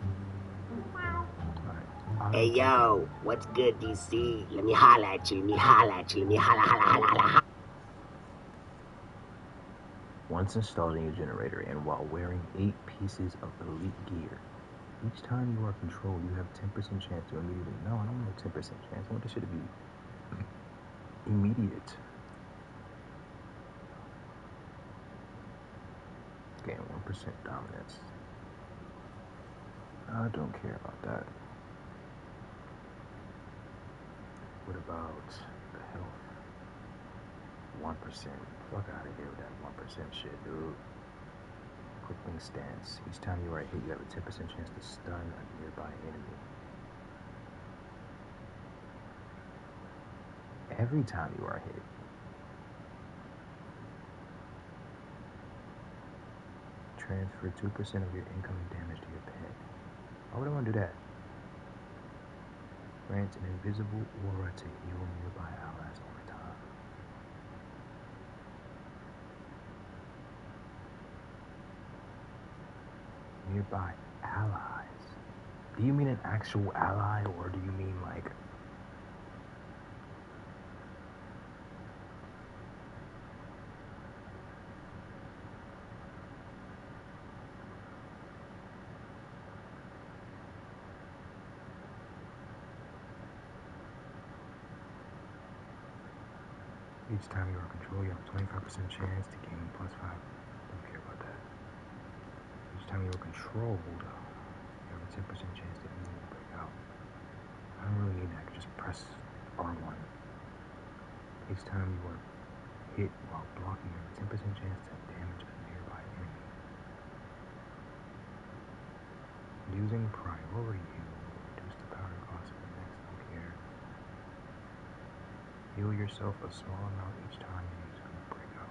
Hey, yo, what's good, DC? Let me holla at you, let me holla at you, let me holla. Once installed in your generator and while wearing 8 pieces of elite gear, each time you are controlled, you have 10% chance to immediately. No, I don't want a 10% chance. I want this shit to be immediate. Gain 1% dominance. I don't care about that. What about the health? 1%. Fuck out of here with that 1% shit, dude. Crippling stance. Each time you are hit, you have a 10% chance to stun a nearby enemy. Every time you are hit. Transfer 2% of your incoming damage to your pet. Why would I want to do that? Grants an invisible aura to heal nearby allies over time. Nearby allies. Do you mean an actual ally, or do you mean like each time you are controlled, you have a 25% chance to gain +5. Don't care about that. Each time you are controlled, you have a 10% chance to immediately break out. I don't really need that. I can just press R1. Each time you are hit while blocking, you have a 10% chance to damage a nearby enemy. Using priority heal will reduce the power cost of the next gear. Heal yourself a small amount each time you use a breakout.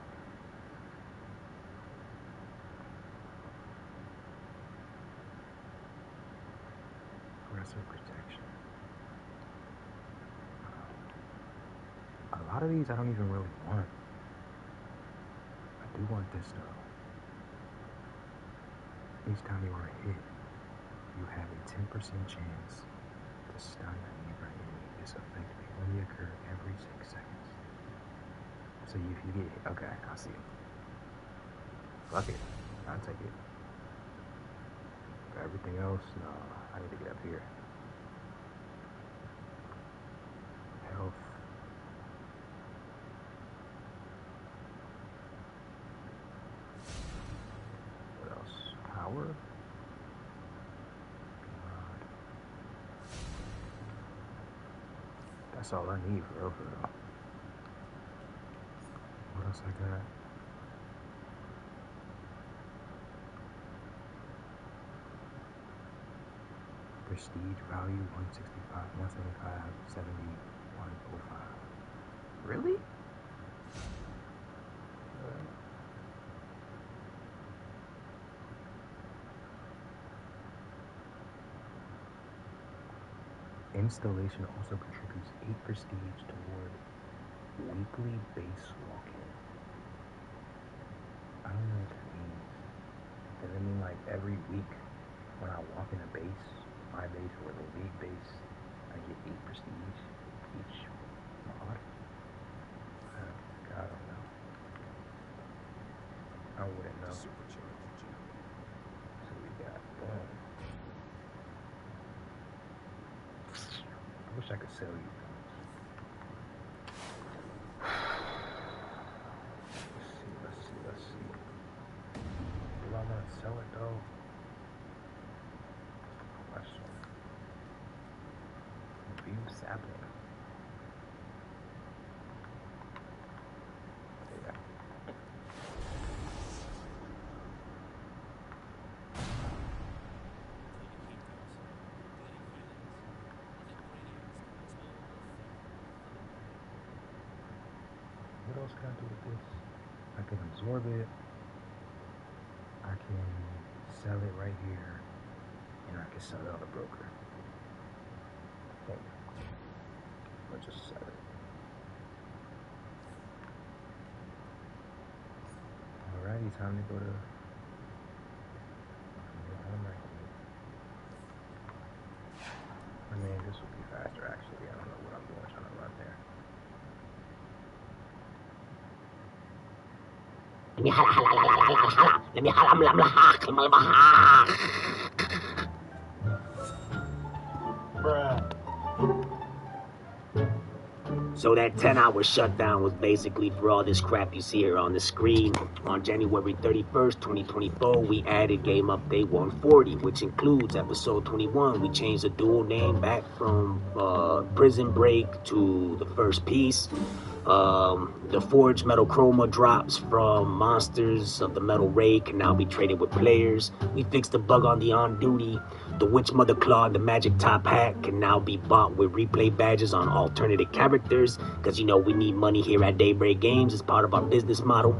Aggressive protection. A lot of these I don't even really want. I do want this though. Each time you are hit, you have a 10% chance to stun a nearby enemy. This effect may only occur every 6 seconds. So if you get hit, okay, I see it. Fuck it, I'll take it. For everything else, no, I need to get up here. Health. What else? Power? That's all I need for real. What else I got? Prestige value 165, 175, 70, 105. Really? Installation also contributes 8 prestige toward weekly base walking. I don't know what that means. Does it mean like every week when I walk in a base, my base or the league base, I get 8 prestige each mod? I don't know. I wouldn't know. So we got that. I wish I could sell you things. Let's see. Do I want to sell it though? Question. View sapling. Yeah. What else can I do with this? I can absorb it. I can sell it right here. And I can sell it on the broker. I think. Or just sell it. Alrighty, time to go to home right here. I mean, this will be faster actually. I don't know what I'm doing trying to run there. So that 10-hour shutdown was basically for all this crap you see here on the screen. On January 31st, 2024, we added Game Update 140, which includes Episode 21. We changed the dual name back from Prison Break to the first piece. The Forged Metal Chroma drops from Monsters of the Metal Ray can now be traded with players. We fixed the bug on the on-duty. The Witch Mother Claw and the Magic Top Hat can now be bought with replay badges on alternative characters, because you know we need money here at Daybreak Games as part of our business model.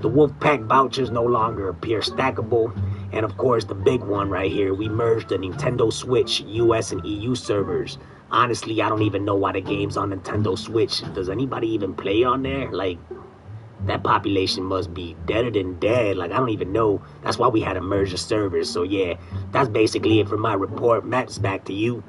The Wolfpack vouchers no longer appear stackable. And of course the big one right here, we merged the Nintendo Switch US and EU servers. Honestly, I don't even know why the game's on Nintendo Switch. Does anybody even play on there? Like, that population must be deader than dead. Like, I don't even know. That's why we had to merge the servers. So yeah, that's basically it for my report. Matt, it's back to you.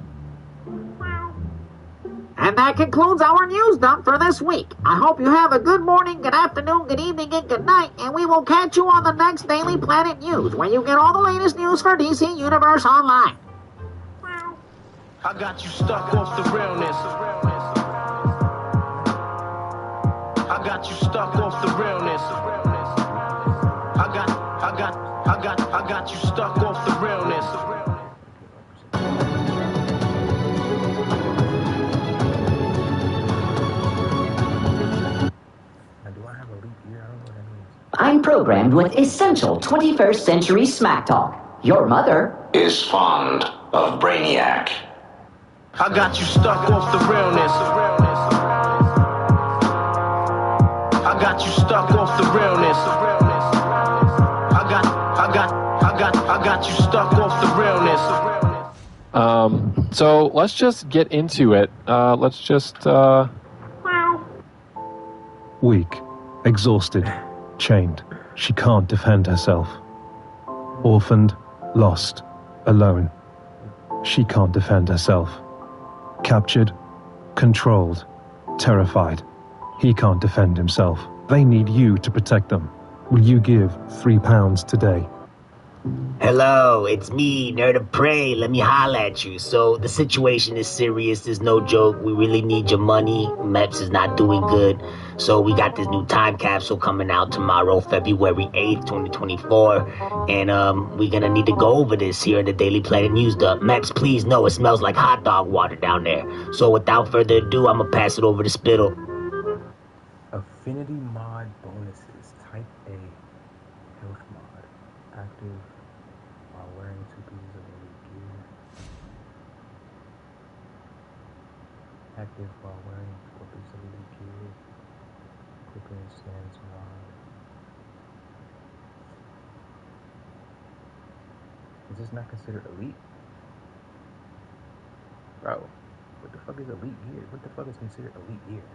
And that concludes our news dump for this week. I hope you have a good morning, good afternoon, good evening, and good night, and we will catch you on the next Daily Planet News, where you get all the latest news for DC Universe Online. I got you stuck off the realness. I got you stuck off the realness. I got you stuck off the realness. I'm programmed with essential 21st century smack talk. Your mother is fond of Brainiac. I got you stuck off the realness. I got you stuck off the realness. I got you stuck off the realness. So let's just get into it. Weak, exhausted, chained. She can't defend herself. Orphaned, lost, alone. She can't defend herself. Captured, controlled, terrified. He can't defend himself. They need you to protect them. Will you give £3 today? Hello, it's me, Nerd of Prey. Let me holla at you. So, the situation is serious. There's no joke. We really need your money. Meps is not doing good. So, we got this new time capsule coming out tomorrow, February 8th, 2024. And, we're gonna need to go over this here in the Daily Planet News Dump. Meps, please know it smells like hot dog water down there. So, without further ado, I'm gonna pass it over to Spittle. Affinity mod bonuses. Type A. Health mod. Active while wearing 2 pieces of elite gear. Active while wearing 4 pieces of elite gear. Equipping stance mod. Is this not considered elite? Bro, what the fuck is elite gear? What the fuck is considered elite gear?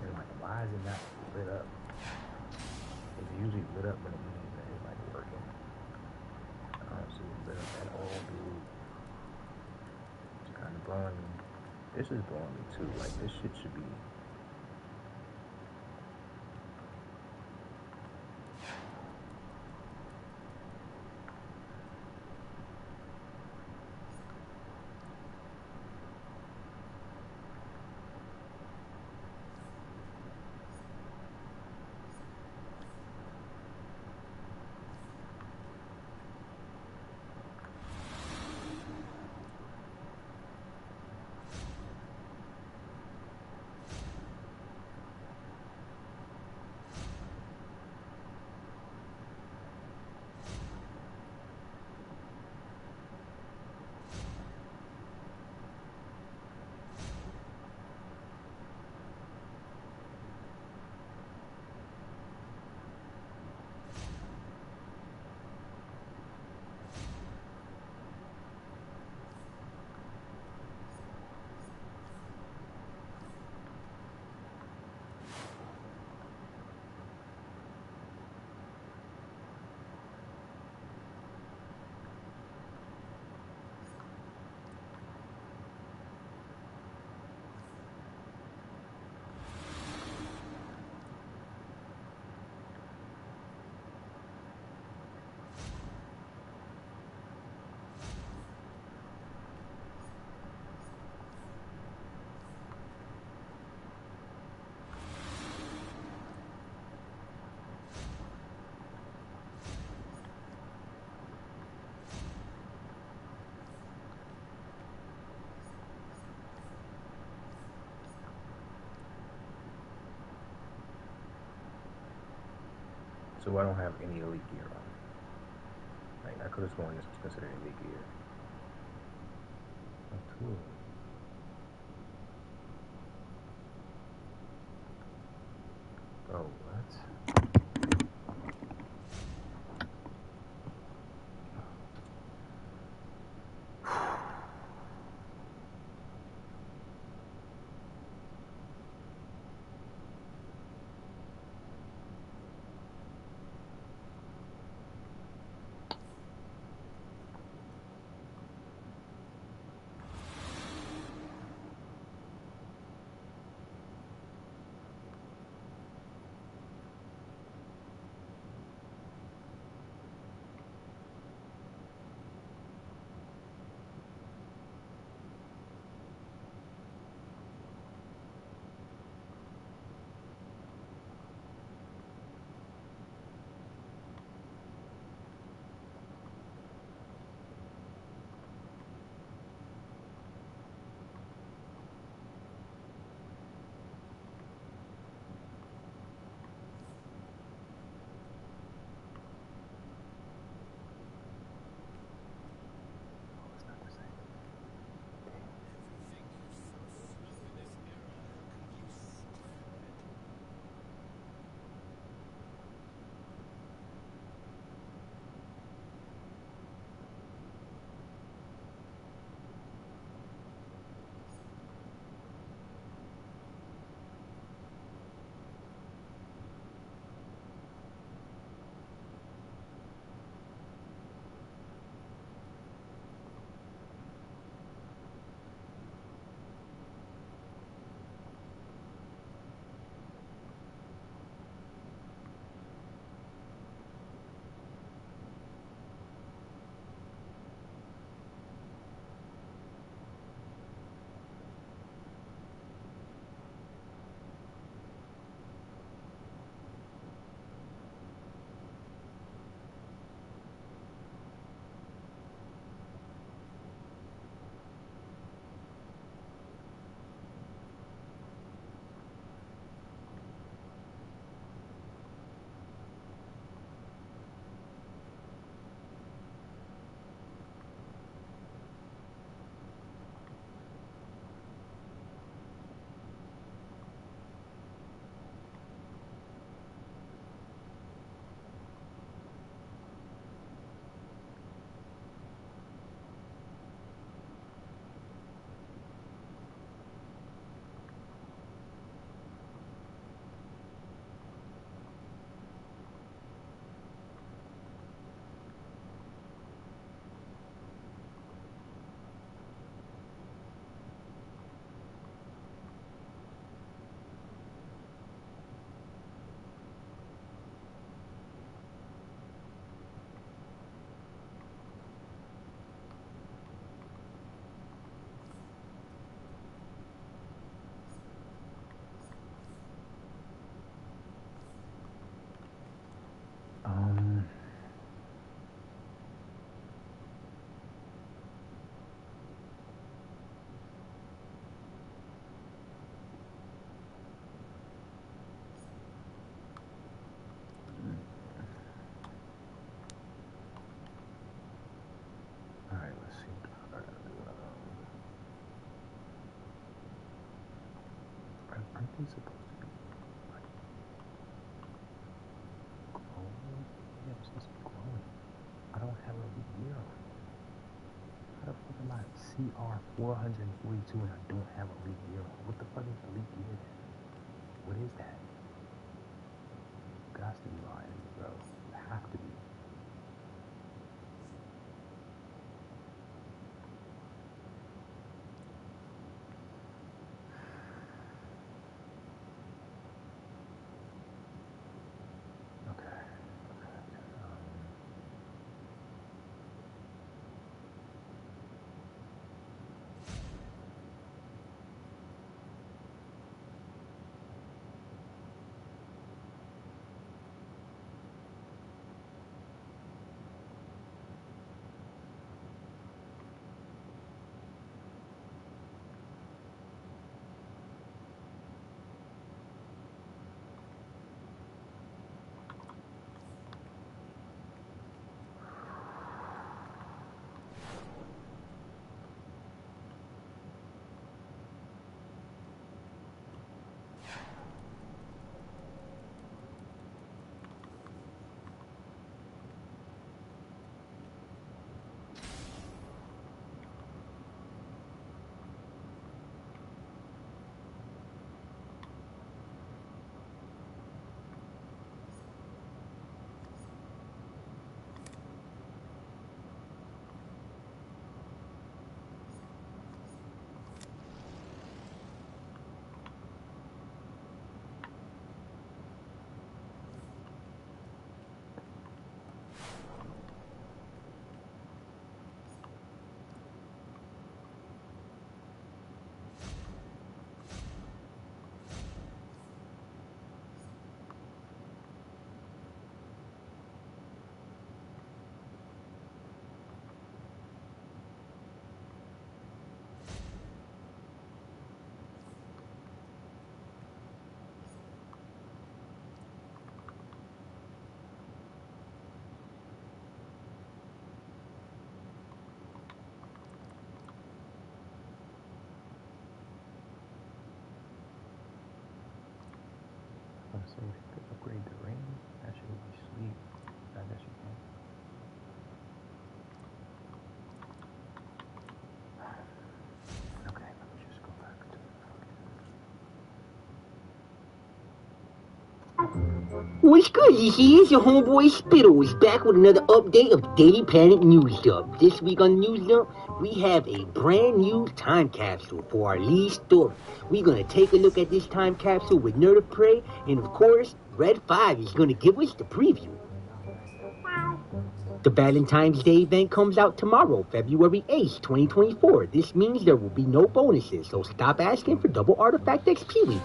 And like, why is it not lit up? It's usually lit up when it means that it's like working. I don't see it lit up at all, dude. It's kind of blowing me. This is blowing me too. Like, this shit should be. So I don't have any elite gear on. Like, I could have sworn this was considered elite gear. Oh, cool. Oh, what? CR 442 and I don't have Elite Gear. What the fuck is Elite Gear? What is that? Got to be lying to me, bro. You have to be. So if you could upgrade the ring, that should be sweet. I guess you can. Okay, let me just go back to What's good, this is your homeboy Spittles back with another update of Daily Planet News Dump. This week on the News Dump, we have a brand new time capsule for our lead story. We're going to take a look at this time capsule with Nerd of Prey, and of course, Red 5 is going to give us the preview. The Valentine's Day event comes out tomorrow, February 8th, 2024. This means there will be no bonuses, so stop asking for double artifact XP.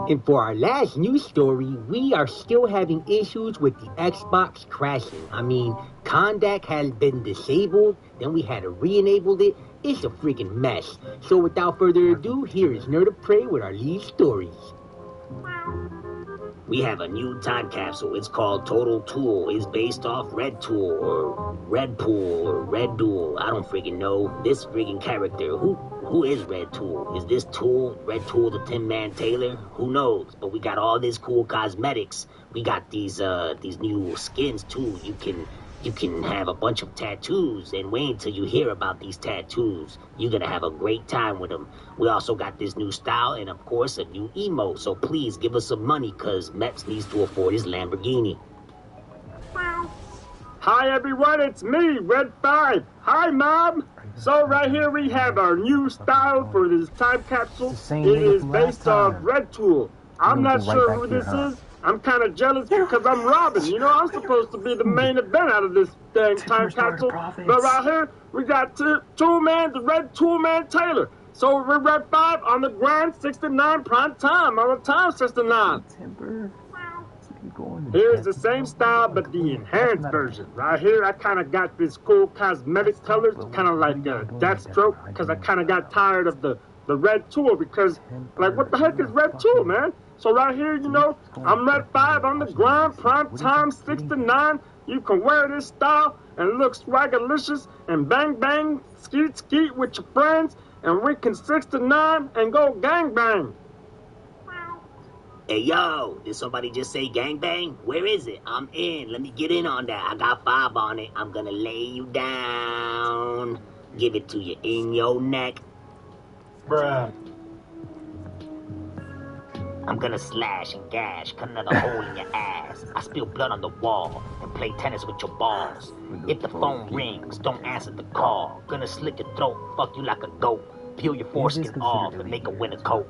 And for our last news story, we are still having issues with the Xbox crashing. I mean, Kondak has been disabled, then we had to re-enable it. It's a freaking mess. So without further ado, here is Nerd of Prey with our lead stories. We have a new time capsule. It's called Total Tool. It's based off Red Tool or Red Pool or Red Duel. I don't freaking know. This freaking character. Who is Red Tool? Is this Tool, Red Tool, the Tin Man Taylor? Who knows? But we got all this cool cosmetics. We got these new skins too. You can have a bunch of tattoos, and wait until you hear about these tattoos. You're gonna have a great time with them. We also got this new style and, of course, a new emote. So please give us some money, because Meps needs to afford his Lamborghini. Hi, everyone. It's me, Red 5. Hi, Mom. So right here we have our new style for this time capsule. It is based off Red Tool. I'm not sure who this is. I'm kind of jealous because I'm Robin. You know, I'm supposed to be the main event out of this dang time capsule. But right here, we got Toolman, the Red Toolman Taylor. So we're Red 5 on the grind, 69 prime time, on the time 69. Here's the same style, but the enhanced version. Right here, I kind of got this cool cosmetic colors, kind of like Deathstroke, because I kind of got tired of the Red Tool, because, like, what the heck is Red Tool, man? So right here, you know, I'm Red 5 on the grind, prime time 69. You can wear this style and look swagalicious and bang bang, skeet skeet with your friends, and we can 69 and go gang bang. Hey, yo, did somebody just say gangbang? Where is it? I'm in. Let me get in on that. I got 5 on it. I'm gonna lay you down. Give it to you in your neck. Bruh. I'm gonna slash and gash, cut another hole in your ass. I spill blood on the wall and play tennis with your balls. If the phone rings, don't answer the call. Gonna slit your throat, fuck you like a goat. Peel your foreskin off and make a winter coat.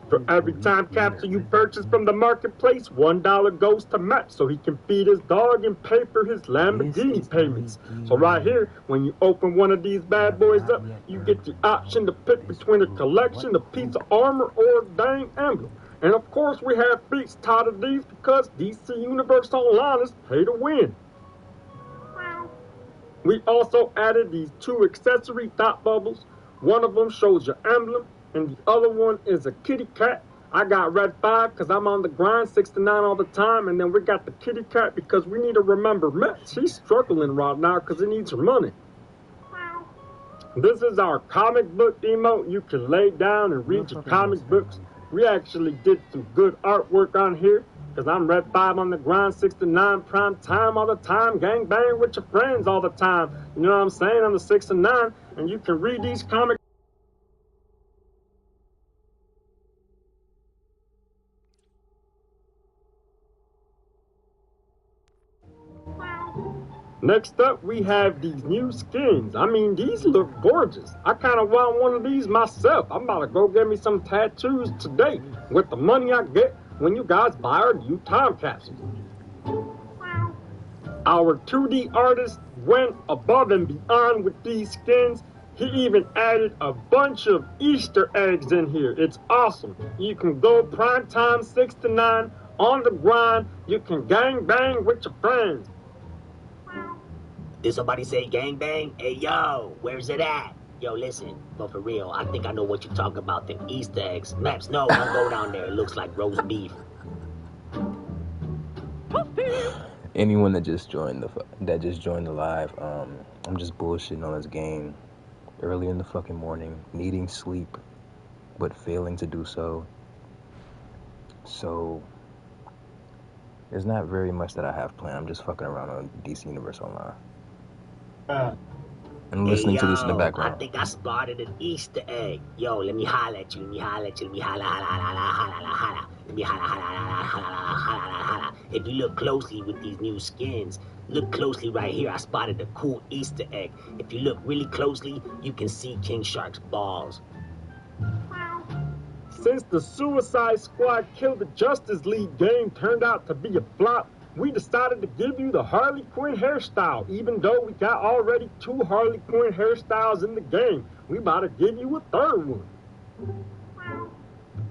For every time capsule you purchase from the marketplace, $1 goes to Matt so he can feed his dog and pay for his Lamborghini payments. So right here, when you open one of these bad boys up, you get the option to pick between a collection, a piece of armor, or a dang emblem. And of course, we have beats tied to these because DC Universe Online is pay to win. We also added these 2 accessory thought bubbles. One of them shows your emblem, and the other one is a kitty cat. I got red 5 because I'm on the grind 6 to 9 all the time, and then we got the kitty cat because we need to remember Matt. He's struggling right now because he needs your money. This is our comic book emote. You can lay down and read your comic books. We actually did some good artwork on here because I'm red 5 on the grind 6 to 9 prime time all the time. Gang bang with your friends all the time. You know what I'm saying? I'm the 6 to 9, and you can read these comics. Next up, we have these new skins. I mean, these look gorgeous. I kind of want one of these myself. I'm about to go get me some tattoos today with the money I get when you guys buy our new time capsules. Our 2D artist went above and beyond with these skins. He even added a bunch of Easter eggs in here. It's awesome. You can go prime time 6 to 9 on the grind. You can gang bang with your friends. Did somebody say gangbang? Hey, yo, where's it at? Yo, listen, but for real, I think I know what you're talking about, them Easter eggs. Maps, no, don't go down there. It looks like roast beef. Anyone that just joined the live, I'm just bullshitting on this game early in the fucking morning, needing sleep, but failing to do so. So there's not very much that I have planned. I'm just fucking around on DC Universe Online. And listening to this in the background. I think I spotted an Easter egg. Yo, let me holla at you. Let me holla at you. Let me holla, holla, holla, holla, holla, holla. Let me holla, holla, holla, holla, holla, holla. If you look closely with these new skins, look closely right here. I spotted a cool Easter egg. If you look really closely, you can see King Shark's balls. Since the Suicide Squad Killed the Justice League game turned out to be a flop, we decided to give you the Harley Quinn hairstyle. Even though we got already 2 Harley Quinn hairstyles in the game, we about to give you a 3rd one.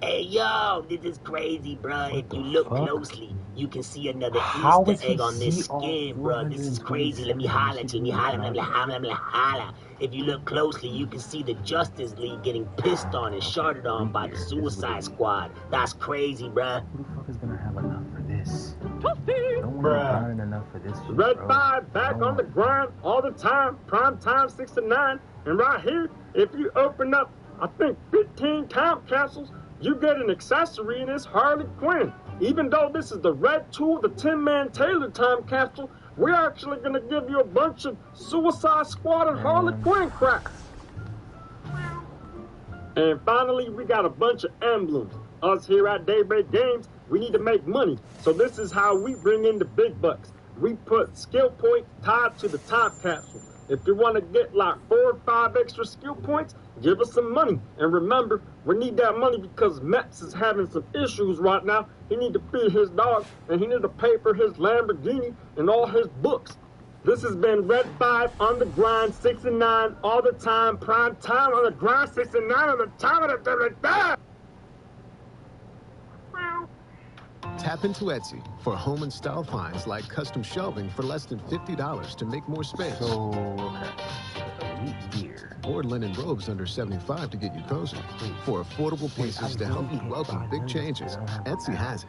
Hey, yo, this is crazy, bruh. If you look closely, you can see another How Easter egg on this skin, bruh. This is crazy. Let me holla at you. Let me holla, let me holla, let me holla. If you look closely, you can see the Justice League getting pissed on and sharded on by the Suicide Squad. That's crazy, bruh. Who the fuck is gonna have enough for this? No one has enough for this shit, Red bro. 5 back on the grind all the time, prime time 6 to 9. And right here, if you open up, I think 15 time capsules, you get an accessory in this Harley Quinn. Even though this is the Red Tool, the Tin Man Taylor time capsule, we're actually going to give you a bunch of Suicide Squad and Harley Quinn crap. And finally, we got a bunch of emblems. Us here at Daybreak Games, we need to make money. So this is how we bring in the big bucks. We put skill points tied to the time capsule. If you want to get like 4 or 5 extra skill points, give us some money. And remember, we need that money because Max is having some issues right now. He need to feed his dog, and he need to pay for his Lamborghini and all his books. This has been Red 5 on the grind 6 and 9 all the time, prime time on the grind 6 and 9 on the time of the Red 5. Tap into Etsy for home and style finds like custom shelving for less than $50 to make more space. Or linen robes under $75 to get you cozy. For affordable pieces to help you welcome big changes, Etsy has it.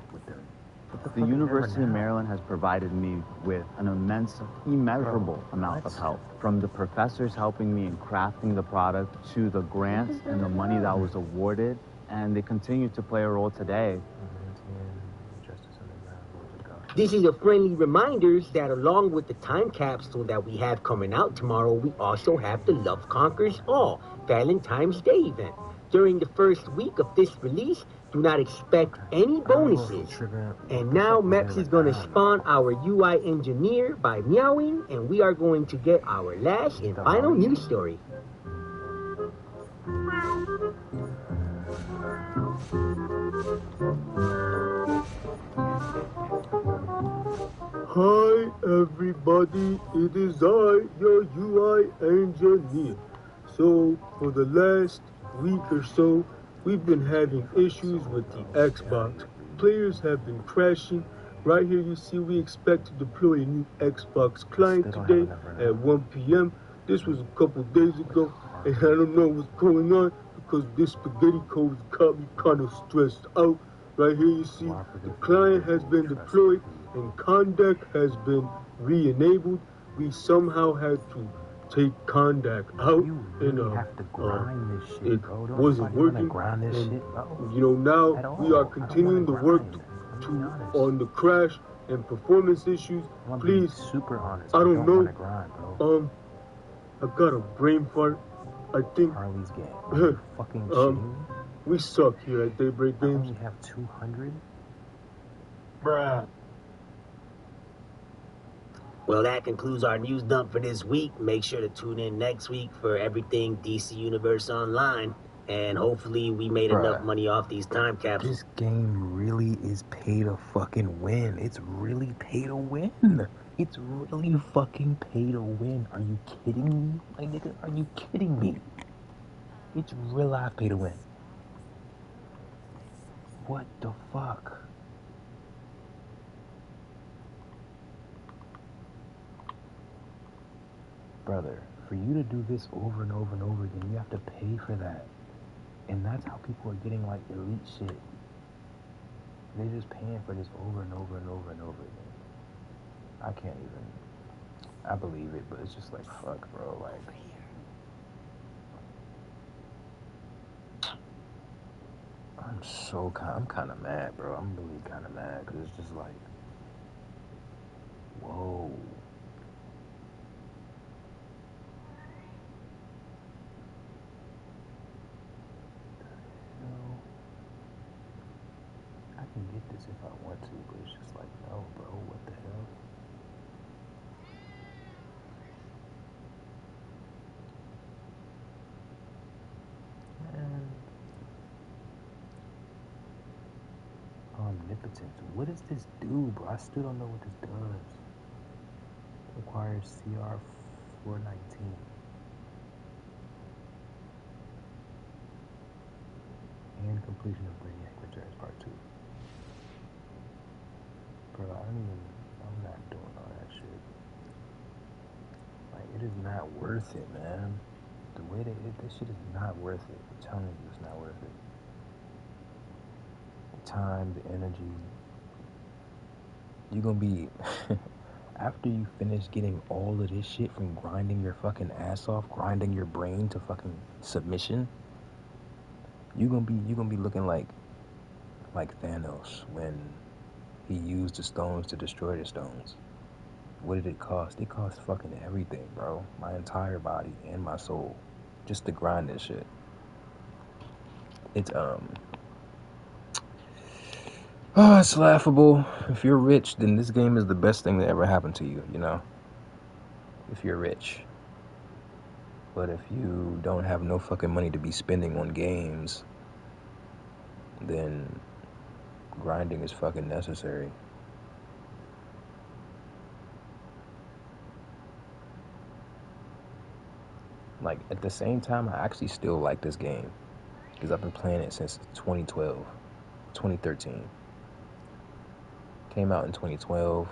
The University of Maryland has provided me with an immeasurable amount of help. From the professors helping me in crafting the product to the grants and the money that was awarded and they continue to play a role today. This is a friendly reminder that along with the time capsule that we have coming out tomorrow, we also have the Love Conquers All Valentine's Day event. During the first week of this release, do not expect any bonuses. And now Meps is going to spawn our UI engineer by meowing, and we are going to get our last and final news story. Hi everybody, it is I, your UI engineer. So, for the last week or so, we've been having issues with the Xbox. Players have been crashing. Right here you see we expect to deploy a new Xbox client today at 1 p.m. This was a couple days ago, and I don't know what's going on because this spaghetti code got me kind of stressed out. Right here you see the client has been deployed and Condac has been re-enabled. We somehow had to take Condac out and it wasn't working. And, you know, now we are continuing the work on the crash and performance issues. Please, I don't know. I got a brain fart. I think we suck here at Daybreak Games. We have 200. Bruh. Well, that concludes our news dump for this week. Make sure to tune in next week for everything DC Universe Online. And hopefully we made enough money off these time capsules. This game really is pay to fucking win. It's really pay to win. It's really fucking pay to win. Are you kidding me? Like, nigga, are you kidding me? It's real life pay to win. What the fuck? Brother, for you to do this over and over and over again, you have to pay for that. And that's how people are getting, like, elite shit. They're just paying for this over and over and over and over again. I can't even... I believe it, but it's just like, fuck, bro, like... I'm kind of mad, bro. I'm really kind of mad, because it's just like... Whoa. I can get this if I want to, but it's just like, no, bro, what the hell? Man. Omnipotent. What does this do, bro? I still don't know what this does. Requires CR 419. And completion of Brainiac Returns Part 2. Bro, I'm not doing all that shit. Like, it is not worth it, man. The way this shit is not worth it. I'm telling you, it's not worth it. The time, the energy. You're gonna be... After you finish getting all of this shit from grinding your fucking ass off, grinding your brain to fucking submission, you're gonna be looking like Thanos when he used the stones to destroy the stones. What did it cost? It cost fucking everything, bro. My entire body and my soul. Just to grind this shit. It's oh, it's laughable. If you're rich, then this game is the best thing that ever happened to you, you know? If you're rich. But if you don't have no fucking money to be spending on games, then grinding is fucking necessary. Like, at the same time, I actually still like this game. Because I've been playing it since 2012, 2013. Came out in 2012.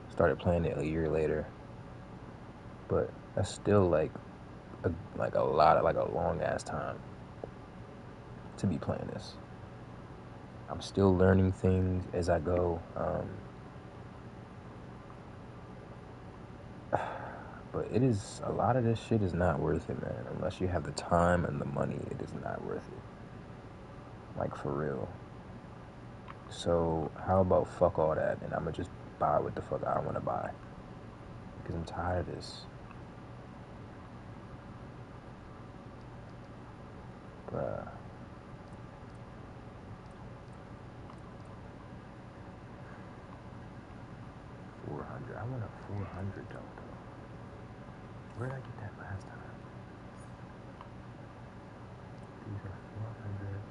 Started playing it a year later. But that's still like a long ass time to be playing this. I'm still learning things as I go. But it is, a lot of this shit is not worth it, man. Unless you have the time and the money, it is not worth it. Like, for real. So, how about fuck all that, and I'ma just buy what the fuck I wanna buy. Because I'm tired of this. Bruh. $400. I want a $400 though. Where did I get that last time? These are $400.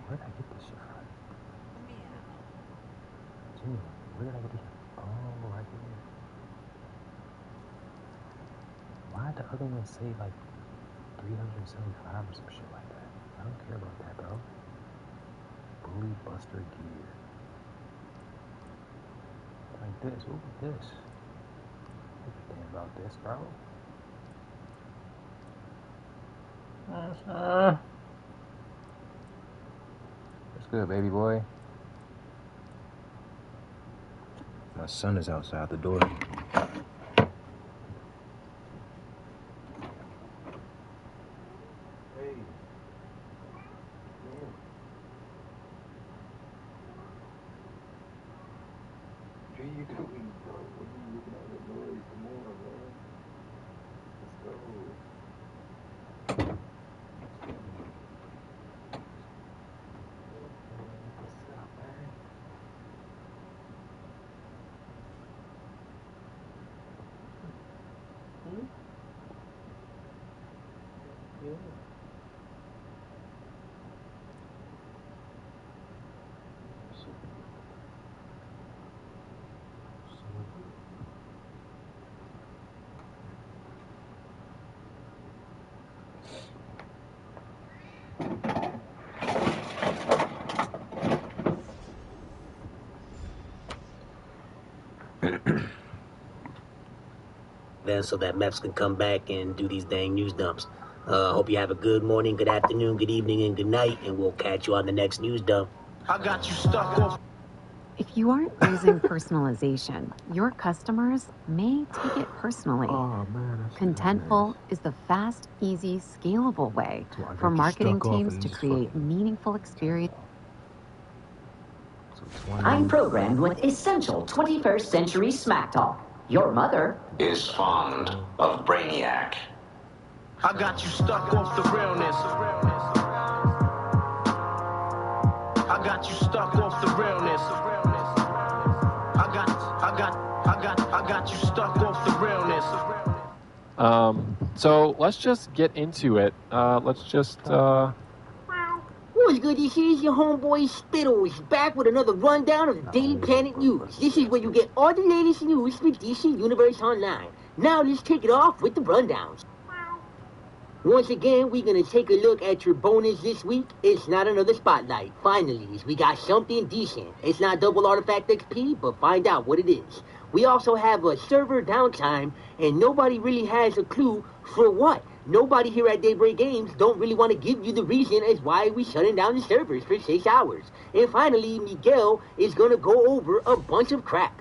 Where did I get this shit from? Gee, where did I get this? Oh, right here. Why did the other one say like 375 or some shit like that? I don't care about that, bro. Bully Buster gear. Like this. What was this? What you think about this, bro? What's good, baby boy? My son is outside the door. Then so that Meps can come back and do these dang news dumps. Hope you have a good morning, good afternoon, good evening, and good night, and we'll catch you on the next news dump. I got you stuck off. If you aren't using personalization, your customers may take it personally. Oh, man, Contentful is the fast, easy, scalable way for marketing teams to create meaningful experience. I'm programmed with essential 21st century smack talk. Your mother is fond of Brainiac. I got you stuck off the realness. I got you stuck off the realness. I got you stuck off the realness. So let's just get into it. What's good? This is your homeboy Spittles, back with another rundown of the Daily Planet News. This is where you get all the latest news for DC Universe Online. Now let's kick it off with the rundowns. Once again, we're going to take a look at your bonus this week. It's not another spotlight. Finally, we got something decent. It's not double artifact XP, but find out what it is. We also have a server downtime, and nobody really has a clue for what. Nobody here at Daybreak Games don't really want to give you the reason as why we shutting down the servers for 6 hours. And finally, Miguel is going to go over a bunch of crap.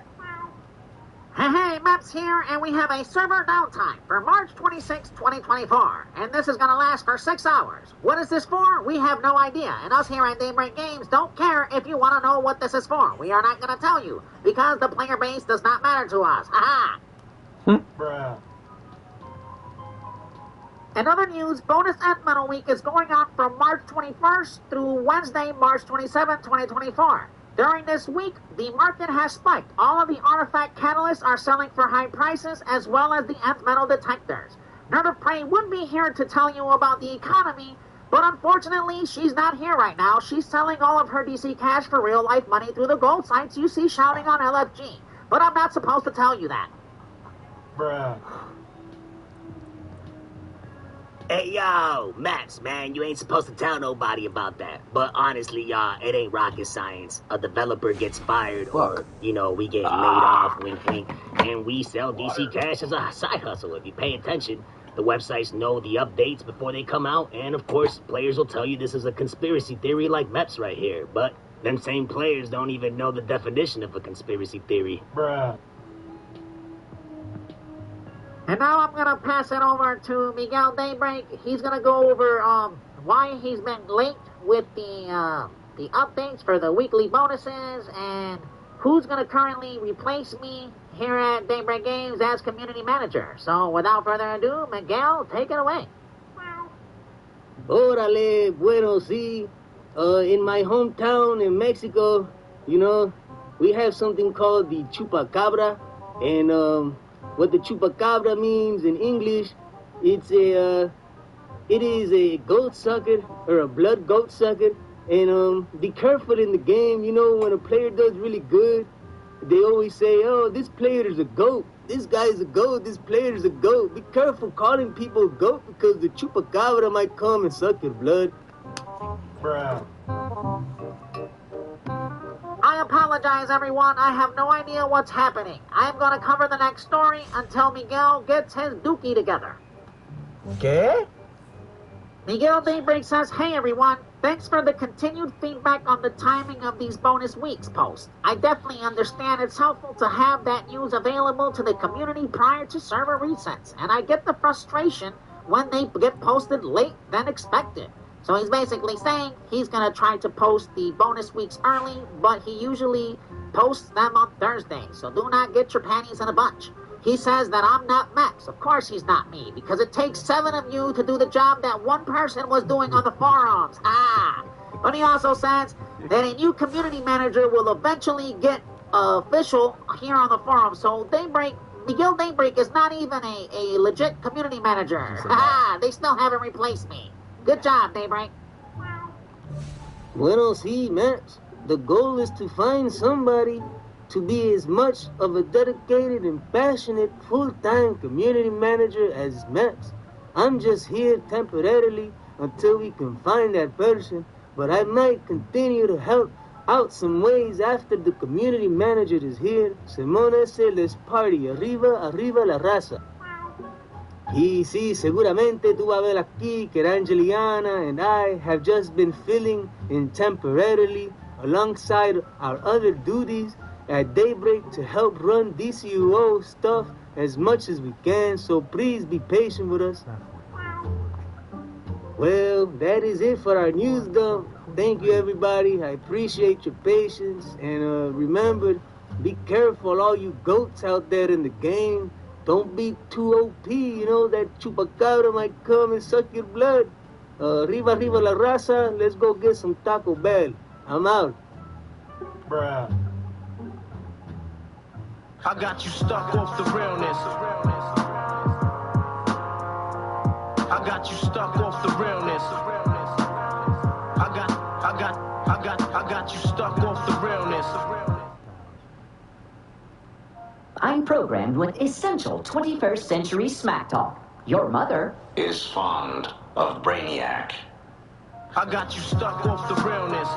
Hey, Maps here, and we have a server downtime for March 26, 2024. And this is going to last for 6 hours. What is this for? We have no idea. And us here at Daybreak Games don't care if you want to know what this is for. We are not going to tell you, because the player base does not matter to us. Ha-ha! Bruh. In other news, Bonus Ant Metal Week is going on from March 21st through Wednesday, March 27, 2024. During this week, the market has spiked. All of the artifact catalysts are selling for high prices, as well as the Ant Metal detectors. Nerd of Prey would be here to tell you about the economy, but unfortunately, she's not here right now. She's selling all of her DC cash for real-life money through the gold sites you see shouting on LFG. But I'm not supposed to tell you that. Bruh. Hey, yo, Maps, man, you ain't supposed to tell nobody about that. But honestly, y'all, it ain't rocket science. A developer gets fired, or, you know, we get laid off, wink, wink, and we sell DC cash as a side hustle. If you pay attention, The websites know the updates before they come out, and of course, players will tell you this is a conspiracy theory like Meps right here, but them same players don't even know the definition of a conspiracy theory. Bruh. And now I'm gonna pass it over to Miguel Daybreak. He's gonna go over why he's been late with the updates for the weekly bonuses and who's gonna currently replace me here at Daybreak Games as community manager. So without further ado, Miguel, take it away. Órale, bueno, sí. In my hometown in Mexico, you know, we have something called the chupacabra, and what the chupacabra means in English, it is a goat sucker or a blood goat sucker. And be careful in the game. You know, when a player does really good, they always say, "Oh, this player is a goat. This guy is a goat. This player is a goat." Be careful calling people a goat because the chupacabra might come and suck your blood. Bruh. I apologize, everyone. I have no idea what's happening. I'm going to cover the next story until Miguel gets his dookie together. ¿Qué? Miguel Daybreak says, "Hey, everyone. Thanks for the continued feedback on the timing of these bonus weeks posts. I definitely understand it's helpful to have that news available to the community prior to server resets, and I get the frustration when they get posted late than expected." So he's basically saying he's going to try to post the bonus weeks early, but he usually posts them on Thursdays, so do not get your panties in a bunch. He says that I'm not Max. Of course he's not me, because it takes 7 of you to do the job that one person was doing on the forums. But he also says that a new community manager will eventually get official here on the forum. So Miguel Daybreak is not even a legit community manager. They still haven't replaced me. Good job, Daybreak. Bueno, sí, Max. The goal is to find somebody to be as much of a dedicated and passionate full-time community manager as Max. I'm just here temporarily until we can find that person, but I might continue to help out some ways after the community manager is here. Simón ese les party. Arriba, arriba la raza. Y sí, seguramente tú vas a ver aquí que Angeliana and I have just been filling in temporarily alongside our other duties at Daybreak to help run DCUO stuff as much as we can, so please be patient with us. Well, that is it for our news dump. Thank you, everybody. I appreciate your patience, and remember, be careful, all you goats out there in the game. Don't be too OP, you know, that chupacabra might come and suck your blood. Arriba, arriba la raza, let's go get some Taco Bell. I'm out. Bruh. I got you stuck off the realness. I got you stuck off the realness. I got you stuck off the realness. I'm programmed with essential 21st century smack talk. Your mother is fond of Brainiac. I got you stuck off the realness.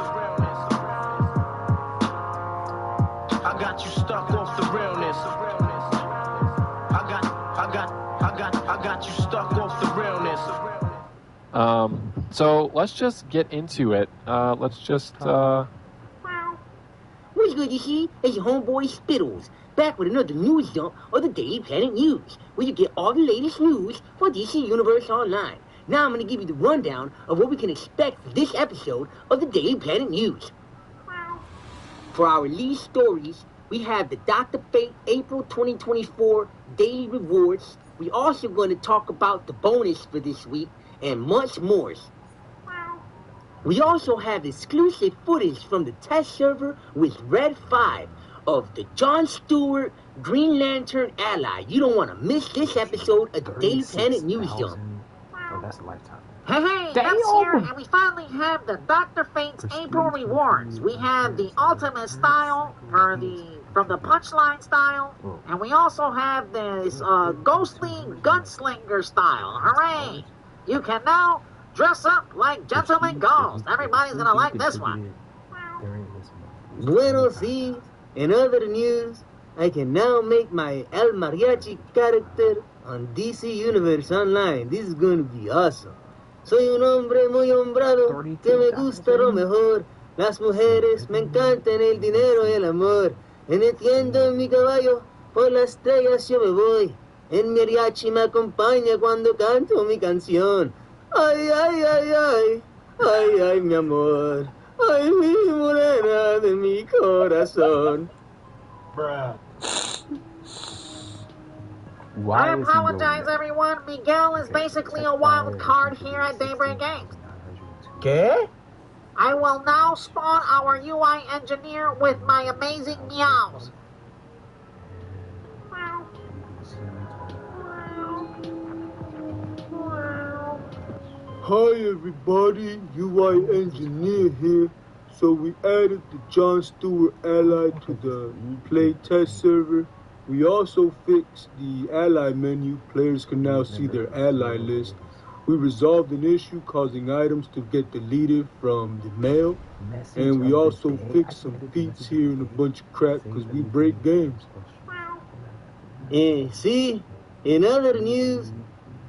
I got you stuck off the realness. I got you stuck off the realness. So let's just get into it. Let's just What's good, you see? It's your homeboy Spittles, back with another news dump of the Daily Planet News, where you get all the latest news for DC Universe Online. Now I'm going to give you the rundown of what we can expect for this episode of the Daily Planet News. For our lead stories, we have the Dr. Fate April 2024 Daily Rewards. We also going to talk about the bonus for this week and much more. We also have exclusive footage from the test server with Red 5 of the John Stewart Green Lantern Ally. You don't want to miss this episode of the Daily Planet News Dump. Oh, that's a lifetime. Hey, that's here, and we finally have the Dr. Fate's April Rewards. We have the Ultimate style from the Punchline style, and we also have this Ghostly Gunslinger style. Hooray! You can now dress up like Gentleman Ghost. Everybody's gonna like this one. Bueno, sí. In other news, I can now make my El Mariachi character on DC Universe Online. This is gonna be awesome. Soy un hombre muy hombrado que me gusta lo mejor. Las mujeres me encantan el dinero y el amor. Entiendo en mi caballo, por las estrellas yo me voy. En mariachi me acompaña cuando canto mi canción. Ay, ay, ay, ay, ay, ay, mi amor. Ay, mi morena de mi corazón. Bruh. I apologize, everyone. Miguel is basically a wild card here at Daybreak Games. ¿Qué? I will now spawn our UI engineer with my amazing meows. Hi everybody, UI engineer here. So we added the Jon Stewart ally to the play test server. We also fixed the ally menu. Players can now see their ally list. We resolved an issue causing items to get deleted from the mail. And we also fixed some feats here and a bunch of crap because we break games. See, in other news,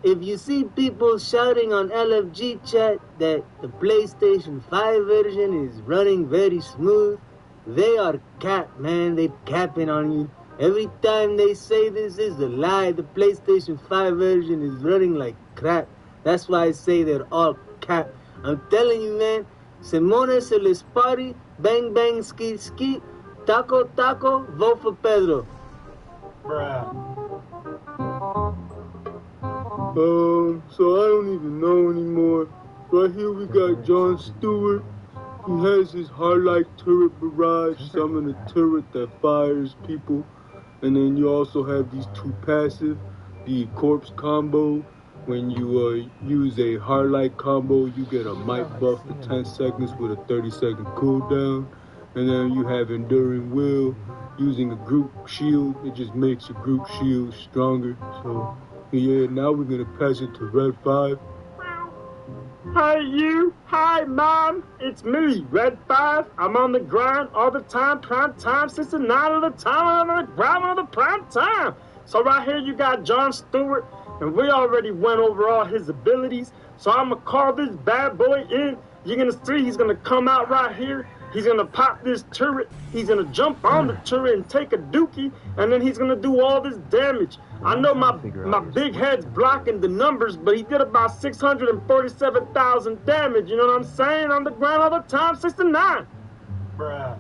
if you see people shouting on LFG chat that the PlayStation 5 version is running very smooth, they are capped, man. They capping on you. Every time they say this is a lie, the PlayStation 5 version is running like crap. That's why I say they're all capped. I'm telling you, man, Simone se les party, bang bang ski ski, taco taco, vote for Pedro. Bruh. So I don't even know anymore. Right here we got Jon Stewart. He has his Harlight turret barrage, summon a turret that fires people. And then you also have these two passive, the corpse combo. When you use a Harlight combo, you get a might buff for 10 seconds with a 30-second cooldown. And then you have Enduring Will. Using a group shield, it just makes your group shield stronger. So yeah, now we're gonna pass it to Red 5. Hey you, hi mom, it's me, Red 5. I'm on the grind all the time, prime time, 69 of the time, I'm on the grind all the prime time. So right here you got Jon Stewart, and we already went over all his abilities. So I'm gonna call this bad boy in. You're gonna see he's gonna come out right here. He's gonna pop this turret. He's gonna jump on the turret and take a dookie, and then he's gonna do all this damage. I know my big head's blocking the numbers, but he did about 647,000 damage. You know what I'm saying? On the ground all the time, 69. Bruh.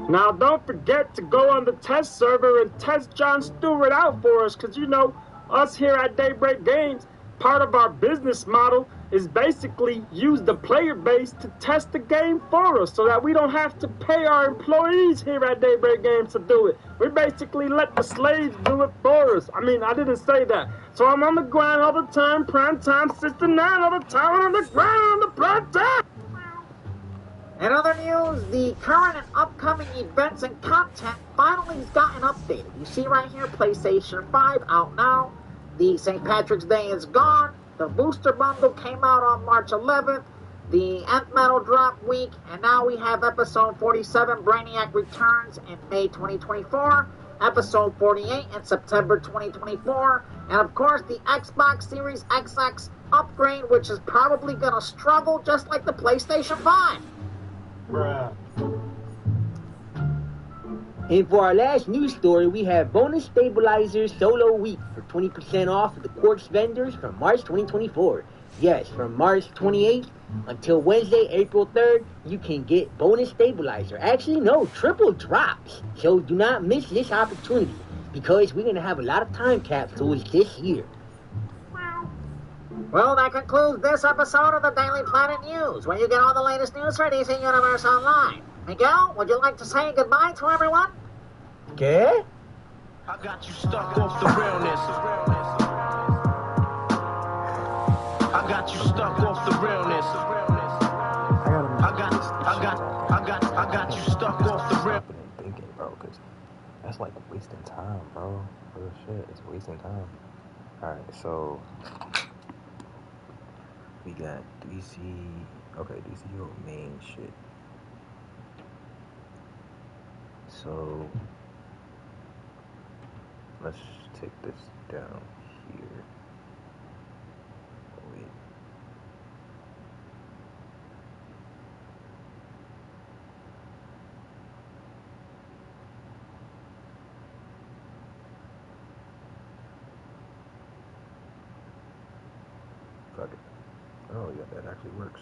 Now don't forget to go on the test server and test Jon Stewart out for us, because you know, us here at Daybreak Games, part of our business model is basically use the player base to test the game for us so that we don't have to pay our employees here at Daybreak Games to do it. We basically let the slaves do it for us. I mean, I didn't say that. So I'm on the grind all the time, prime time, 69 all the time, on the grind on the prime time. In other news, the current and upcoming events and content finally has gotten updated. You see right here, PlayStation 5 out now. The St. Patrick's Day is gone. The booster bundle came out on March 11th. The Nth Metal drop week. And now we have episode 47, Brainiac Returns, in May 2024. Episode 48 in September 2024. And of course, the Xbox Series XX upgrade, which is probably going to struggle just like the PlayStation 5. Bruh. And for our last news story, we have Bonus Stabilizer Solo Week for 20% off of the Quarks vendors from March 2024. Yes, from March 28th until Wednesday, April 3rd, you can get Bonus Stabilizer. Actually, no, triple drops. So do not miss this opportunity, because we're going to have a lot of time capsules this year. Well, that concludes this episode of the Daily Planet News, where you get all the latest news for DC Universe Online. Miguel, would you like to say goodbye to everyone? ¿Qué? I got you stuck off the realness. I got you stuck off the realness. I got you stuck off the realness. Thinking, bro, because that's like wasting time, bro. Real shit, it's wasting time. Alright, so we got DCUO main shit. So Let's take this down here. Wait. Fuck it. Oh yeah, that actually works.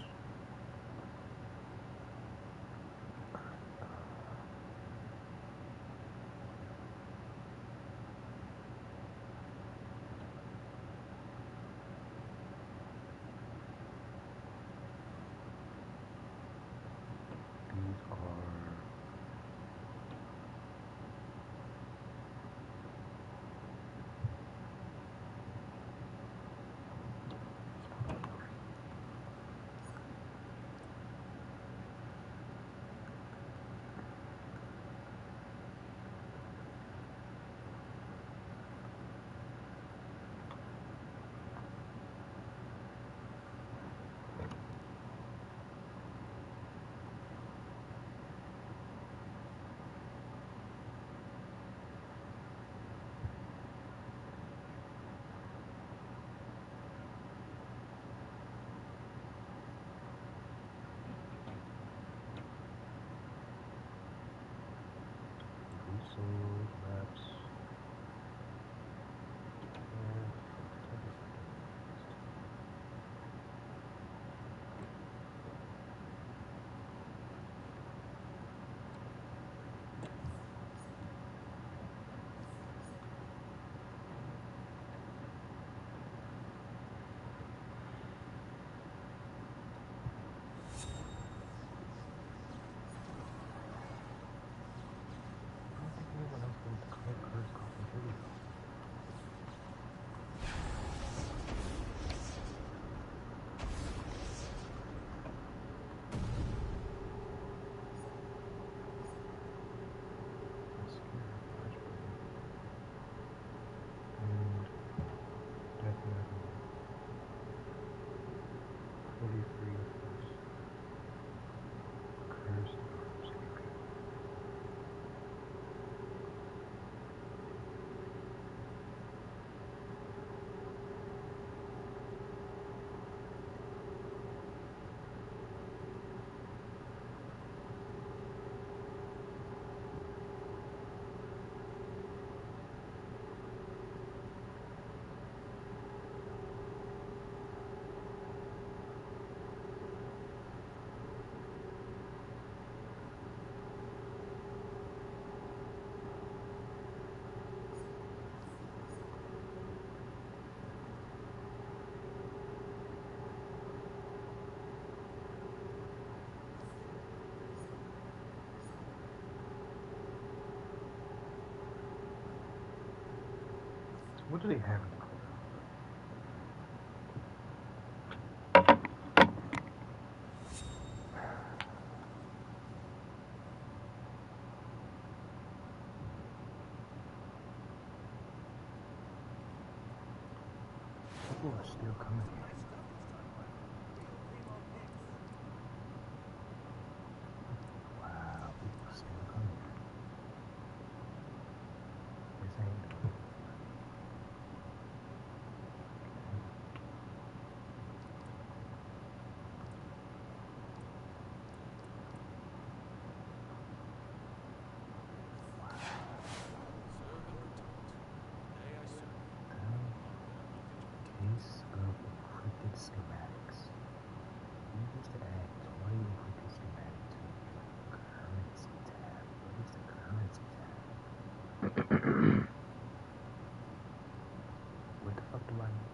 These are maps. What do they have in the people are still coming here. Wow, people are still coming here. This ain't case of encrypted schematics. Used to add 20 encrypted schematics to the currency tab. What is the currency tab? What the fuck do I need?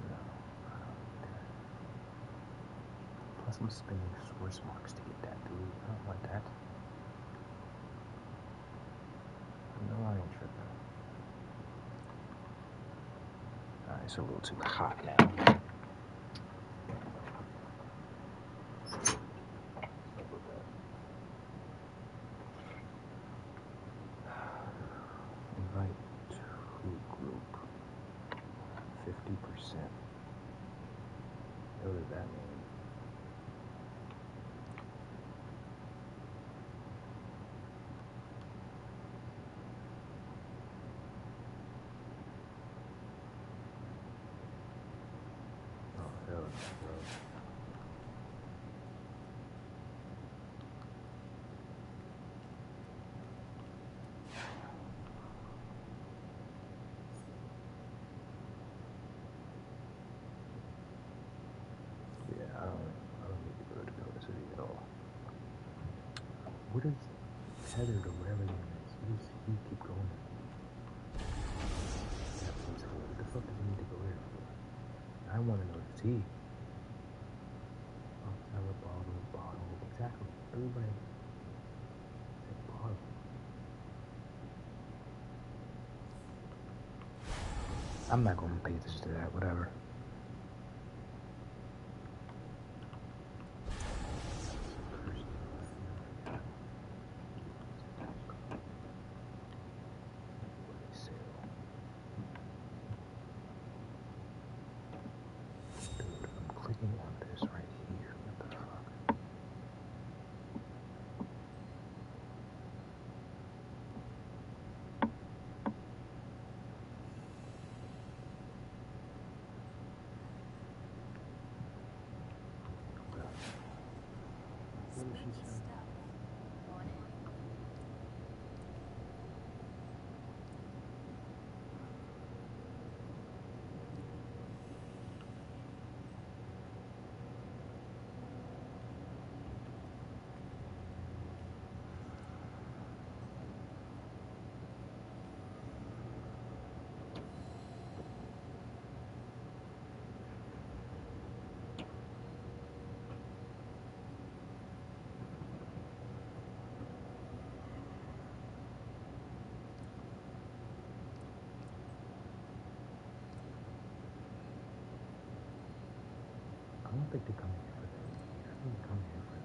No, I don't need that. Plus I'm spending source marks to get that, dude. I don't want that. No, I ain't tripping. It's a little too hot now. Invite to group. 50%. What does that mean? tethered or whatever it is. You keep going. That was cool. What the fuck does it need to go here for? I want to know the T. Oh, never bottle. Exactly. Everybody said bottle. I'm not gonna pay attention to that, whatever. Dude, I'm clicking on this right here. What the fuck? What did she say? I don't think they come here for that. I think they come here for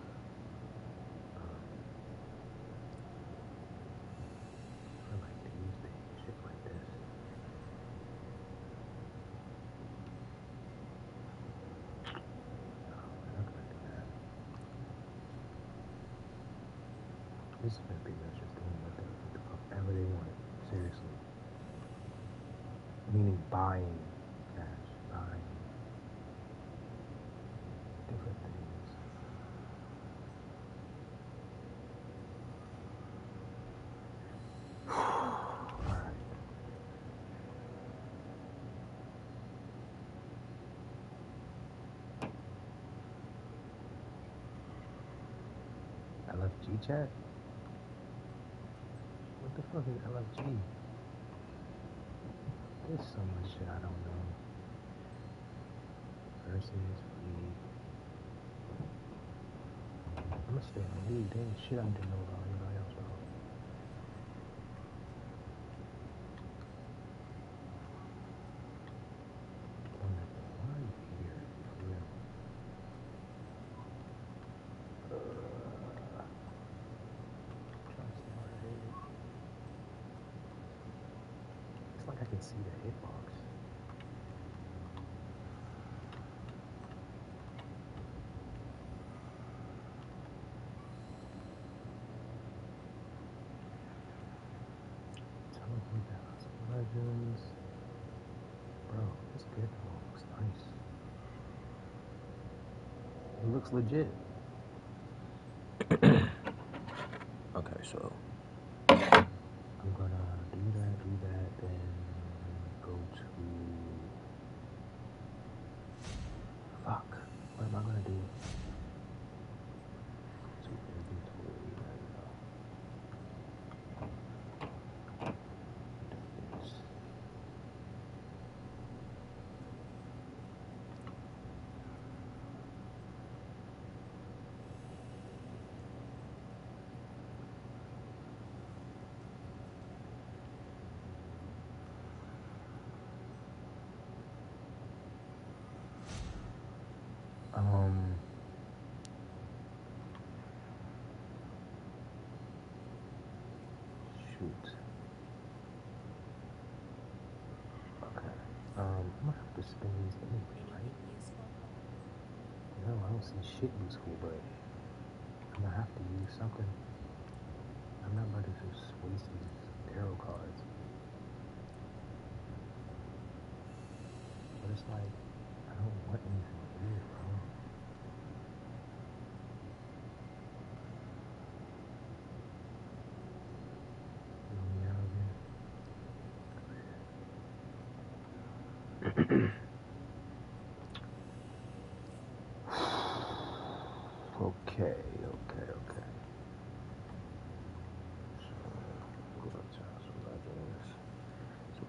like these things, shit like this. No, they're not gonna do that. This is gonna be just doing what the fuck ever they want. Seriously. Meaning buying cash, buying different things. Alright. LFG chat? What the fuck is LFG? There's so much shit I don't know. Versus League. I'm gonna stay on League. There ain't shit I didn't know about anybody else though. Why are you here? For real? It's like I can see the hitbox. Legends. Bro, it's good. Oh, it looks nice. It looks legit. Okay, so I'm gonna do that, then go to fuck. What am I gonna do? To inventory, there we go. Defense. Shoot. Okay. I'm gonna have to spend these anyway, right? No, I don't see shit useful, but I'm gonna have to use something. I'm not about to just waste these tarot cards. But it's like, I don't want anything weird, bro. Okay.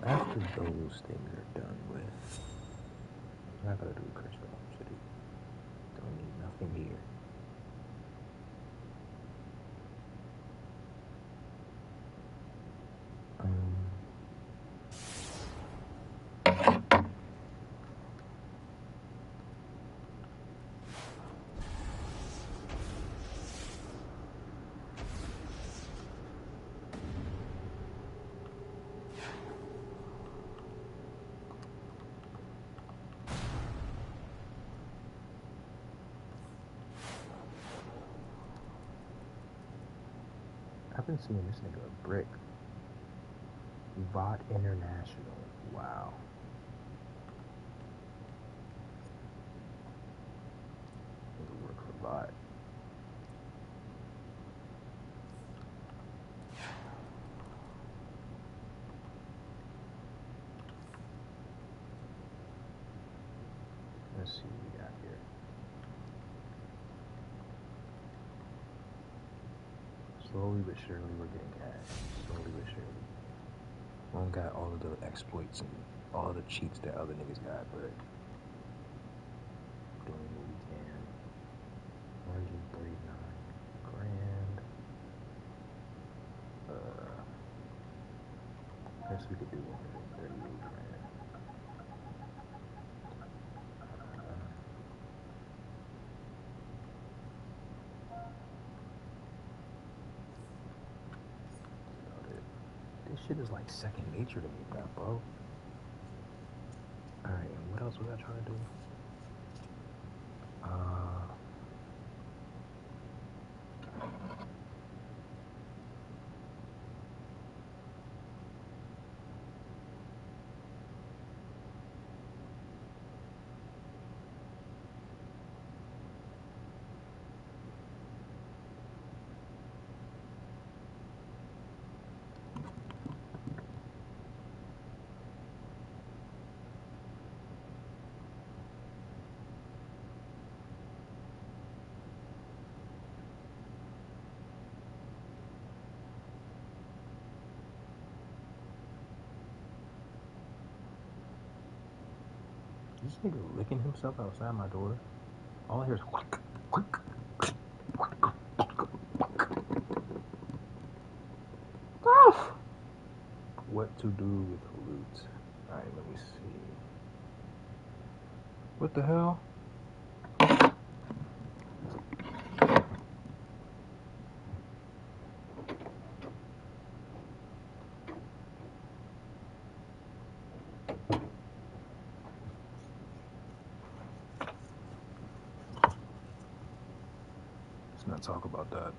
After those things are done with, I'm not gonna do Crystal City. Don't need nothing here. I've been seeing this nigga a brick. VOT International. Wow. Nigga work for VOT. Let's see what we got here. Slowly but surely we're getting cash. Slowly but surely. We don't got all of the exploits and all of the cheats that other niggas got, but doing what we can. 139 grand. Guess we could do 138 grand. This shit is like second nature to me now, bro. Alright, and what else was I trying to do? This nigga licking himself outside my door. All I hear is whack, whack, whack, whack. Oh! What to do with loot? Alright, let me see. What the hell? Let's not talk about that.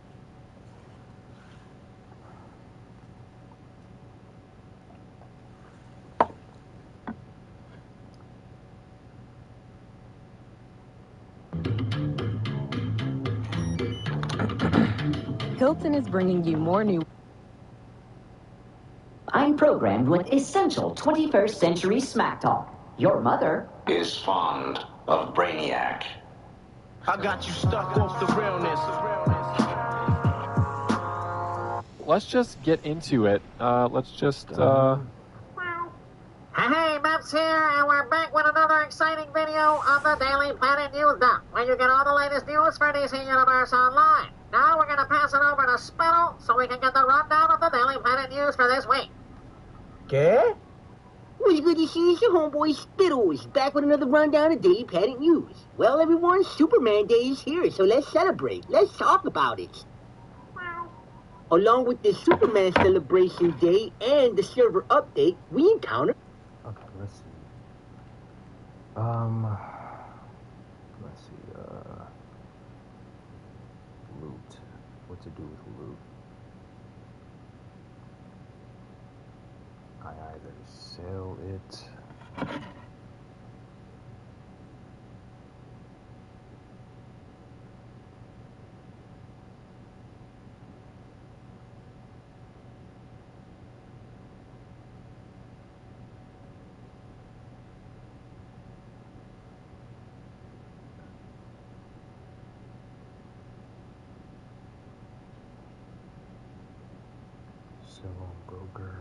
Hilton is bringing you more new... I'm programmed with essential 21st century smack talk. Your mother is fond of Brainiac. I got you stuck off the realness. Let's just get into it. Let's just, Hey, Maps here, and we're back with another exciting video on the Daily Planet News Dump, where you get all the latest news for DC Universe Online. Now we're gonna pass it over to Spittle so we can get the rundown of the Daily Planet News for this week. Okay? Well, it's good to see your homeboy Spittles back with another rundown of Daily Planet News. Well, everyone, Superman Day is here, so let's celebrate. Let's talk about it. Along with the Superman Celebration Day and the server update, we encounter... Okay, let's see. Let's see, loot. What to do with loot? I either sell it. Sell on broker.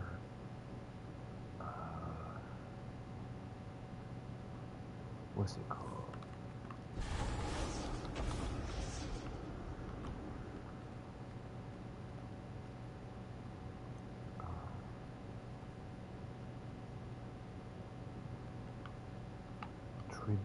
What's it called? Tribute.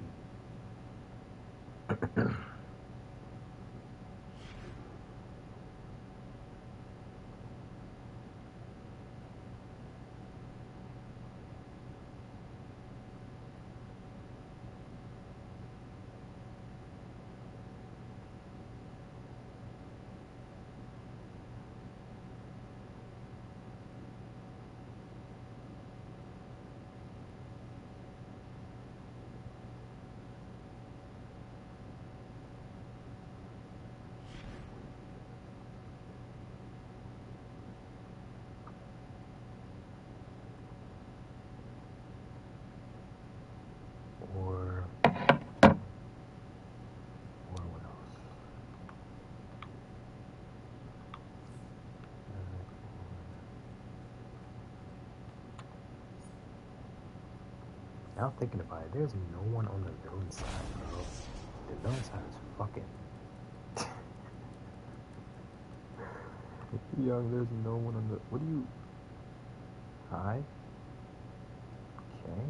Or what else? Now thinking about it, there's no one on the villain side, bro. The villain side is fucking. Young, there's no one on the. What do you? Hi. Okay.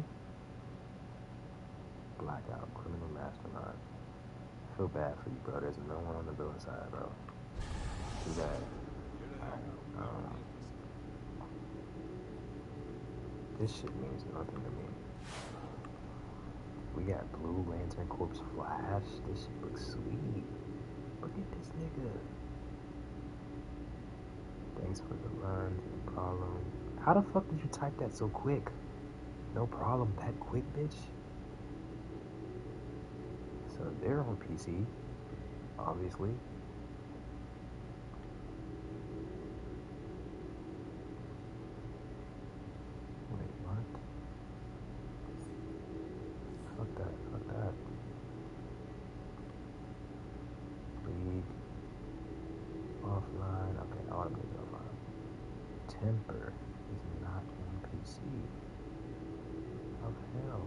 Blackout, criminal mastermind. I feel bad for you, bro. There's no one on the villain side, bro. Too bad. This shit means nothing to me. We got Blue Lantern Corps Flash. This shit looks sweet. Look at this nigga. Thanks for the run. No problem. How the fuck did you type that so quick? No problem that quick, bitch. So they're on PC, obviously. Wait, what? Fuck that, fuck that. League. Offline. Okay, all them niggas offline. Temper is not on PC. How the hell?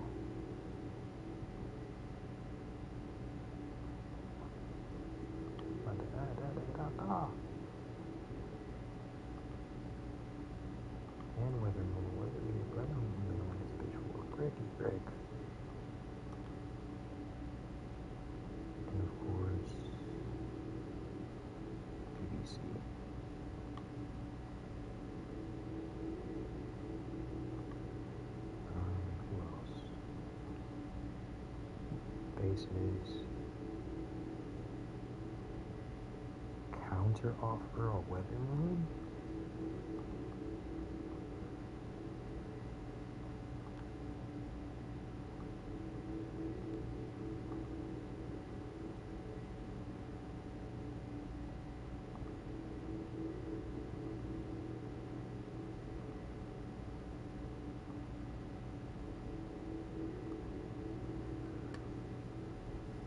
And whether we but I'm gonna win this bitch for Breaky Break. And of course BBC. Who else? Bases. Counter offer a weapon room?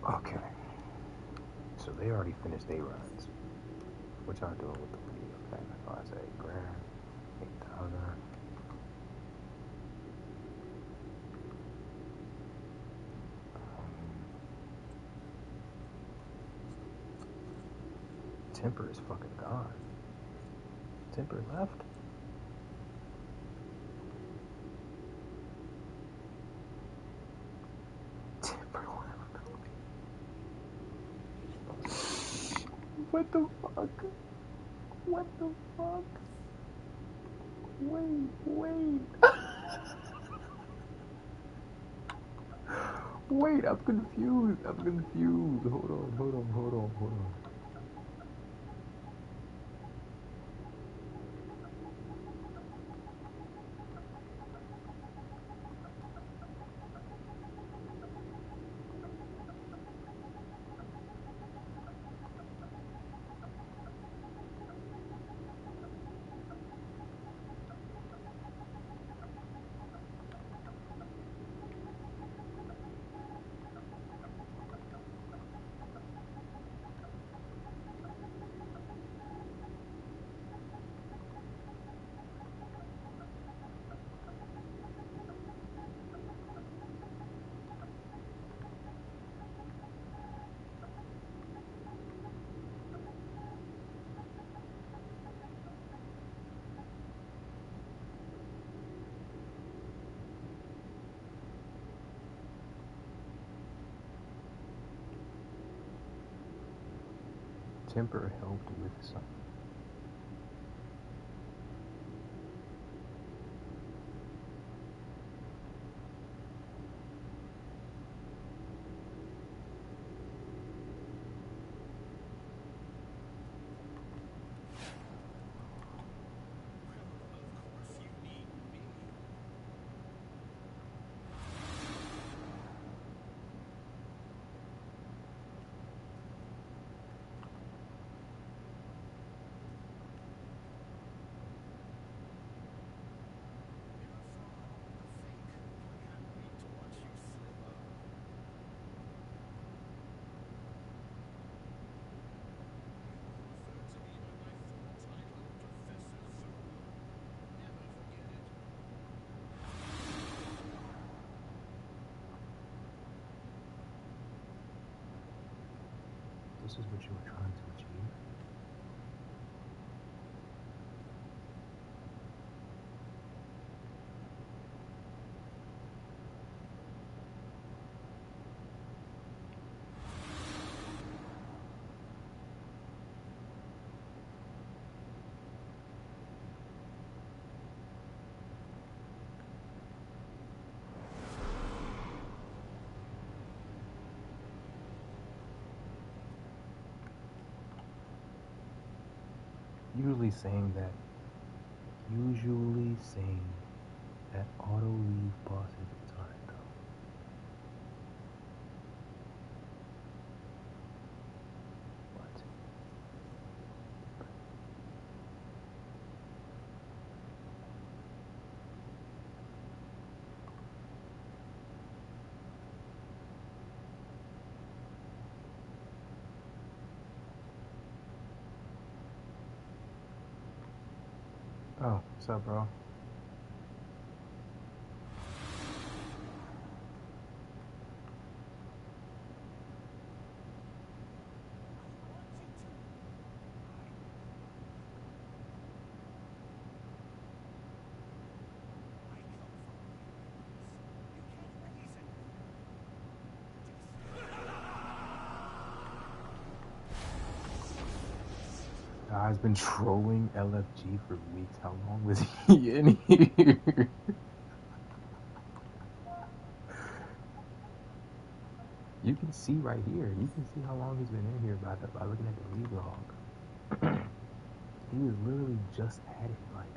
Okay. So they already finished their runs. What y'all doing with the money? Okay, if I say grand, 8,000. Temper is fucking gone. Temper left? Temper left. What the fuck? What the fuck? Wait. Wait, I'm confused. Hold on. temper helped with something. This is what you were trying to achieve. Usually saying that auto leave bosses at the time though. What? Oh, what's up, bro? I've been trolling LFG for weeks. How long was he in here? You can see right here. You can see how long he's been in here by looking at the lead log. He was literally just at it, like,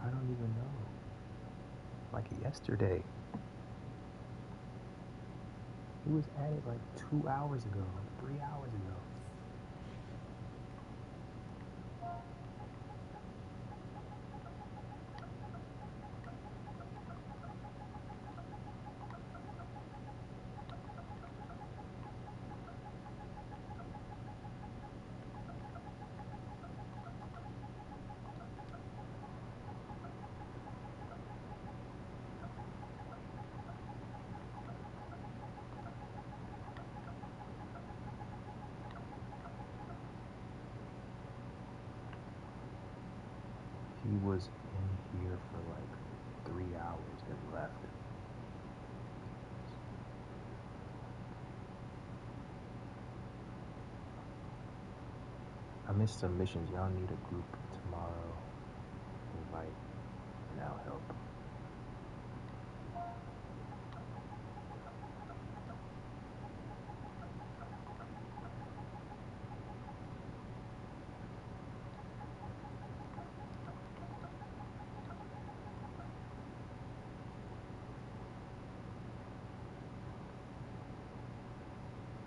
I don't even know. Like yesterday. He was at it like 2 hours ago, like 3 hours ago. He was in here for like 3 hours and left. I missed some missions. Y'all need a group tomorrow. Invite and I'll help.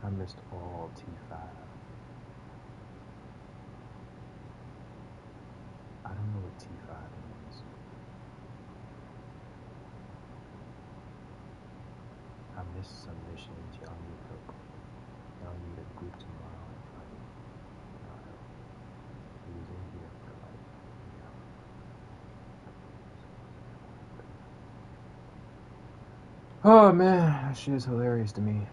I missed all T5. I don't know what T5 means. I missed some missions. Y'all need help. Y'all need a group tomorrow. I'll help. He was in here for like 3 hours. Oh man, that shit is hilarious to me.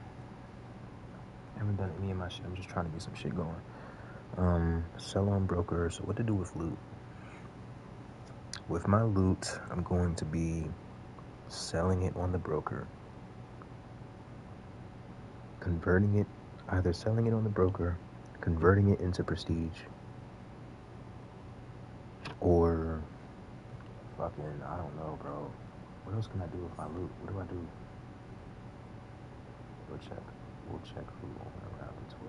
I haven't done any of my shit. I'm just trying to get some shit going. Sell on broker. So what to do with loot? With my loot, I'm going to be selling it on the broker, converting it Either selling it on the broker, converting it into prestige, or fucking, I don't know, bro. What else can I do with my loot? What do I do? We'll check. We'll check who went around the 12.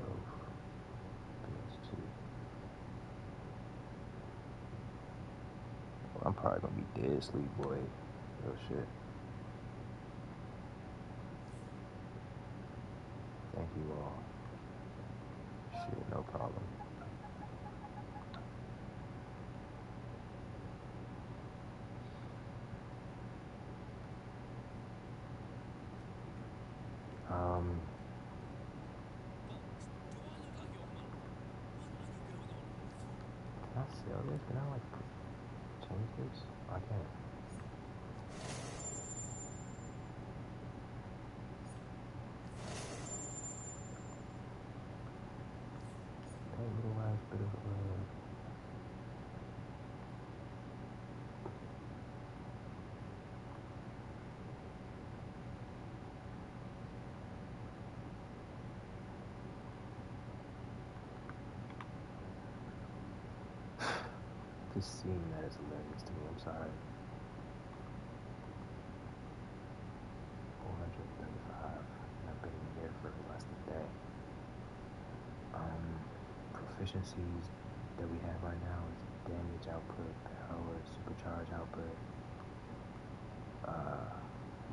PS2. Well, I'm probably gonna be dead asleep, boy. Real shit. Thank you all. Shit, no problem. Can I sell this? Can I like change this? I can't. That little last bit of just seeing that is hilarious to me. I'm sorry. 435. I've been here for less than a day. Proficiencies that we have right now is damage output, power, supercharge output,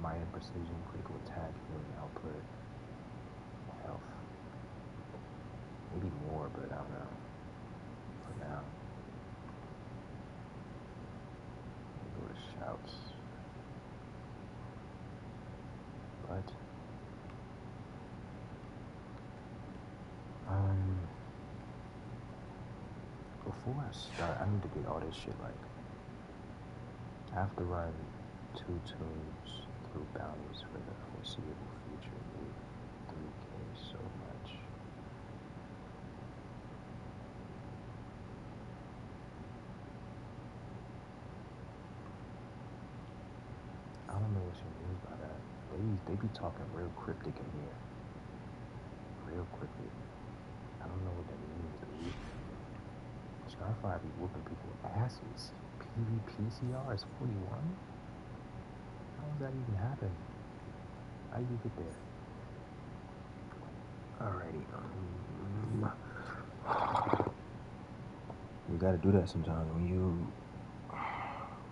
might and precision, critical attack, healing output, health. Maybe more, but I don't know. For now. Go to shouts. But before I start, I need to get all this shit like I have to run 2 tunes through bounties for the foreseeable future. Dude, 3K so much. I don't know what you mean by that. They be talking real cryptic in here. Real cryptic. I don't know what that means, dude. Starfire be whooping people asses. PvPCR is 41? How does that even happen? How do you get there? Alrighty, you gotta do that sometimes when you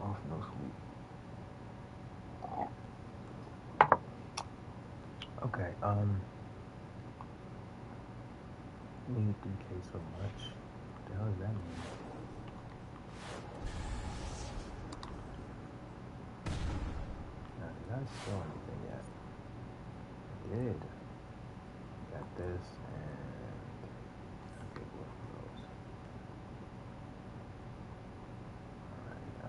off no sleep. Okay, need 3K so much. What the hell does that mean? Now, did I sell anything yet? I did. Got this and a big one of those. Alright, I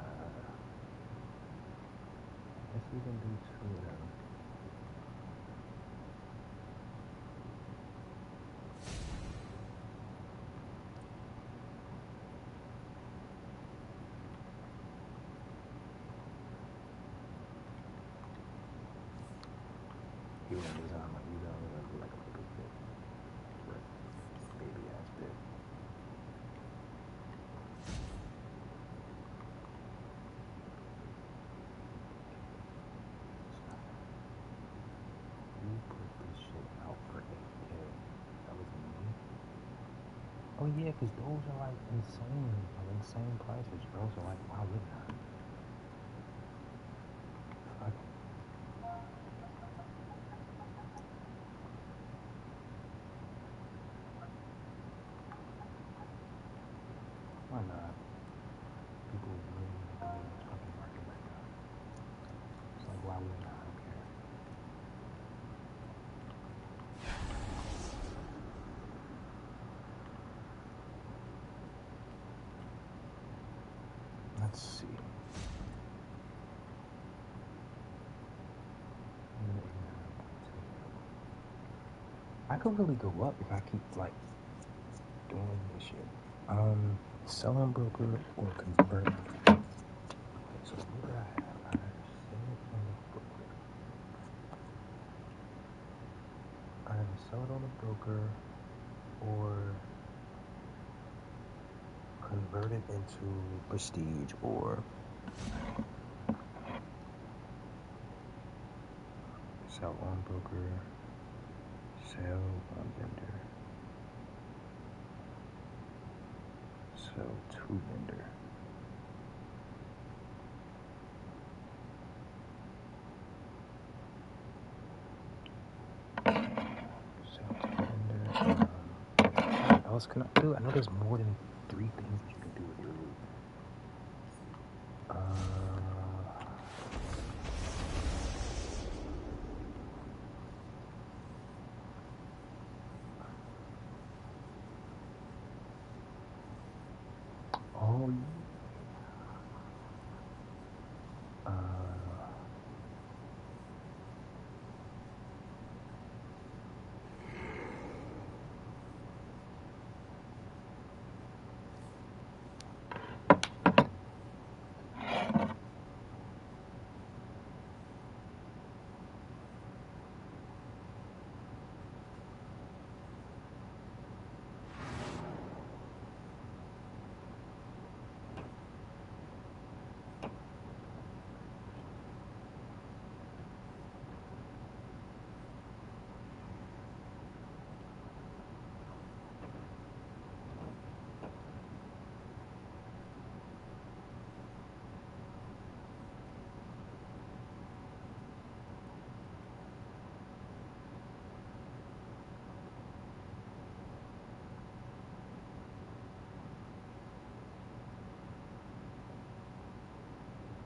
guess we can do 2 of them. You gonna do something like you gonna do like a big bit. Baby ass bit. You put this shit out for 8K. That was me. Oh yeah, cause those are like insane prices, bro. So like, why wouldn't I? Fuck. Why not? People really need to be in this fucking market right now. It's like, why wouldn't I? I don't care. Let's see. I could really go up if I keep like doing this shit. Selling broker or convert. Okay, so what did I have? I sell it on the broker. I sell it on the broker. broker or convert it into prestige or sell on broker, sell on vendor, sell to vendor. Sell to vendor. What else can I do? I know there's more than 3 things that you can do with your loot. Oh,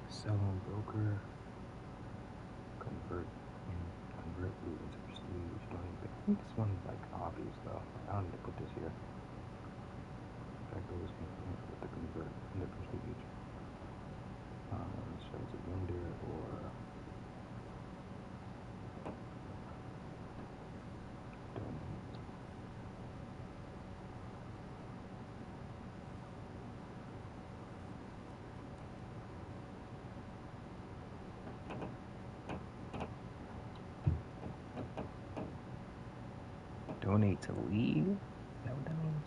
sell on broker, convert loot into prestige. I think this one's like obvious though. I don't need to put this here. That goes with the convert into prestige. So it's a vendor or donate. Donate to league? Is that what that means?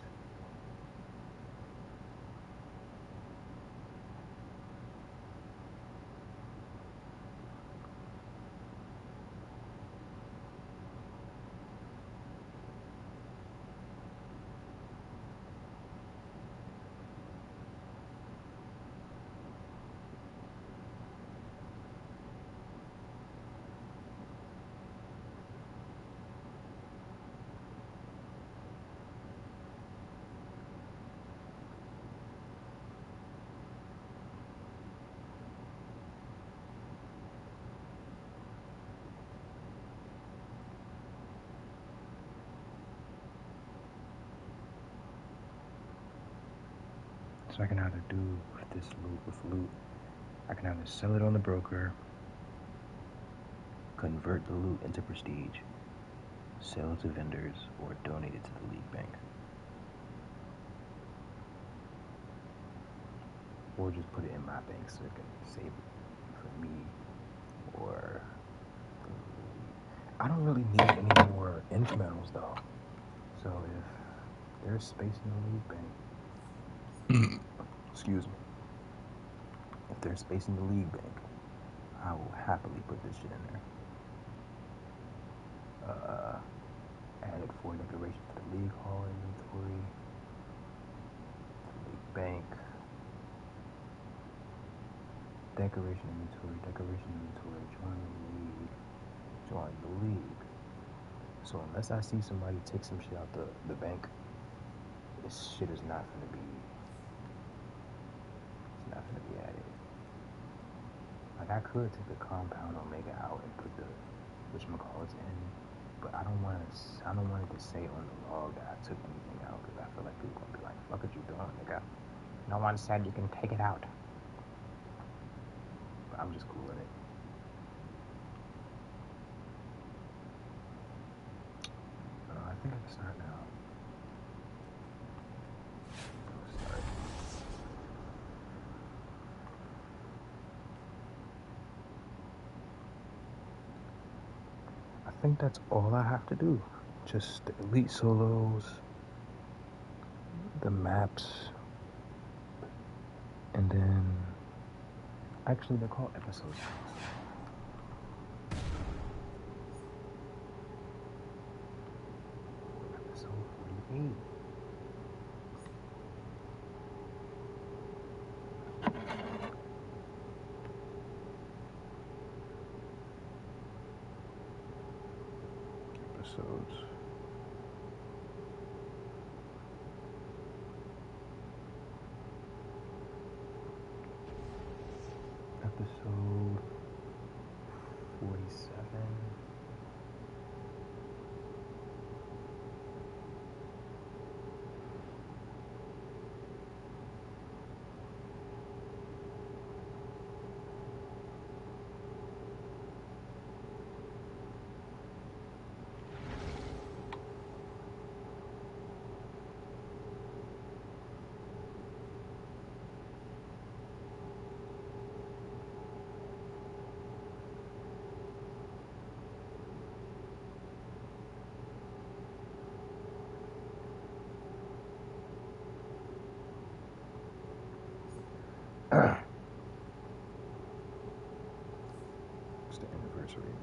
So I can either do with this loot, I can either sell it on the broker, convert the loot into prestige, sell it to vendors, or donate it to the league bank. Or just put it in my bank so it can save it for me. Or I don't really need any more inch metals though. So if there's space in the league bank, excuse me. If there's space in the league bank, I will happily put this shit in there. Added 4 decorations to the league hall inventory, the league bank, decoration inventory, join the league. So unless I see somebody take some shit out the bank, this shit is not gonna be added. Like I could take the compound Omega out and put the whatchamacallits in, but I don't want it to say on the log that I took anything out because I feel like people gonna be like, "Fuck what you doing, nigga? No one said you can take it out." But I'm just cool with it. I think I can start now. I think that's all I have to do. just the elite solos, the maps, and then actually they're called episodes. Episode 48. Episodes. Episode 47. It's the anniversary, right?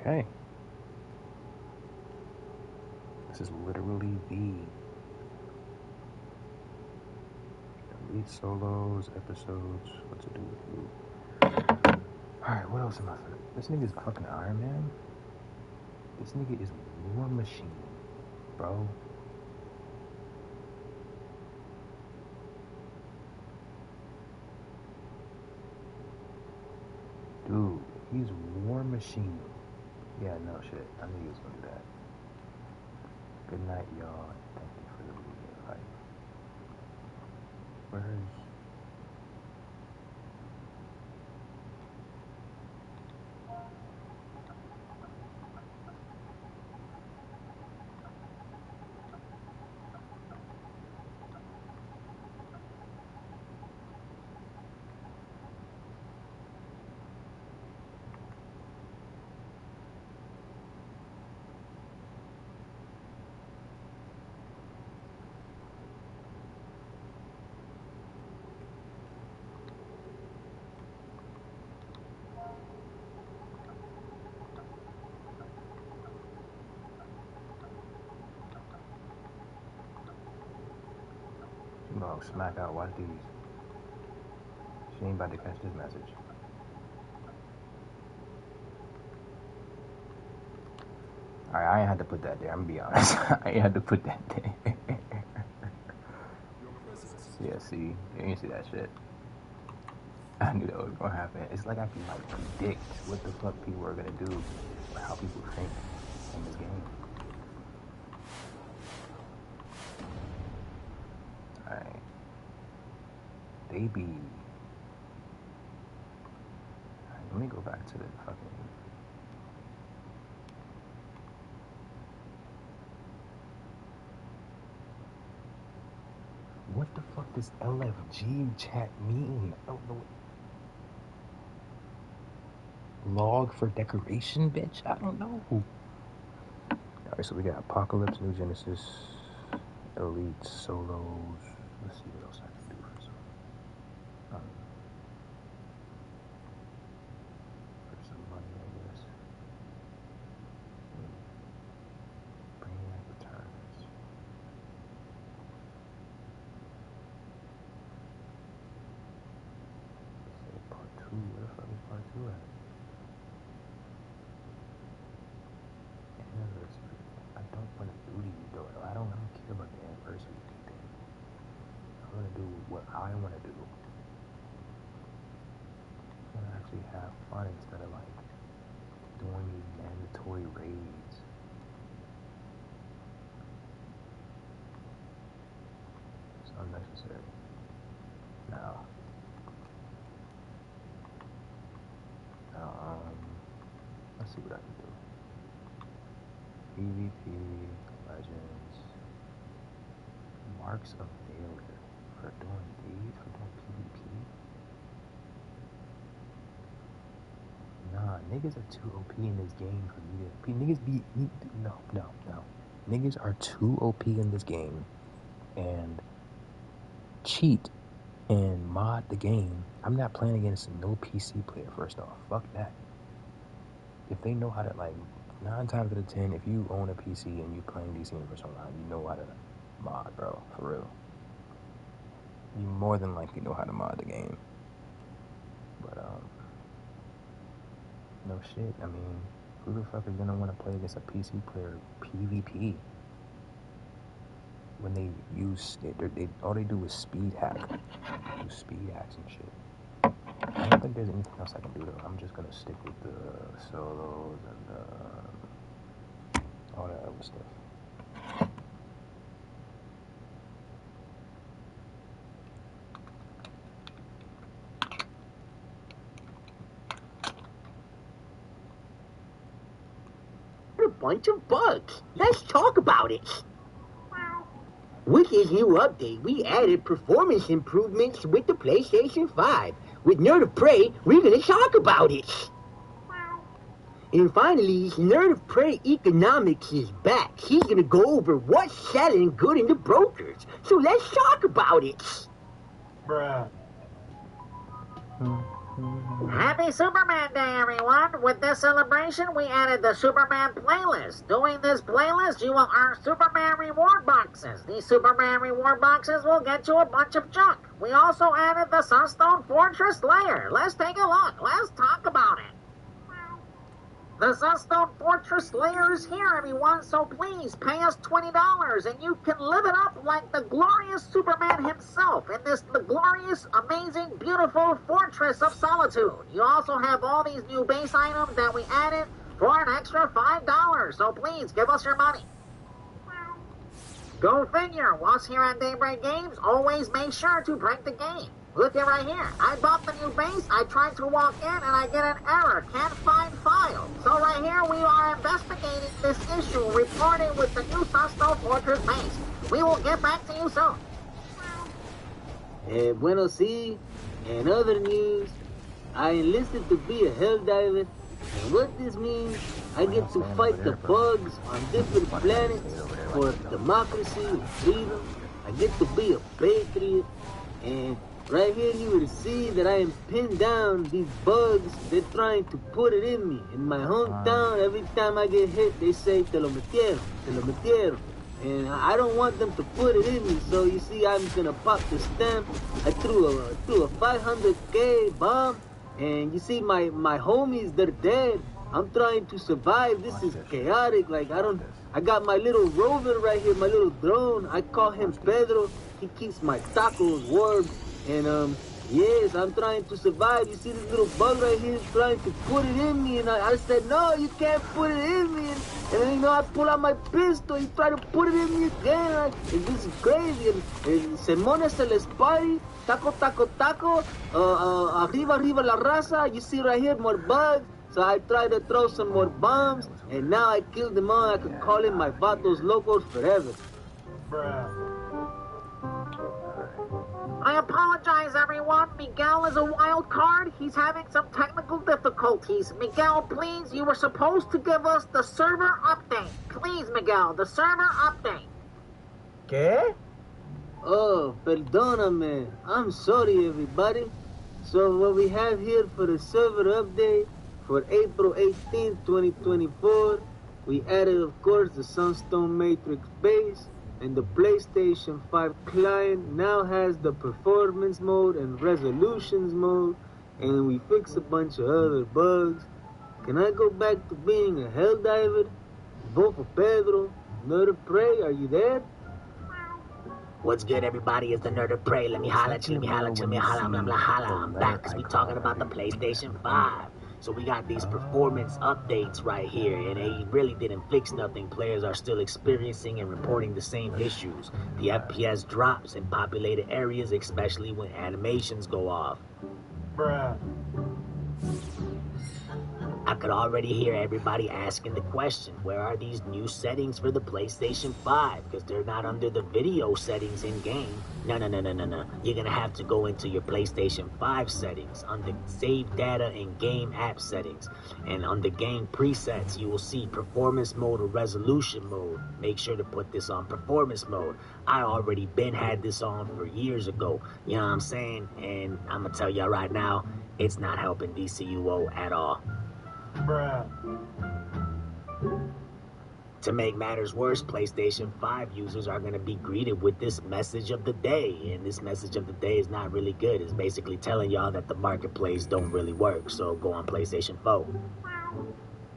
Okay. This is literally the elite solos episodes. What's it do with you? Alright, what else am I for? This nigga's fucking Iron Man. This nigga is War Machine, bro. Dude, he's War Machine. Yeah, no shit. I knew he was gonna do that. Good night, y'all. Thank you for the media hype. Where's... Oh, smack out, watch these. She ain't about to catch this message. Alright, I ain't had to put that there, I'm gonna be honest. I ain't had to put that there. Yeah, see? You didn't see that shit. I knew that was gonna happen. It's like I can like predict what the fuck people are gonna do or how people think in this game. Alright. They be... Alright, let me go back to the fucking... What the fuck does LFG chat mean? I don't know. Log for decoration, bitch? I don't know. Alright, so we got Apocalypse, New Genesis, Elite, Solos. Let's see what else I can do for some. For some money, I guess. Brainiac Returns. Let's say part 2. Where the fuck is part 2 at? Anniversary. I don't want to do these though. I don't care about the anniversary thing. I want to do what I want to do. I want to actually have fun instead of like doing these mandatory raids. So unnecessary. Now, let's see what I can do. PvP, Legends, Marks of Failure for doing these, for doing PvP. Nah, niggas are too OP in this game for me to. No. Niggas are too OP in this game and cheat and mod the game. I'm not playing against no PC player, first off. Fuck that. If they know how to, like, 9 times out of 10, if you own a PC and you playing DC Universe Online, you know how to mod, bro. For real. You more than likely know how to mod the game. But, no shit. I mean, who the fuck is gonna want to play against a PC player PvP? When they use, all they do is speed hack. Do speed hacks and shit. I don't think there's anything else I can do though. I'm just gonna stick with the solos and all that other stuff. A bunch of bugs. Let's talk about it. With his new update, we added performance improvements with the PlayStation 5. With Nerd of Prey, we're gonna talk about it. And finally, Nerd of Prey Economics is back. He's gonna go over what's selling good in the brokers. So let's talk about it. Bruh. Happy Superman Day, everyone! With this celebration, we added the Superman playlist. Doing this playlist, you will earn Superman reward boxes. These Superman reward boxes will get you a bunch of junk. We also added the Sunstone Fortress layer. Let's take a look. Let's talk about it. The Sunstone Fortress layer is here, everyone, so please pay us $20 and you can live it up like the glorious Superman himself in the glorious, amazing, beautiful Fortress of Solitude. You also have all these new base items that we added for an extra $5, so please give us your money. Go figure, us here at Daybreak Games always make sure to break the game. Look at right here. I bought the new base, I tried to walk in, and I get an error. Can't find file. So right here, we are investigating this issue, reporting with the new Sunstone Fortress base. We will get back to you soon. Bueno, sí. In other news, I enlisted to be a helldiver. And what this means, I get to fight the bugs on different planets for democracy and freedom. I get to be a patriot. And right here you will see that I am pinned down these bugs. They're trying to put it in me. In my hometown, every time I get hit, they say, te lo metieron, te lo metieron. And I don't want them to put it in me, so you see I'm gonna pop the stamp. I threw a 500K bomb, and you see my homies, they're dead. I'm trying to survive. This is chaotic. Like, I got my little rover right here, my little drone. I call him Pedro. He keeps my tacos warm. And yes, I'm trying to survive. You see this little bug right here is trying to put it in me, and I said, no, you can't put it in me. And then, you know, I pull out my pistol. He tried to put it in me again. Like, and this is crazy. And Simone se les party. Taco, taco, taco. Arriba, arriba la raza. You see right here, more bugs. So I tried to throw some more bombs, and now I killed them all. I could call in my Vatos Locos forever. Bruh. I apologize, everyone. Miguel is a wild card. He's having some technical difficulties. Miguel, please, you were supposed to give us the server update. Please, Miguel, the server update. ¿Qué? Oh, perdóname. I'm sorry, everybody. So what we have here for the server update for April 18, 2024, we added, of course, the Sunstone Matrix base. And the PlayStation 5 client now has the performance mode and resolutions mode, and we fixed a bunch of other bugs. Can I go back to being a helldiver? Vote for Pedro. Nerd of Prey, are you there? What's good, everybody? It's the Nerd of Prey. Let me holla at you, let me holla at you, let me holla, I'm back because we talking about the PlayStation 5. So we got these performance updates right here, and they really didn't fix nothing. Players are still experiencing and reporting the same issues. The FPS drops in populated areas, especially when animations go off. Bruh. I could already hear everybody asking the question, where are these new settings for the PlayStation 5? Because they're not under the video settings in-game. No. You're going to have to go into your PlayStation 5 settings, under Save Data and Game App settings. And under Game Presets, you will see Performance Mode or Resolution Mode. Make sure to put this on Performance Mode. I already had this on for years ago. You know what I'm saying? And I'm going to tell y'all right now, it's not helping DCUO at all. Bruh. To make matters worse, PlayStation 5 users are going to be greeted with this message of the day. And this message of the day is not really good. It's basically telling y'all that the marketplace don't really work. So go on PlayStation 4.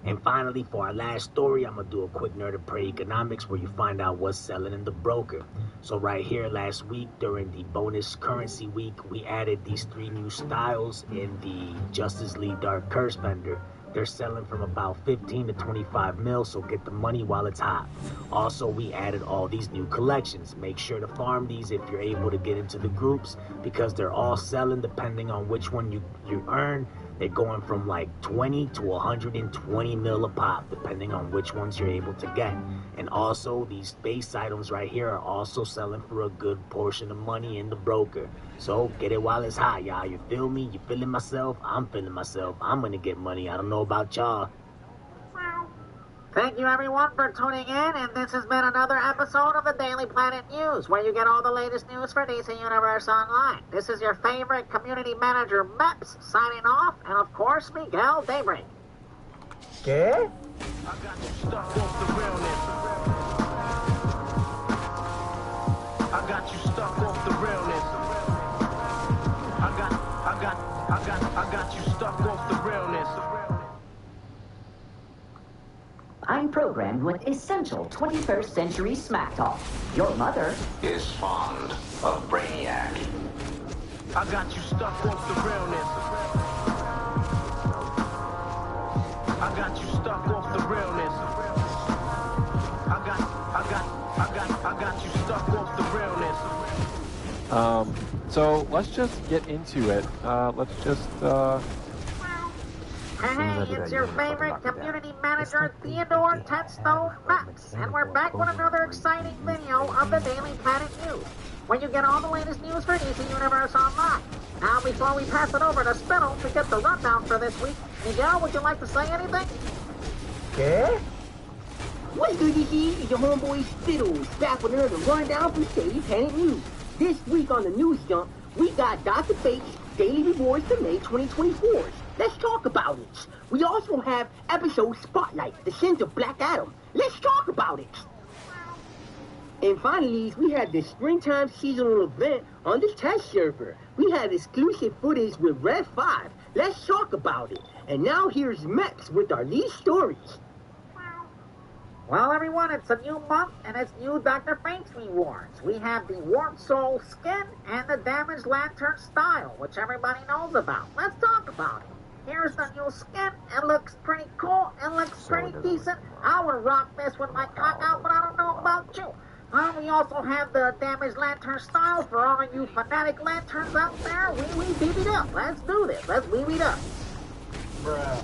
And finally, for our last story, I'm going to do a quick Nerd of Prey Economics where you find out what's selling in the broker. So right here last week during the bonus currency week, we added these 3 new styles in the Justice League Dark Curse vendor. They're selling from about 15 to 25 mil, so get the money while it's hot. Also, we added all these new collections. Make sure to farm these if you're able to get into the groups, because they're all selling depending on which one you earn. They're going from like 20 to 120 mil a pop, depending on which ones you're able to get. And also, these base items right here are also selling for a good portion of money in the broker. So get it while it's hot, y'all. You feel me? You feeling myself? I'm feeling myself. I'm gonna get money. I don't know about y'all. Thank you everyone for tuning in, and this has been another episode of the Daily Planet News, where you get all the latest news for DC Universe Online. This is your favorite community manager, Meps, signing off, and of course, Miguel Daybreak. ¿Qué? I got you stuck off the realness. I got you stuck off the realness. I got you stuck off the realness. I'm programmed with essential 21st century smack talk. Your mother is fond of Brainiac. I got you stuck off the realness. I got you stuck off the realness. I got you stuck off the realness. So let's just get into it. Let's just Hey, it's your favorite community manager, Theodore Tenstone Max, and we're back with another exciting video of the Daily Planet News, where you get all the latest news for DC Universe Online. Now, before we pass it over to Spittle to get the rundown for this week, Miguel, would you like to say anything? ¿Qué? What's good, DC? It's your homeboy Spittles, back with another rundown from Daily Planet News. This week on the News Jump, we got Dr. Fate's Daily Rewards for May 2024. Let's talk about it. We also have episode Spotlight, The Sins of Black Adam. Let's talk about it. And finally, we had the springtime seasonal event on the test server. We had exclusive footage with Red 5. Let's talk about it. And now here's Meps with our lead stories. Well, everyone, it's a new month, and it's new Dr. Fate's rewards. We have the Warped Soul skin and the Damaged Lantern style, which everybody knows about. Let's talk about it. Here's the new skin. It looks pretty cool. It looks pretty decent. I would rock this with my cock out, but I don't know about you. We also have the Damaged Lantern style for all you fanatic lanterns out there. We beat it up. Let's do this. Let's beat it up. Bruh.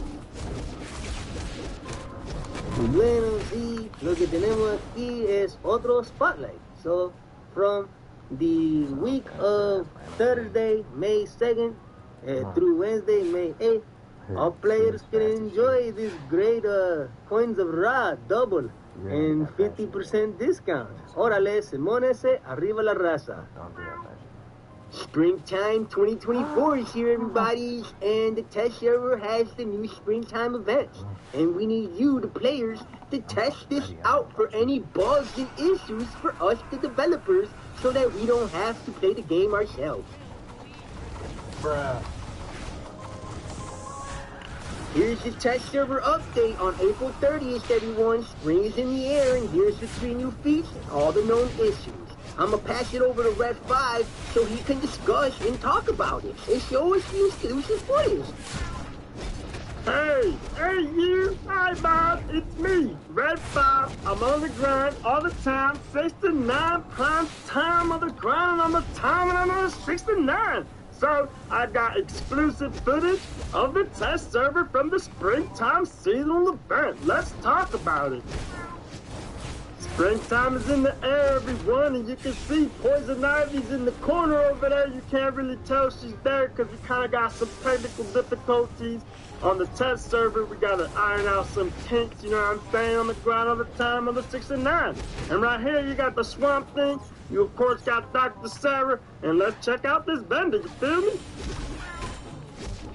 Bueno, sí, lo que tenemos aquí es otro Spotlight. So, from the week of Thursday, May 2nd, through Wednesday, May 8th, all players can enjoy this great Coins of Ra double and 50% discount. Órale, Simónese, arriba la raza. Springtime 2024 is here, everybody, and the test server has the new springtime events. And we need you, the players, to test this out for any bugs and issues for us, the developers, so that we don't have to play the game ourselves. Bruh. Here's the test server update on April 30th, everyone. Spring is in the air, and here's the 3 new feats and all the known issues. I'm gonna pass it over to Red 5 so he can discuss and talk about it and show us the exclusive footage. Hey you! Hi Bob, it's me, Red Bob. I'm on the grind all the time. 69 prime time on the grind, I'm on the time and I'm on 69. So I got exclusive footage of the test server from the springtime seasonal event. Let's talk about it. Springtime is in the air, everyone, and you can see Poison Ivy's in the corner over there. You can't really tell she's there because we kind of got some technical difficulties on the test server. We got to iron out some kinks, you know what I'm saying, on the ground all the time on the 69. And right here, you got the Swamp Thing. You, of course, got Dr. Sarah. And let's check out this vendor, you feel me?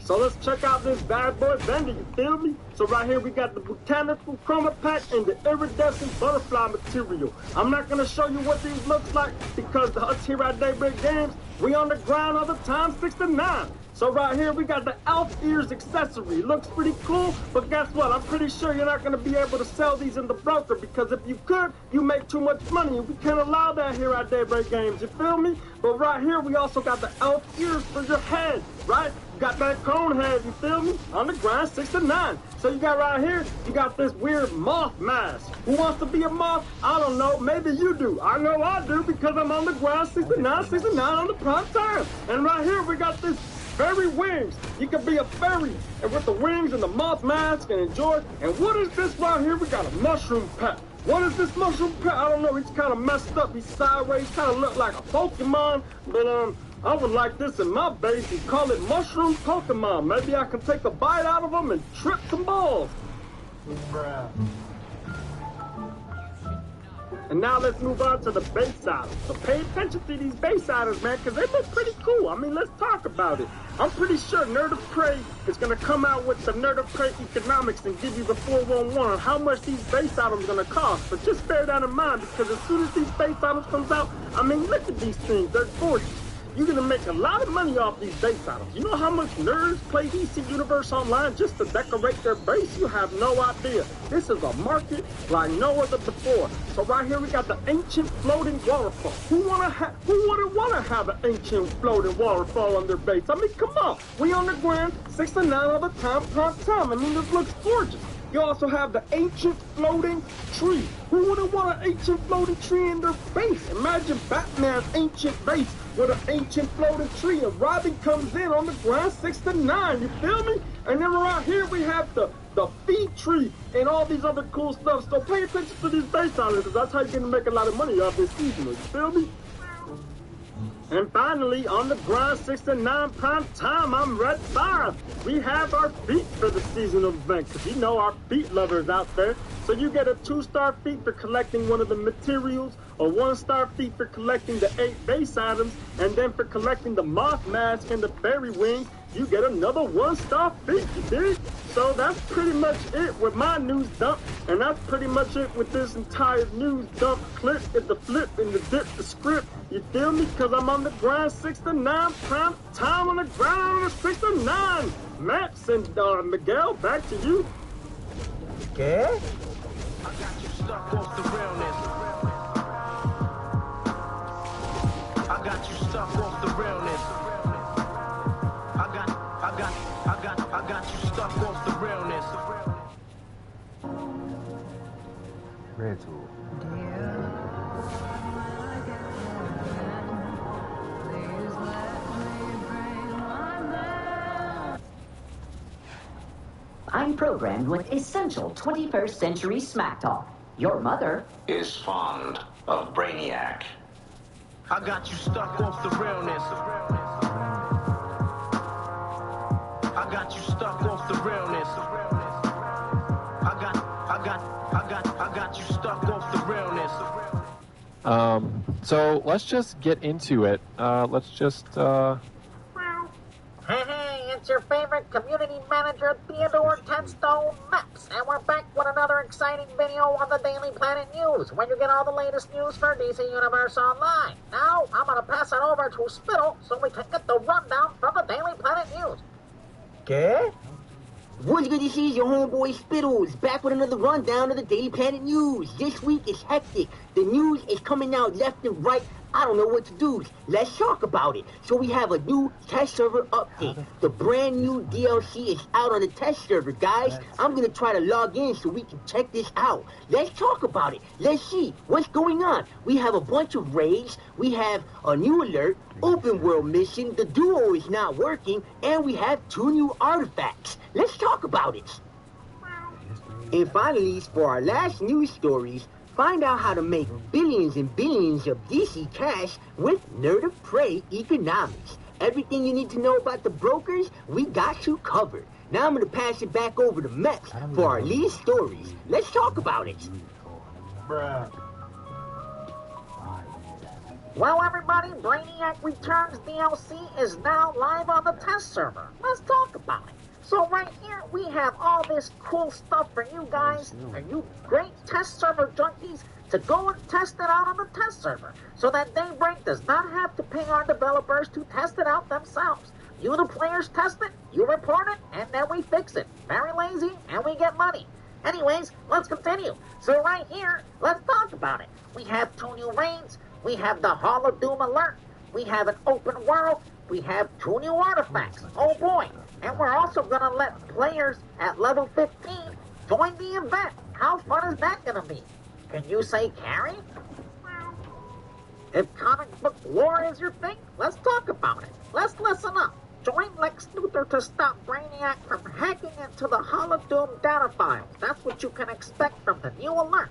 So let's check out this bad boy vendor, you feel me? So right here we got the botanical chroma pack and the iridescent butterfly material. I'm not gonna show you what these looks like because us here at Daybreak Games, we on the ground all the time, 69. So right here we got the elf ears accessory. Looks pretty cool, but guess what? I'm pretty sure you're not gonna be able to sell these in the broker because if you could, you make too much money and we can't allow that here at Daybreak Games, you feel me? But right here we also got the elf ears for your head, right? You got that cone head, you feel me? On the grind, 69. So you got right here, you got this weird moth mask. Who wants to be a moth? I don't know, maybe you do. I know I do because I'm on the ground, 69 on the prime time. And right here we got this fairy wings. You can be a fairy and with the wings and the moth mask and enjoy. And what is this right here? We got a mushroom pet. What is this mushroom pet? I don't know. He's kind of messed up. He's sideways. Kind of look like a Pokemon. But I would like this in my base and call it Mushroom Pokemon. Maybe I can take a bite out of him and trip some balls. Bruh. And now let's move on to the base items. So pay attention to these base items, man, because they look pretty cool. I mean, let's talk about it. I'm pretty sure Nerd of Prey is going to come out with the Nerd of Prey economics and give you the 411 on how much these base items are going to cost. But just bear that in mind because as soon as these base items comes out, I mean, look at these things. They're gorgeous. You're going to make a lot of money off these base items. You know how much nerds play DC Universe Online just to decorate their base? You have no idea. This is a market like no other before. So right here we got the ancient floating waterfall. Who wouldn't want to have an ancient floating waterfall on their base? I mean, come on. We on the ground, 69 all the time, prime time. I mean, this looks gorgeous. You also have the ancient floating tree. Who wouldn't want an ancient floating tree in their base? Imagine Batman's ancient base with an ancient floating tree and Robin comes in on the ground 69, you feel me? And then right here we have the feed tree and all these other cool stuff. So pay attention to these base items because that's how you're gonna make a lot of money off this season, you feel me? And finally, on the grind 69 prime time, I'm Red 5. We have our feat for the seasonal event, because you know our feat lovers out there. So you get a 2-star feat for collecting one of the materials, a 1-star feat for collecting the 8 base items, and then for collecting the moth mask and the fairy wings, you get another 1-star feat, you dig? So that's pretty much it with my news dump, and that's pretty much it with this entire news dump clip, and the flip, and the dip, the script, you feel me? Because I'm on the grind 69, prime time on the ground on the 69. Max and Miguel, back to you. Okay. I got you stuck off the realness. I got you stuck off the realness. I got you stuck off the realness. Red tool. I'm programmed with essential 21st century smack talk. Your mother is fond of Brainiac. I got you stuck off the realness. I got you stuck off the realness. I got you stuck off the realness. So let's just get into it. Hey, it's your favorite community manager, Theodore Tenstone Maps, and we're back with another exciting video on the Daily Planet News, where you get all the latest news for DC Universe Online. Now, I'm gonna pass it over to Spittle so we can get the rundown from the Daily Planet News. Okay. What's good to see your homeboy Spittles back with another rundown of the Daily Planet News. This week is hectic. The news is coming out left and right. I don't know what to do. Let's talk about it. So we have a new test server update. The brand new DLC is out on the test server, guys. I'm gonna try to log in so we can check this out. Let's talk about it. Let's see what's going on. We have a bunch of raids. We have a new alert, open world mission. The duo is not working, and we have 2 new artifacts. Let's talk about it. And finally, for our last news stories, find out how to make billions and billions of DC cash with Nerd of Prey economics. Everything you need to know about the brokers, we got you covered. Now I'm going to pass it back over to Mex for our lead stories. Let's talk about it. Bruh. Well, everybody, Brainiac Returns DLC is now live on the test server. Let's talk about it. So right here, we have all this cool stuff for you guys, and you great test server junkies, to go and test it out on the test server, so that Daybreak does not have to pay our developers to test it out themselves. You, the players, test it, you report it, and then we fix it. Very lazy, and we get money. Anyways, let's continue. So right here, let's talk about it. We have 2 new raids, we have the Hall of Doom alert, we have an open world, we have 2 new artifacts. Oh boy. And we're also going to let players at level 15 join the event. How fun is that going to be? Can you say carry? If comic book lore is your thing, let's talk about it. Let's listen up. Join Lex Luthor to stop Brainiac from hacking into the Hall of Doom data files. That's what you can expect from the new alert.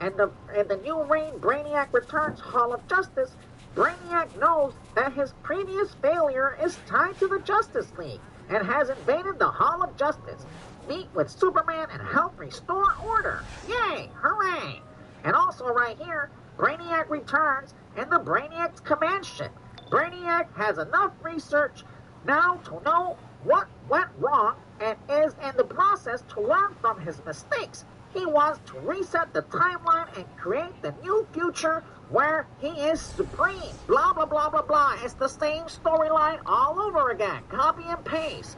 And the new raid, Brainiac Returns Hall of Justice, Brainiac knows that his previous failure is tied to the Justice League and has invaded the Hall of Justice. Meet with Superman and help restore order. Yay! Hooray! And also right here, Brainiac returns in the Brainiac's command ship. Brainiac has enough research now to know what went wrong and is in the process to learn from his mistakes. He wants to reset the timeline and create the new future where he is supreme. Blah, blah, blah, blah, blah. It's the same storyline all over again. Copy and paste.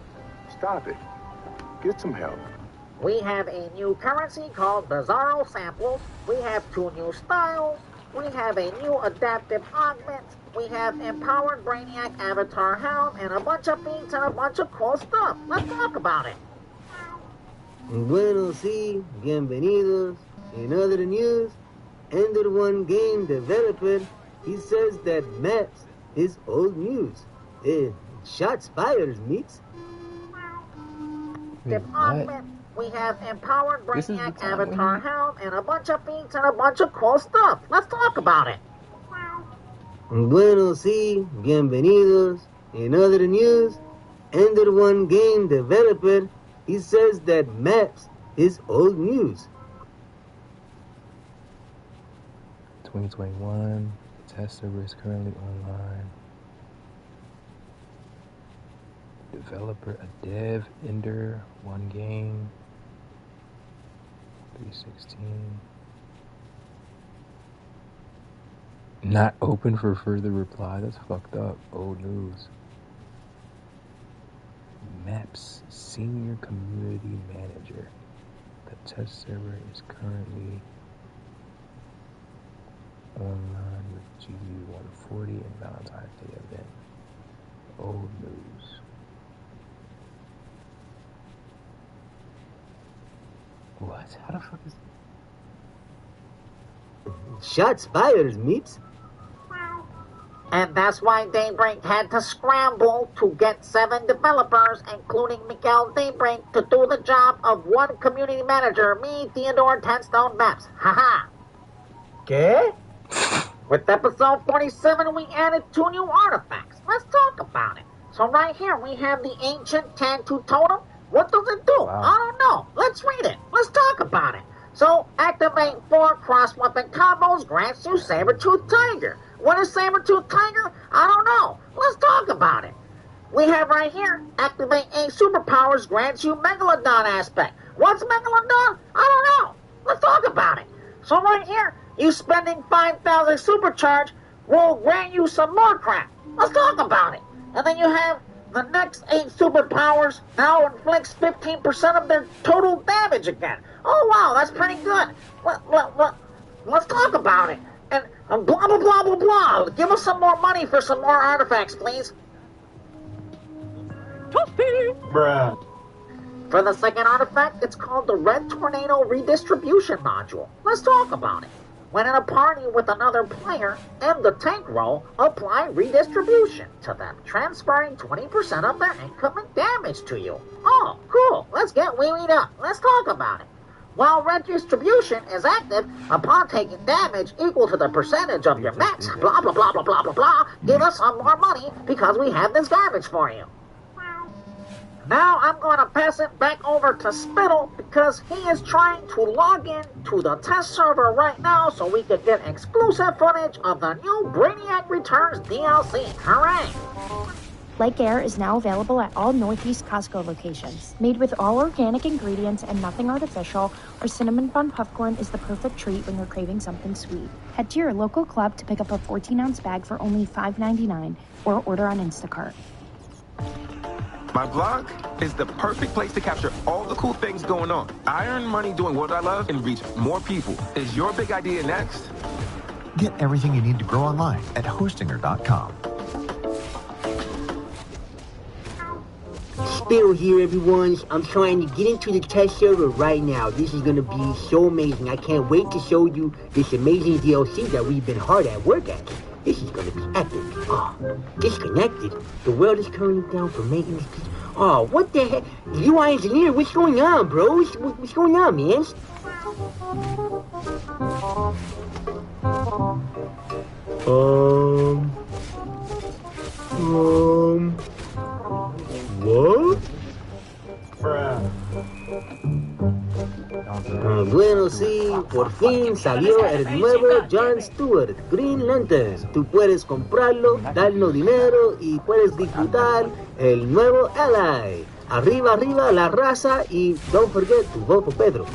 Stop it. Get some help. We have a new currency called Bizarro Samples. We have 2 new styles. We have a new adaptive augment. We have empowered Brainiac Avatar Helm and a bunch of beats and a bunch of cool stuff. Let's talk about it. Bueno, sí, bienvenidos. In other news, Ender One Game developer, he says that maps is old news. Shots fired, meets. We have empowered Brainiac Avatar Helm and a bunch of beats and a bunch of cool stuff. Let's talk about it. Bueno, sí, bienvenidos. In other news, Ender One Game developer, he says that maps is old news. 2021, the test server is currently online. Developer, a dev, Ender, One Game, 316. Not open for further reply. That's fucked up. Old news. Maps Senior Community Manager. The test server is currently online with GU140 and Valentine's Day event. Old news. What? How the fuck is... Shots fired, meets. And that's why Daybreak had to scramble to get 7 developers, including Miguel Daybreak, to do the job of 1 community manager, me, Theodore 10 Stone Maps. Haha. ¿Qué? With episode 47, we added 2 new artifacts. Let's talk about it. So right here, we have the Ancient Tantu Totem. What does it do? Wow. I don't know. Let's read it. Let's talk about it. So, activate 4 cross-weapon combos grants you Saber-Tooth Tiger. What is Saber-Tooth Tiger? I don't know. Let's talk about it. We have right here, activate 8 superpowers grants you Megalodon aspect. What's Megalodon? I don't know. Let's talk about it. So right here, you spending 5,000 supercharge will grant you some more crap. Let's talk about it. And then you have the next 8 superpowers now inflicts 15% of their total damage again. Oh wow, that's pretty good. Let's talk about it. and blah, blah, blah, blah, blah. Give us some more money for some more artifacts, please. Bruh. For the second artifact, it's called the Red Tornado Redistribution Module. Let's talk about it. When in a party with another player, end the tank roll, apply redistribution to them, transferring 20% of their incoming damage to you. Oh, cool. Let's get wee-weed up. Let's talk about it. While redistribution is active, upon taking damage equal to the percentage of your max, blah, blah, blah, blah, blah, blah, blah, give us some more money because we have this garbage for you. Now I'm going to pass it back over to Spittle because he is trying to log in to the test server right now so we can get exclusive footage of the new Brainiac Returns DLC. Hooray! Like Air is now available at all Northeast Costco locations. Made with all organic ingredients and nothing artificial, our cinnamon bun popcorn is the perfect treat when you're craving something sweet. Head to your local club to pick up a 14-ounce bag for only $5.99 or order on Instacart. My blog is the perfect place to capture all the cool things going on. I earn money doing what I love and reach more people. Is your big idea next? Get everything you need to grow online at Hostinger.com. Spittle here, everyone. I'm trying to get into the test server right now. This is going to be so amazing. I can't wait to show you this amazing DLC that we've been hard at work at. This is going to be epic. Oh, disconnected. The world is currently down for maintenance. Oh, what the heck? UI engineer, what's going on, bro? What's going on, man? What? Bueno, sí, por fin salió el nuevo Jon Stewart, Green Lantern. Tú puedes comprarlo, darnos dinero y puedes disfrutar el nuevo Ally. Arriba, arriba, la raza y don't forget to vote for Pedro.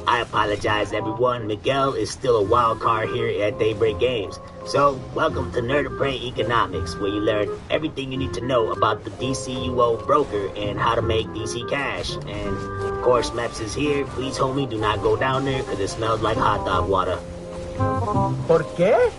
I apologize, everyone. Miguel is still a wild card here at Daybreak Games. So, welcome to Nerd of Prey Economics, where you learn everything you need to know about the DCUO broker and how to make DC cash. And, of course, Meps is here. Please, homie, do not go down there because it smells like hot dog water. ¿Por qué?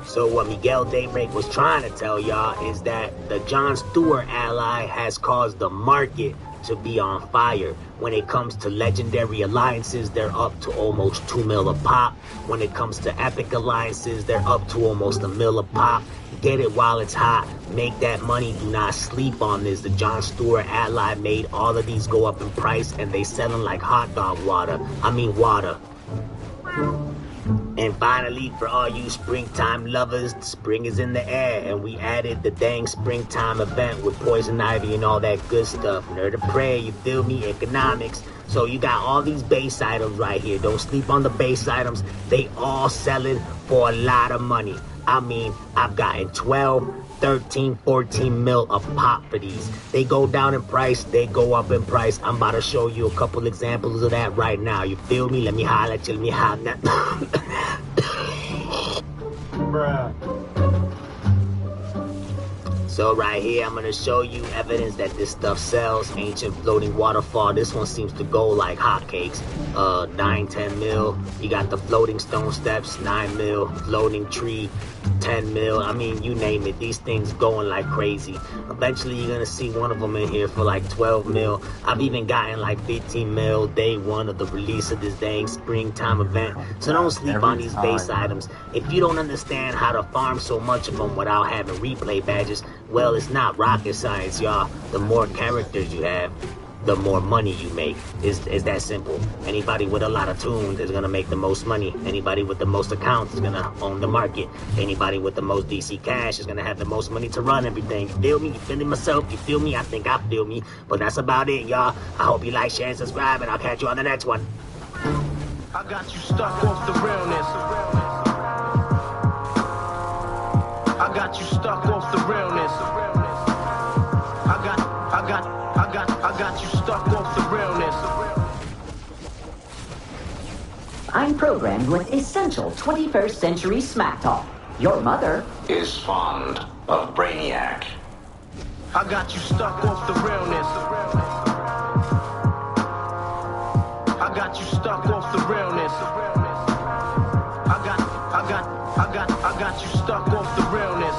So what Miguel Daybreak was trying to tell y'all is that the Jon Stewart ally has caused the market to be on fire. When it comes to legendary alliances, they're up to almost 2 mil a pop. When it comes to epic alliances, they're up to almost 1 mil a pop. Get it while it's hot. Make that money. Do not sleep on this. The Jon Stewart ally made all of these go up in price, and they selling like hot dog water. I mean water. And finally, for all you springtime lovers, spring is in the air, and we added the dang springtime event with Poison Ivy and all that good stuff. Nerd of Prey, you feel me? Economics. So you got all these base items right here. Don't sleep on the base items. They all selling for a lot of money. I mean, I've gotten 12, 13, 14 mil a pop for these. They go down in price, they go up in price. I'm about to show you a couple examples of that right now. You feel me? Let me holler at you. Let me holler at Bruh. So right here, I'm going to show you evidence that this stuff sells. Ancient Floating Waterfall. This one seems to go like hotcakes. 9, 10 mil. You got the Floating Stone Steps, 9 mil. Floating Tree, 10 mil. I mean, you name it. These things going like crazy. Eventually, you're going to see one of them in here for like 12 mil. I've even gotten like 15 mil day one of the release of this dang springtime event. So don't sleep on these base items. If you don't understand how to farm so much of them without having replay badges, well, it's not rocket science, y'all. The more characters you have, the more money you make. Is that simple. Anybody with a lot of tunes is gonna make the most money. Anybody with the most accounts is gonna own the market. Anybody with the most DC cash is gonna have the most money to run everything. You feel me? You feeling myself? You feel me? I think I feel me. But that's about it, y'all. I hope you like, share, and subscribe, and I'll catch you on the next one. I got you stuck off the realness. I got you stuck off the realness. I got you stuck off the realness. I'm programmed with essential 21st century smack talk. Your mother is fond of Brainiac. I got you stuck off the realness. I got you stuck off the realness. I got you stuck off the realness.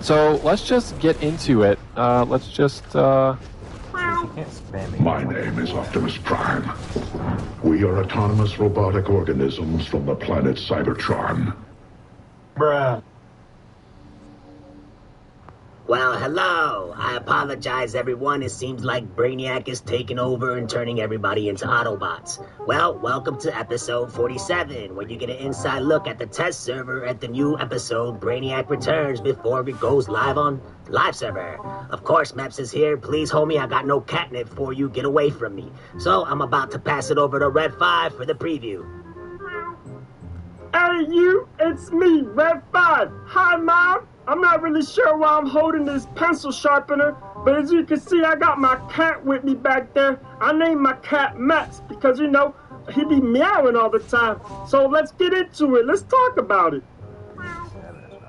So let's just get into it. Let's just, My name is Optimus Prime. We are autonomous robotic organisms from the planet Cybertron. Bruh. Well, hello. I apologize, everyone. It seems like Brainiac is taking over and turning everybody into Autobots. Well, welcome to episode 47, where you get an inside look at the test server at the new episode Brainiac Returns before it goes live on live server. Of course, Meps is here. Please, homie, I got no catnip for you. Get away from me. So I'm about to pass it over to Red 5 for the preview. Hey, you, it's me, Red 5. Hi, Mom. I'm not really sure why I'm holding this pencil sharpener, but as you can see, I got my cat with me back there. I named my cat Max because, you know, he be meowing all the time. So let's get into it. Let's talk about it.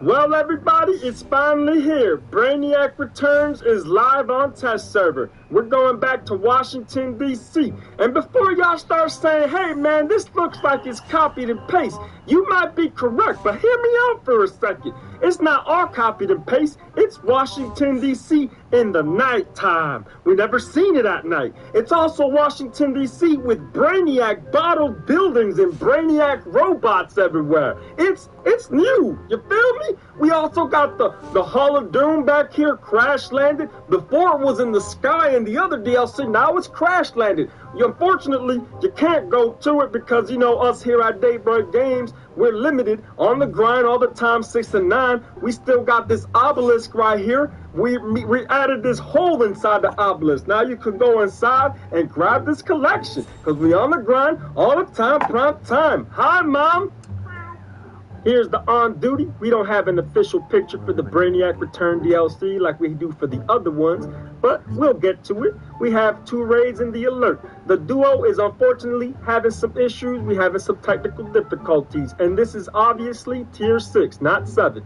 Well, everybody, it's finally here. Brainiac Returns is live on test server. We're going back to Washington, D.C. And before y'all start saying, hey, man, this looks like it's copied and pasted, you might be correct, but hear me out for a second. It's not all copied and paste. It's Washington, D.C. in the nighttime. We never seen it at night. It's also Washington, D.C. with Brainiac bottled buildings and Brainiac robots everywhere. It's new. You feel me? We also got the Hall of Doom back here crash landed. Before it was in the sky in the other DLC. Now it's crash landed. Unfortunately, you can't go to it because, you know, us here at Daybreak Games, we're limited on the grind all the time, 6 and 9. We still got this obelisk right here. We added this hole inside the obelisk. Now you can go inside and grab this collection because we on the grind all the time, prompt time. Hi, Mom. Here's the on duty. We don't have an official picture for the Brainiac Return DLC like we do for the other ones, but we'll get to it. We have 2 raids in the alert. The duo is unfortunately having some issues. We're having some technical difficulties, and this is obviously tier 6, not 7.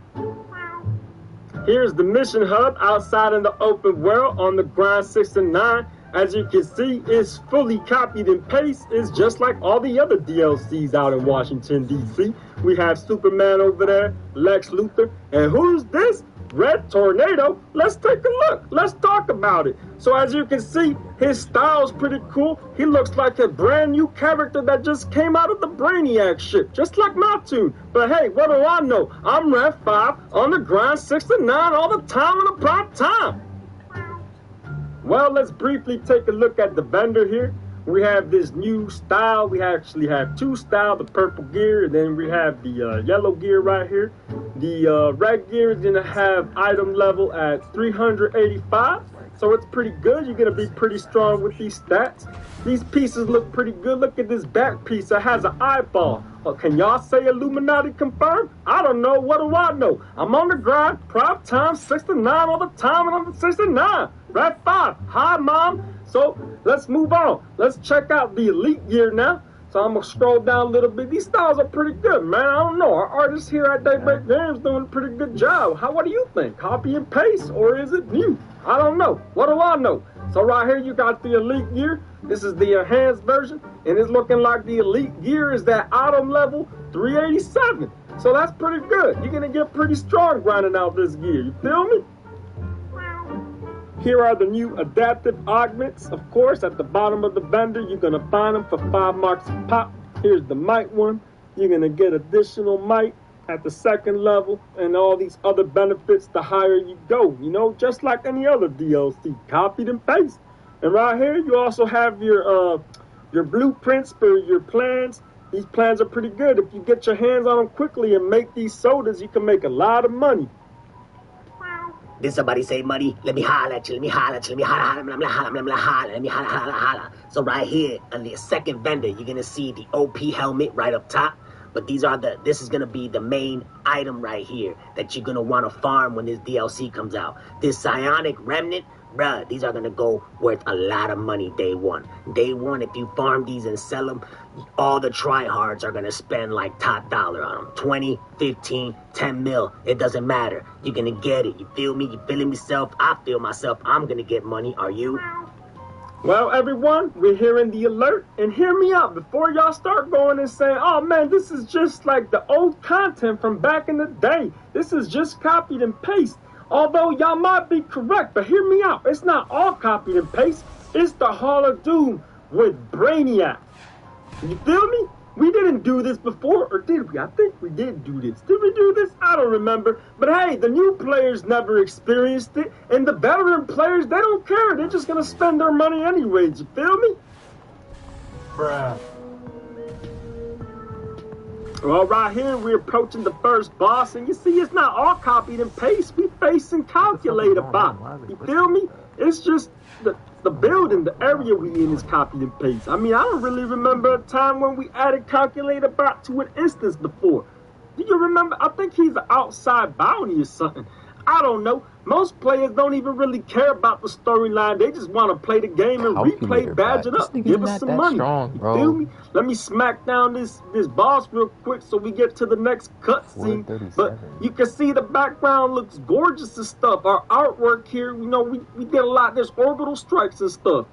Here's the mission hub outside in the open world on the grind 6 and 9. As you can see, it's fully copied and pasted. It's just like all the other DLCs out in Washington, D.C. We have Superman over there, Lex Luthor, and who's this? Red Tornado. Let's take a look. Let's talk about it. So as you can see, his style's pretty cool. He looks like a brand new character that just came out of the Brainiac ship, just like my tune. But hey, what do I know? I'm Red 5 on the grind 6 and 9 all the time in the prompt time. Well, let's briefly take a look at the vendor here. We have this new style. We actually have 2 styles, the purple gear, and then we have the yellow gear right here. The red gear is going to have item level at 385, so it's pretty good. You're going to be pretty strong with these stats. These pieces look pretty good. Look at this back piece that has an eyeball. Can y'all say Illuminati confirmed? I don't know. What do I know? I'm on the grind, prop time, 6 to 9 all the time, and I'm 6 to 9. Red 5. Hi, Mom. So let's move on. Let's check out the elite gear now. So I'm going to scroll down a little bit. These styles are pretty good, man. I don't know. Our artists here at Daybreak Games doing a pretty good job. What do you think? Copy and paste, or is it new? I don't know. What do I know? So right here you got the elite gear. This is the enhanced version, and it's looking like the elite gear is that item level 387. So that's pretty good. You're going to get pretty strong grinding out this gear. You feel me? Here are the new adaptive augments. Of course, at the bottom of the vendor, you're going to find them for 5 marks a pop. Here's the might one. You're going to get additional might at the 2nd level and all these other benefits the higher you go. You know, just like any other DLC, copied and pasted. And right here, you also have your blueprints for your plans. These plans are pretty good. If you get your hands on them quickly and make these sodas, you can make a lot of money. Did somebody say money? Let me holler at you. Let me holler at you. Let me holler. Let me holler. Let me holler. So right here on the 2nd vendor, you're gonna see the OP helmet right up top. But this is gonna be the main item right here that you're gonna want to farm when this DLC comes out. This psionic remnant, bruh, these are gonna go worth a lot of money day one. Day one, if you farm these and sell them, all the tryhards are gonna spend like top dollar on them. 20, 15, 10 mil. It doesn't matter. You're gonna get it. You feel me? You feeling yourself? I feel myself. I'm gonna get money. Are you? Well, everyone, we're hearing the alert, and hear me out before y'all start going and saying, oh man, this is just like the old content from back in the day. This is just copied and paste. Although y'all might be correct, but hear me out. It's not all copied and paste. It's the Hall of Doom with Brainiac. You feel me? We didn't do this before, or did we? I think we did do this. Did we do this? I don't remember. But hey, the new players never experienced it, and the veteran players, they don't care. They're just gonna spend their money anyways. You feel me? Bruh. Well, right here, we're approaching the first boss, and you see, it's not all copied and paste. We face and calculate about. You feel me? It's just the building, the area we in is copied and paste. I mean, I don't really remember a time when we added calculate about to an instance before. Do you remember? I think he's an outside bounty or something. I don't know. Most players don't even really care about the storyline. They just want to play the game and replay, badge it up, give us some money. You feel me? Let me smack down this boss real quick so we get to the next cutscene. But you can see the background looks gorgeous and stuff. Our artwork here, you know, we did a lot. There's orbital strikes and stuff.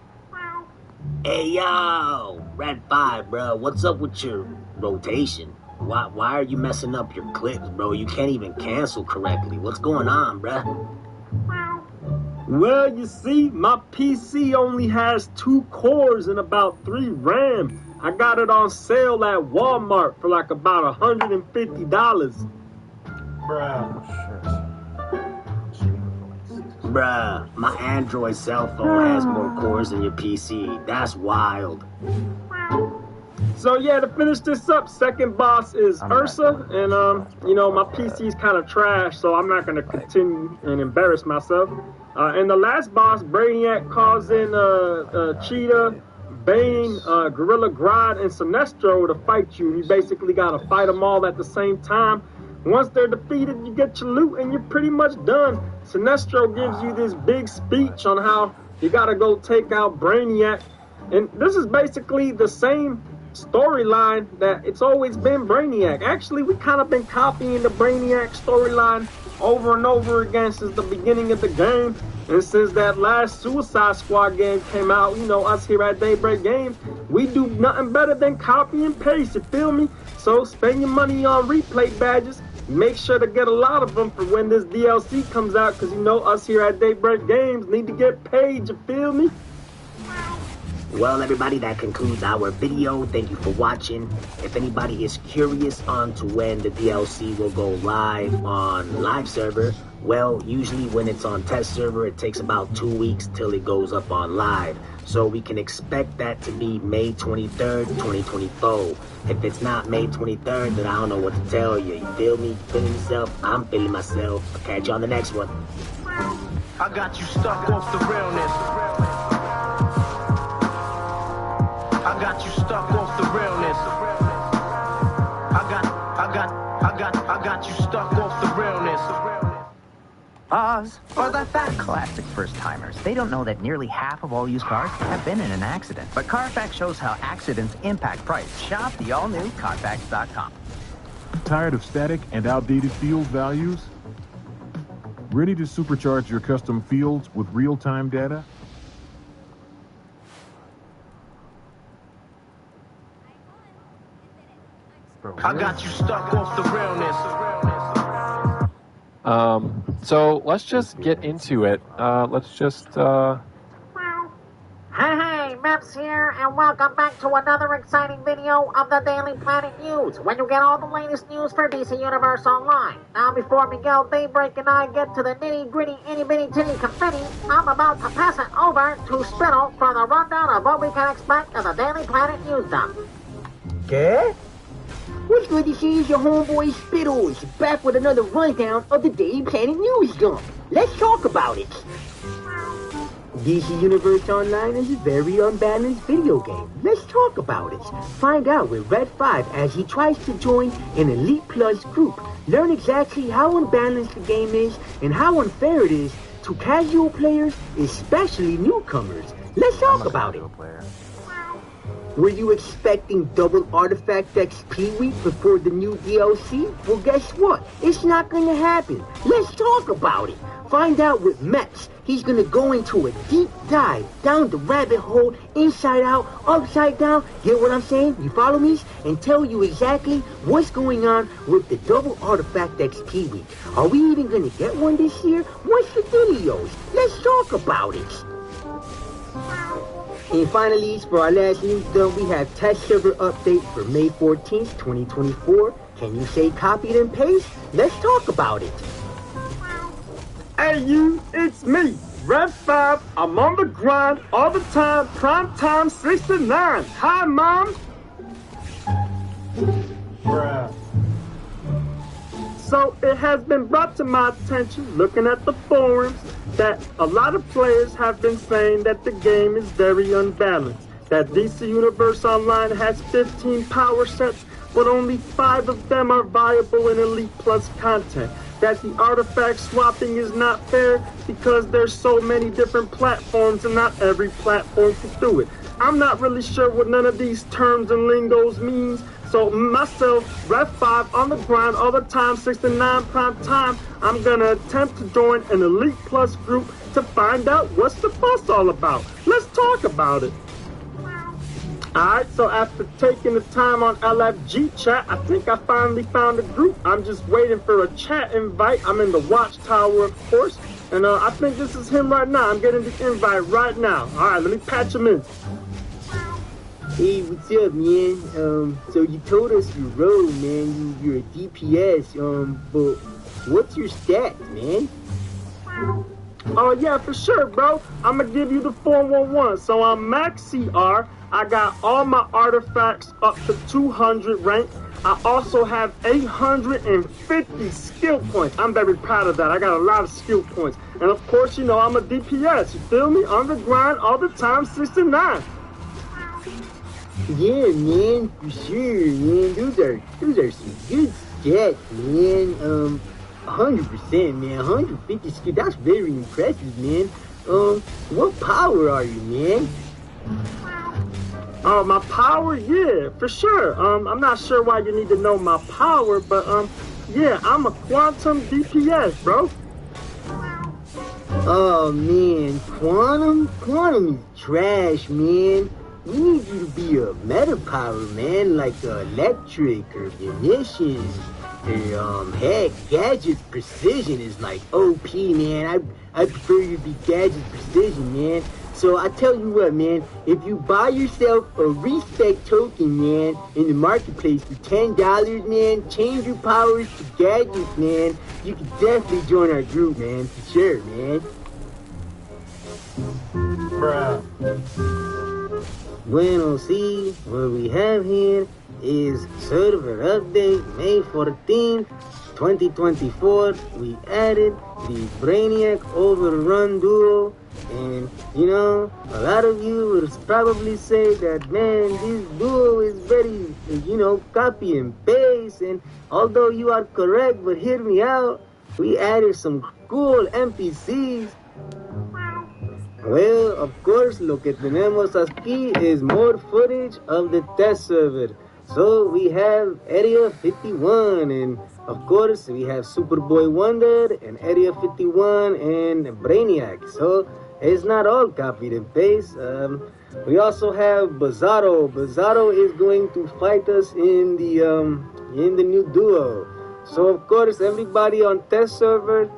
Hey, yo, Red 5, bro. What's up with your rotation? Why are you messing up your clips, bro? You can't even cancel correctly. What's going on, bro? Well, you see, my PC only has 2 cores and about 3 RAM. I got it on sale at Walmart for like about $150. Bruh, my Android cell phone has more cores than your PC. That's wild. So yeah, to finish this up, second boss is Ursa, and you know, my PC's kind of trash, so I'm not gonna continue and embarrass myself. And the last boss, Brainiac, calls in Cheetah, Bane, Gorilla Grodd, and Sinestro to fight you. You basically gotta fight them all at the same time. Once they're defeated, you get your loot and you're pretty much done. Sinestro gives you this big speech on how you gotta go take out Brainiac, and this is basically the same storyline that it's always been Brainiac. Actually, we kind of been copying the Brainiac storyline over and over again since the beginning of the game. And since that last Suicide Squad game came out, you know, us here at Daybreak Games, we do nothing better than copy and paste, you feel me? So spend your money on replay badges. Make sure to get a lot of them for when this DLC comes out, because you know us here at Daybreak Games need to get paid, you feel me? Well, everybody, that concludes our video. Thank you for watching. If anybody is curious on to when the DLC will go live on live server, well, usually when it's on test server, it takes about 2 weeks till it goes up on live. So we can expect that to be May 23rd, 2024. If it's not May 23rd, then I don't know what to tell you. You feel me? Feeling yourself? I'm feeling myself. I'll catch you on the next one. I got you stuck off the realness. I got you stuck off the realness. I got you stuck off the realness. Pause for the fat classic first-timers. They don't know that nearly half of all used cars have been in an accident. But Carfax shows how accidents impact price. Shop the all-new Carfax.com. Tired of static and outdated field values? Ready to supercharge your custom fields with real-time data? I got you stuck off the realness. So let's just get into it. Let's just, Hey, Meps here, and welcome back to another exciting video of the Daily Planet News, when you get all the latest news for DC Universe Online. Now, before Miguel Daybreak and I get to the nitty-gritty, itty-bitty-titty confetti, I'm about to pass it over to Spittle for the rundown of what we can expect of the Daily Planet News dump. Okay? What's good to see is your homeboy Spittles, back with another rundown of the Daily Planet News dump. Let's talk about it. DC Universe Online is a very unbalanced video game. Let's talk about it. Find out with Red 5 as he tries to join an Elite Plus group. Learn exactly how unbalanced the game is and how unfair it is to casual players, especially newcomers. Let's talk about it. Were you expecting double artifact XP week before the new DLC? Well, guess what? It's not gonna happen. Let's talk about it. Find out with Mets. He's gonna go into a deep dive down the rabbit hole, inside out, upside down. Get what I'm saying? You follow me? And tell you exactly what's going on with the double artifact XP week. Are we even gonna get one this year? What's the videos? Let's talk about it. And finally, for our last news though, we have test server update for May 14th, 2024. Can you say copied and paste? Let's talk about it. Hey you, it's me, Red 5. I'm on the grind all the time, prime time 69. Hi, Mom. Bruh. So it has been brought to my attention, looking at the forums, that a lot of players have been saying that the game is very unbalanced, that DC Universe Online has 15 power sets, but only 5 of them are viable in Elite Plus content, that the artifact swapping is not fair because there's so many different platforms and not every platform can do it. I'm not really sure what none of these terms and lingos means, so myself, Red 5, on the grind all the time, 69 prime time, I'm gonna attempt to join an Elite Plus group to find out what's the fuss all about. Let's talk about it. Alright, so after taking the time on LFG chat, I think I finally found a group. I'm just waiting for a chat invite. I'm in the watchtower, of course, and I think this is him right now. I'm getting the invite right now. Alright, let me patch him in. Hey, what's up, man? So you told us your role, man. You're a DPS, but what's your stats, man? Oh, yeah, for sure, bro. I'm gonna give you the 411. So I'm max CR. I got all my artifacts up to 200 rank. I also have 850 skill points. I'm very proud of that. I got a lot of skill points. And of course, you know, I'm a DPS. You feel me? On the grind all the time, 69. Yeah, man, for sure, man. Those are some good stats, man. 100%, man. 150 skill. That's very impressive, man. What power are you, man? My power? Yeah, for sure. I'm not sure why you need to know my power, but, yeah, I'm a quantum DPS, bro. Oh, man, Quantum is trash, man. We need you to be a meta power, man, like electric or munitions. Or, heck, gadget precision is like OP, man. I prefer you to be gadget precision, man. So I tell you what, man, if you buy yourself a respect token, man, in the marketplace for $10, man, change your powers to gadgets, man, you can definitely join our group, man, for sure, man. Bruh. Bueno, see, what we have here is server update May 14th, 2024. We added the Brainiac Overrun duo. And, you know, a lot of you will probably say that, man, this duo is very, you know, copy and paste. And although you are correct, but hear me out, we added some cool NPCs. Well, of course, lo que tenemos aquí is more footage of the test server. So we have Area 51, and of course, we have Superboy Wonder and Area 51 and Brainiac. So it's not all copied and paste. We also have Bizarro. Bizarro is going to fight us in the new duo. So of course, everybody on test server,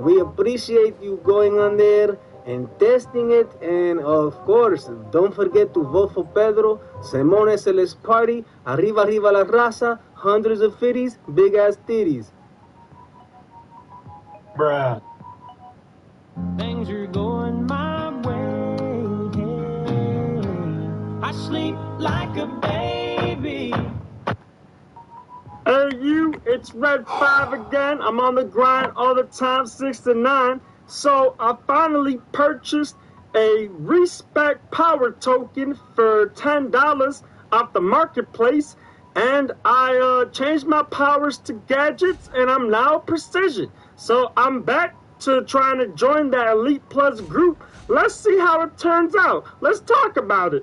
we appreciate you going on there and testing it. And of course, don't forget to vote for Pedro. Simón es el party. Arriba, arriba la raza. Hundreds of fitties, big ass titties. Bruh. Things are going my way. I sleep like a baby. Hey you, it's Red 5 again. I'm on the grind all the time, 6 to 9. So I finally purchased a Respect Power token for $10 off the marketplace. And I changed my powers to gadgets, and I'm now Precision. So I'm back to trying to join that Elite Plus group. Let's see how it turns out. Let's talk about it.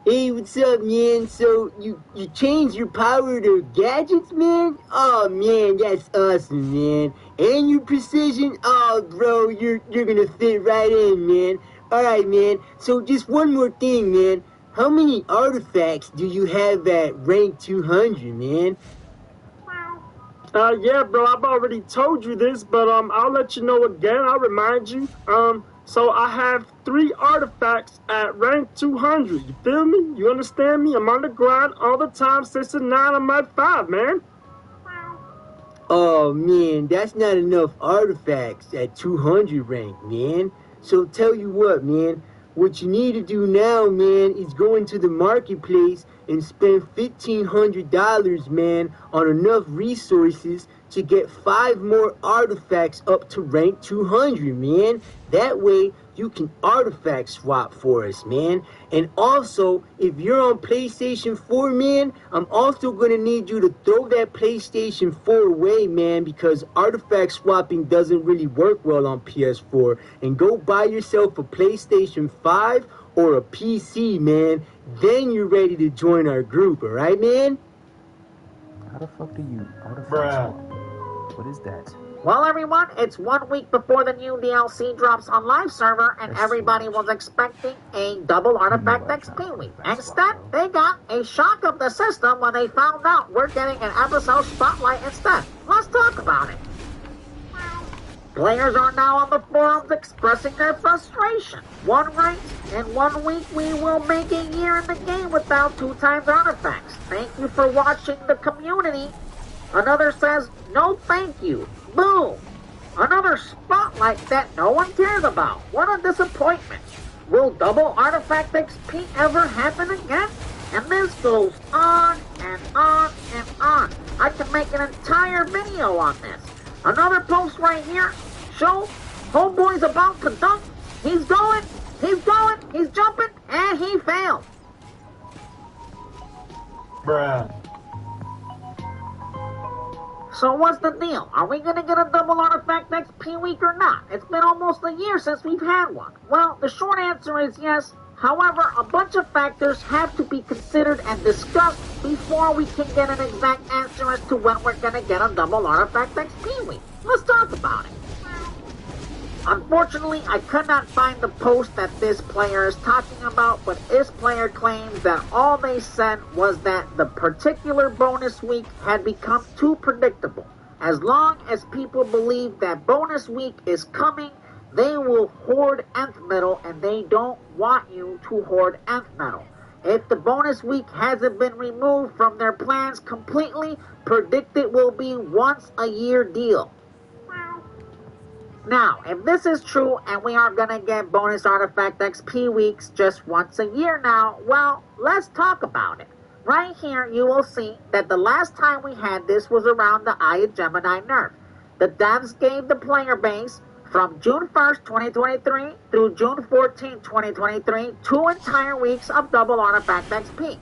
Hey, what's up, man? So, you changed your power to gadgets, man? Oh, man, that's awesome, man. And your precision? Oh, bro, you're gonna fit right in, man. Alright, man. So, just one more thing, man. How many artifacts do you have at rank 200, man? Yeah, bro, I've already told you this, but I'll let you know again. I'll remind you. So I have 3 artifacts at rank 200. You feel me? You understand me? I'm on the grind all the time. 6 and 9, I'm at 5, man. Oh, man, that's not enough artifacts at 200 rank, man. So tell you what, man. What you need to do now, man, is go into the marketplace and spend $1,500, man, on enough resources to get 5 more artifacts up to rank 200, man. That way, you can artifact swap for us, man. And also, if you're on PlayStation 4, man, I'm also gonna need you to throw that PlayStation 4 away, man, because artifact swapping doesn't really work well on PS4. And go buy yourself a PlayStation 5 or a PC, man. Then you're ready to join our group, alright, man? How the fuck do you artifact swap? What is that? Well, everyone, it's 1 week before the new DLC drops on live server, and everybody was expecting a double artifact XP week. Instead, they got a shock of the system when they found out we're getting an episode spotlight instead. Let's talk about it. Players are now on the forums expressing their frustration. One writes, in 1 week we will make a year in the game without 2 times artifacts. Thank you for watching the community. Another says, no thank you. Boom! Another spotlight that no one cares about. What a disappointment. Will double artifact XP ever happen again? And this goes on and on and on. I can make an entire video on this. Another post right here shows homeboy's about to dunk. He's going, he's jumping, and he failed. Bruh. So what's the deal? Are we going to get a double artifact XP week or not? It's been almost a year since we've had one. Well, the short answer is yes. However, a bunch of factors have to be considered and discussed before we can get an exact answer as to when we're going to get a double artifact XP week. Let's talk about it. Unfortunately, I could not find the post that this player is talking about, but this player claims that all they said was that the particular bonus week had become too predictable. As long as people believe that bonus week is coming, they will hoard nth metal, and they don't want you to hoard nth metal. If the bonus week hasn't been removed from their plans completely, predict it will be once a year deal. Now, if this is true and we are going to get bonus artifact XP weeks just once a year now, well, let's talk about it. Right here, you will see that the last time we had this was around the Eye of Gemini nerf. The devs gave the player base from June 1st, 2023 through June 14, 2023, 2 entire weeks of double artifact XP.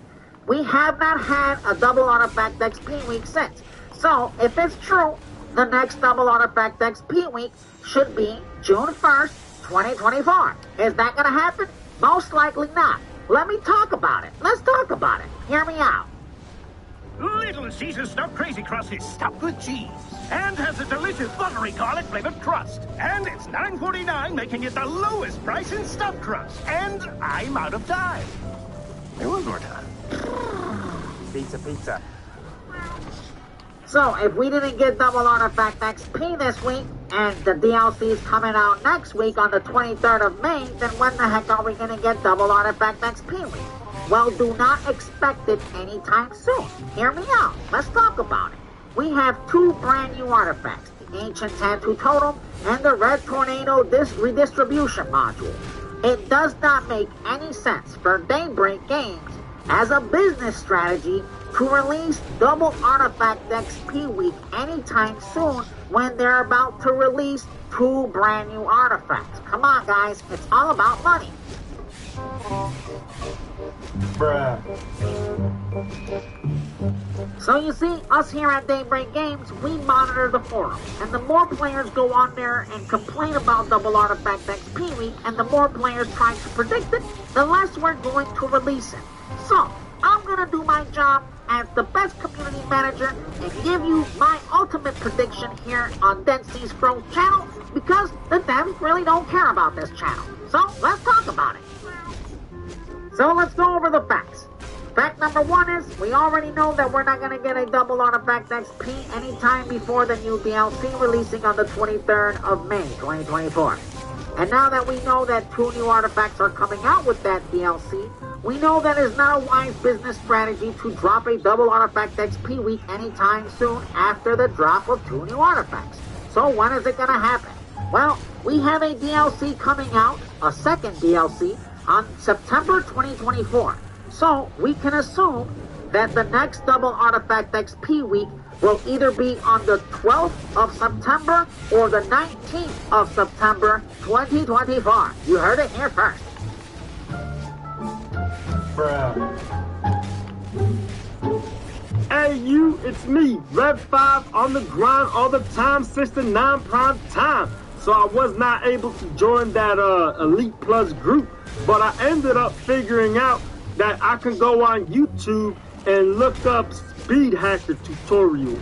We have not had a double artifact XP week since. So, if it's true, the next double artifact XP week should be June 1st, 2024. Is that going to happen? Most likely not. Let me talk about it. Let's talk about it. Hear me out. Little Caesar stuffed crazy crust is stuffed with cheese and has a delicious buttery garlic flavored crust. And it's $9.49, making it the lowest price in stuffed crust. And I'm out of time. Hey, one more time. Pizza. So, if we didn't get double artifact XP this week, and the DLC is coming out next week on the 23rd of May, then when the heck are we going to get double artifact XP week? Well, do not expect it anytime soon. Hear me out. Let's talk about it. We have 2 brand new artifacts, the Ancient Tattoo Totem and the Red Tornado Redistribution Module. It does not make any sense for Daybreak Games as a business strategy to release double artifact XP week anytime soon when they're about to release 2 brand new artifacts. Come on, guys, it's all about money. Bruh. So So you see, us here at Daybreak Games, we monitor the forum. And the more players go on there and complain about Double Artifact XP Week, and the more players try to predict it, the less we're going to release it. So, I'm gonna do my job as the best community manager and give you my ultimate prediction here on Dead Sea Scrolls channel, because the devs really don't care about this channel. So, let's talk about it. So let's go over the facts. Fact number 1 is, we already know that we're not going to get a Double Artifact XP anytime before the new DLC releasing on the 23rd of May, 2024. And now that we know that 2 new artifacts are coming out with that DLC, we know that it's not a wise business strategy to drop a Double Artifact XP week anytime soon after the drop of 2 new artifacts. So when is it going to happen? Well, we have a DLC coming out, a second DLC, on September 2024. So, we can assume that the next Double Artifact XP week will either be on the 12th of September or the 19th of September 2024. You heard it here first. Bruh. Hey you, it's me, Red 5 on the grind all the time since the 9 prime time. So I was not able to join that Elite Plus group, but I ended up figuring out that I can go on YouTube and look up speed hacker tutorial.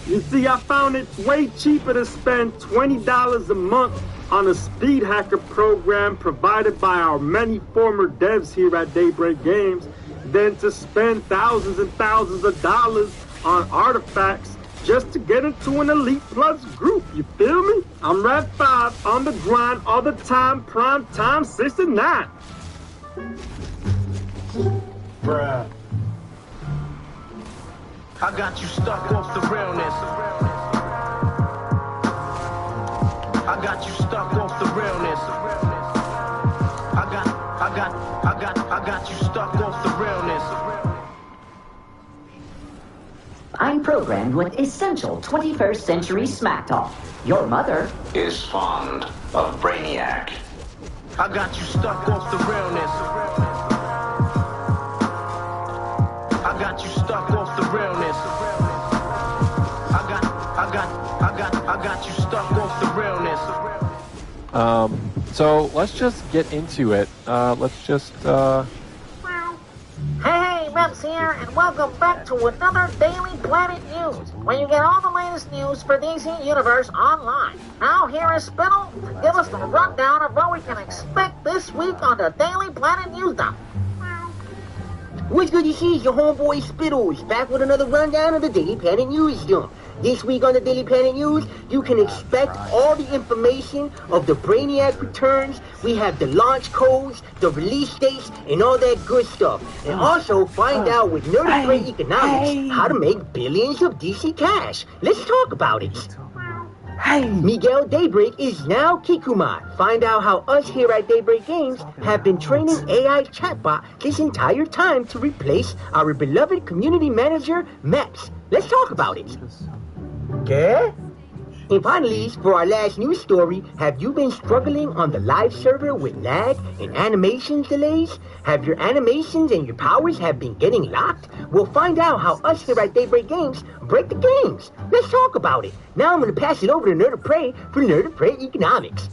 You see, I found it way cheaper to spend $20 a month on a speed hacker program provided by our many former devs here at Daybreak Games than to spend thousands and thousands of dollars on artifacts just to get into an Elite Plus group. You feel me? I'm Red 5 on the grind all the time, prime time 69. Bruh. I got you stuck off the realness. I got you stuck off the realness. I got you stuck off the realness. I'm programmed with essential 21st century smack talk. Your mother is fond of Brainiac. I got you stuck off the realness. I got you stuck off the realness. I got you stuck off the realness. So let's just get into it. Hey, Reps here, and welcome back to another Daily Planet News, where you get all the latest news for DC Universe online. Now here is Spittle to give us the rundown of what we can expect this week on the Daily Planet News Dump. What's good to see is your homeboy Spittles, back with another rundown of the Daily Planet News Dump. This week on the Daily Planet News, you can expect all the information of the Brainiac returns. We have the launch codes, the release dates, and all that good stuff. And also find out with Nerd Economics how to make billions of DC cash. Let's talk about it. Miguel Daybreak is now Kikuma. Find out how us here at Daybreak Games have been training AI chatbot this entire time to replace our beloved community manager, Maps. Let's talk about it. Okay? And finally, for our last news story, have you been struggling on the live server with lag and animations delays? Have your animations and your powers have been getting locked? We'll find out how us here at Daybreak Games break the games. Let's talk about it. Now I'm going to pass it over to Nerd of Prey for Nerd of Prey Economics.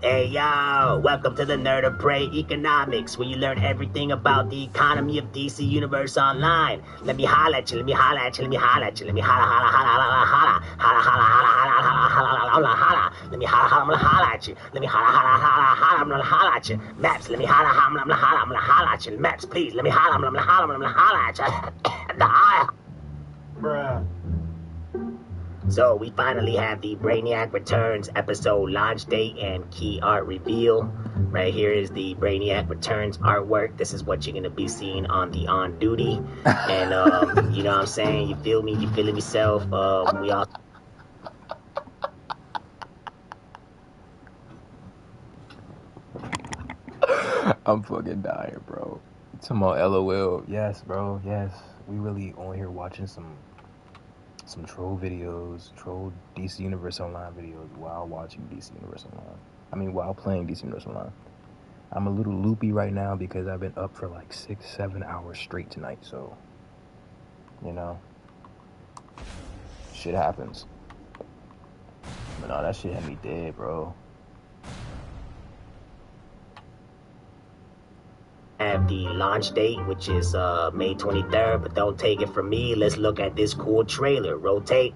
Hey yo, welcome to the Nerd of Prey Economics, where you learn everything about the economy of DC Universe online. Let me holla at you, let me holla at you, let me holla at you, let me holla, holla, holla, holla, holla, holla, holla, holla, holla, holla, holla, holla, let me holla, holla, I'm gonna holla at you, let me holla, holla, holla, holla, I'm gonna holla at you, Maps, let me holla, I'm gonna holla at you, Maps, please, let me holla, I'm gonna holla at you, Bruh. So we finally have the Brainiac Returns episode launch date and key art reveal. Right here is the Brainiac Returns artwork. This is what you're going to be seeing on the On Duty. And, you know what I'm saying? You feel me? You feeling yourself? We all... I'm fucking dying, bro. Talking about LOL. Yes, bro. Yes. We really on here watching some troll videos, troll DC Universe Online videos while watching DC Universe Online. I mean, while playing DC Universe Online. I'm a little loopy right now because I've been up for like 6-7 hours straight tonight, so, you know, shit happens. But no, that shit had me dead, bro. Have the launch date, which is May 23rd, but don't take it from me. Let's look at this cool trailer. Rotate.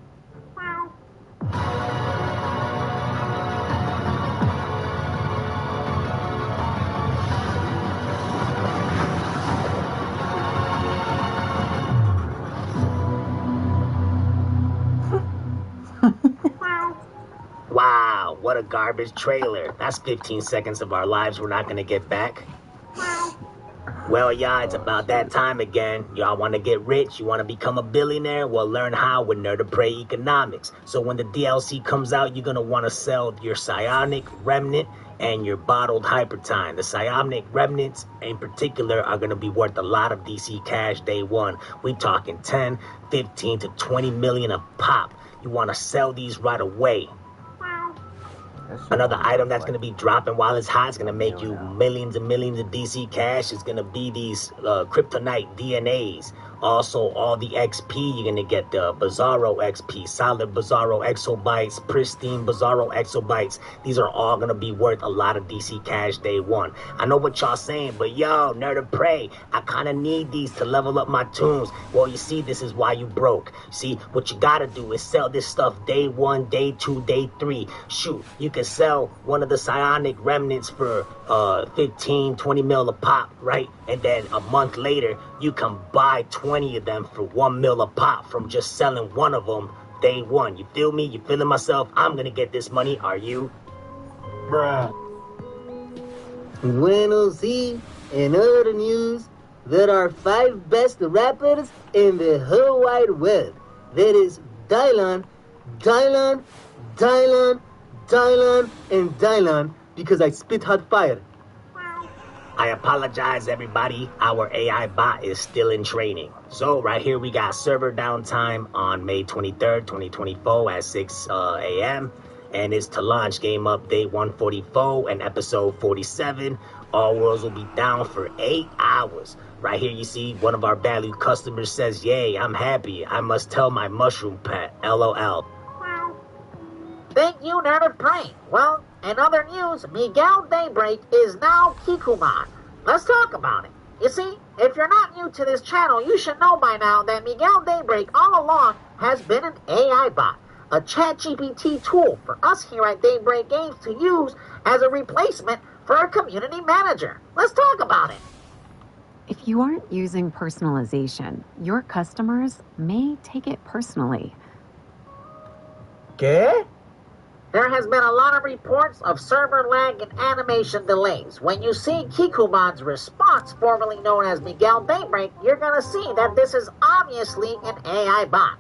Wow, what a garbage trailer. That's 15 seconds of our lives we're not gonna get back. Well, yeah, it's about that time again. Y'all want to get rich? You want to become a billionaire? Well, learn how with Nerd of Prey Economics. So when the DLC comes out, you're going to want to sell your Psionic Remnant and your bottled Hypertime. The Psionic Remnants, in particular, are going to be worth a lot of DC cash day one. We talking 10, 15 to 20 million a pop. You want to sell these right away. Another item that's going to be dropping while it's hot is going to make you millions and millions of DC cash. Is going to be these Kryptonite DNAs. Also, all the XP, you're going to get the Bizarro XP, Solid Bizarro Exobytes, Pristine Bizarro Exobytes. These are all going to be worth a lot of DC cash day one. I know what y'all saying, but yo, Nerd of Prey, I kind of need these to level up my tunes. Well, you see, this is why you broke. See, what you got to do is sell this stuff day one, day two, day three. Shoot, you can sell one of the Psionic Remnants for 15, 20 mil a pop, right? And then a month later, you can buy 20 of them for 1 mil a pop from just selling one of them day one. You feel me? You feeling myself? I'm gonna get this money. Are you? Bruh. Bueno, sí. In other news, there are 5 best rappers in the whole wide web. That is Dylan, Dylan, Dylan, Dylan, and Dylan, because I spit hot fire. I apologize, everybody. Our AI bot is still in training. So right here we got server downtime on May 23rd, 2024 at 6 a.m. And it's to launch game update 144 and episode 47. All worlds will be down for 8 hours. Right here you see one of our valued customers says, "Yay, I'm happy. I must tell my mushroom pet, LOL." Thank you, Nerd of Prey. Well, in other news, Miguel Daybreak is now Kikuman. Let's talk about it. You see, if you're not new to this channel, you should know by now that Miguel Daybreak all along has been an AI bot, a ChatGPT tool for us here at Daybreak Games to use as a replacement for a community manager. Let's talk about it. If you aren't using personalization, your customers may take it personally. ¿Qué? There has been a lot of reports of server lag and animation delays. When you see Kikuman's response, formerly known as Miguel Daybreak, you're going to see that this is obviously an AI bot.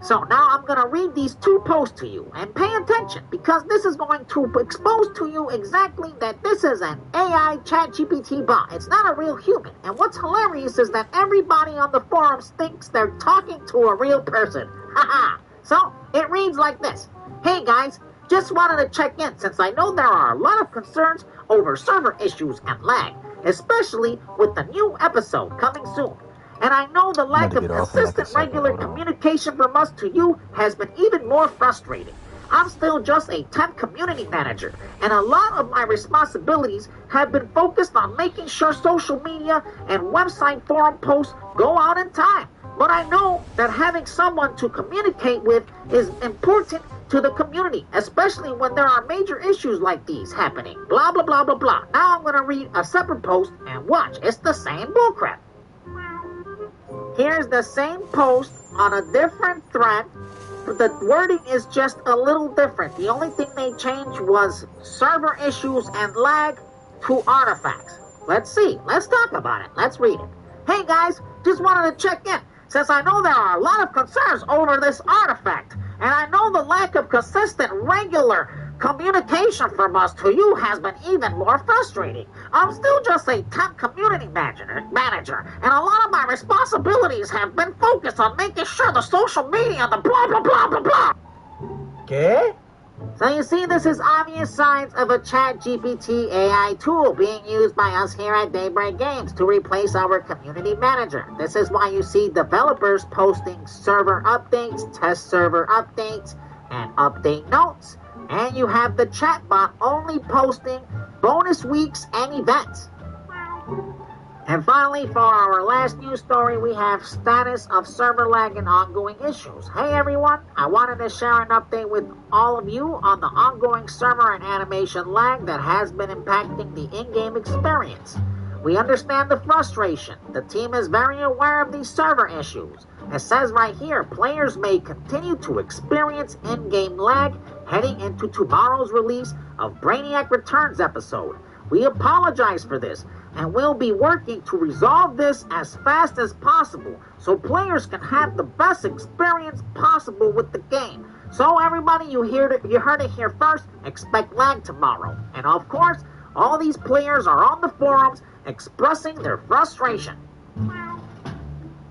So now I'm going to read these 2 posts to you, and pay attention, because this is going to expose to you exactly that this is an AI ChatGPT bot. It's not a real human. And what's hilarious is that everybody on the forums thinks they're talking to a real person. Haha. So, it reads like this. Hey guys, just wanted to check in since I know there are a lot of concerns over server issues and lag, especially with the new episode coming soon. And I know the lack of consistent regular communication from us to you has been even more frustrating. I'm still just a temp community manager, and a lot of my responsibilities have been focused on making sure social media and website forum posts go out in time. But I know that having someone to communicate with is important to the community, especially when there are major issues like these happening. Blah, blah, blah, blah, blah. Now I'm going to read a separate post and watch. It's the same bullcrap. Here's the same post on a different thread. The wording is just a little different. The only thing they changed was server issues and lag to artifacts. Let's see. Let's talk about it. Let's read it. Hey guys, just wanted to check in, since I know there are a lot of concerns over this artifact, and I know the lack of consistent, regular communication from us to you has been even more frustrating. I'm still just a temp community manager, and a lot of my responsibilities have been focused on making sure the social media, the blah, blah, blah, blah, blah. ¿Qué? So you see, this is obvious signs of a ChatGPT AI tool being used by us here at Daybreak Games to replace our community manager. This is why you see developers posting server updates, test server updates, and update notes. And you have the chatbot only posting bonus weeks and events. And finally, for our last news story, we have status of server lag and ongoing issues. Hey everyone, I wanted to share an update with all of you on the ongoing server and animation lag that has been impacting the in-game experience. We understand the frustration. The team is very aware of these server issues. It says right here, players may continue to experience in-game lag heading into tomorrow's release of Brainiac Returns episode. We apologize for this, and we'll be working to resolve this as fast as possible so players can have the best experience possible with the game. So everybody, you heard it here first, expect lag tomorrow. And of course, all these players are on the forums expressing their frustration.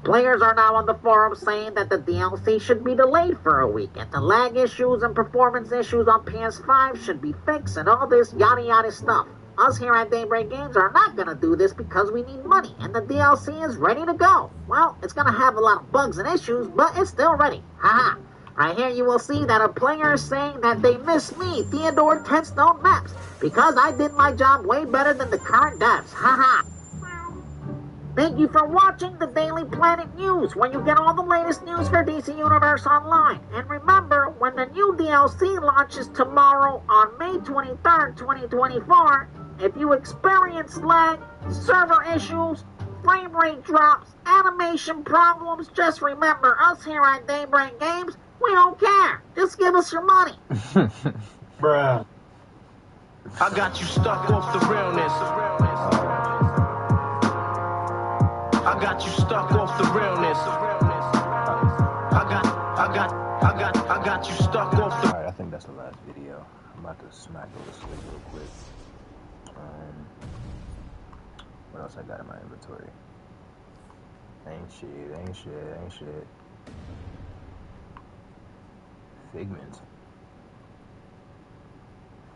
Players are now on the forums saying that the DLC should be delayed for a week, and the lag issues and performance issues on PS5 should be fixed, and all this yada yada stuff. Us here at Daybreak Games are not going to do this because we need money, and the DLC is ready to go. Well, it's going to have a lot of bugs and issues, but it's still ready. Haha. Right here you will see that a player is saying that they miss me, Theodore 10 Stone Maps, because I did my job way better than the current devs. Haha. Thank you for watching the Daily Planet News, where you get all the latest news for DC Universe Online. And remember, when the new DLC launches tomorrow on May 23rd, 2024, if you experience lag, server issues, frame rate drops, animation problems, just remember, us here at Daybreak Games, we don't care. Just give us your money. Bruh. I got you stuck off the realness. I got you stuck off the realness. I got you stuck off the. Alright, I think that's the last video. I'm about to smack over sleep real quick. What else I got in my inventory? Ain't shit.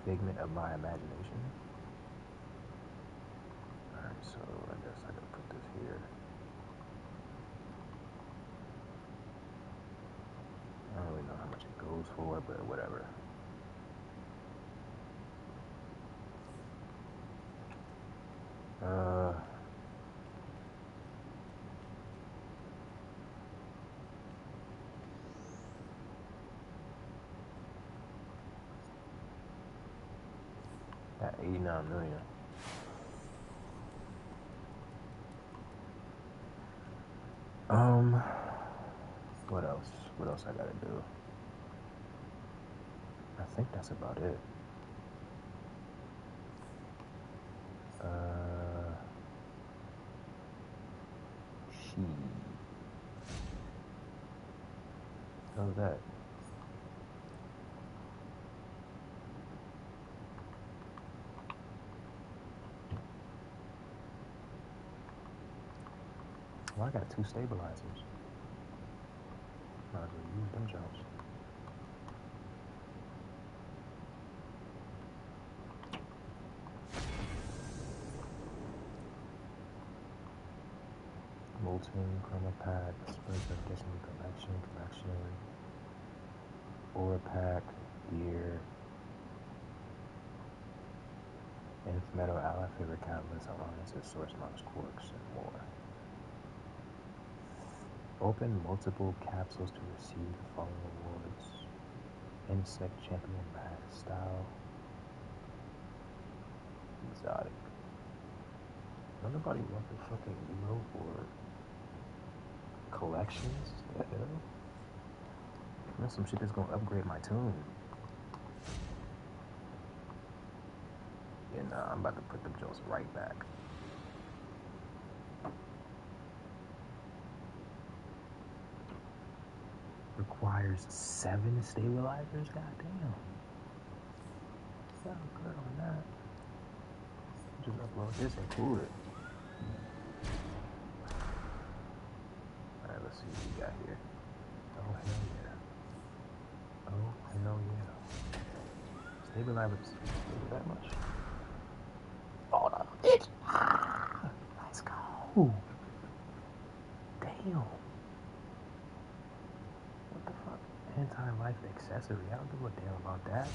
Figment of my imagination. Alright, so I guess I can put this here. I don't really know how much it goes for, but whatever. At 89 million. What else? What else I gotta do? I think that's about it. How's that? Well, I got 2 stabilizers. Might as well use them jumps. Molten, Chroma Pack, Spurs of Destiny Collection, Aura Pack, Gear, Nth Metal, Ally Favorite Catalyst, Alliances, Source Launch Quarks, and more. Open multiple capsules to receive the following awards. Insect Champion Mad Style. Exotic. Nobody want the fucking emote or collections? What the hell? That's some shit that's gonna upgrade my tune. Yeah, nah, I'm about to put them jokes right back. Requires 7 stabilizers? Goddamn. Sound good on that. Just upload this and cool it. Alright, let's see what we got here. Oh, hell yeah. Oh, hell yeah. Stabilizers. That much. Oh no, bitch! Ah, let's go. Damn. What the fuck? Anti-life accessory. I don't give a damn about that.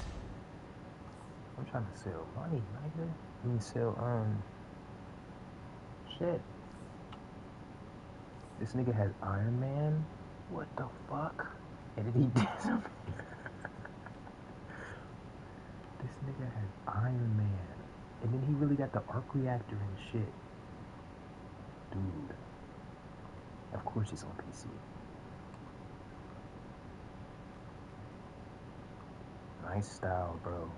I'm trying to sell money, nigga. I mean, sell shit. This nigga has Iron Man. What the fuck? And then he disappeared. This nigga has Iron Man. And then he really got the arc reactor and shit. Dude. Of course it's on PC. Nice style, bro.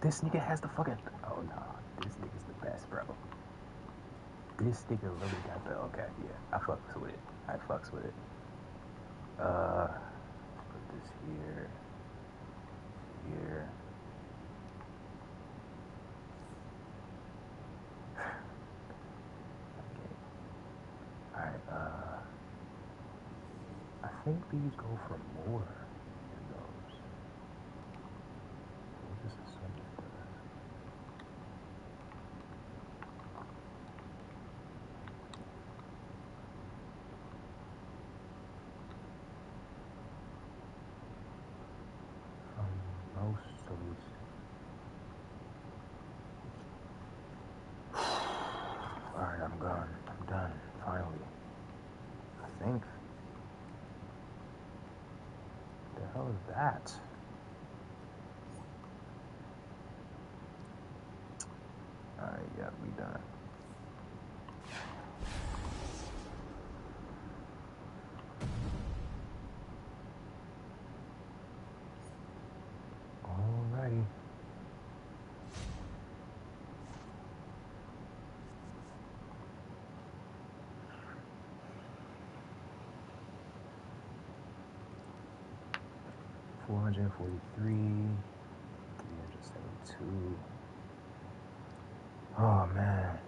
This nigga has the fucking... Oh, no. This nigga's the best, bro. This nigga really got the... Okay, yeah. I fucks with it. I fucks with it. Put this here. Here. Okay. Alright, I think these go for more than those. We'll just assume it does. Most of these. Alright, I'm gone. I'm done. Finally. I think. What the hell is that? Alright, yeah, we done. Alrighty. $443, $372. Oh man.